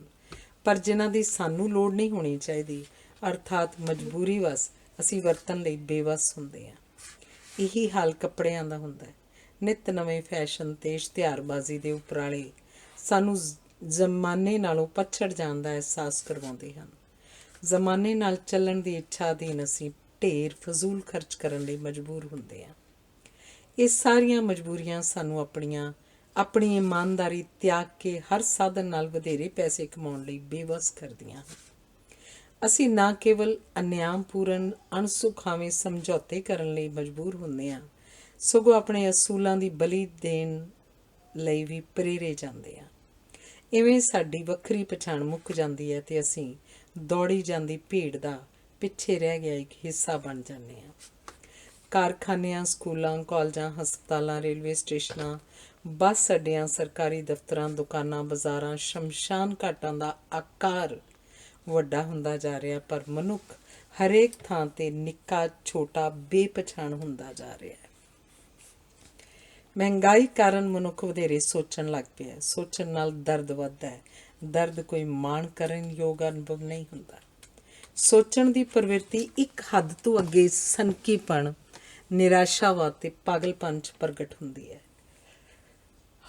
ਪਰ ਜਿਨ੍ਹਾਂ ਦੀ ਸਾਨੂੰ ਲੋੜ ਨਹੀਂ ਹੋਣੀ ਚਾਹੀਦੀ, ਅਰਥਾਤ ਮਜਬੂਰੀ ਵਸ ਅਸੀਂ ਵਰਤਣ ਲਈ ਬੇਵੱਸ ਹੁੰਦੇ ਹਾਂ। ਇਹੀ ਹਾਲ ਕੱਪੜਿਆਂ ਦਾ ਹੁੰਦਾ ਹੈ। ਨਿੱਤ ਨਵੇਂ ਫੈਸ਼ਨ ਤੇ ਇਸ਼ਤਿਹਾਰਬਾਜ਼ੀ ਦੇ ਉਪਰਾਲੇ ਸਾਨੂੰ ਜ਼ਮਾਨੇ ਨਾਲੋਂ ਪਛੜ ਜਾਣ ਦਾ ਅਹਿਸਾਸ ਕਰਵਾਉਂਦੇ ਹਨ। ਜ਼ਮਾਨੇ ਨਾਲ ਚੱਲਣ ਦੀ ਇੱਛਾ ਅਧੀਨ ਅਸੀਂ ਢੇਰ ਫਜ਼ੂਲ ਖਰਚ ਕਰਨ ਲਈ ਮਜਬੂਰ ਹੁੰਦੇ ਹਾਂ। ਇਹ ਸਾਰੀਆਂ ਮਜਬੂਰੀਆਂ ਸਾਨੂੰ ਆਪਣੀ ਇਮਾਨਦਾਰੀ ਤਿਆਗ ਕੇ ਹਰ ਸਾਧਨ ਨਾਲ ਵਧੇਰੇ ਪੈਸੇ ਕਮਾਉਣ ਲਈ ਬੇਵੱਸ ਕਰਦੀਆਂ ਹਨ। ਅਸੀਂ ਨਾ ਕੇਵਲ ਅਨਿਆਮਪੂਰਨ ਅਣਸੁਖਾਵੇਂ ਸਮਝੌਤੇ ਕਰਨ ਲਈ ਮਜਬੂਰ ਹੁੰਦੇ ਹਾਂ, ਸਗੋਂ ਆਪਣੇ ਅਸੂਲਾਂ ਦੀ ਬਲੀ ਦੇਣ ਲਈ ਵੀ ਪ੍ਰੇਰੇ ਜਾਂਦੇ ਹਾਂ। ਇਵੇਂ ਸਾਡੀ ਵੱਖਰੀ ਪਛਾਣ ਮੁੱਕ ਜਾਂਦੀ ਹੈ ਤੇ ਅਸੀਂ ਦੌੜੀ ਜਾਂਦੀ ਭੀੜ ਦਾ ਪਿੱਛੇ ਰਹਿ ਗਿਆ ਇੱਕ ਹਿੱਸਾ ਬਣ ਜਾਂਦੇ ਹਾਂ। ਕਾਰਖਾਨਿਆਂ, ਸਕੂਲਾਂ, ਕਾਲਜਾਂ, ਹਸਪਤਾਲਾਂ, ਰੇਲਵੇ ਸਟੇਸ਼ਨਾਂ, ਬੱਸ ਅੱਡਿਆਂ, ਸਰਕਾਰੀ ਦਫ਼ਤਰਾਂ, ਦੁਕਾਨਾਂ, ਬਾਜ਼ਾਰਾਂ, ਸ਼ਮਸ਼ਾਨ ਘਾਟਾਂ ਦਾ ਆਕਾਰ ਵੱਡਾ ਹੁੰਦਾ ਜਾ ਰਿਹਾ, ਪਰ ਮਨੁੱਖ ਹਰੇਕ ਥਾਂ ਤੇ ਨਿੱਕਾ ਛੋਟਾ ਬੇਪਛਾਣ ਹੁੰਦਾ ਜਾ ਰਿਹਾ ਹੈ। ਮਹਿੰਗਾਈ ਕਾਰਨ ਮਨੁੱਖ ਵਧੇਰੇ ਸੋਚਣ ਲੱਗ ਪਿਆ। ਸੋਚਣ ਨਾਲ ਦਰਦ ਵੱਧਦਾ ਹੈ। ਦਰਦ ਕੋਈ ਮਾਣ ਕਰਨ ਯੋਗ ਅਨੁਭਵ ਨਹੀਂ ਹੁੰਦਾ। ਸੋਚਣ ਦੀ ਪ੍ਰਵਿਰਤੀ ਇੱਕ ਹੱਦ ਤੋਂ ਅੱਗੇ ਸਨਕੀਪਣ, ਨਿਰਾਸ਼ਾਵਾਦ ਤੇ ਪਾਗਲਪਨ 'ਚ ਪ੍ਰਗਟ ਹੁੰਦੀ ਹੈ।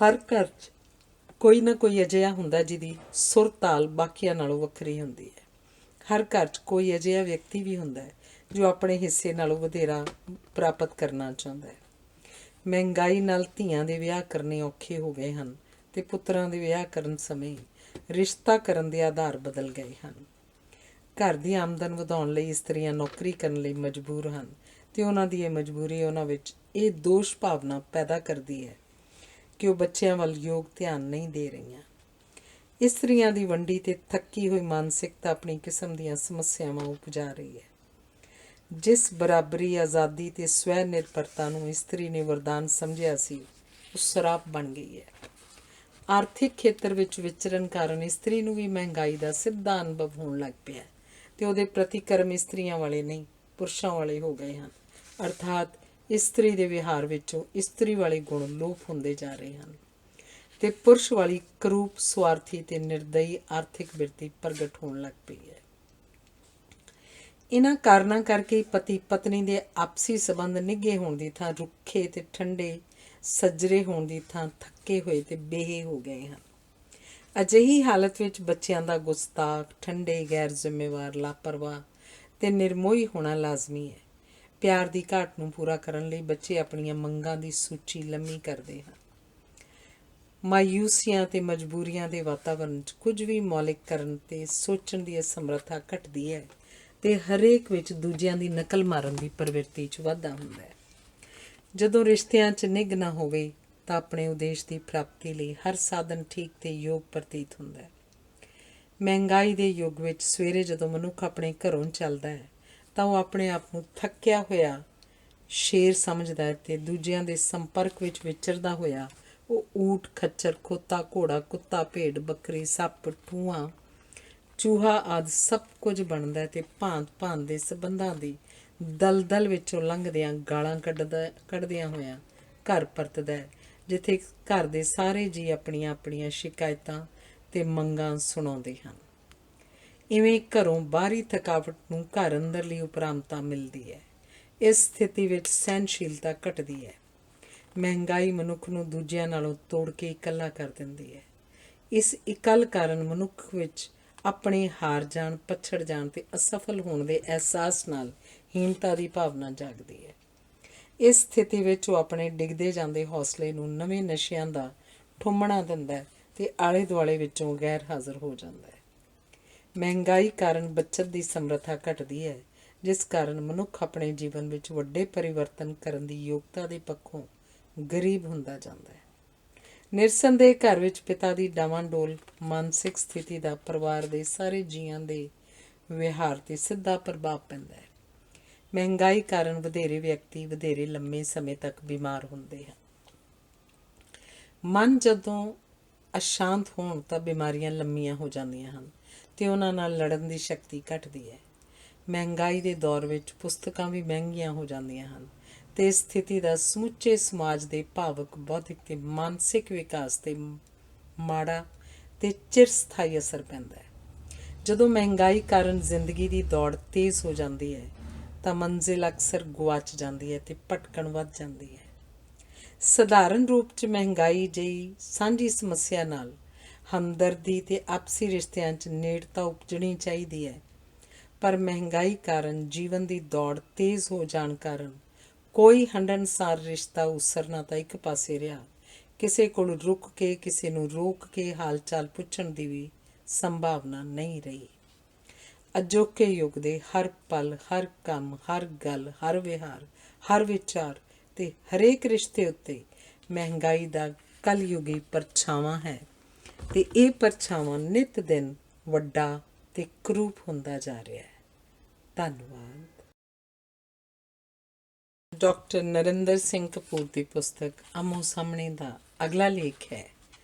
ਹਰ ਘਰ 'ਚ ਕੋਈ ਨਾ ਕੋਈ ਅਜਿਹਾ ਹੁੰਦਾ ਜਿਹਦੀ ਸੁਰ ਤਾਲ ਬਾਕੀਆਂ ਨਾਲੋਂ ਵੱਖਰੀ ਹੁੰਦੀ ਹੈ। ਹਰ ਘਰ 'ਚ ਕੋਈ ਅਜਿਹਾ ਵਿਅਕਤੀ ਵੀ ਹੁੰਦਾ ਹੈ ਜੋ ਆਪਣੇ ਹਿੱਸੇ ਨਾਲੋਂ ਵਧੇਰਾ ਪ੍ਰਾਪਤ ਕਰਨਾ ਚਾਹੁੰਦਾ ਹੈ। ਮਹਿੰਗਾਈ ਨਾਲ ਧੀਆਂ ਦੇ ਵਿਆਹ ਕਰਨੇ ਔਖੇ ਹੋ ਗਏ ਹਨ ਅਤੇ ਪੁੱਤਰਾਂ ਦੇ ਵਿਆਹ ਕਰਨ ਸਮੇਂ ਰਿਸ਼ਤਾ ਕਰਨ ਦੇ ਆਧਾਰ ਬਦਲ ਗਏ ਹਨ। ਘਰ ਦੀ ਆਮਦਨ ਵਧਾਉਣ ਲਈ ਇਸਤਰੀਆਂ ਨੌਕਰੀ ਕਰਨ ਲਈ ਮਜਬੂਰ ਹਨ ਅਤੇ ਉਹਨਾਂ ਦੀ ਇਹ ਮਜਬੂਰੀ ਉਹਨਾਂ ਵਿੱਚ ਇਹ ਦੋਸ਼ ਭਾਵਨਾ ਪੈਦਾ ਕਰਦੀ ਹੈ ਕਿ ਉਹ ਬੱਚਿਆਂ ਵੱਲ ਯੋਗ ਧਿਆਨ ਨਹੀਂ ਦੇ ਰਹੀਆਂ। ਇਸਤਰੀਆਂ ਦੀ ਵੰਡੀ ਤੇ ਥੱਕੀ ਹੋਈ ਮਾਨਸਿਕਤਾ ਆਪਣੀ ਕਿਸਮ ਦੀਆਂ ਸਮੱਸਿਆਵਾਂ ਉਪਜਾ ਰਹੀ ਹੈ। ਜਿਸ ਬਰਾਬਰੀ, ਆਜ਼ਾਦੀ ਤੇ ਸਵੈ ਨਿਰਭਰਤਾ ਨੂੰ ਇਸਤਰੀ ਨੇ ਵਰਦਾਨ ਸਮਝਿਆ ਸੀ, ਉਹ ਸਰਾਪ ਬਣ ਗਈ ਹੈ। ਆਰਥਿਕ ਖੇਤਰ ਵਿੱਚ ਵਿਚਰਨ ਕਾਰਨ ਇਸਤਰੀ ਨੂੰ ਵੀ ਮਹਿੰਗਾਈ ਦਾ ਸਿੱਧਾ ਅਨੁਭਵ ਹੋਣ ਲੱਗ ਪਿਆ ਅਤੇ ਉਹਦੇ ਪ੍ਰਤੀਕਰਮ ਇਸਤਰੀਆਂ ਵਾਲੇ ਨਹੀਂ, ਪੁਰਸ਼ਾਂ ਵਾਲੇ ਹੋ ਗਏ ਹਨ। ਅਰਥਾਤ ਇਸਤਰੀ ਦੇ ਵਿਹਾਰ ਵਿੱਚੋਂ ਇਸਤਰੀ ਵਾਲੇ ਗੁਣ ਲੋਪ ਹੁੰਦੇ ਜਾ ਰਹੇ ਹਨ ਅਤੇ ਪੁਰਸ਼ ਵਾਲੀ ਕਰੂਪ, ਸੁਆਰਥੀ ਤੇ ਨਿਰਦਈ ਆਰਥਿਕ ਬਿਰਤੀ ਪ੍ਰਗਟ ਹੋਣ ਲੱਗ ਪਈ ਹੈ। ਇਹਨਾਂ ਕਾਰਨਾਂ ਕਰਕੇ ਪਤੀ ਪਤਨੀ ਦੇ ਆਪਸੀ ਸੰਬੰਧ ਨਿੱਘੇ ਹੋਣ ਦੀ ਥਾਂ ਰੁੱਖੇ ਤੇ ਠੰਡੇ, ਸੱਜਰੇ ਹੋਣ ਦੀ ਥਾਂ ਥੱਕੇ ਹੋਏ ਤੇ ਬੇਹੇ ਹੋ ਗਏ ਹਨ। ਅਜਿਹੀ ਹਾਲਤ ਵਿੱਚ ਬੱਚਿਆਂ ਦਾ ਗੁਸਤਾਖ, ਠੰਡੇ, ਗੈਰ ਜ਼ਿੰਮੇਵਾਰ, ਲਾਪਰਵਾਹ ਤੇ ਨਿਰਮੋਹੀ ਹੋਣਾ ਲਾਜ਼ਮੀ ਹੈ। ਪਿਆਰ ਦੀ ਘਾਟ ਨੂੰ ਪੂਰਾ ਕਰਨ ਲਈ ਬੱਚੇ ਆਪਣੀਆਂ ਮੰਗਾਂ ਦੀ ਸੂਚੀ ਲੰਮੀ ਕਰਦੇ ਹਨ। ਮਾਯੂਸੀਆਂ ਤੇ ਮਜਬੂਰੀਆਂ ਦੇ ਵਾਤਾਵਰਣ 'ਚ ਕੁਝ ਵੀ ਮੌਲਿਕ ਕਰਨ ਤੇ ਸੋਚਣ ਦੀ ਅਸਮਰੱਥਾ ਘਟਦੀ ਹੈ ਅਤੇ ਹਰੇਕ ਵਿੱਚ ਦੂਜਿਆਂ ਦੀ ਨਕਲ ਮਾਰਨ ਦੀ ਪ੍ਰਵਿਰਤੀ 'ਚ ਵਾਧਾ ਹੁੰਦਾ ਹੈ। ਜਦੋਂ ਰਿਸ਼ਤਿਆਂ 'ਚ ਨਿੱਘ ਨਾ ਹੋਵੇ ਤਾਂ ਆਪਣੇ ਉਦੇਸ਼ ਦੀ ਪ੍ਰਾਪਤੀ ਲਈ ਹਰ ਸਾਧਨ ਠੀਕ ਤੇ ਯੋਗ ਪ੍ਰਤੀਤ ਹੁੰਦਾ ਹੈ। ਮਹਿੰਗਾਈ ਦੇ ਯੁੱਗ ਵਿੱਚ ਸਵੇਰੇ ਜਦੋਂ ਮਨੁੱਖ ਆਪਣੇ ਘਰੋਂ ਚੱਲਦਾ ਹੈ ਤਾਂ ਉਹ ਆਪਣੇ ਆਪ ਨੂੰ ਥੱਕਿਆ ਹੋਇਆ ਸ਼ੇਰ ਸਮਝਦਾ ਹੈ ਅਤੇ ਦੂਜਿਆਂ ਦੇ ਸੰਪਰਕ ਵਿੱਚ ਵਿਚਰਦਾ ਹੋਇਆ ਉਹ ਊਠ, ਖੱਚਰ, ਖੋਤਾ, ਘੋੜਾ, ਕੁੱਤਾ, ਭੇਡ, ਬੱਕਰੀ, ਸੱਪ, ਠੂੰਹਾਂ, ਚੂਹਾ ਆਦਿ ਸਭ ਕੁਝ ਬਣਦਾ ਅਤੇ ਭਾਂਤ-ਭਾਂਤ ਦੇ ਸੰਬੰਧਾਂ ਦੀ ਦਲਦਲ ਵਿੱਚੋਂ ਲੰਘਦਿਆਂ ਗਾਲਾਂ ਕੱਢਦਿਆਂ ਹੋਇਆਂ ਘਰ ਪਰਤਦਾ ਹੈ, ਜਿੱਥੇ ਘਰ ਦੇ ਸਾਰੇ ਜੀਅ ਆਪਣੀਆਂ ਆਪਣੀਆਂ ਸ਼ਿਕਾਇਤਾਂ ਤੇ ਮੰਗਾਂ ਸੁਣਾਉਂਦੇ ਹਨ। ਇਵੇਂ ਘਰੋਂ ਬਾਹਰੀ ਥਕਾਵਟ ਨੂੰ ਘਰ ਅੰਦਰਲੀ ਉਪਰਾਮਤਾ ਮਿਲਦੀ ਹੈ। ਇਸ ਸਥਿਤੀ ਵਿੱਚ ਸਹਿਣਸ਼ੀਲਤਾ ਘਟਦੀ ਹੈ। ਮਹਿੰਗਾਈ ਮਨੁੱਖ ਨੂੰ ਦੂਜਿਆਂ ਨਾਲੋਂ ਤੋੜ ਕੇ ਇਕੱਲਾ ਕਰ ਦਿੰਦੀ ਹੈ। ਇਸ ਇਕੱਲ ਕਾਰਨ ਮਨੁੱਖ ਵਿੱਚ ਆਪਣੇ ਹਾਰ ਜਾਣ, ਪਛੜ ਜਾਣ ਤੇ ਅਸਫਲ ਹੋਣ ਦੇ ਅਹਿਸਾਸ ਨਾਲ ਹੀਨਤਾ ਦੀ ਭਾਵਨਾ ਜਾਗਦੀ ਹੈ। ਇਸ ਸਥਿਤੀ ਵਿੱਚ ਉਹ ਆਪਣੇ ਡਿੱਗਦੇ ਜਾਂਦੇ ਹੌਸਲੇ ਨੂੰ ਨਵੇਂ ਨਸ਼ਿਆਂ ਦਾ ਠੁੰਮਣਾ ਦਿੰਦਾ ਹੈ ਅਤੇ ਆਲੇ ਦੁਆਲੇ ਵਿੱਚੋਂ ਗੈਰ ਹਾਜ਼ਰ ਹੋ ਜਾਂਦਾ ਹੈ। ਮਹਿੰਗਾਈ ਕਾਰਨ ਬੱਚਤ ਦੀ ਸਮਰੱਥਾ ਘਟਦੀ ਹੈ, ਜਿਸ ਕਾਰਨ ਮਨੁੱਖ ਆਪਣੇ ਜੀਵਨ ਵਿੱਚ ਵੱਡੇ ਪਰਿਵਰਤਨ ਕਰਨ ਦੀ ਯੋਗਤਾ ਦੇ ਪੱਖੋਂ ਗਰੀਬ ਹੁੰਦਾ ਜਾਂਦਾ ਹੈ। ਨਿਰਸੰਦੇਹ ਘਰ ਵਿੱਚ ਪਿਤਾ ਦੀ ਡਾਵਾਂਡੋਲ ਮਾਨਸਿਕ ਸਥਿਤੀ ਦਾ ਪਰਿਵਾਰ ਦੇ ਸਾਰੇ ਜੀਆਂ ਦੇ ਵਿਹਾਰ 'ਤੇ ਸਿੱਧਾ ਪ੍ਰਭਾਵ ਪੈਂਦਾ ਹੈ। ਮਹਿੰਗਾਈ ਕਾਰਨ ਵਧੇਰੇ ਵਿਅਕਤੀ ਵਧੇਰੇ ਲੰਮੇ ਸਮੇਂ ਤੱਕ ਬਿਮਾਰ ਹੁੰਦੇ ਹਨ। ਮਨ ਜਦੋਂ ਅਸ਼ਾਂਤ ਹੋਣ ਤਾਂ ਬਿਮਾਰੀਆਂ ਲੰਮੀਆਂ ਹੋ ਜਾਂਦੀਆਂ ਹਨ ਅਤੇ ਉਹਨਾਂ ਨਾਲ ਲੜਨ ਦੀ ਸ਼ਕਤੀ ਘਟਦੀ ਹੈ। ਮਹਿੰਗਾਈ ਦੇ ਦੌਰ ਵਿੱਚ ਪੁਸਤਕਾਂ ਵੀ ਮਹਿੰਗੀਆਂ ਹੋ ਜਾਂਦੀਆਂ ਹਨ ਅਤੇ ਇਸ ਸਥਿਤੀ ਦਾ ਸਮੁੱਚੇ ਸਮਾਜ ਦੇ ਭਾਵਕ, ਬੌਧਿਕ ਤੇ ਮਾਨਸਿਕ ਵਿਕਾਸ 'ਤੇ ਮਾੜਾ ਤੇ ਚਿਰਸਥਾਈ ਅਸਰ ਪੈਂਦਾ ਹੈ। ਜਦੋਂ ਮਹਿੰਗਾਈ ਕਾਰਨ ਜ਼ਿੰਦਗੀ ਦੀ ਦੌੜ ਤੇਜ਼ ਹੋ ਜਾਂਦੀ ਹੈ ਤਾਂ ਮੰਜ਼ਿਲ ਅਕਸਰ ਗੁਆਚ ਜਾਂਦੀ ਹੈ ਅਤੇ ਭਟਕਣ ਵੱਧ ਜਾਂਦੀ ਹੈ। ਸਧਾਰਨ ਰੂਪ 'ਚ ਮਹਿੰਗਾਈ ਜਿਹੀ ਸਾਂਝੀ ਸਮੱਸਿਆ ਨਾਲ ਹਮਦਰਦੀ ਤੇ ਆਪਸੀ ਰਿਸ਼ਤਿਆਂ 'ਚ ਨੇੜਤਾ ਉਪਜਣੀ ਚਾਹੀਦੀ ਹੈ, ਪਰ ਮਹਿੰਗਾਈ ਕਾਰਨ ਜੀਵਨ ਦੀ ਦੌੜ ਤੇਜ਼ ਹੋ ਜਾਣ ਕਾਰਨ ਕੋਈ ਹੰਢਣਸਾਰ ਰਿਸ਼ਤਾ ਉਸਰਨਾ ਤਾਂ ਇੱਕ ਪਾਸੇ ਰਿਹਾ, ਕਿਸੇ ਕੋਲ ਰੁਕ ਕੇ, ਕਿਸੇ ਨੂੰ ਰੋਕ ਕੇ ਹਾਲ ਚਾਲ ਪੁੱਛਣ ਦੀ ਵੀ ਸੰਭਾਵਨਾ ਨਹੀਂ ਰਹੀ। ਅਜੋਕੇ ਯੁੱਗ ਦੇ ਹਰ ਪਲ, ਹਰ ਕੰਮ, ਹਰ ਗੱਲ, ਹਰ ਵਿਹਾਰ, ਹਰ ਵਿਚਾਰ ਤੇ ਹਰੇਕ ਰਿਸ਼ਤੇ ਉੱਤੇ ਮਹਿੰਗਾਈ ਦਾ ਕਲਯੁਗੀ ਪਰਛਾਵਾਂ ਹੈ ਅਤੇ ਇਹ ਪਰਛਾਵਾਂ ਨਿੱਤ ਦਿਨ ਵੱਡਾ ਤੇ ਕਰੂਪ ਹੁੰਦਾ ਜਾ ਰਿਹਾ ਹੈ। ਧੰਨਵਾਦ। ਡਾਕਟਰ ਨਰਿੰਦਰ ਸਿੰਘ ਕਪੂਰ ਦੀ ਪੁਸਤਕ ਆਮੋ ਸਾਹਮਣੇ ਦਾ ਅਗਲਾ ਲੇਖ ਹੈ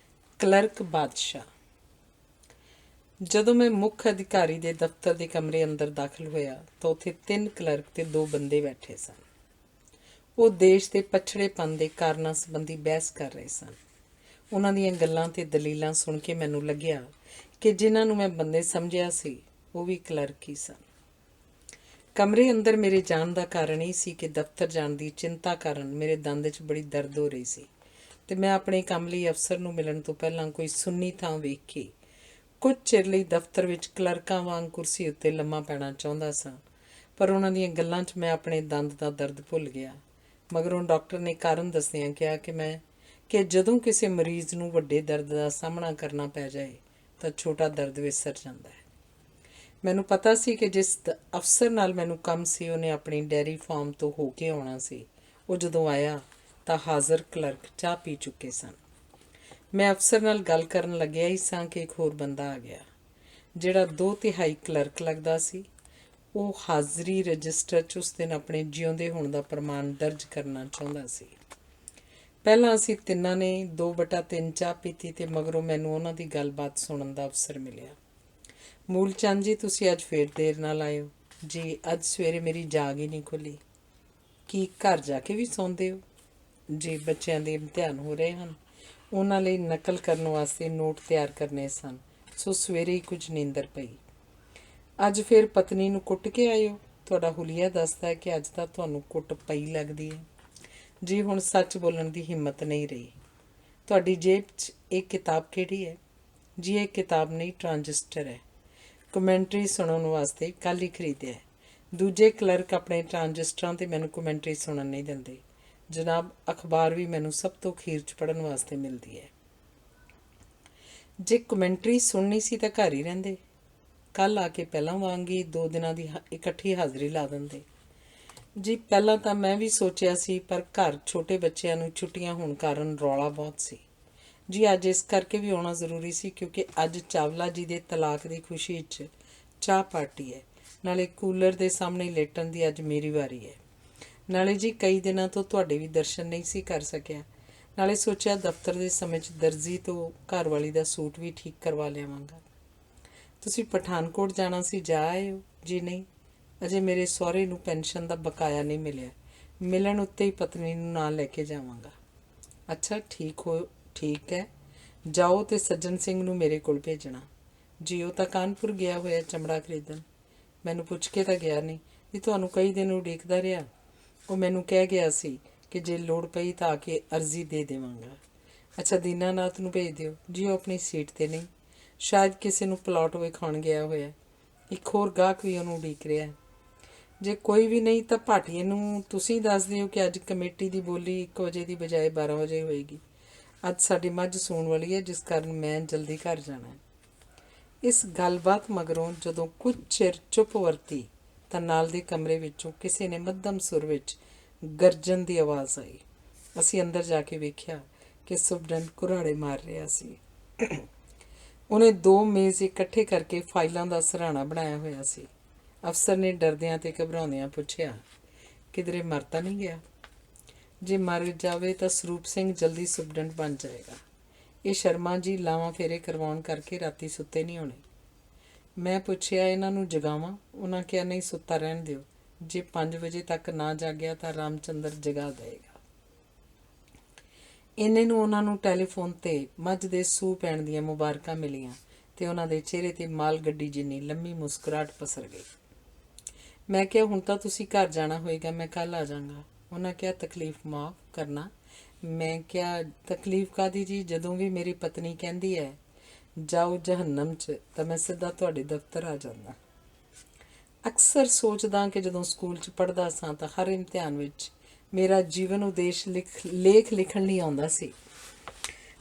ਕਲਰਕ ਬਾਦਸ਼ਾਹ। ਜਦੋਂ ਮੈਂ ਮੁੱਖ ਅਧਿਕਾਰੀ ਦੇ ਦਫ਼ਤਰ ਦੇ ਕਮਰੇ ਅੰਦਰ ਦਾਖਲ ਹੋਇਆ ਤਾਂ ਉੱਥੇ 3 ਕਲਰਕ ਤੇ 2 ਬੰਦੇ ਬੈਠੇ ਸਨ। ਉਹ ਦੇਸ਼ ਦੇ ਪਛੜੇਪਣ ਦੇ ਕਾਰਨਾਂ ਸੰਬੰਧੀ ਬਹਿਸ ਕਰ ਰਹੇ ਸਨ। ਉਹਨਾਂ ਦੀਆਂ ਗੱਲਾਂ ਤੇ ਦਲੀਲਾਂ ਸੁਣ ਕੇ ਮੈਨੂੰ ਲੱਗਿਆ ਕਿ ਜਿਨ੍ਹਾਂ ਨੂੰ ਮੈਂ ਬੰਦੇ ਸਮਝਿਆ ਸੀ ਉਹ ਵੀ ਕਲਰਕ ਹੀ ਸਨ। ਕਮਰੇ ਅੰਦਰ ਮੇਰੇ ਜਾਣ ਦਾ ਕਾਰਨ ਇਹ ਸੀ ਕਿ ਦਫ਼ਤਰ ਜਾਣ ਦੀ ਚਿੰਤਾ ਕਾਰਨ ਮੇਰੇ ਦੰਦ 'ਚ ਬੜੀ ਦਰਦ ਹੋ ਰਹੀ ਸੀ ਤੇ ਮੈਂ ਆਪਣੇ ਕੰਮ ਲਈ ਅਫਸਰ ਨੂੰ ਮਿਲਣ ਤੋਂ ਪਹਿਲਾਂ ਕੋਈ ਸੁੰਨੀ ਥਾਂ ਵੇਖ ਕੇ ਕੁਝ ਚਿਰ ਲਈ ਦਫ਼ਤਰ ਵਿੱਚ ਕਲਰਕਾਂ ਵਾਂਗ ਕੁਰਸੀ ਉੱਤੇ ਲੰਮਾ ਪੈਣਾ ਚਾਹੁੰਦਾ ਸਾਂ, ਪਰ ਉਹਨਾਂ ਦੀਆਂ ਗੱਲਾਂ 'ਚ ਮੈਂ ਆਪਣੇ ਦੰਦ ਦਾ ਦਰਦ ਭੁੱਲ ਗਿਆ। ਮਗਰੋਂ ਡਾਕਟਰ ਨੇ ਕਾਰਨ ਦੱਸਦਿਆਂ ਕਿਹਾ ਕਿ ਜਦੋਂ ਕਿਸੇ ਮਰੀਜ਼ ਨੂੰ ਵੱਡੇ ਦਰਦ ਦਾ ਸਾਹਮਣਾ ਕਰਨਾ ਪੈ ਜਾਏ ਤਾਂ ਛੋਟਾ ਦਰਦ ਵਿਸਰ ਜਾਂਦਾ ਹੈ। ਮੈਨੂੰ ਪਤਾ ਸੀ ਕਿ ਜਿਸ ਅਫਸਰ ਨਾਲ ਮੈਨੂੰ ਕੰਮ ਸੀ ਉਹਨੇ ਆਪਣੀ ਡੈਰੀ ਫਾਰਮ ਤੋਂ ਹੋ ਕੇ ਆਉਣਾ ਸੀ। ਉਹ ਜਦੋਂ ਆਇਆ ਤਾਂ ਹਾਜ਼ਰ ਕਲਰਕ ਚਾਹ ਪੀ ਚੁੱਕੇ ਸਨ। ਮੈਂ ਅਫਸਰ ਨਾਲ ਗੱਲ ਕਰਨ ਲੱਗਿਆ ਹੀ ਸਾਂ ਕਿ ਇੱਕ ਹੋਰ ਬੰਦਾ ਆ ਗਿਆ, ਜਿਹੜਾ 2/3 ਕਲਰਕ ਲੱਗਦਾ ਸੀ। ਉਹ ਹਾਜ਼ਰੀ ਰਜਿਸਟਰ 'ਚ ਉਸ ਦਿਨ ਆਪਣੇ ਜਿਉਂਦੇ ਹੋਣ ਦਾ ਪ੍ਰਮਾਣ ਦਰਜ ਕਰਨਾ ਚਾਹੁੰਦਾ ਸੀ। ਪਹਿਲਾਂ ਅਸੀਂ ਤਿੰਨਾਂ ਨੇ 2/3 ਚਾਹ ਪੀਤੀ ਤੇ ਮਗਰੋਂ ਮੈਨੂੰ ਉਹਨਾਂ ਦੀ ਗੱਲਬਾਤ ਸੁਣਨ ਦਾ ਅਵਸਰ ਮਿਲਿਆ। ਮੂਲ ਚੰਦ ਜੀ, ਤੁਸੀਂ ਅੱਜ ਫੇਰ ਦੇਰ ਨਾਲ ਆਏ ਹੋ। ਜੀ, ਅੱਜ ਸਵੇਰੇ ਮੇਰੀ ਜਾਗ ਹੀ ਨਹੀਂ ਖੁੱਲੀ। ਕੀ ਘਰ ਜਾ ਕੇ ਵੀ ਸੌਂਦੇ ਹੋ? ਜੀ, ਬੱਚਿਆਂ ਦੇ ਇਮਤਿਹਾਨ ਹੋ ਰਹੇ ਹਨ, ਉਹਨਾਂ ਲਈ ਨਕਲ ਕਰਨ ਵਾਸਤੇ ਨੋਟ ਤਿਆਰ ਕਰਨੇ ਸਨ, ਸੋ ਸਵੇਰੇ ਹੀ ਕੁਝ ਨੀਂਦਰ ਪਈ। ਅੱਜ ਫਿਰ ਪਤਨੀ ਨੂੰ ਕੁੱਟ ਕੇ ਆਏ ਹੋ? ਤੁਹਾਡਾ ਹੁਲੀਆ ਦੱਸਦਾ ਹੈ ਕਿ ਅੱਜ ਤਾਂ ਤੁਹਾਨੂੰ ਕੁੱਟ ਪਈ ਲੱਗਦੀ ਹੈ। ਜੀ, ਹੁਣ ਸੱਚ ਬੋਲਣ ਦੀ ਹਿੰਮਤ ਨਹੀਂ ਰਹੀ। ਤੁਹਾਡੀ ਜੇਬ 'ਚ ਇਹ ਕਿਤਾਬ ਕਿਹੜੀ ਹੈ? ਜੀ, ਇਹ ਕਿਤਾਬ ਨਹੀਂ, ਟਰਾਂਜਿਸਟਰ ਹੈ। ਕਮੈਂਟਰੀ ਸੁਣਨ ਵਾਸਤੇ ਕੱਲ੍ਹ ਹੀ ਖਰੀਦਿਆ ਹੈ। ਦੂਜੇ ਕਲਰਕ ਆਪਣੇ ਟਰਾਂਜਿਸਟਰਾਂ 'ਤੇ ਮੈਨੂੰ ਕਮੈਂਟਰੀ ਸੁਣਨ ਨਹੀਂ ਦਿੰਦੇ। ਜਨਾਬ, ਅਖਬਾਰ ਵੀ ਮੈਨੂੰ ਸਭ ਤੋਂ ਅਖੀਰ 'ਚ ਪੜ੍ਹਨ ਵਾਸਤੇ ਮਿਲਦੀ ਹੈ। ਜੇ ਕਮੈਂਟਰੀ ਸੁਣਨੀ ਸੀ ਤਾਂ ਘਰ ਹੀ ਰਹਿੰਦੇ। ਕੱਲ੍ਹ ਆ ਕੇ ਪਹਿਲਾਂ ਵਾਂਗ ਹੀ 2 ਦਿਨਾਂ ਦੀ ਇਕੱਠੀ ਹਾਜ਼ਰੀ ਲਾ ਦਿੰਦੇ। ਜੀ, ਪਹਿਲਾਂ ਤਾਂ ਮੈਂ ਵੀ ਸੋਚਿਆ ਸੀ, ਪਰ ਘਰ ਛੋਟੇ ਬੱਚਿਆਂ ਨੂੰ ਛੁੱਟੀਆਂ ਹੋਣ ਕਾਰਨ ਰੌਲਾ ਬਹੁਤ ਸੀ। ਜੀ, ਅੱਜ ਇਸ ਕਰਕੇ ਵੀ ਆਉਣਾ ਜ਼ਰੂਰੀ ਸੀ ਕਿਉਂਕਿ ਅੱਜ ਚਾਵਲਾ ਜੀ ਦੇ ਤਲਾਕ ਦੀ ਖੁਸ਼ੀ 'ਚ ਚਾਹ ਪਾਰਟੀ ਹੈ। ਨਾਲੇ ਕੂਲਰ ਦੇ ਸਾਹਮਣੇ ਲੇਟਣ ਦੀ ਅੱਜ ਮੇਰੀ ਵਾਰੀ ਹੈ। ਨਾਲੇ ਜੀ, ਕਈ ਦਿਨਾਂ ਤੋਂ ਤੁਹਾਡੇ ਵੀ ਦਰਸ਼ਨ ਨਹੀਂ ਸੀ ਕਰ ਸਕਿਆ। ਨਾਲੇ ਸੋਚਿਆ ਦਫ਼ਤਰ ਦੇ ਸਮੇਂ 'ਚ ਦਰਜੀ ਤੋਂ ਘਰਵਾਲੀ ਦਾ ਸੂਟ ਵੀ ਠੀਕ ਕਰਵਾ ਲਿਆਵਾਂਗਾ। ਤੁਸੀਂ ਪਠਾਨਕੋਟ ਜਾਣਾ ਸੀ, ਜਾ ਆਏ ਹੋ? ਜੀ ਨਹੀਂ, ਅਜੇ ਮੇਰੇ ਸਹੁਰੇ ਨੂੰ ਪੈਨਸ਼ਨ ਦਾ ਬਕਾਇਆ ਨਹੀਂ ਮਿਲਿਆ। ਮਿਲਣ ਉੱਤੇ ਹੀ ਪਤਨੀ ਨੂੰ ਨਾਲ ਲੈ ਕੇ ਜਾਵਾਂਗਾ। ਅੱਛਾ, ਠੀਕ ਹੈ। ਜਾਓ ਤੇ ਸੱਜਣ ਸਿੰਘ ਨੂੰ ਮੇਰੇ ਕੋਲ ਭੇਜਣਾ। ਜੀ, ਉਹ ਤਾਂ ਕਾਨਪੁਰ ਗਿਆ ਹੋਇਆ ਚਮੜਾ ਖਰੀਦਣ। ਮੈਨੂੰ ਪੁੱਛ ਕੇ ਤਾਂ ਗਿਆ ਨਹੀਂ। ਜੀ, ਤੁਹਾਨੂੰ ਕਈ ਦਿਨ ਉਡੀਕਦਾ ਰਿਹਾ। ਉਹ ਮੈਨੂੰ ਕਹਿ ਗਿਆ ਸੀ ਕਿ ਜੇ ਲੋੜ ਪਈ ਤਾਂ ਆ ਕੇ ਅਰਜ਼ੀ ਦੇ ਦੇਵਾਂਗਾ। ਅੱਛਾ, ਦੀਨਾਨਾਥ ਨੂੰ ਭੇਜ ਦਿਓ। ਜੀ, ਉਹ ਆਪਣੀ ਸੀਟ 'ਤੇ ਨਹੀਂ, ਸ਼ਾਇਦ ਕਿਸੇ ਨੂੰ ਪਲਾਟ ਵਿਖਾਉਣ ਗਿਆ ਹੋਇਆ। ਇੱਕ ਹੋਰ ਗਾਹਕ ਵੀ ਉਹਨੂੰ ਉਡੀਕ ਰਿਹਾ। ਜੇ ਕੋਈ ਵੀ ਨਹੀਂ ਤਾਂ ਭਾਟੀਏ ਨੂੰ ਤੁਸੀਂ ਦੱਸ ਦਿਓ ਕਿ ਅੱਜ ਕਮੇਟੀ ਦੀ ਬੋਲੀ 1 ਵਜੇ ਦੀ ਬਜਾਏ 12 ਵਜੇ ਹੋਏਗੀ। ਅੱਜ ਸਾਡੀ ਮੱਝ ਸੂਣ ਵਾਲੀ ਹੈ, ਜਿਸ ਕਾਰਨ ਮੈਂ ਜਲਦੀ ਘਰ ਜਾਣਾ ਹੈ। ਇਸ ਗੱਲਬਾਤ ਮਗਰੋਂ ਜਦੋਂ ਕੁਝ ਚਿਰ ਚੁੱਪ ਵਰਤੀ ਤਾਂ ਨਾਲ ਦੇ ਕਮਰੇ ਵਿੱਚੋਂ ਕਿਸੇ ਨੇ ਮੱਧਮ ਸੁਰ ਵਿੱਚ ਗਰਜਨ ਦੀ ਆਵਾਜ਼ ਆਈ। ਅਸੀਂ ਅੰਦਰ ਜਾ ਕੇ ਵੇਖਿਆ ਕਿ ਸੁਪਰਡੈਂਟ ਕੁਰਾੜੇ ਮਾਰ ਰਿਹਾ ਸੀ। ਉਹਨੇ 2 ਮੇਜ਼ ਇਕੱਠੇ ਕਰਕੇ ਫਾਈਲਾਂ ਦਾ ਸਿਰਹਾਣਾ ਬਣਾਇਆ ਹੋਇਆ ਸੀ। ਅਫਸਰ ਨੇ ਡਰਦਿਆਂ ਤੇ ਘਬਰਾਉਂਦਿਆਂ ਪੁੱਛਿਆ, ਕਿਧਰੇ ਮਰ ਤਾਂ ਨਹੀਂ ਗਿਆ? ਜੇ ਮਰ ਜਾਵੇ ਤਾਂ ਸਰੂਪ ਸਿੰਘ ਜਲਦੀ ਸੁਪਰਡੈਂਟ ਬਣ ਜਾਏਗਾ। ਇਹ ਸ਼ਰਮਾ ਜੀ ਲਾਵਾਂ ਫੇਰੇ ਕਰਵਾਉਣ ਕਰਕੇ ਰਾਤੀ ਸੁੱਤੇ ਨਹੀਂ ਹੋਣੇ। ਮੈਂ ਪੁੱਛਿਆ, ਇਹਨਾਂ ਨੂੰ ਜਗਾਵਾਂ? ਉਹਨਾਂ ਕਿਹਾ, ਨਹੀਂ, ਸੁੱਤਾ ਰਹਿਣ ਦਿਓ। ਜੇ 5 ਵਜੇ ਤੱਕ ਨਾ ਜਾਗਿਆ ਤਾਂ ਰਾਮਚੰਦਰ ਜਗਾ ਦੇਵੇਗਾ। ਇੰਨੇ ਨੂੰ ਉਹਨਾਂ ਨੂੰ ਟੈਲੀਫੋਨ 'ਤੇ ਮੱਝ ਦੇ ਸੂਹ ਪੈਣ ਦੀਆਂ ਮੁਬਾਰਕਾਂ ਮਿਲੀਆਂ ਤੇ ਉਹਨਾਂ ਦੇ ਚਿਹਰੇ 'ਤੇ ਮਾਲ ਗੱਡੀ ਜਿੰਨੀ ਲੰਮੀ ਮੁਸਕਰਾਹਟ ਪਸਰ ਗਈ। ਮੈਂ ਕਿਹਾ, ਹੁਣ ਤਾਂ ਤੁਸੀਂ ਘਰ ਜਾਣਾ ਹੋਏਗਾ, ਮੈਂ ਕੱਲ੍ਹ ਆ ਜਾਵਾਂਗਾ। ਉਹਨਾਂ ਕਿਹਾ, ਤਕਲੀਫ ਮਾਫ਼ ਕਰਨਾ। ਮੈਂ ਕਿਹਾ, ਤਕਲੀਫ ਕਾਹਦੀ ਜੀ? ਜਦੋਂ ਵੀ ਮੇਰੀ ਪਤਨੀ ਕਹਿੰਦੀ ਹੈ ਜਾਓ ਜਹੰਨਮ 'ਚ ਤਾਂ ਮੈਂ ਸਿੱਧਾ ਤੁਹਾਡੇ ਦਫ਼ਤਰ ਆ ਜਾਂਦਾ। ਅਕਸਰ ਸੋਚਦਾ ਕਿ ਜਦੋਂ ਸਕੂਲ 'ਚ ਪੜ੍ਹਦਾ ਸਾਂ ਤਾਂ ਹਰ ਇਮਤਿਹਾਨ ਵਿੱਚ ਮੇਰਾ ਜੀਵਨ ਉਦੇਸ਼ ਲੇਖ ਲਿਖਣ ਲਈ ਆਉਂਦਾ ਸੀ,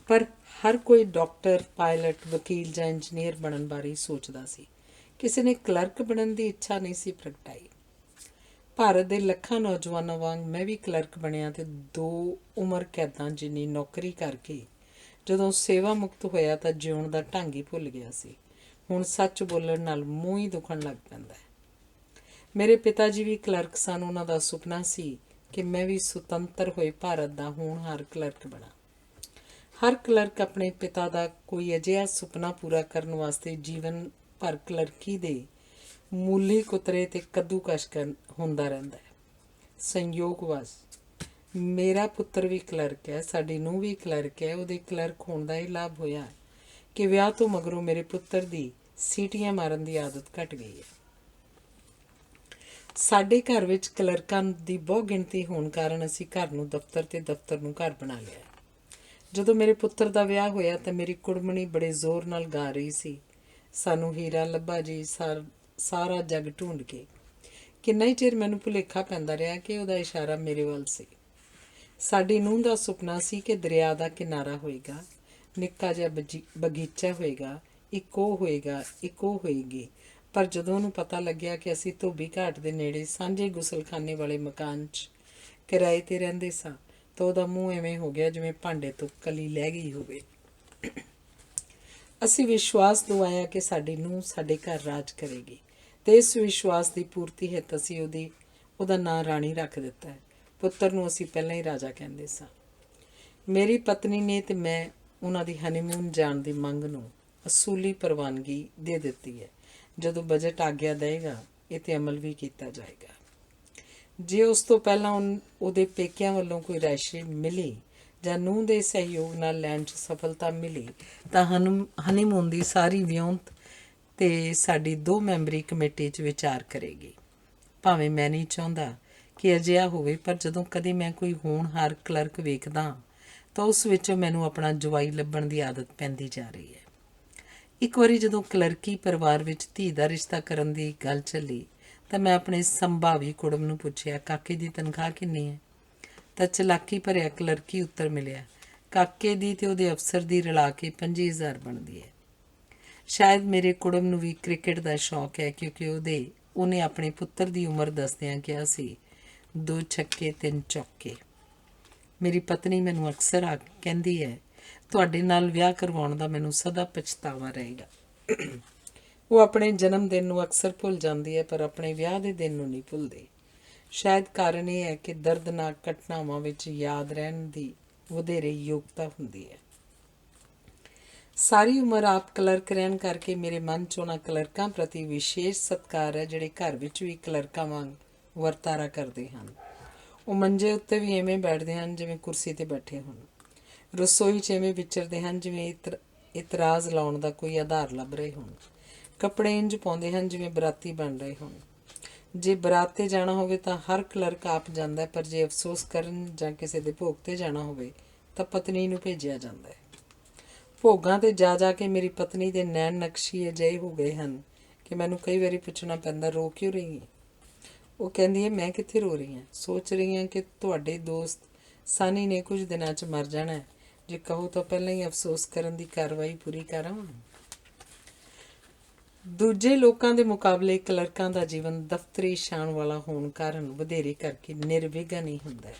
ਪਰ ਹਰ ਕੋਈ ਡਾਕਟਰ, ਪਾਇਲਟ, ਵਕੀਲ ਜਾਂ ਇੰਜੀਨੀਅਰ ਬਣਨ ਬਾਰੇ ਸੋਚਦਾ ਸੀ। ਕਿਸੇ ਨੇ ਕਲਰਕ ਬਣਨ ਦੀ ਇੱਛਾ ਨਹੀਂ ਸੀ ਪ੍ਰਗਟਾਈ। ਭਾਰਤ ਦੇ ਲੱਖਾਂ ਨੌਜਵਾਨਾਂ ਵਾਂਗ ਮੈਂ ਵੀ ਕਲਰਕ ਬਣਿਆ ਤੇ 2 ਉਮਰ ਕੈਦਾਂ ਜਿੰਨੀ ਨੌਕਰੀ ਕਰਕੇ ਜਦੋਂ ਸੇਵਾ ਮੁਕਤ ਹੋਇਆ ਤਾਂ ਜਿਉਣ ਦਾ ਢੰਗ ਹੀ ਭੁੱਲ ਗਿਆ ਸੀ। ਹੁਣ ਸੱਚ ਬੋਲਣ ਨਾਲ ਮੂੰਹ ਹੀ ਦੁਖਣ ਲੱਗ ਪੈਂਦਾ ਹੈ। ਮੇਰੇ ਪਿਤਾ ਜੀ ਵੀ ਕਲਰਕ ਸਨ। ਉਹਨਾਂ ਦਾ ਸੁਪਨਾ ਸੀ ਕਿ ਮੈਂ ਵੀ ਸੁਤੰਤਰ ਹੋਏ ਭਾਰਤ ਦਾ ਹੋਣਹਾਰ ਕਲਰਕ ਬਣਾ। ਹਰ ਕਲਰਕ ਆਪਣੇ ਪਿਤਾ ਦਾ ਕੋਈ ਅਜਿਹਾ ਸੁਪਨਾ ਪੂਰਾ ਕਰਨ ਵਾਸਤੇ ਜੀਵਨ ਭਰ ਕਲਰਕੀ ਦੇ ਮੂਲੇ ਕੁਤਰੇ ਤੇ ਕੱਦੂਕਸ਼ ਹੁੰਦਾ ਰਹਿੰਦਾ ਹੈ। ਸੰਯੋਗਵਸ਼ ਮੇਰਾ ਪੁੱਤਰ ਵੀ ਕਲਰਕ ਹੈ, ਸਾਡੀ ਨੂੰਹ ਵੀ ਕਲਰਕ ਹੈ। ਉਹਦੇ ਕਲਰਕ ਹੋਣ ਦਾ ਇਹ ਲਾਭ ਹੋਇਆ ਕਿ ਵਿਆਹ ਤੋਂ ਮਗਰੋਂ ਮੇਰੇ ਪੁੱਤਰ ਦੀ ਸੀਟੀਆਂ ਮਾਰਨ ਦੀ ਆਦਤ ਘਟ ਗਈ ਹੈ। ਸਾਡੇ ਘਰ ਵਿੱਚ ਕਲਰਕਾਂ ਦੀ ਬਹੁਤ ਗਿਣਤੀ ਹੋਣ ਕਾਰਨ ਅਸੀਂ ਘਰ ਨੂੰ ਦਫ਼ਤਰ ਤੇ ਦਫ਼ਤਰ ਨੂੰ ਘਰ ਬਣਾ ਲਿਆ। ਜਦੋਂ ਮੇਰੇ ਪੁੱਤਰ ਦਾ ਵਿਆਹ ਹੋਇਆ ਤਾਂ ਮੇਰੀ ਕੁੜਮਣੀ ਬੜੇ ਜ਼ੋਰ ਨਾਲ ਗਾ ਰਹੀ ਸੀ, ਸਾਨੂੰ ਹੀਰਾ ਲੱਭਾ ਜੀ ਸਾਰਾ ਜੱਗ ਢੂੰਡ ਕੇ। ਕਿੰਨਾ ਹੀ ਚਿਰ ਮੈਨੂੰ ਭੁਲੇਖਾ ਪੈਂਦਾ ਰਿਹਾ ਕਿ ਉਹਦਾ ਇਸ਼ਾਰਾ ਮੇਰੇ ਵੱਲ ਸੀ। ਸਾਡੀ ਨੂੰਹ ਦਾ ਸੁਪਨਾ ਸੀ ਕਿ ਦਰਿਆ ਦਾ ਕਿਨਾਰਾ ਹੋਏਗਾ, ਨਿੱਕਾ ਜਿਹਾ ਬਗੀਚਾ ਹੋਏਗਾ, ਇੱਕ ਉਹ ਹੋਏਗਾ, ਇੱਕ ਉਹ ਹੋਏਗੀ। ਪਰ ਜਦੋਂ ਉਹਨੂੰ ਪਤਾ ਲੱਗਿਆ ਕਿ ਅਸੀਂ ਧੋਬੀ ਘਾਟ ਦੇ ਨੇੜੇ ਸਾਂਝੇ ਗੁਸਲਖਾਨੇ ਵਾਲੇ ਮਕਾਨ 'ਚ ਕਿਰਾਏ 'ਤੇ ਰਹਿੰਦੇ ਸਾਂ ਤਾਂ ਉਹਦਾ ਮੂੰਹ ਐਵੇਂ ਹੋ ਗਿਆ ਜਿਵੇਂ ਭਾਂਡੇ ਤੋਂ ਕਲੀ ਲੈ ਗਈ ਹੋਵੇ। ਅਸੀਂ ਵਿਸ਼ਵਾਸ ਦਿਵਾਇਆ ਕਿ ਸਾਡੀ ਨੂੰਹ ਸਾਡੇ ਘਰ ਰਾਜ ਕਰੇਗੀ ਅਤੇ ਇਸ ਵਿਸ਼ਵਾਸ ਦੀ ਪੂਰਤੀ ਹਿੱਤ ਅਸੀਂ ਉਹਦਾ ਨਾਂ ਰਾਣੀ ਰੱਖ ਦਿੱਤਾ ਹੈ। ਪੁੱਤਰ ਨੂੰ ਅਸੀਂ ਪਹਿਲਾਂ ਹੀ ਰਾਜਾ ਕਹਿੰਦੇ ਸਾਂ। ਮੇਰੀ ਪਤਨੀ ਨੇ ਤੇ ਮੈਂ ਉਹਨਾਂ ਦੀ ਹਨੀਮੂਨ ਜਾਣ ਦੀ ਮੰਗ ਨੂੰ ਅਸੂਲੀ ਪ੍ਰਵਾਨਗੀ ਦੇ ਦਿੱਤੀ ਹੈ। ਜਦੋਂ ਬਜਟ ਆਗਿਆ ਦੇਵੇਗਾ ਇਹ 'ਤੇ ਅਮਲ ਵੀ ਕੀਤਾ ਜਾਏਗਾ। ਜੇ ਉਸ ਤੋਂ ਪਹਿਲਾਂ ਉਹਦੇ ਪੇਕਿਆਂ ਵੱਲੋਂ ਕੋਈ ਰਾਸ਼ੀ ਮਿਲੀ ਜਾਂ ਨੂੰਹ ਦੇ ਸਹਿਯੋਗ ਨਾਲ ਲੈਣ 'ਚ ਸਫਲਤਾ ਮਿਲੀ ਤਾਂ ਹਨੀਮੂਨ ਦੀ ਸਾਰੀ ਵਿਉਂਤ ਤੇ ਸਾਡੀ 2 ਮੈਂਬਰੀ ਕਮੇਟੀ 'ਚ ਵਿਚਾਰ ਕਰੇਗੀ। ਭਾਵੇਂ ਮੈਂ ਨਹੀਂ ਚਾਹੁੰਦਾ ਕਿ ਅਜਿਹਾ ਹੋਵੇ, ਪਰ ਜਦੋਂ ਕਦੇ ਮੈਂ ਕੋਈ ਹੋਣਹਾਰ ਕਲਰਕ ਵੇਖਦਾ ਤਾਂ ਉਸ ਵਿੱਚੋਂ ਮੈਨੂੰ ਆਪਣਾ ਜਵਾਈ ਲੱਭਣ ਦੀ ਆਦਤ ਪੈਂਦੀ ਜਾ ਰਹੀ ਹੈ। ਇੱਕ ਵਾਰੀ ਜਦੋਂ ਕਲਰਕੀ ਪਰਿਵਾਰ ਵਿੱਚ ਧੀ ਦਾ ਰਿਸ਼ਤਾ ਕਰਨ ਦੀ ਗੱਲ ਚੱਲੀ ਤਾਂ ਮੈਂ ਆਪਣੇ ਸੰਭਾਵੀ ਕੁੜਮ ਨੂੰ ਪੁੱਛਿਆ, ਕਾਕੇ ਦੀ ਤਨਖਾਹ ਕਿੰਨੀ ਹੈ? ਤਾਂ ਚਲਾਕੀ ਭਰਿਆ ਕਲਰਕੀ ਉੱਤਰ ਮਿਲਿਆ, ਕਾਕੇ ਦੀ ਤੇ ਉਹਦੇ ਅਫਸਰ ਦੀ ਰਲਾ ਕੇ 25,000 ਬਣਦੀ ਹੈ। ਸ਼ਾਇਦ ਮੇਰੇ ਕੁੜਮ ਨੂੰ ਵੀ ਕ੍ਰਿਕਟ ਦਾ ਸ਼ੌਕ ਹੈ, ਕਿਉਂਕਿ ਉਹਨੇ ਆਪਣੇ ਪੁੱਤਰ ਦੀ ਉਮਰ ਦੱਸਦਿਆਂ ਕਿਹਾ ਸੀ 2 ਛੱਕੇ 3 ਚੌਕੇ। ਮੇਰੀ ਪਤਨੀ ਮੈਨੂੰ ਅਕਸਰ ਕਹਿੰਦੀ ਹੈ, ਤੁਹਾਡੇ ਨਾਲ ਵਿਆਹ ਕਰਵਾਉਣ ਦਾ ਮੈਨੂੰ ਸਦਾ ਪਛਤਾਵਾ ਰਹੇਗਾ। ਉਹ ਆਪਣੇ ਜਨਮ ਦਿਨ ਨੂੰ ਅਕਸਰ ਭੁੱਲ ਜਾਂਦੀ ਹੈ, ਪਰ ਆਪਣੇ ਵਿਆਹ ਦੇ ਦਿਨ ਨੂੰ ਨਹੀਂ ਭੁੱਲਦੀ। ਸ਼ਾਇਦ ਕਾਰਨ ਇਹ ਹੈ ਕਿ ਦਰਦਨਾਕ ਘਟਨਾਵਾਂ ਵਿੱਚ ਯਾਦ ਰਹਿਣ ਦੀ ਵਧੇਰੇ ਯੋਗਤਾ ਹੁੰਦੀ ਹੈ। ਸਾਰੀ ਉਮਰ ਆਪ ਕਲਰਕ ਰਹਿਣ ਕਰਕੇ ਮੇਰੇ ਮਨ 'ਚ ਉਹਨਾਂ ਕਲਰਕਾਂ ਪ੍ਰਤੀ ਵਿਸ਼ੇਸ਼ ਸਤਿਕਾਰ ਹੈ ਜਿਹੜੇ ਘਰ ਵਿੱਚ ਵੀ ਕਲਰਕਾਂ ਵਾਂਗ ਵਰਤਾਰਾ ਕਰਦੇ ਹਨ। ਉਹ ਮੰਜੇ ਉੱਤੇ ਵੀ ਐਵੇਂ ਬੈਠਦੇ ਹਨ ਜਿਵੇਂ ਕੁਰਸੀ 'ਤੇ ਬੈਠੇ ਹੋਣ, ਰਸੋਈ 'ਚ ਐਵੇਂ ਵਿਚਰਦੇ ਹਨ ਜਿਵੇਂ ਇਤਰਾਜ਼ ਲਾਉਣ ਦਾ ਕੋਈ ਆਧਾਰ ਲੱਭ ਰਹੇ ਹੋਣ, ਕੱਪੜੇ ਇੰਝ ਪਾਉਂਦੇ ਹਨ ਜਿਵੇਂ ਬਰਾਤੀ ਬਣ ਰਹੇ ਹੋਣ। ਜੇ ਬਰਾਤ 'ਤੇ ਜਾਣਾ ਹੋਵੇ ਤਾਂ ਹਰ ਕਲਰਕ ਆਪ ਜਾਂਦਾ, ਪਰ ਜੇ ਅਫਸੋਸ ਕਰਨ ਜਾਂ ਕਿਸੇ ਦੇ ਭੋਗ 'ਤੇ ਜਾਣਾ ਹੋਵੇ ਤਾਂ ਪਤਨੀ ਨੂੰ ਭੇਜਿਆ ਜਾਂਦਾ ਹੈ। ਭੋਗਾਂ 'ਤੇ ਜਾ ਕੇ ਮੇਰੀ ਪਤਨੀ ਦੇ ਨੈਣ ਨਕਸ਼ੀ ਅਜਿਹੇ ਹੋ ਗਏ ਹਨ ਕਿ ਮੈਨੂੰ ਕਈ ਵਾਰੀ ਪੁੱਛਣਾ ਪੈਂਦਾ, ਰੋ ਕਿਉਂ ਰਹੀ ਹੈ? ਉਹ ਕਹਿੰਦੀ ਹੈ, ਮੈਂ ਕਿੱਥੇ ਰੋ ਰਹੀ ਹਾਂ, ਸੋਚ ਰਹੀ ਹਾਂ ਕਿ ਤੁਹਾਡੇ ਦੋਸਤ ਸਾਨੀ ਨੇ ਕੁਝ ਦਿਨਾਂ 'ਚ ਮਰ ਜਾਣਾ, ਜੇ ਕਹੋ ਤਾਂ ਪਹਿਲਾਂ ਹੀ ਅਫਸੋਸ ਕਰਨ ਦੀ ਕਾਰਵਾਈ ਪੂਰੀ ਕਰਾਂ। ਦੂਜੇ ਲੋਕਾਂ ਦੇ ਮੁਕਾਬਲੇ ਕਲਰਕਾਂ ਦਾ ਜੀਵਨ ਦਫ਼ਤਰੀ ਸ਼ਾਨ ਵਾਲਾ ਹੋਣ ਕਾਰਨ ਵਧੇਰੇ ਕਰਕੇ ਨਿਰਵਿਘਨ ਹੀ ਹੁੰਦਾ ਹੈ।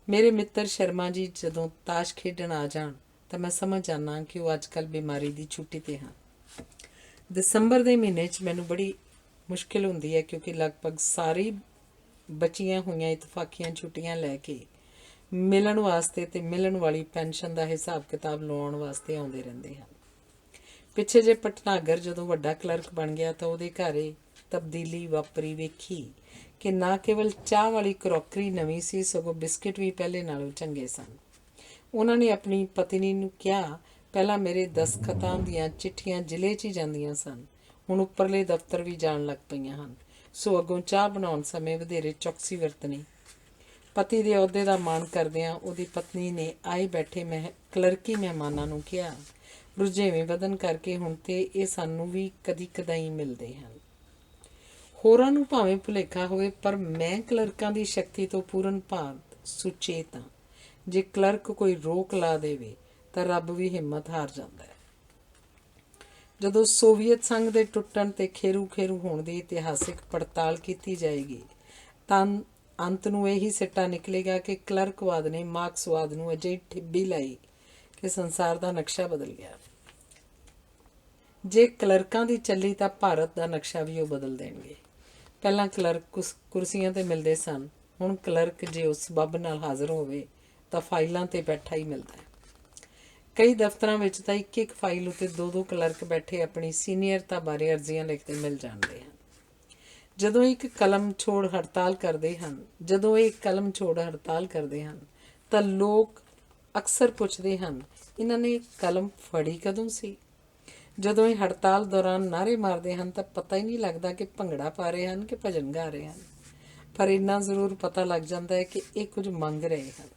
ਮੇਰੇ ਮਿੱਤਰ ਸ਼ਰਮਾ ਜੀ ਜਦੋਂ ਤਾਸ਼ ਖੇਡਣ ਆ ਜਾਣ ਤਾਂ ਮੈਂ ਸਮਝ ਜਾਂਦਾ ਕਿ ਉਹ ਅੱਜ ਕੱਲ੍ਹ ਬਿਮਾਰੀ ਦੀ ਛੁੱਟੀ 'ਤੇ ਹਨ। ਦਸੰਬਰ ਦੇ ਮਹੀਨੇ 'ਚ ਮੈਨੂੰ ਬੜੀ ਮੁਸ਼ਕਿਲ ਹੁੰਦੀ ਹੈ, ਕਿਉਂਕਿ ਲਗਭਗ ਸਾਰੀ ਬਚੀਆਂ ਹੋਈਆਂ ਇਤਫਾਕੀਆਂ ਛੁੱਟੀਆਂ ਲੈ ਕੇ ਮਿਲਣ ਵਾਸਤੇ ਤੇ ਮਿਲਣ ਵਾਲੀ ਪੈਨਸ਼ਨ ਦਾ ਹਿਸਾਬ ਕਿਤਾਬ ਲਵਾਉਣ ਵਾਸਤੇ ਆਉਂਦੇ ਰਹਿੰਦੇ ਹਨ। ਪਿੱਛੇ ਜੇ ਭਟਨਾਗਰ ਜਦੋਂ ਵੱਡਾ ਕਲਰਕ ਬਣ ਗਿਆ ਤਾਂ ਉਹਦੇ ਘਰ ਤਬਦੀਲੀ ਵਾਪਰੀ ਵੇਖੀ ਕਿ ਨਾ ਕੇਵਲ ਚਾਹ ਵਾਲੀ ਕਰੋਕਰੀ ਨਵੀਂ ਸੀ, ਸਗੋਂ ਬਿਸਕਿਟ ਵੀ ਪਹਿਲੇ ਨਾਲੋਂ ਚੰਗੇ ਸਨ। ਉਹਨਾਂ ਨੇ ਆਪਣੀ ਪਤਨੀ ਨੂੰ ਕਿਹਾ, ਪਹਿਲਾਂ ਮੇਰੇ ਦਸਤਖਤਾਂ ਦੀਆਂ ਚਿੱਠੀਆਂ ਜ਼ਿਲ੍ਹੇ 'ਚ ਹੀ ਜਾਂਦੀਆਂ ਸਨ, ਹੁਣ ਉੱਪਰਲੇ ਦਫ਼ਤਰ ਵੀ ਜਾਣ ਲੱਗ ਪਈਆਂ ਹਨ, ਸੋ ਅੱਗੋਂ ਚਾਹ ਬਣਾਉਣ ਸਮੇਂ ਵਧੇਰੇ ਚੌਕਸੀ ਵਰਤਣੀ। ਪਤੀ ਦੇ ਅਹੁਦੇ ਦਾ ਮਾਣ ਕਰਦਿਆਂ ਉਹਦੀ ਪਤਨੀ ਨੇ ਆਏ ਬੈਠੇ ਕਲਰਕੀ ਮਹਿਮਾਨਾਂ ਨੂੰ ਕਿਹਾ, ਰੁਝੇਵੇਂ ਵਧਣ ਕਰਕੇ ਹੁਣ ਤੇ ਇਹ ਸਾਨੂੰ ਵੀ ਕਦੀ ਕਦਾਈ ਮਿਲਦੇ ਹਨ। ਹੋਰਾਂ ਨੂੰ ਭਾਵੇਂ ਭੁਲੇਖਾ ਹੋਵੇ, ਪਰ ਮੈਂ ਕਲਰਕਾਂ ਦੀ ਸ਼ਕਤੀ ਤੋਂ ਪੂਰਨ ਭਾਂਤ ਸੁਚੇਤ ਹਾਂ। ਜੇ ਕਲਰਕ ਕੋਈ ਰੋਕ ਲਾ ਦੇਵੇ ਤਾਂ ਰੱਬ ਵੀ ਹਿੰਮਤ ਹਾਰ ਜਾਂਦਾ ਹੈ। ਜਦੋਂ ਸੋਵੀਅਤ ਸੰਘ ਦੇ ਟੁੱਟਣ 'ਤੇ ਖੇਰੂ ਹੋਣ ਦੀ ਇਤਿਹਾਸਿਕ ਪੜਤਾਲ ਕੀਤੀ ਜਾਏਗੀ ਤਾਂ ਅੰਤ ਨੂੰ ਇਹੀ ਸਿੱਟਾ ਨਿਕਲੇਗਾ ਕਿ ਕਲਰਕਵਾਦ ਨੇ ਮਾਰਕਸਵਾਦ ਨੂੰ ਅਜਿਹੀ ਠਿੱਬੀ ਲਾਈ ਕਿ ਸੰਸਾਰ ਦਾ ਨਕਸ਼ਾ ਬਦਲ ਗਿਆ। ਜੇ ਕਲਰਕਾਂ ਦੀ ਚੱਲੀ ਤਾਂ ਭਾਰਤ ਦਾ ਨਕਸ਼ਾ ਵੀ ਉਹ ਬਦਲ ਦੇਣਗੇ। ਪਹਿਲਾਂ ਕਲਰਕ ਕੁਰਸੀਆਂ 'ਤੇ ਮਿਲਦੇ ਸਨ, ਹੁਣ ਕਲਰਕ ਜੇ ਉਸ ਸਬੱਬ ਨਾਲ ਹਾਜ਼ਰ ਹੋਵੇ ਤਾਂ ਫਾਈਲਾਂ 'ਤੇ ਬੈਠਾ ਹੀ ਮਿਲਦਾ ਹੈ। ਕਈ ਦਫ਼ਤਰਾਂ ਵਿੱਚ ਤਾਂ ਇੱਕ ਇੱਕ ਫਾਈਲ ਉੱਤੇ ਦੋ ਦੋ ਕਲਰਕ ਬੈਠੇ ਆਪਣੀ ਸੀਨੀਅਰਤਾ ਬਾਰੇ ਅਰਜ਼ੀਆਂ ਲਿਖਦੇ ਮਿਲ ਜਾਂਦੇ ਹਨ। ਜਦੋਂ ਇਹ ਕਲਮ ਛੋੜ ਹੜਤਾਲ ਕਰਦੇ ਹਨ ਤਾਂ ਲੋਕ ਅਕਸਰ ਪੁੱਛਦੇ ਹਨ, ਇਹਨਾਂ ਨੇ ਕਲਮ ਫੜੀ ਕਦੋਂ ਸੀ? ਜਦੋਂ ਇਹ ਹੜਤਾਲ ਦੌਰਾਨ ਨਾਅਰੇ ਮਾਰਦੇ ਹਨ ਤਾਂ ਪਤਾ ਹੀ ਨਹੀਂ ਲੱਗਦਾ ਕਿ ਭੰਗੜਾ ਪਾ ਰਹੇ ਹਨ ਕਿ ਭਜਨ ਗਾ ਰਹੇ ਹਨ, ਪਰ ਇੰਨਾ ਜ਼ਰੂਰ ਪਤਾ ਲੱਗ ਜਾਂਦਾ ਹੈ ਕਿ ਇਹ ਕੁਝ ਮੰਗ ਰਹੇ ਹਨ।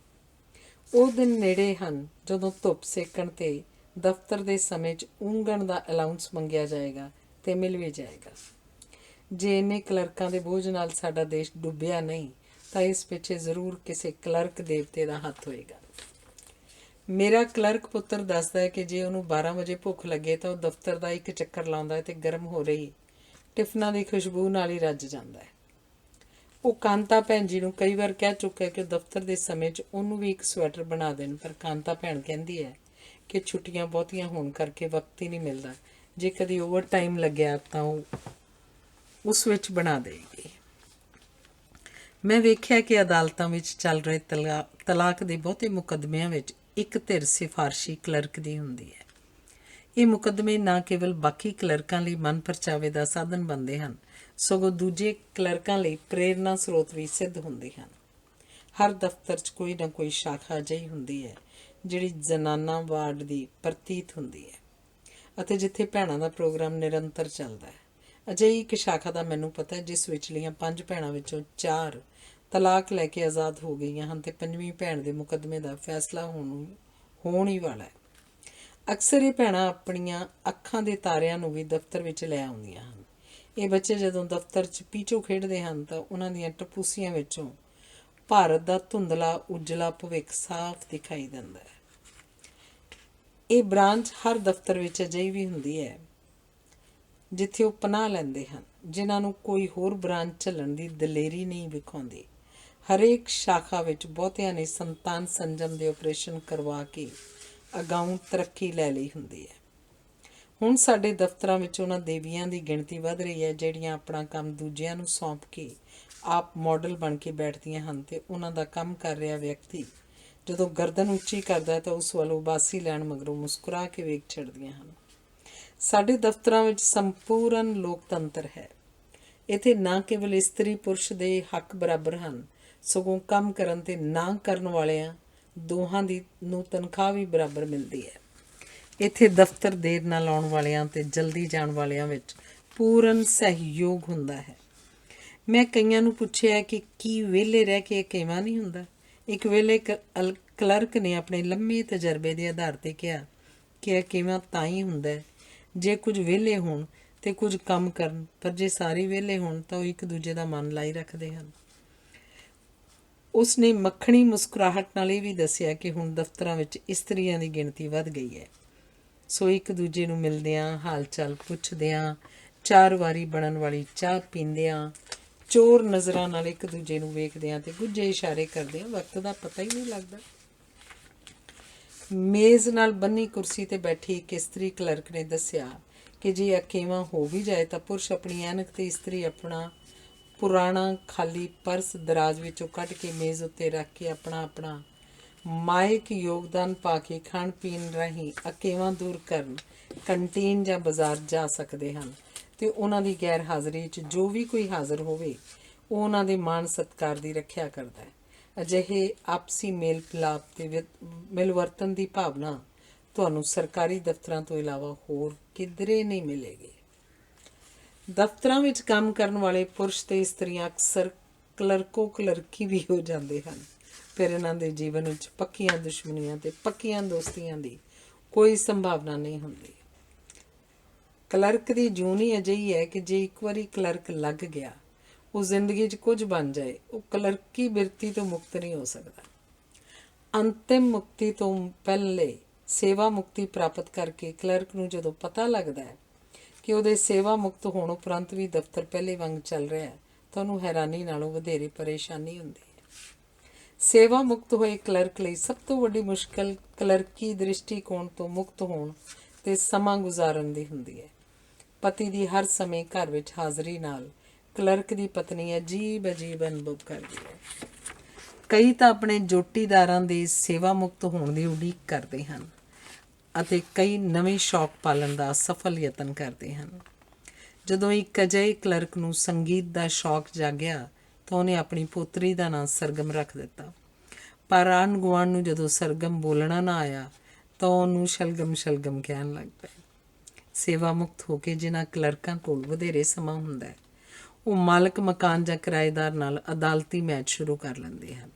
ਉਹ ਦਿਨ ਨੇੜੇ ਹਨ ਜਦੋਂ ਧੁੱਪ ਸੇਕਣ 'ਤੇ ਦਫ਼ਤਰ ਦੇ ਸਮੇਂ 'ਚ ਉਂਘਣ ਦਾ ਅਲਾਊਂਸ ਮੰਗਿਆ ਜਾਏਗਾ ਅਤੇ ਮਿਲ ਵੀ ਜਾਏਗਾ। ਜੇ ਇੰਨੇ ਕਲਰਕਾਂ ਦੇ ਬੋਝ ਨਾਲ ਸਾਡਾ ਦੇਸ਼ ਡੁੱਬਿਆ ਨਹੀਂ ਤਾਂ ਇਸ ਪਿੱਛੇ ਜ਼ਰੂਰ ਕਿਸੇ ਕਲਰਕ ਦੇਵਤੇ ਦਾ ਹੱਥ ਹੋਏਗਾ। ਮੇਰਾ ਕਲਰਕ ਪੁੱਤਰ ਦੱਸਦਾ ਹੈ ਕਿ ਜੇ ਉਹਨੂੰ 12 ਵਜੇ ਭੁੱਖ ਲੱਗੇ ਤਾਂ ਉਹ ਦਫ਼ਤਰ ਦਾ ਇੱਕ ਚੱਕਰ ਲਾਉਂਦਾ ਹੈ ਅਤੇ ਗਰਮ ਹੋ ਰਹੀ ਟਿਫਨਾਂ ਦੀ ਖੁਸ਼ਬੂ ਨਾਲ ਹੀ ਰੱਜ ਜਾਂਦਾ ਹੈ। ਉਹ ਕਾਂਤਾ ਭੈਣ ਜੀ ਨੂੰ ਕਈ ਵਾਰ ਕਹਿ ਚੁੱਕਾ ਕਿ ਦਫ਼ਤਰ ਦੇ ਸਮੇਂ 'ਚ ਉਹਨੂੰ ਵੀ ਇੱਕ ਸਵੈਟਰ ਬਣਾ ਦੇਣ, ਪਰ ਕਾਂਤਾ ਭੈਣ ਕਹਿੰਦੀ ਹੈ ਕਿ ਛੁੱਟੀਆਂ ਬਹੁਤੀਆਂ ਹੋਣ ਕਰਕੇ ਵਕਤ ਹੀ ਨਹੀਂ ਮਿਲਦਾ। ਜੇ ਕਦੀ ਓਵਰ ਟਾਈਮ ਲੱਗਿਆ ਤਾਂ ਉਹ ਉਸ ਵਿੱਚ ਬਣਾ ਦੇਗੀ। ਮੈਂ ਵੇਖਿਆ ਕਿ ਅਦਾਲਤਾਂ ਵਿੱਚ ਚੱਲ ਰਹੇ ਤਲਾਕ ਦੇ ਬਹੁਤੇ ਮੁਕੱਦਮਿਆਂ ਵਿੱਚ ਇੱਕ ਧਿਰ ਸਿਫਾਰਸ਼ੀ ਕਲਰਕ ਦੀ ਹੁੰਦੀ ਹੈ। ਇਹ ਮੁਕੱਦਮੇ ਨਾ ਕੇਵਲ ਬਾਕੀ ਕਲਰਕਾਂ ਲਈ ਮਨ ਪਰਚਾਵੇ ਦਾ ਸਾਧਨ ਬਣਦੇ ਹਨ, ਸਗੋਂ ਦੂਜੇ ਕਲਰਕਾਂ ਲਈ ਪ੍ਰੇਰਨਾ ਸਰੋਤ ਵੀ ਸਿੱਧ ਹੁੰਦੇ ਹਨ। ਹਰ ਦਫ਼ਤਰ 'ਚ ਕੋਈ ਨਾ ਕੋਈ ਸ਼ਾਖਾ ਅਜਿਹੀ ਹੁੰਦੀ ਹੈ ਜਿਹੜੀ ਜ਼ਨਾਨਾ ਵਾਰਡ ਦੀ ਪ੍ਰਤੀਤ ਹੁੰਦੀ ਹੈ ਅਤੇ ਜਿੱਥੇ ਭੈਣਾਂ ਦਾ ਪ੍ਰੋਗਰਾਮ ਨਿਰੰਤਰ ਚੱਲਦਾ ਹੈ। ਅਜਿਹੀ ਇੱਕ ਸ਼ਾਖਾ ਦਾ ਮੈਨੂੰ ਪਤਾ ਹੈ ਜਿਸ ਵਿਚਲੀਆਂ 5 ਭੈਣਾਂ ਵਿੱਚੋਂ 4 ਤਲਾਕ ਲੈ ਕੇ ਆਜ਼ਾਦ ਹੋ ਗਈਆਂ ਹਨ ਅਤੇ 5ਵੀਂ ਭੈਣ ਦੇ ਮੁਕੱਦਮੇ ਦਾ ਫੈਸਲਾ ਹੋਣ ਹੀ ਵਾਲਾ ਹੈ। ਅਕਸਰ ਇਹ ਭੈਣਾਂ ਆਪਣੀਆਂ ਅੱਖਾਂ ਦੇ ਤਾਰਿਆਂ ਨੂੰ ਵੀ ਦਫ਼ਤਰ ਵਿੱਚ ਲੈ ਆਉਂਦੀਆਂ ਹਨ। ਇਹ ਬੱਚੇ ਜਦੋਂ ਦਫ਼ਤਰ 'ਚ ਪੀਚੋ ਖੇਡਦੇ ਹਨ ਤਾਂ ਉਹਨਾਂ ਦੀਆਂ ਟਪੂਸੀਆਂ ਵਿੱਚੋਂ ਭਾਰਤ ਦਾ ਧੁੰਦਲਾ ਉਜਲਾ ਭਵਿੱਖ ਸਾਫ਼ ਦਿਖਾਈ ਦਿੰਦਾ ਹੈ। ਇਹ ਬ੍ਰਾਂਚ ਹਰ ਦਫ਼ਤਰ ਵਿੱਚ ਅਜਿਹੀ ਵੀ ਹੁੰਦੀ ਹੈ ਜਿੱਥੇ ਉਹ ਪਨਾਹ ਲੈਂਦੇ ਹਨ, ਜਿਨ੍ਹਾਂ ਨੂੰ ਕੋਈ ਹੋਰ ਬ੍ਰਾਂਚ ਝੱਲਣ ਦੀ ਦਲੇਰੀ ਨਹੀਂ ਵਿਖਾਉਂਦੀ। ਹਰੇਕ ਸ਼ਾਖਾ ਵਿੱਚ ਬਹੁਤਿਆਂ ਨੇ ਸੰਤਾਨ ਸੰਜਮ ਦੇ ਆਪਰੇਸ਼ਨ ਕਰਵਾ ਕੇ ਅਗਾਊਂ ਤਰੱਕੀ ਲੈ ਲਈ ਹੁੰਦੀ ਹੈ। ਹੁਣ ਸਾਡੇ ਦਫ਼ਤਰਾਂ ਵਿੱਚ ਉਹਨਾਂ ਦੇਵੀਆਂ ਦੀ ਗਿਣਤੀ ਵੱਧ ਰਹੀ ਹੈ ਜਿਹੜੀਆਂ ਆਪਣਾ ਕੰਮ ਦੂਜਿਆਂ ਨੂੰ ਸੌਂਪ ਕੇ ਆਪ ਮਾਡਲ ਬਣ ਕੇ ਬੈਠਦੀਆਂ ਹਨ ਅਤੇ ਉਹਨਾਂ ਦਾ ਕੰਮ ਕਰ ਰਿਹਾ ਵਿਅਕਤੀ ਜਦੋਂ ਗਰਦਨ ਉੱਚੀ ਕਰਦਾ ਤਾਂ ਉਸ ਵੱਲੋਂ ਉਬਾਸੀ ਲੈਣ ਮਗਰੋਂ ਮੁਸਕਰਾ ਕੇ ਵੇਖ ਛੱਡਦੀਆਂ ਹਨ। ਸਾਡੇ ਦਫ਼ਤਰਾਂ ਵਿੱਚ ਸੰਪੂਰਨ ਲੋਕਤੰਤਰ ਹੈ। ਇੱਥੇ ਨਾ ਕੇਵਲ ਇਸਤਰੀ ਪੁਰਸ਼ ਦੇ ਹੱਕ ਬਰਾਬਰ ਹਨ, ਸਗੋਂ ਕੰਮ ਕਰਨ ਅਤੇ ਨਾ ਕਰਨ ਵਾਲਿਆਂ ਦੋਹਾਂ ਨੂੰ ਤਨਖਾਹ ਵੀ ਬਰਾਬਰ ਮਿਲਦੀ ਹੈ। ਇੱਥੇ ਦਫ਼ਤਰ ਦੇਰ ਨਾਲ ਆਉਣ ਵਾਲਿਆਂ ਅਤੇ ਜਲਦੀ ਜਾਣ ਵਾਲਿਆਂ ਵਿੱਚ ਪੂਰਨ ਸਹਿਯੋਗ ਹੁੰਦਾ ਹੈ। ਮੈਂ ਕਈਆਂ ਨੂੰ ਪੁੱਛਿਆ ਕਿ ਕੀ ਵਿਹਲੇ ਰਹਿ ਕੇ ਅਕੇਵਾਂ ਨਹੀਂ ਹੁੰਦਾ? ਇੱਕ ਵਿਹਲੇ ਕਲਰਕ ਨੇ ਆਪਣੇ ਲੰਮੇ ਤਜਰਬੇ ਦੇ ਆਧਾਰ 'ਤੇ ਕਿਹਾ ਕਿ ਅਕੇਵਾਂ ਤਾਂ ਹੀ ਹੁੰਦਾ ਜੇ ਕੁਝ ਵਿਹਲੇ ਹੋਣ ਅਤੇ ਕੁਝ ਕੰਮ ਕਰਨ, ਪਰ ਜੇ ਸਾਰੇ ਵਿਹਲੇ ਹੋਣ ਤਾਂ ਉਹ ਇੱਕ ਦੂਜੇ ਦਾ ਮਨ ਲਾਈ ਰੱਖਦੇ ਹਨ। ਉਸ ਨੇ ਮੱਖਣੀ ਮੁਸਕਰਾਹਟ ਨਾਲ ਇਹ ਵੀ ਦੱਸਿਆ ਕਿ ਹੁਣ ਦਫ਼ਤਰਾਂ ਵਿੱਚ ਇਸਤਰੀਆਂ ਦੀ ਗਿਣਤੀ ਵੱਧ ਗਈ ਹੈ, ਸੋ ਇੱਕ ਦੂਜੇ ਨੂੰ ਮਿਲਦਿਆਂ, ਹਾਲ ਚਾਲ ਪੁੱਛਦਿਆਂ, 4 ਵਾਰੀ ਬਣਨ ਵਾਲੀ ਚਾਹ ਪੀਂਦਿਆਂ, ਚੋਰ ਨਜ਼ਰਾਂ ਨਾਲ ਇੱਕ ਦੂਜੇ ਨੂੰ ਵੇਖਦਿਆਂ ਅਤੇ ਗੁੱਝੇ ਇਸ਼ਾਰੇ ਕਰਦਿਆਂ ਵਕਤ ਦਾ ਪਤਾ ਹੀ ਨਹੀਂ ਲੱਗਦਾ। ਮੇਜ਼ ਨਾਲ ਬੰਨੀ ਕੁਰਸੀ 'ਤੇ ਬੈਠੀ ਇੱਕ ਇਸਤਰੀ ਕਲਰਕ ਨੇ ਦੱਸਿਆ ਕਿ ਜੇ ਅਕੇਵਾਂ ਹੋ ਵੀ ਜਾਏ ਤਾਂ ਪੁਰਸ਼ ਆਪਣੀ ਐਨਕ 'ਤੇ ਇਸਤਰੀ ਆਪਣਾ ਪੁਰਾਣਾ ਖਾਲੀ ਪਰਸ ਦਰਾਜ ਵਿੱਚੋਂ ਕੱਢ ਕੇ ਮੇਜ਼ ਉੱਤੇ ਰੱਖ ਕੇ ਆਪਣਾ ਮਾਇਕ ਯੋਗਦਾਨ ਪਾ ਕੇ ਖਾਣ ਪੀਣ ਰਾਹੀਂ ਅਕੇਵਾਂ ਦੂਰ ਕਰਨ ਕੰਟੀਨ ਜਾਂ ਬਾਜ਼ਾਰ ਜਾ ਸਕਦੇ ਹਨ ਅਤੇ ਉਹਨਾਂ ਦੀ ਗੈਰ ਹਾਜ਼ਰੀ 'ਚ ਜੋ ਵੀ ਕੋਈ ਹਾਜ਼ਰ ਹੋਵੇ ਉਹ ਉਹਨਾਂ ਦੇ ਮਾਣ ਸਤਿਕਾਰ ਦੀ ਰੱਖਿਆ ਕਰਦਾ ਹੈ। ਅਜਿਹੇ ਆਪਸੀ ਮੇਲ ਮਿਲਾਪ ਅਤੇ ਮਿਲਵਰਤਨ ਦੀ ਭਾਵਨਾ ਤੁਹਾਨੂੰ ਸਰਕਾਰੀ ਦਫ਼ਤਰਾਂ ਤੋਂ ਇਲਾਵਾ ਹੋਰ ਕਿਧਰੇ ਨਹੀਂ ਮਿਲੇਗੀ। ਦਫ਼ਤਰਾਂ ਵਿੱਚ ਕੰਮ ਕਰਨ ਵਾਲੇ ਪੁਰਸ਼ ਅਤੇ ਇਸਤਰੀਆਂ ਅਕਸਰ ਕਲਰਕੀ ਵੀ ਹੋ ਜਾਂਦੇ ਹਨ, ਫਿਰ ਇਹਨਾਂ ਦੇ ਜੀਵਨ ਵਿੱਚ ਪੱਕੀਆਂ ਦੁਸ਼ਮਣੀਆਂ ਅਤੇ ਪੱਕੀਆਂ ਦੋਸਤੀਆਂ ਦੀ ਕੋਈ ਸੰਭਾਵਨਾ ਨਹੀਂ ਹੁੰਦੀ। ਕਲਰਕ ਦੀ ਜੂਨ ਹੀ ਅਜਿਹੀ ਹੈ ਕਿ ਜੇ ਇੱਕ ਵਾਰੀ ਕਲਰਕ ਲੱਗ ਗਿਆ, ਉਹ ਜ਼ਿੰਦਗੀ 'ਚ ਕੁਝ ਬਣ ਜਾਏ, ਉਹ ਕਲਰਕੀ ਬਿਰਤੀ ਤੋਂ ਮੁਕਤ ਨਹੀਂ ਹੋ ਸਕਦਾ। ਅੰਤਿਮ ਮੁਕਤੀ ਤੋਂ ਪਹਿਲੇ ਸੇਵਾ ਮੁਕਤੀ ਪ੍ਰਾਪਤ ਕਰਕੇ ਕਲਰਕ ਨੂੰ ਜਦੋਂ ਪਤਾ ਲੱਗਦਾ ਹੈ ਕਿ ਉਹਦੇ ਸੇਵਾ ਮੁਕਤ ਹੋਣ ਉਪਰੰਤ ਵੀ ਦਫ਼ਤਰ ਪਹਿਲੇ ਵਾਂਗ ਚੱਲ ਰਿਹਾ ਹੈ ਤਾਂ ਉਹਨੂੰ ਹੈਰਾਨੀ ਨਾਲੋਂ ਵਧੇਰੇ ਪਰੇਸ਼ਾਨੀ ਹੁੰਦੀ ਹੈ। ਸੇਵਾ ਮੁਕਤ ਹੋਏ ਕਲਰਕ ਲਈ ਸਭ ਤੋਂ ਵੱਡੀ ਮੁਸ਼ਕਲ ਕਲਰਕੀ ਦ੍ਰਿਸ਼ਟੀਕੋਣ ਤੋਂ ਮੁਕਤ ਹੋਣ ਅਤੇ ਸਮਾਂ ਗੁਜ਼ਾਰਨ ਦੀ ਹੁੰਦੀ ਹੈ। ਪਤੀ ਦੀ ਹਰ ਸਮੇਂ ਘਰ ਵਿੱਚ ਹਾਜ਼ਰੀ ਨਾਲ ਕਲਰਕ ਦੀ ਪਤਨੀ ਅਜੀਬ ਅਨੁਭਵ ਕਰਦੀ ਹੈ। ਕਈ ਤਾਂ ਆਪਣੇ ਜੋਟੀਦਾਰਾਂ ਦੇ ਸੇਵਾ ਮੁਕਤ ਹੋਣ ਦੀ ਉਡੀਕ ਕਰਦੇ ਹਨ, ਅਤੇ ਕਈ ਨਵੇਂ ਸ਼ੌਕ ਪਾਲਣ ਦਾ ਸਫਲ ਯਤਨ ਕਰਦੇ ਹਨ। ਜਦੋਂ ਇੱਕ ਅਜਿਹੇ ਕਲਰਕ ਨੂੰ ਸੰਗੀਤ ਦਾ ਸ਼ੌਕ ਜਾਗਿਆ ਤਾਂ ਉਹਨੇ ਆਪਣੀ ਪੋਤਰੀ ਦਾ ਨਾਂ ਸਰਗਮ ਰੱਖ ਦਿੱਤਾ। ਪਰ ਆਂਢ ਗੁਆਂਢ ਨੂੰ ਜਦੋਂ ਸਰਗਮ ਬੋਲਣਾ ਨਾ ਆਇਆ ਤਾਂ ਉਹਨੂੰ ਸ਼ਲਗਮ ਸ਼ਲਗਮ ਕਹਿਣ ਲੱਗ ਪਏ। ਸੇਵਾ ਮੁਕਤ ਹੋ ਕੇ ਜਿਨ੍ਹਾਂ ਕਲਰਕਾਂ ਕੋਲ ਵਧੇਰੇ ਸਮਾਂ ਹੁੰਦਾ ਹੈ, ਉਹ ਮਾਲਕ ਮਕਾਨ ਜਾਂ ਕਿਰਾਏਦਾਰ ਨਾਲ ਅਦਾਲਤੀ ਮੈਚ ਸ਼ੁਰੂ ਕਰ ਲੈਂਦੇ ਹਨ।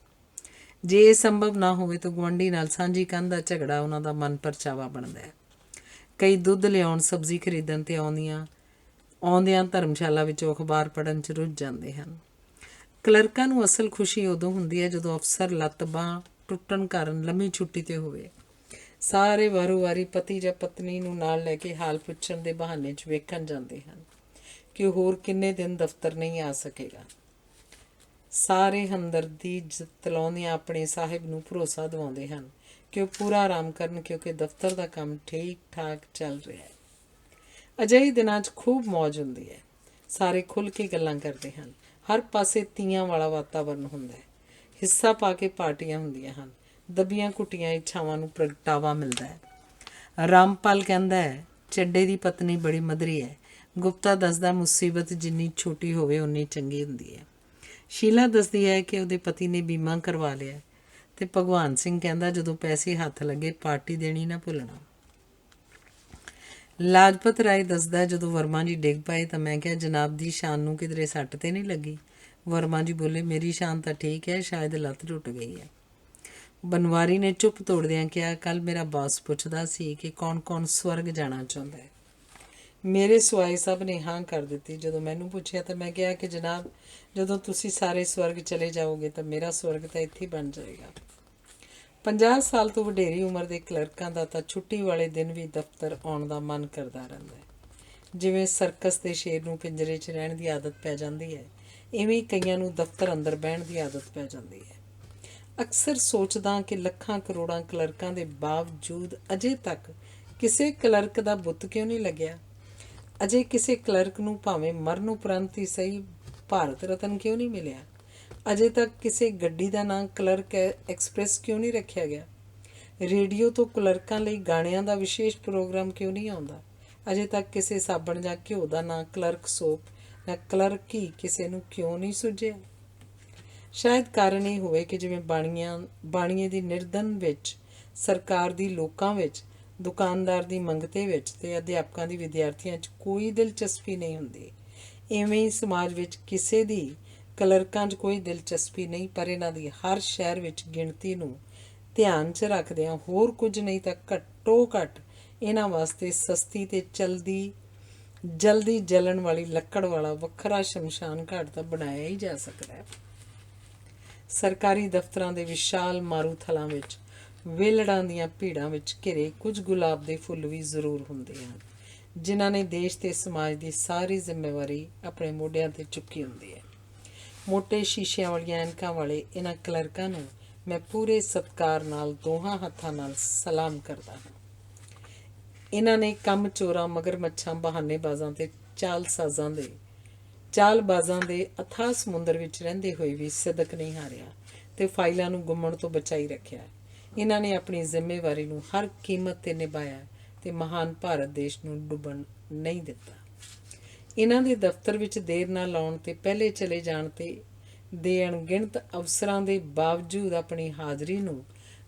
ਜੇ ਇਹ ਸੰਭਵ ਨਾ ਹੋਵੇ ਤਾਂ ਗੁਆਂਢੀ ਨਾਲ ਸਾਂਝੀ ਕੰਧ ਦਾ ਝਗੜਾ ਉਹਨਾਂ ਦਾ ਮਨ ਪਰਚਾਵਾ ਬਣਦਾ ਹੈ। ਕਈ ਦੁੱਧ ਲਿਆਉਣ, ਸਬਜ਼ੀ ਖਰੀਦਣ ਤੇ ਆਉਂਦਿਆਂ ਧਰਮਸ਼ਾਲਾ ਵਿੱਚੋਂ ਅਖਬਾਰ ਪੜ੍ਹਨ 'ਚ ਰੁੱਝ ਜਾਂਦੇ ਹਨ। ਕਲਰਕਾਂ ਨੂੰ ਅਸਲ ਖੁਸ਼ੀ ਉਦੋਂ ਹੁੰਦੀ ਹੈ ਜਦੋਂ ਅਫਸਰ ਲੱਤ ਬਾਂਹ ਟੁੱਟਣ ਕਾਰਨ ਲੰਮੀ ਛੁੱਟੀ 'ਤੇ ਹੋਵੇ। ਸਾਰੇ ਵਾਰੋ ਵਾਰੀ ਪਤੀ ਜਾਂ ਪਤਨੀ ਨੂੰ ਨਾਲ ਲੈ ਕੇ ਹਾਲ ਪੁੱਛਣ ਦੇ ਬਹਾਨੇ 'ਚ ਵੇਖਣ ਜਾਂਦੇ ਹਨ ਕਿ ਉਹ ਹੋਰ ਕਿੰਨੇ ਦਿਨ ਦਫ਼ਤਰ ਨਹੀਂ ਆ ਸਕੇਗਾ। ਸਾਰੇ ਹਮਦਰਦੀ ਜਤਾਉਂਦਿਆਂ ਆਪਣੇ ਸਾਹਿਬ ਨੂੰ ਭਰੋਸਾ ਦਿਵਾਉਂਦੇ ਹਨ ਕਿ ਉਹ ਪੂਰਾ ਆਰਾਮ ਕਰਨ, ਕਿਉਂਕਿ ਦਫ਼ਤਰ ਦਾ ਕੰਮ ਠੀਕ ਠਾਕ ਚੱਲ ਰਿਹਾ ਹੈ। ਅਜਿਹੇ ਦਿਨਾਂ 'ਚ ਖੂਬ ਮੌਜ ਹੁੰਦੀ ਹੈ। ਸਾਰੇ ਖੁੱਲ੍ਹ ਕੇ ਗੱਲਾਂ ਕਰਦੇ ਹਨ। ਹਰ ਪਾਸੇ ਤੀਆਂ ਵਾਲਾ ਵਾਤਾਵਰਨ ਹੁੰਦਾ ਹੈ। ਹਿੱਸਾ ਪਾ ਕੇ ਪਾਰਟੀਆਂ ਹੁੰਦੀਆਂ ਹਨ। ਦੱਬੀਆਂ ਘੁੱਟੀਆਂ ਇੱਛਾਵਾਂ ਨੂੰ ਪ੍ਰਗਟਾਵਾ ਮਿਲਦਾ ਹੈ। ਰਾਮਪਾਲ ਕਹਿੰਦਾ ਹੈ, ਚੱਡੇ ਦੀ ਪਤਨੀ ਬੜੀ ਮਧਰੀ ਹੈ। ਗੁਪਤਾ ਦੱਸਦਾ, ਮੁਸੀਬਤ ਜਿੰਨੀ ਛੋਟੀ ਹੋਵੇ ਉਨੀ ਚੰਗੀ ਹੁੰਦੀ ਹੈ। ਸ਼ੀਲਾ ਦੱਸਦੀ ਹੈ ਕਿ ਉਹਦੇ ਪਤੀ ਨੇ ਬੀਮਾ ਕਰਵਾ ਲਿਆ। ਅਤੇ ਭਗਵਾਨ ਸਿੰਘ ਕਹਿੰਦਾ, ਜਦੋਂ ਪੈਸੇ ਹੱਥ ਲੱਗੇ ਪਾਰਟੀ ਦੇਣੀ ਨਾ ਭੁੱਲਣਾ। ਲਾਜਪਤ ਰਾਏ ਦੱਸਦਾ, ਜਦੋਂ ਵਰਮਾ ਜੀ ਡਿੱਗ ਪਏ ਤਾਂ ਮੈਂ ਕਿਹਾ, ਜਨਾਬ ਦੀ ਸ਼ਾਨ ਨੂੰ ਕਿਧਰੇ ਸੱਟ ਤਾਂ ਨਹੀਂ ਲੱਗੀ? ਵਰਮਾ ਜੀ ਬੋਲੇ, ਮੇਰੀ ਸ਼ਾਨ ਤਾਂ ਠੀਕ ਹੈ, ਸ਼ਾਇਦ ਲੱਤ ਟੁੱਟ ਗਈ ਹੈ। ਬਨਵਾਰੀ ਨੇ ਚੁੱਪ ਤੋੜਦਿਆਂ ਕਿਹਾ, ਕੱਲ੍ਹ ਮੇਰਾ ਬਾਸ ਪੁੱਛਦਾ ਸੀ ਕਿ ਕੌਣ ਸਵਰਗ ਜਾਣਾ ਚਾਹੁੰਦਾ ਹੈ। ਮੇਰੇ ਸਿਵਾਏ ਸਭ ਨੇ ਹਾਂ ਕਰ ਦਿੱਤੀ। ਜਦੋਂ ਮੈਨੂੰ ਪੁੱਛਿਆ ਤਾਂ ਮੈਂ ਕਿਹਾ ਕਿ ਜਨਾਬ, ਜਦੋਂ ਤੁਸੀਂ ਸਾਰੇ ਸਵਰਗ ਚਲੇ ਜਾਓਗੇ ਤਾਂ ਮੇਰਾ ਸਵਰਗ ਤਾਂ ਇੱਥੇ ਹੀ ਬਣ ਜਾਏਗਾ। 50 ਸਾਲ ਤੋਂ ਵਡੇਰੀ ਉਮਰ ਦੇ ਕਲਰਕਾਂ ਦਾ ਤਾਂ ਛੁੱਟੀ ਵਾਲੇ ਦਿਨ ਵੀ ਦਫ਼ਤਰ ਆਉਣ ਦਾ ਮਨ ਕਰਦਾ ਰਹਿੰਦਾ ਹੈ। ਜਿਵੇਂ ਸਰਕਸ ਦੇ ਸ਼ੇਰ ਨੂੰ ਪਿੰਜਰੇ 'ਚ ਰਹਿਣ ਦੀ ਆਦਤ ਪੈ ਜਾਂਦੀ ਹੈ, ਇਵੇਂ ਕਈਆਂ ਨੂੰ ਦਫ਼ਤਰ ਅੰਦਰ ਬਹਿਣ ਦੀ ਆਦਤ ਪੈ ਜਾਂਦੀ ਹੈ। ਅਕਸਰ ਸੋਚਦਾ ਕਿ ਲੱਖਾਂ ਕਰੋੜਾਂ ਕਲਰਕਾਂ ਦੇ ਬਾਵਜੂਦ ਅਜੇ ਤੱਕ ਕਿਸੇ ਕਲਰਕ ਦਾ ਬੁੱਤ ਕਿਉਂ ਨਹੀਂ ਲੱਗਿਆ? ਅਜੇ ਕਿਸੇ ਕਲਰਕ ਨੂੰ ਭਾਵੇਂ ਮਰਨ ਉਪਰੰਤ ਹੀ ਸਹੀ ਭਾਰਤ ਰਤਨ ਕਿਉਂ ਨਹੀਂ ਮਿਲਿਆ? ਅਜੇ ਤੱਕ ਕਿਸੇ ਗੱਡੀ ਦਾ ਨਾਂ ਕਲਰਕ ਐਕਸਪ੍ਰੈਸ ਕਿਉਂ ਨਹੀਂ ਰੱਖਿਆ ਗਿਆ? ਰੇਡੀਓ ਤੋਂ ਕਲਰਕਾਂ ਲਈ ਗਾਣਿਆਂ ਦਾ ਵਿਸ਼ੇਸ਼ ਪ੍ਰੋਗਰਾਮ ਕਿਉਂ ਨਹੀਂ ਆਉਂਦਾ? ਅਜੇ ਤੱਕ ਕਿਸੇ ਸਾਬਣ ਜਾਂ ਘਿਓ ਦਾ ਨਾਂ ਕਲਰਕ ਸੋਪ ਜਾਂ ਕਲਰਕ ਘੀ ਕਿਸੇ ਨੂੰ ਕਿਉਂ ਨਹੀਂ ਸੁੱਝਿਆ? ਸ਼ਾਇਦ ਕਾਰਨ ਇਹ ਹੋਵੇ ਕਿ ਜਿਵੇਂ ਬਾਣੀਏ ਦੀ ਨਿਰਧਨ ਵਿੱਚ, ਸਰਕਾਰ ਦੀ ਲੋਕਾਂ ਵਿੱਚ, ਦੁਕਾਨਦਾਰ ਦੀ ਮੰਗਤੇ ਵਿੱਚ ਅਤੇ ਅਧਿਆਪਕਾਂ ਦੀ ਵਿਦਿਆਰਥੀਆਂ 'ਚ ਕੋਈ ਦਿਲਚਸਪੀ ਨਹੀਂ ਹੁੰਦੀ, ਇਵੇਂ ਹੀ ਸਮਾਜ ਵਿੱਚ ਕਿਸੇ ਦੀ ਕਲਰਕਾਂ 'ਚ ਕੋਈ ਦਿਲਚਸਪੀ ਨਹੀਂ। ਪਰ ਇਹਨਾਂ ਦੀ ਹਰ ਸ਼ਹਿਰ ਵਿੱਚ ਗਿਣਤੀ ਨੂੰ ਧਿਆਨ 'ਚ ਰੱਖਦਿਆਂ ਹੋਰ ਕੁਝ ਨਹੀਂ ਤਾਂ ਘੱਟੋ ਘੱਟ ਇਹਨਾਂ ਵਾਸਤੇ ਸਸਤੀ ਅਤੇ ਜਲਦੀ ਜਲਣ ਵਾਲੀ ਲੱਕੜ ਵਾਲਾ ਵੱਖਰਾ ਸ਼ਮਸ਼ਾਨ ਘਾਟ ਤਾਂ ਬਣਾਇਆ ਹੀ ਜਾ ਸਕਦਾ ਹੈ। ਸਰਕਾਰੀ ਦਫ਼ਤਰਾਂ ਦੇ ਵਿਸ਼ਾਲ ਮਾਰੂਥਲਾਂ ਵਿੱਚ ਵੇਲੜਾਂ ਦੀਆਂ ਭੀੜਾਂ ਵਿੱਚ ਘਿਰੇ ਕੁਝ ਗੁਲਾਬ ਦੇ ਫੁੱਲ ਵੀ ਜ਼ਰੂਰ ਹੁੰਦੇ ਹਨ, ਜਿਨ੍ਹਾਂ ਨੇ ਦੇਸ਼ ਤੇ ਸਮਾਜ ਦੀ ਸਾਰੀ ਜ਼ਿੰਮੇਵਾਰੀ ਆਪਣੇ ਮੋਢਿਆਂ 'ਤੇ ਚੁੱਕੀ ਹੁੰਦੀ ਹੈ। ਮੋਟੇ ਸ਼ੀਸ਼ਿਆਂ ਵਾਲੀਆਂ ਐਨਕਾਂ ਵਾਲੇ ਇਹਨਾਂ ਕਲਰਕਾਂ ਨੂੰ ਮੈਂ ਪੂਰੇ ਸਤਿਕਾਰ ਨਾਲ ਦੋਹਾਂ ਹੱਥਾਂ ਨਾਲ ਸਲਾਮ ਕਰਦਾ ਹਾਂ। ਇਹਨਾਂ ਨੇ ਕੰਮ ਚੋਰਾਂ, ਮਗਰਮੱਛਾਂ, ਬਹਾਨੇਬਾਜ਼ਾਂ ਅਤੇ ਚਾਲਬਾਜ਼ਾਂ ਦੇ ਅਥਾਹ ਸਮੁੰਦਰ ਵਿੱਚ ਰਹਿੰਦੇ ਹੋਏ ਵੀ ਸਿਦਕ ਨਹੀਂ ਹਾਰਿਆ ਅਤੇ ਫਾਈਲਾਂ ਨੂੰ ਗੁੰਮਣ ਤੋਂ ਬਚਾਈ ਰੱਖਿਆ। ਇਹਨਾਂ ਨੇ ਆਪਣੀ ਜ਼ਿੰਮੇਵਾਰੀ ਨੂੰ ਹਰ ਕੀਮਤ 'ਤੇ ਨਿਭਾਇਆ ਅਤੇ ਮਹਾਨ ਭਾਰਤ ਦੇਸ਼ ਨੂੰ ਡੁੱਬਣ ਨਹੀਂ ਦਿੱਤਾ। ਇਹਨਾਂ ਦੇ ਦਫ਼ਤਰ ਵਿੱਚ ਦੇਰ ਨਾ ਲਾਉਣ ਅਤੇ ਪਹਿਲੇ ਚਲੇ ਜਾਣ 'ਤੇ ਦੇ ਅਣਗਿਣਤ ਅਵਸਰਾਂ ਦੇ ਬਾਵਜੂਦ ਆਪਣੀ ਹਾਜ਼ਰੀ ਨੂੰ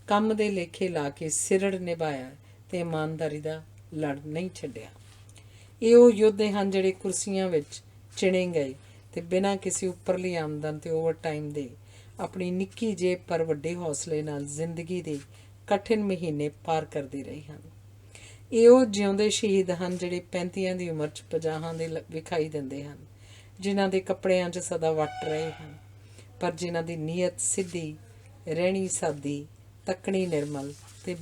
ਕੰਮ ਦੇ ਲੇਖੇ ਲਾ ਕੇ ਸਿਰੜ ਨਿਭਾਇਆ ਅਤੇ ਇਮਾਨਦਾਰੀ ਦਾ ਲੜ ਨਹੀਂ ਛੱਡਿਆ। ਇਹ ਉਹ ਯੋਧੇ ਹਨ ਜਿਹੜੇ ਕੁਰਸੀਆਂ ਵਿੱਚ ਚਿਣੇ ਗਏ ਅਤੇ ਬਿਨਾਂ ਕਿਸੇ ਉੱਪਰਲੀ ਆਮਦਨ ਅਤੇ ਓਵਰਟਾਈਮ ਦੇ ਆਪਣੀ ਨਿੱਕੀ ਜੇਬ ਪਰ ਵੱਡੇ ਹੌਸਲੇ ਨਾਲ ਜ਼ਿੰਦਗੀ ਦੇ ਕਠਿਨ ਮਹੀਨੇ ਪਾਰ ਕਰਦੇ ਰਹੇ ਹਨ। ਇਹ ਉਹ ਜਿਉਂਦੇ ਸ਼ਹੀਦ ਹਨ ਜਿਹੜੇ 35 ਦੀ ਉਮਰ 'ਚ 50 ਦੇ ਵਿਖਾਈ ਦਿੰਦੇ ਹਨ, ਜਿਨ੍ਹਾਂ ਦੇ ਕੱਪੜਿਆਂ 'ਚ ਸਦਾ ਵੱਟ ਰਹੇ ਹਨ, ਪਰ ਜਿਨ੍ਹਾਂ ਦੀ ਨੀਅਤ ਸਿੱਧੀ, ਰਹਿਣੀ ਸਾਦੀ, ਤੱਕਣੀ ਨਿਰਮਲ ਅਤੇ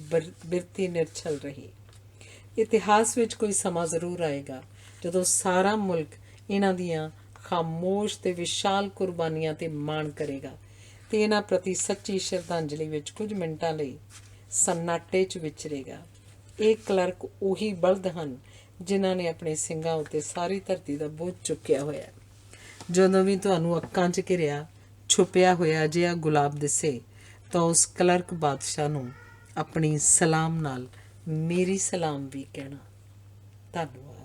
ਬਿਰਤੀ ਨਿਰਛਲ ਰਹੀ। ਇਤਿਹਾਸ ਵਿੱਚ ਕੋਈ ਸਮਾਂ ਜ਼ਰੂਰ ਆਏਗਾ ਜਦੋਂ ਸਾਰਾ ਮੁਲਕ ਇਹਨਾਂ ਦੀਆਂ ਖਾਮੋਸ਼ ਅਤੇ ਵਿਸ਼ਾਲ ਕੁਰਬਾਨੀਆਂ 'ਤੇ ਮਾਣ ਕਰੇਗਾ ਅਤੇ ਇਹਨਾਂ ਪ੍ਰਤੀ ਸੱਚੀ ਸ਼ਰਧਾਂਜਲੀ ਵਿੱਚ ਕੁਝ ਮਿੰਟਾਂ ਲਈ ਸੰਨਾਟੇ 'ਚ ਵਿਚਰੇਗਾ। ਇਹ ਕਲਰਕ ਉਹੀ ਬਲਦ ਹਨ ਜਿਨ੍ਹਾਂ ਨੇ ਆਪਣੇ ਸਿੰਘਾਂ ਉੱਤੇ ਸਾਰੀ ਧਰਤੀ ਦਾ ਬੋਝ ਚੁੱਕਿਆ ਹੋਇਆ। ਜਦੋਂ ਵੀ ਤੁਹਾਨੂੰ ਅੱਖਾਂ 'ਚ ਘਿਰਿਆ ਛੁਪਿਆ ਹੋਇਆ ਅਜਿਹਾ ਗੁਲਾਬ ਦਿਸੇ ਤਾਂ ਉਸ ਕਲਰਕ ਬਾਦਸ਼ਾਹ ਨੂੰ ਆਪਣੀ ਸਲਾਮ ਨਾਲ ਮੇਰੀ ਸਲਾਮ ਵੀ ਕਹਿਣਾ। ਧੰਨਵਾਦ।